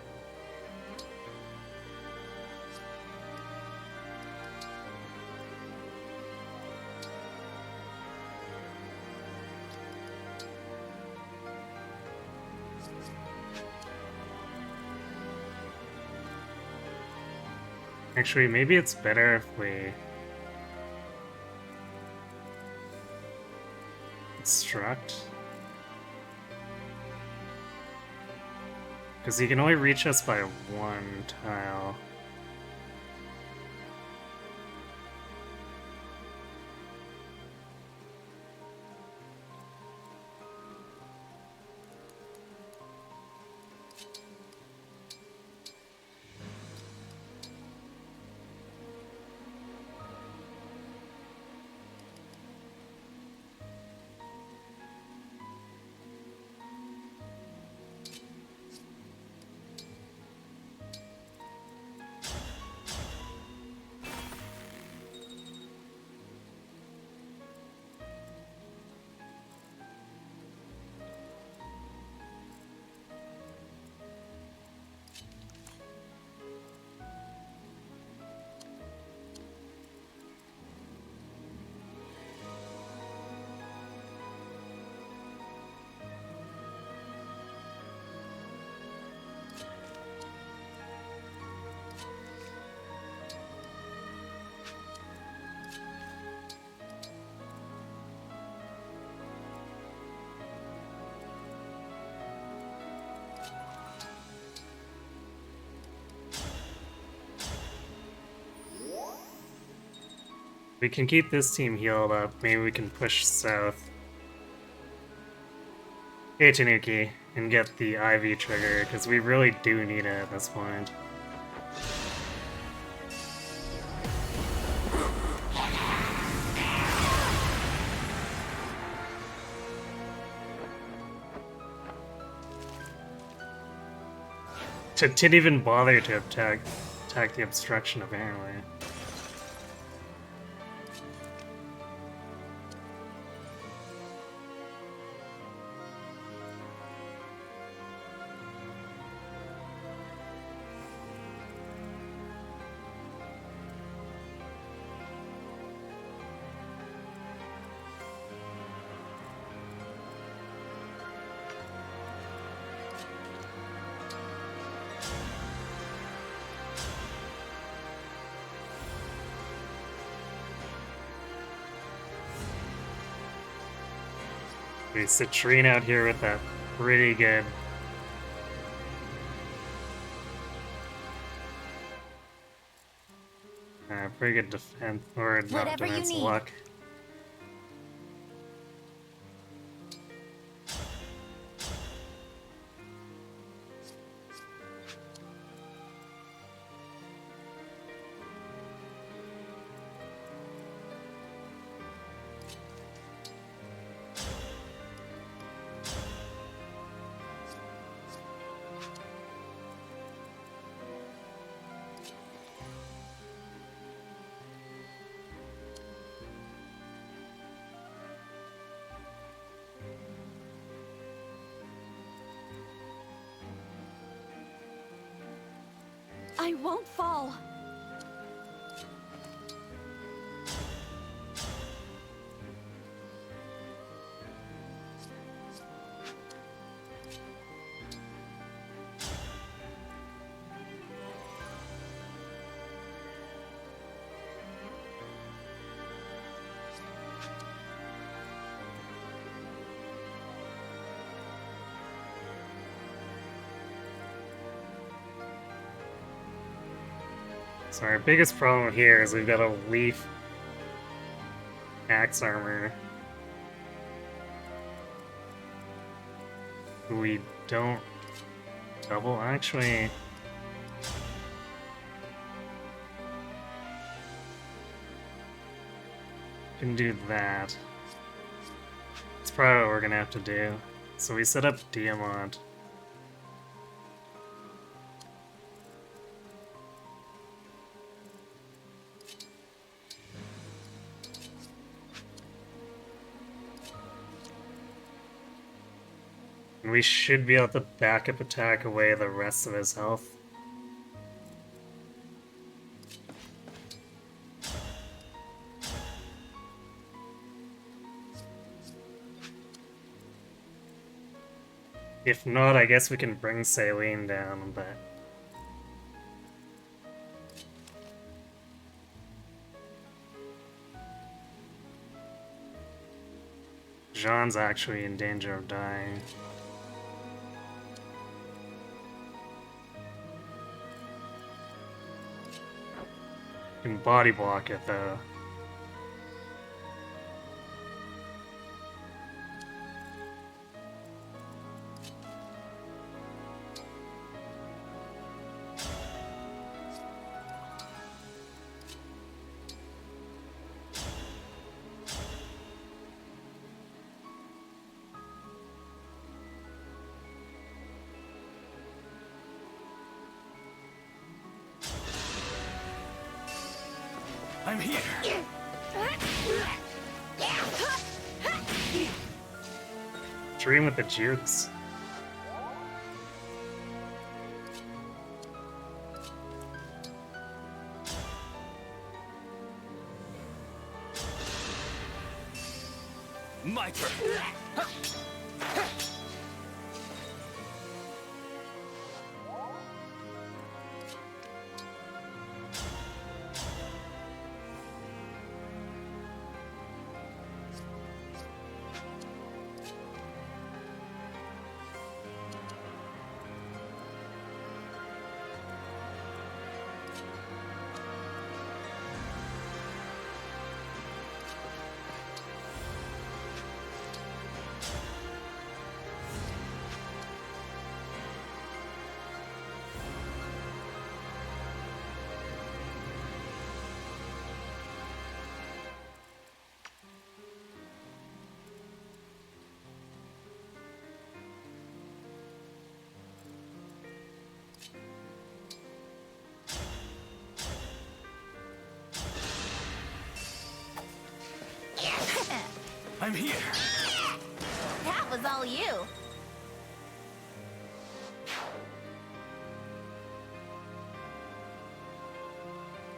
Actually, maybe it's better if we instruct. Because he can only reach us by one tile. We can keep this team healed up. Maybe we can push south. Hey Tanuki, and get the Ivy trigger, because we really do need it at this point. Didn't even bother to attack the obstruction, apparently. We Citrine out here with that pretty good. Pretty good defense, or not Whatever you defense, need. luck. I won't fall. So our biggest problem here is we've got a leaf axe armor. We don't double, actually. Can do that. That's probably what we're gonna have to do. So we set up Diamant. And we should be able to backup attack away the rest of his health. If not, I guess we can bring Saline down, but... Jean's actually in danger of dying. Can body block it though. I'm here. Dream with the jukes. My turn. I'm here. That was all you.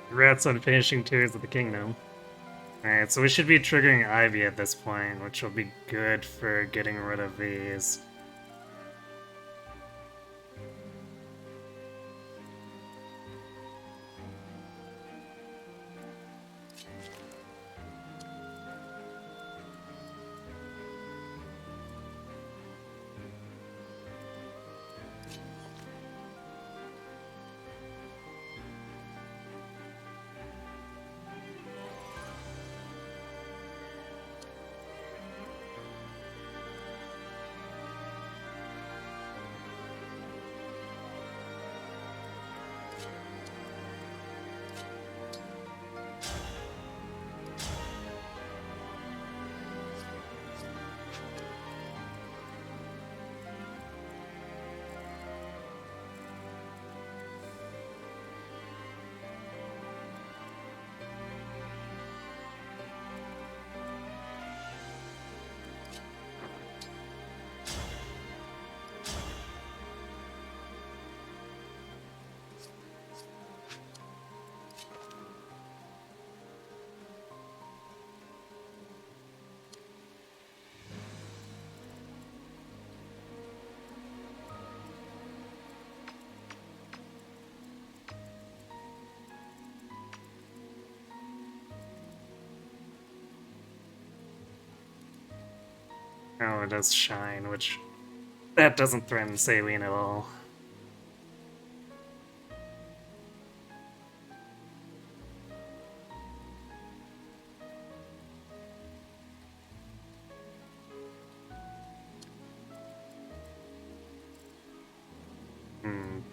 Congrats on finishing Tears of the Kingdom. Alright, so we should be triggering Ivy at this point, which will be good for getting rid of these. Oh, it does shine, which that doesn't threaten Saline at all.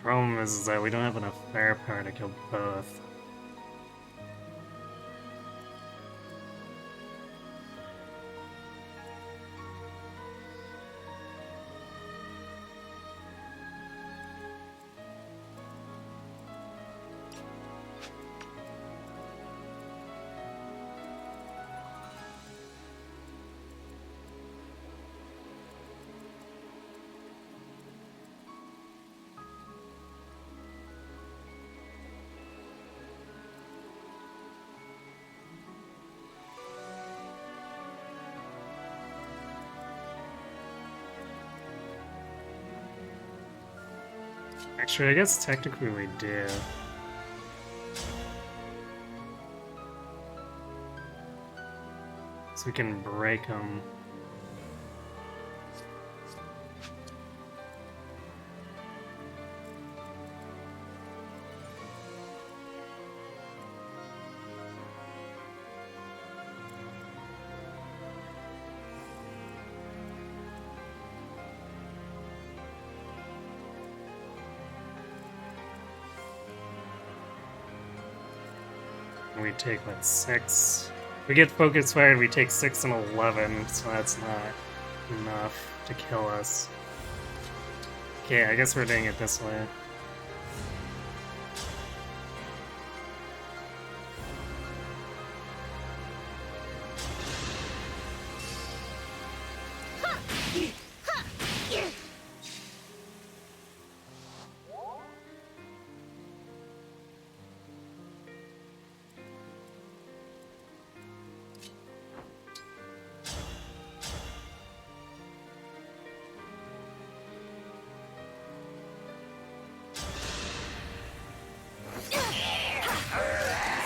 Problem is that we don't have enough firepower to kill both. Actually, I guess technically we do. So we can break them. We take, what, 6? We get focus fired, we take 6 and 11, so that's not enough to kill us. Okay, I guess we're doing it this way.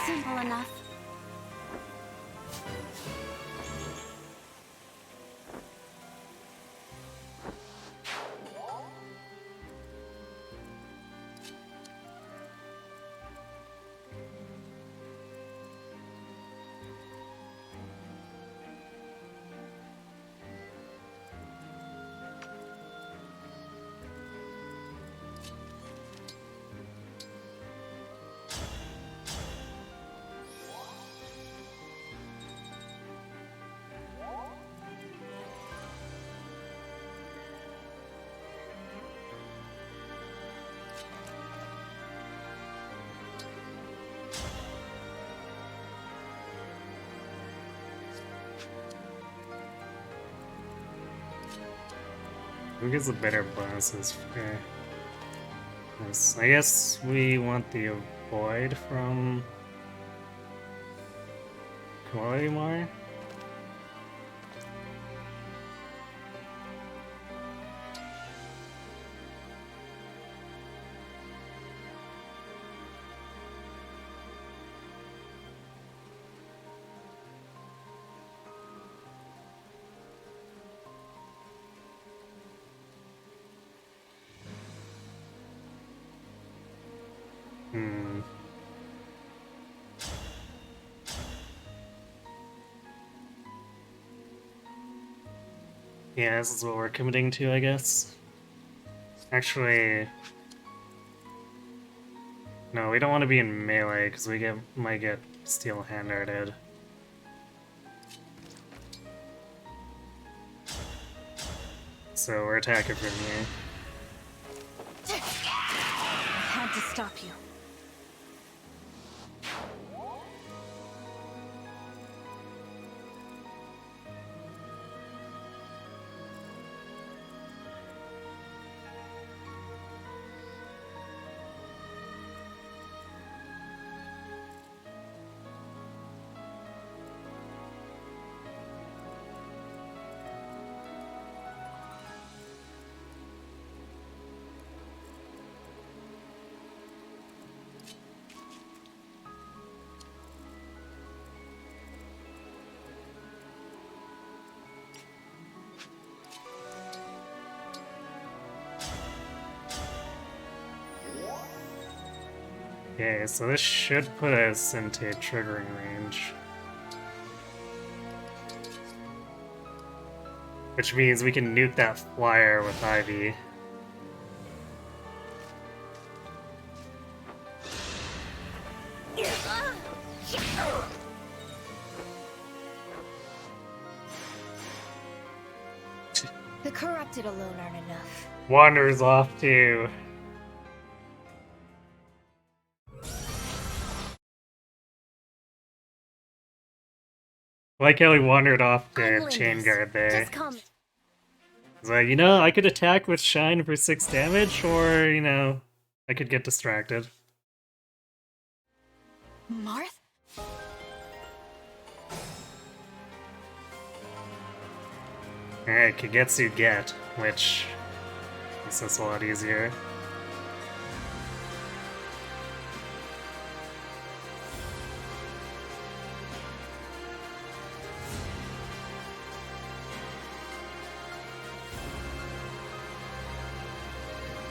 Simple enough. Who gets the better bonuses for this? I guess we want the avoid from Quality more. Yeah, this is what we're committing to, I guess. Actually, no, we don't want to be in melee because we might get steel hand-arted. So we're attacking from here. I had to stop you. Okay, so this should put us into triggering range. Which means we can nuke that flyer with Ivy. The corrupted alone aren't enough. Wanders off too. Like how he wandered off to chain guard there. Just come. He's like, you know, I could attack with Shine for 6 damage, or, you know, I could get distracted. Marth? Alright, Kagetsu get, which makes this a lot easier.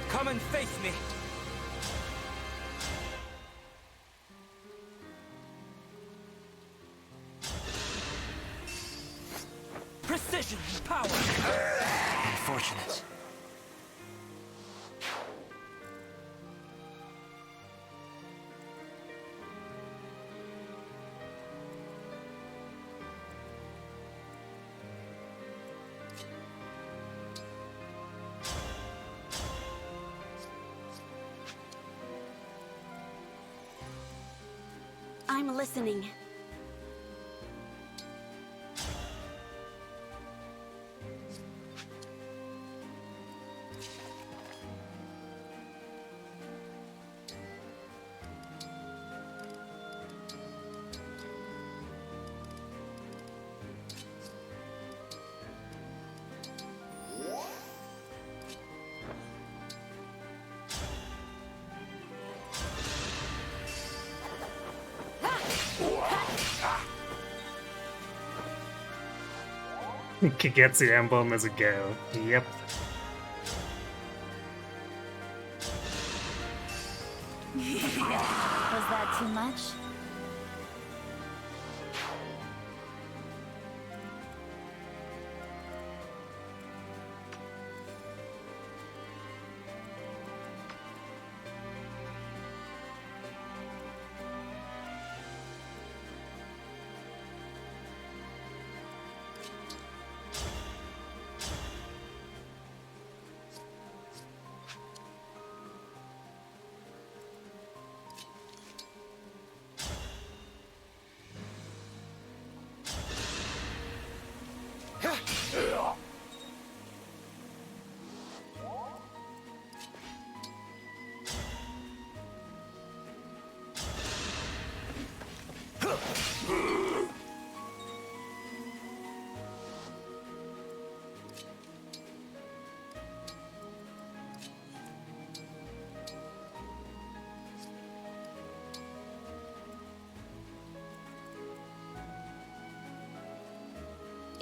Come and face me. Precision and power. Unfortunate. I'm listening. Kagetsu emblem is a go. Yep. Was that too much?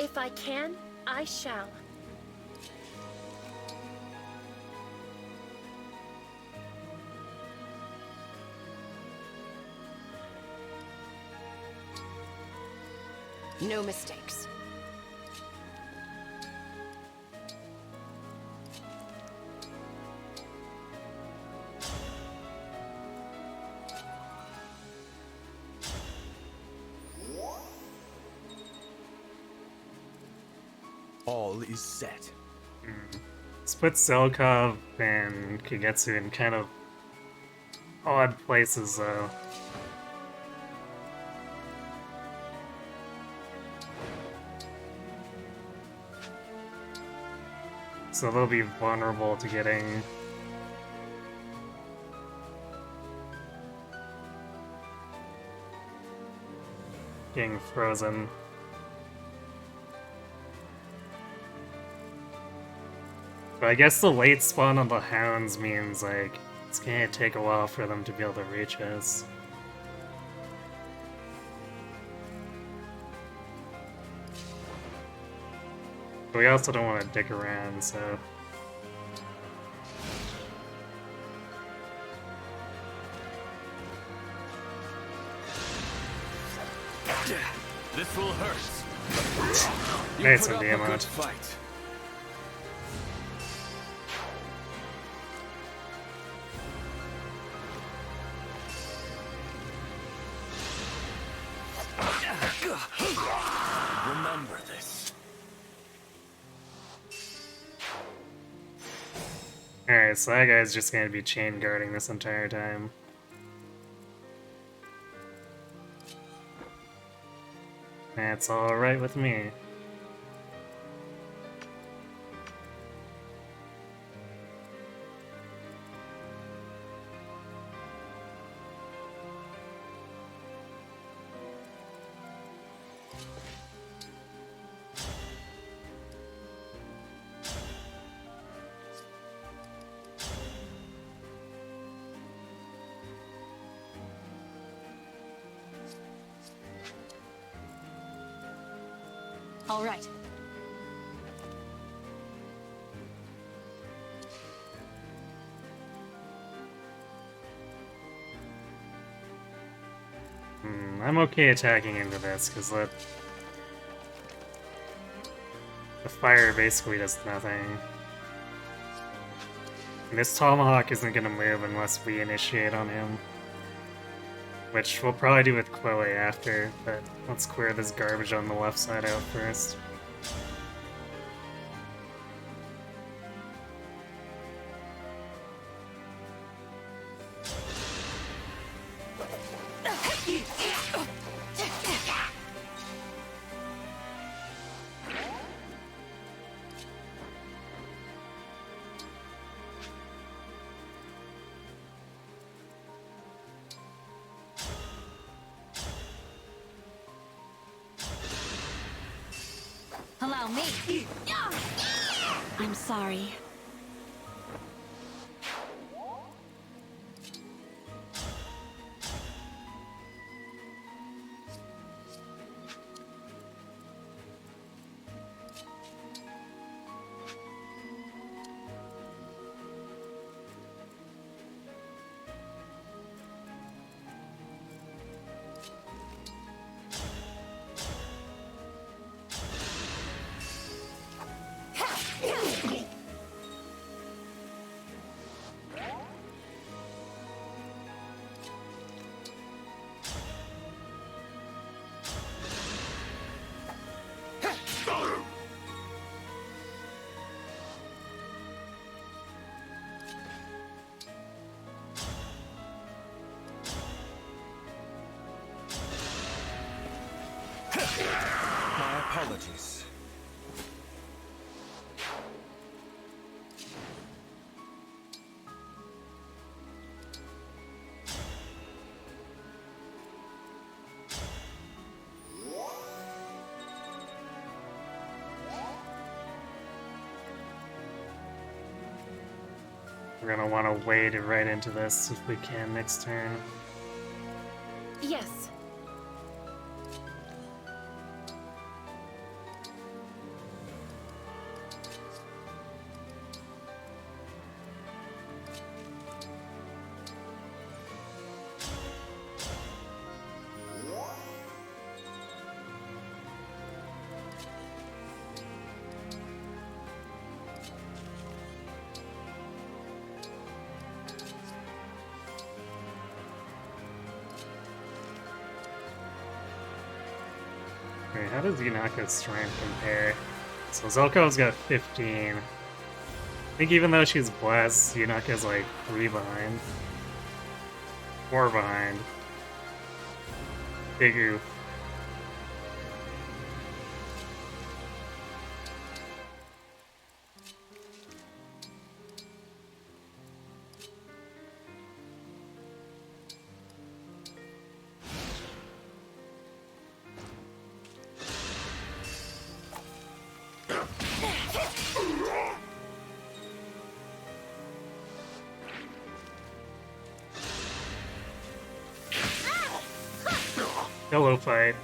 If I can, I shall. No mistakes. All is set. Let's put Selkov and Kagetsu in kind of odd places, though. So they'll be vulnerable to getting frozen. But I guess the late spawn on the hounds means, like, it's gonna take a while for them to be able to reach us. But we also don't want to dick around, so... This will hurt. You Nice put one, up a good Diamond. fight. Remember this. Alright, so that guy's just gonna be chain guarding this entire time. That's alright with me. All right. I'm okay attacking into this, because the fire basically does nothing. And this Tomahawk isn't gonna move unless we initiate on him. Which we'll probably do with Chloe after, but let's clear this garbage on the left side out first. Allow me. I'm sorry. My apologies. We're gonna want to wade right into this if we can next turn. Yes. Wait, how does Yunako's strength compare? So Zelko's got 15. I think even though she's blessed, Yunako's like 3 behind. 4 behind. Big oof. Hello, fight.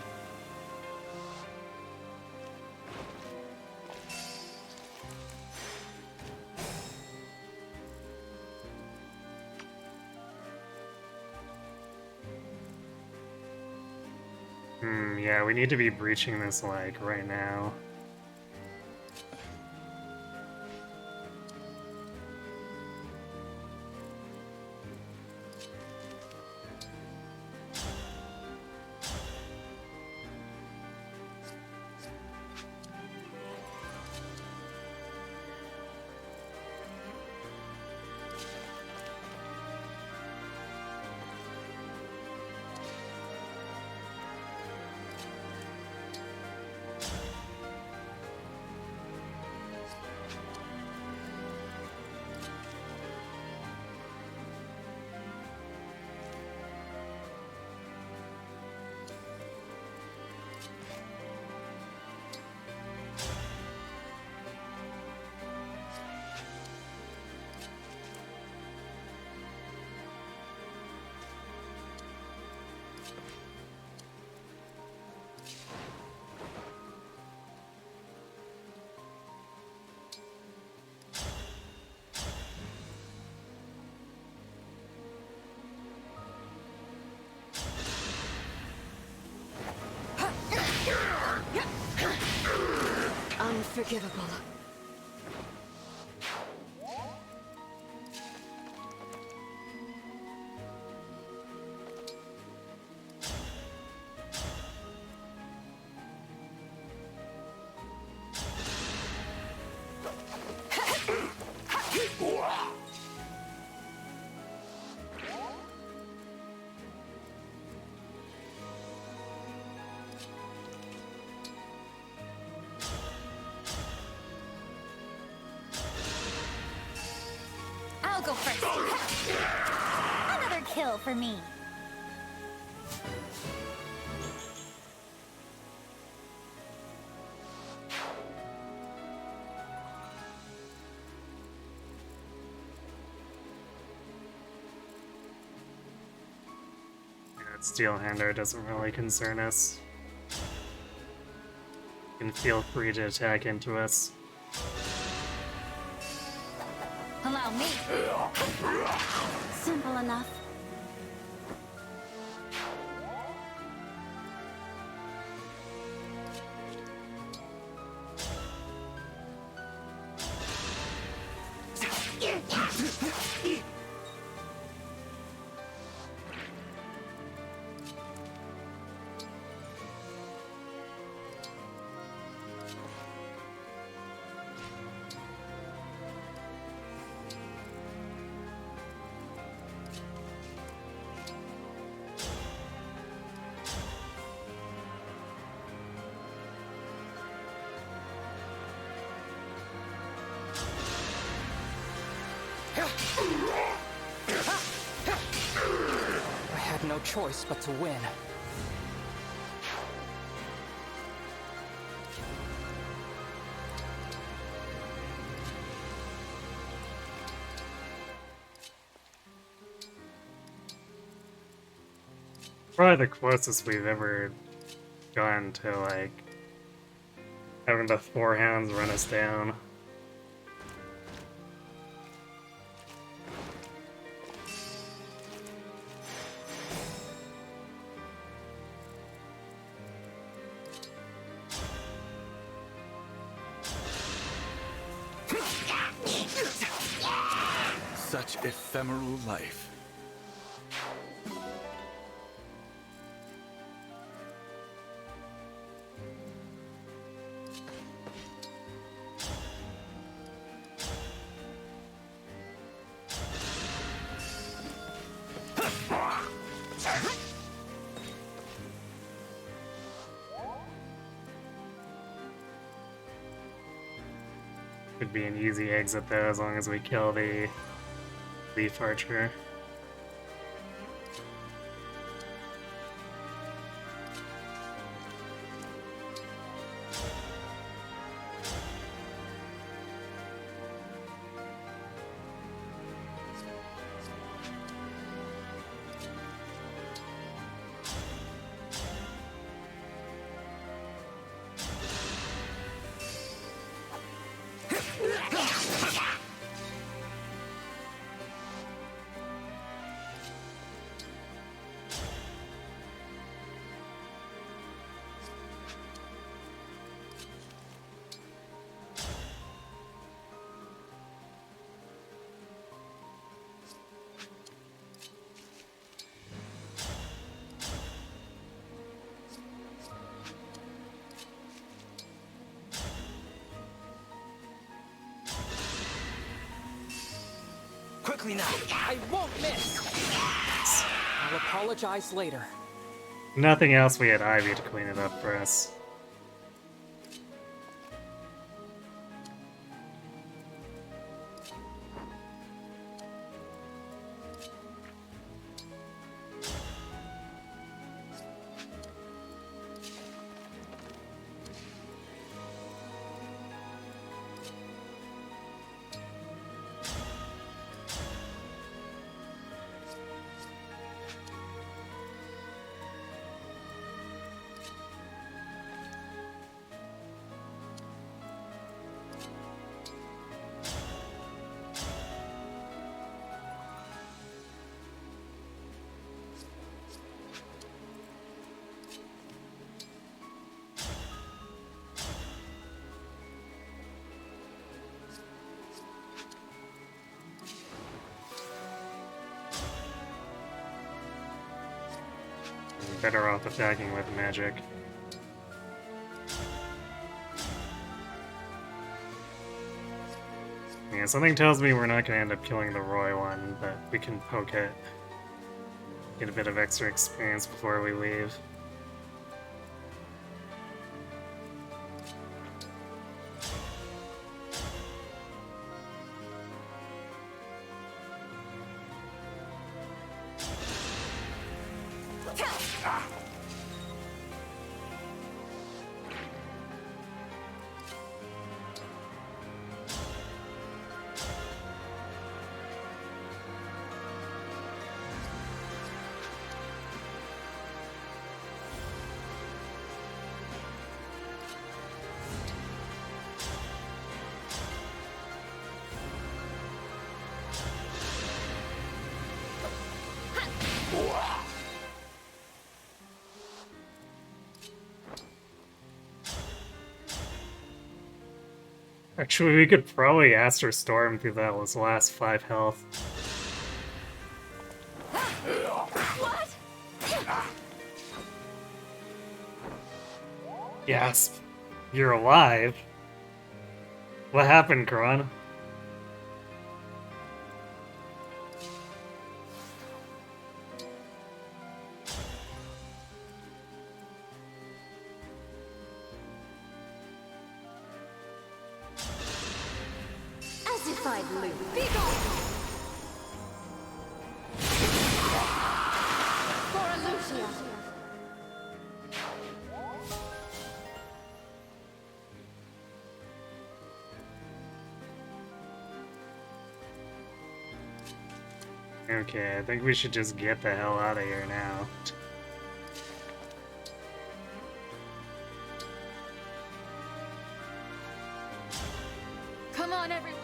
Yeah, we need to be breaching this, like, right now. Unforgivable. I'll go first. Another kill for me. Steel Hander doesn't really concern us. You can feel free to attack into us. Allow me. Simple enough. I had no choice but to win. Probably the closest we've ever gone to, like, having the four hounds run us down. Such ephemeral life. Could be an easy exit though, as long as we kill the Leaf Archer. clean out. I won't miss! I'll apologize later. Nothing else, we had Ivy to clean it up for us. Better off attacking with magic. Yeah, something tells me we're not gonna end up killing the Roy one, but we can poke it. Get a bit of extra experience before we leave. Actually, we could probably Astro Storm through that last 5 health. What? Gasp. You're alive? What happened, Kron? As if I'd lose. Be gone! For Lucia. Okay, I think we should just get the hell out of here now. Come on, everyone.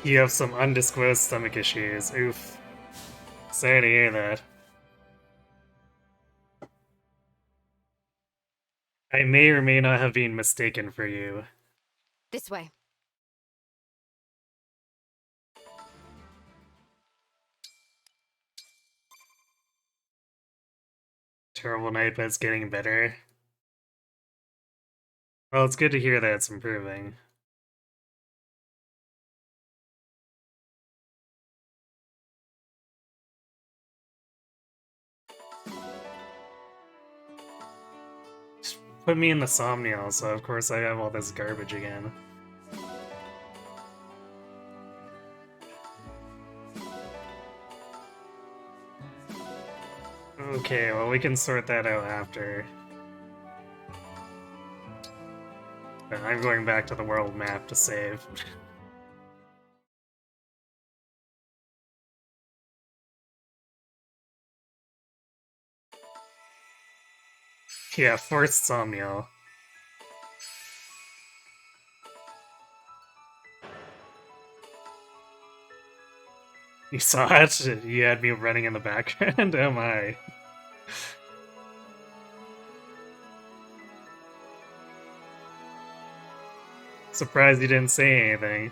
You have some undisclosed stomach issues. Oof. Sorry to hear that. I may or may not have been mistaken for you. This way. Terrible night, but it's getting better. Well, it's good to hear that it's improving. Just put me in the Somniel, so of course I have all this garbage again. Okay, well we can sort that out after. But I'm going back to the world map to save. Yeah, forced Somniel. You saw it? You had me running in the background? Oh my. Surprised you didn't say anything.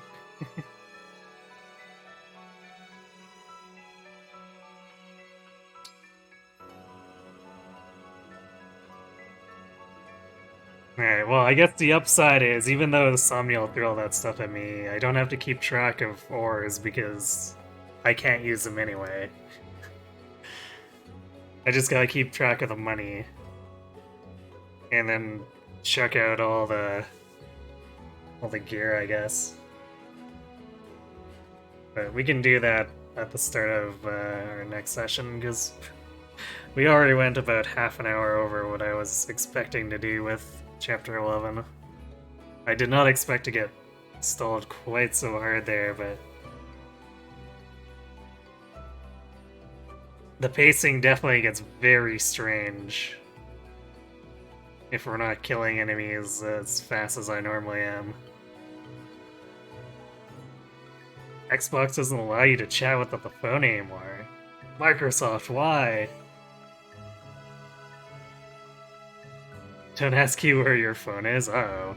Alright, well, I guess the upside is, even though the Somniel threw all that stuff at me, I don't have to keep track of ores because I can't use them anyway. I just gotta keep track of the money. And then check out all the gear, I guess. But we can do that at the start of our next session, because we already went about half an hour over what I was expecting to do with Chapter 11. I did not expect to get stalled quite so hard there, but the pacing definitely gets very strange if we're not killing enemies as fast as I normally am. Xbox doesn't allow you to chat with the phone anymore. Microsoft, why? Don't ask you where your phone is? Uh-oh.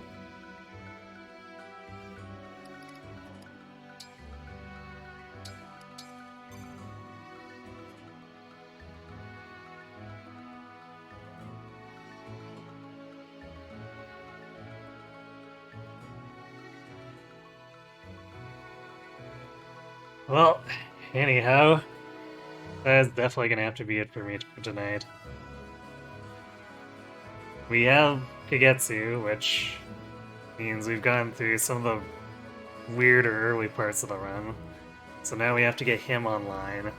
Well, anyhow, that's definitely gonna have to be it for me for tonight. We have Kagetsu, which means we've gone through some of the weirder early parts of the run. So now we have to get him online.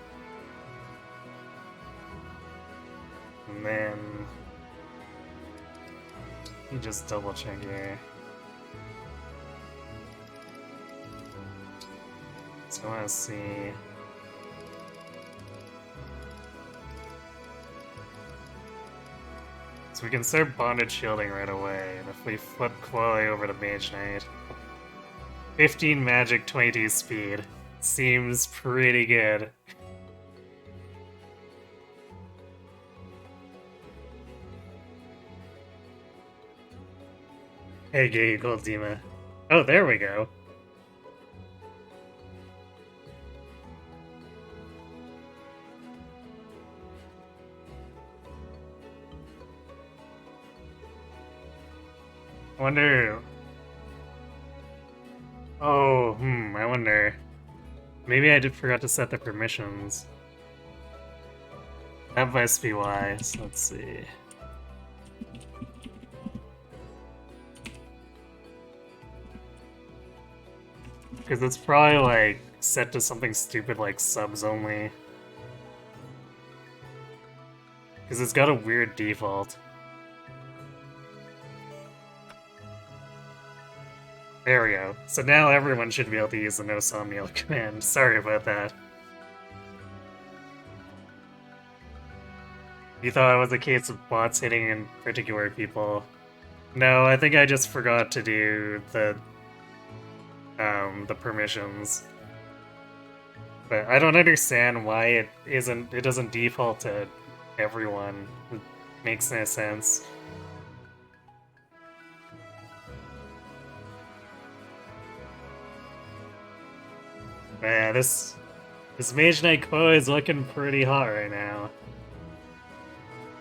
And then... let me just double check here. So I want to see... so we can start bondage shielding right away, and if we flip Chloe over to Mage Knight... 15 magic, 22 speed. Seems pretty good. Hey, gay Gold Dima. Oh, there we go. I wonder... oh, I wonder... maybe I forgot to set the permissions. That must be why, so let's see... because it's probably, like, set to something stupid like subs only. Because it's got a weird default. There we go. So now everyone should be able to use the no Somniel command. Sorry about that. You thought it was a case of bots hitting in particular people. No, I think I just forgot to do the permissions. But I don't understand why it doesn't default to everyone. It makes no sense. But yeah, this Mage Knight Chloe is looking pretty hot right now.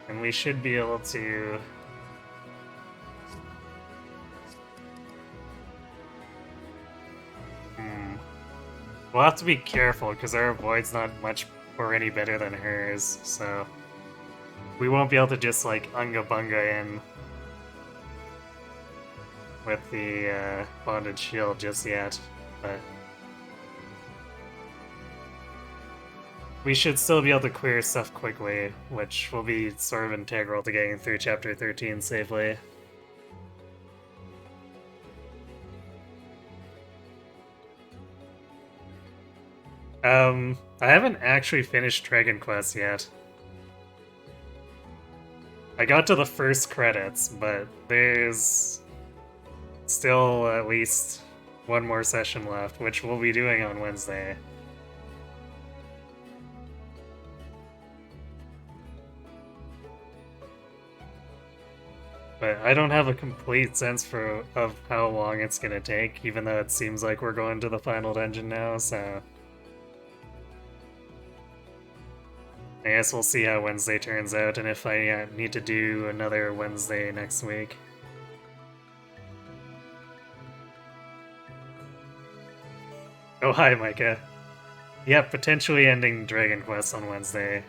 And we should be able to... we'll have to be careful, because our avoid's not much or any better than hers, so... we won't be able to just, like, Unga Bunga in with the bonded shield just yet, but... we should still be able to clear stuff quickly, which will be sort of integral to getting through Chapter 13 safely. I haven't actually finished Dragon Quest yet. I got to the first credits, but there's still at least one more session left, which we'll be doing on Wednesday. But I don't have a complete sense of how long it's gonna take, even though it seems like we're going to the final dungeon now, so... I guess we'll see how Wednesday turns out, and if I need to do another Wednesday next week. Oh, hi, Micah. Yep, potentially ending Dragon Quest on Wednesday.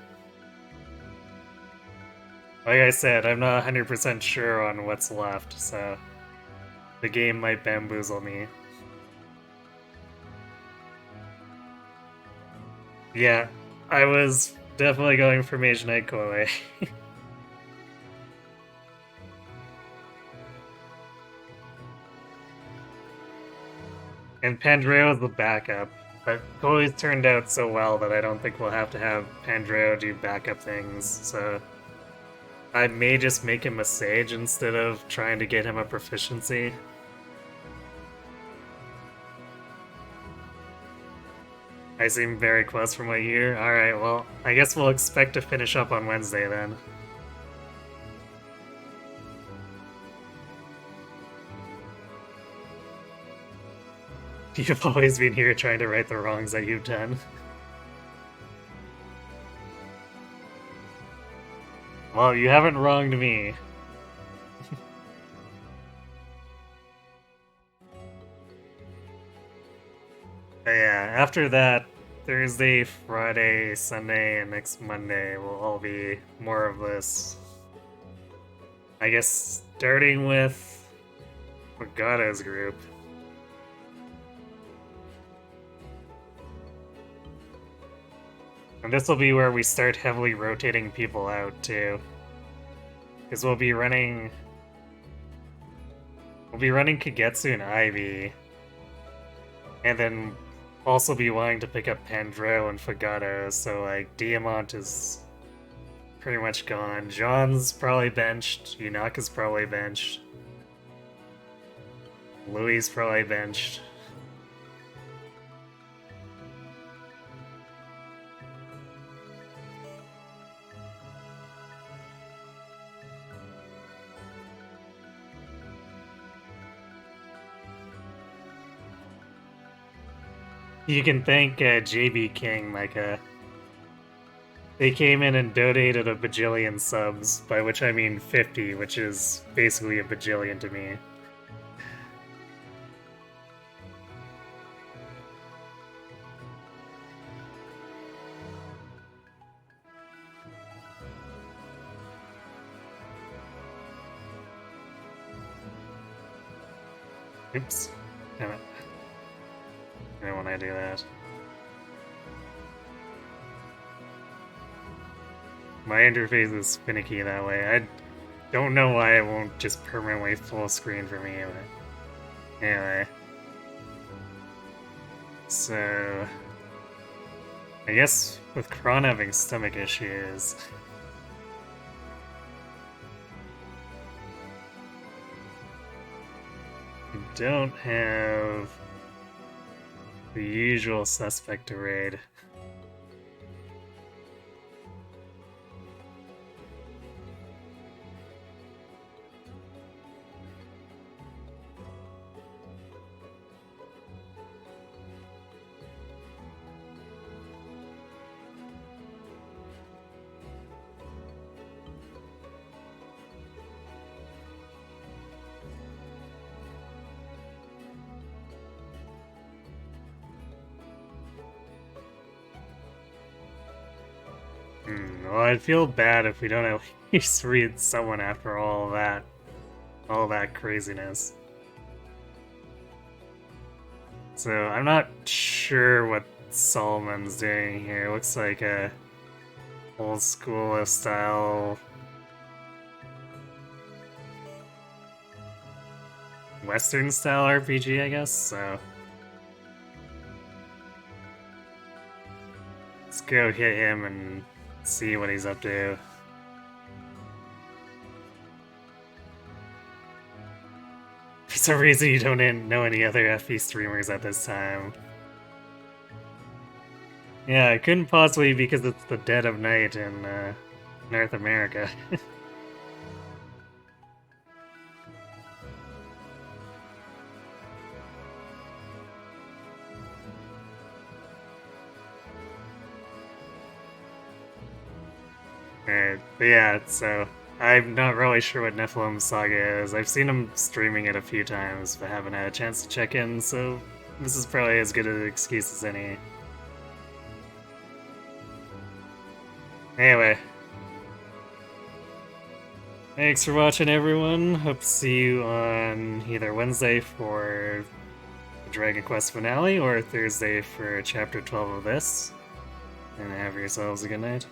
Like I said, I'm not 100% sure on what's left, so the game might bamboozle me. Yeah, I was definitely going for Mage Knight Koei. And Pandreo is the backup, but Koei's turned out so well that I don't think we'll have to have Pandreo do backup things, so I may just make him a Sage instead of trying to get him a proficiency. I seem very close from my year. Alright, well, I guess we'll expect to finish up on Wednesday then. You've always been here trying to right the wrongs that you've done. Well, you haven't wronged me. But yeah, after that, Thursday, Friday, Sunday, and next Monday will all be more of this. I guess starting with Magato's group. And this will be where we start heavily rotating people out too. Because we'll be running Kagetsu and Ivy. And then also be wanting to pick up Pandro and Fagato, so like Diamant is pretty much gone. John's probably benched, Yunaka's probably benched. Louis probably benched. You can thank JB King, they came in and donated a bajillion subs, by which I mean 50, which is basically a bajillion to me. Oops. Damn it. I don't want to do that. My interface is finicky that way. I don't know why it won't just permanently full screen for me, but anyway. So I guess with Kron having stomach issues, we don't have the usual suspect to raid. Well, I'd feel bad if we don't at least read someone after all that craziness. So I'm not sure what Solomon's doing here. Looks like a old school style Western style RPG, I guess. So let's go hit him and see what he's up to. For some reason you don't know any other FP streamers at this time. Yeah, it couldn't possibly be because it's the dead of night in North America. Alright, but yeah, so I'm not really sure what Nephilim Saga is. I've seen him streaming it a few times, but haven't had a chance to check in, so This is probably as good an excuse as any. Anyway. Thanks for watching, everyone. Hope to see you on either Wednesday for the Dragon Quest finale or Thursday for Chapter 12 of this. And have yourselves a good night.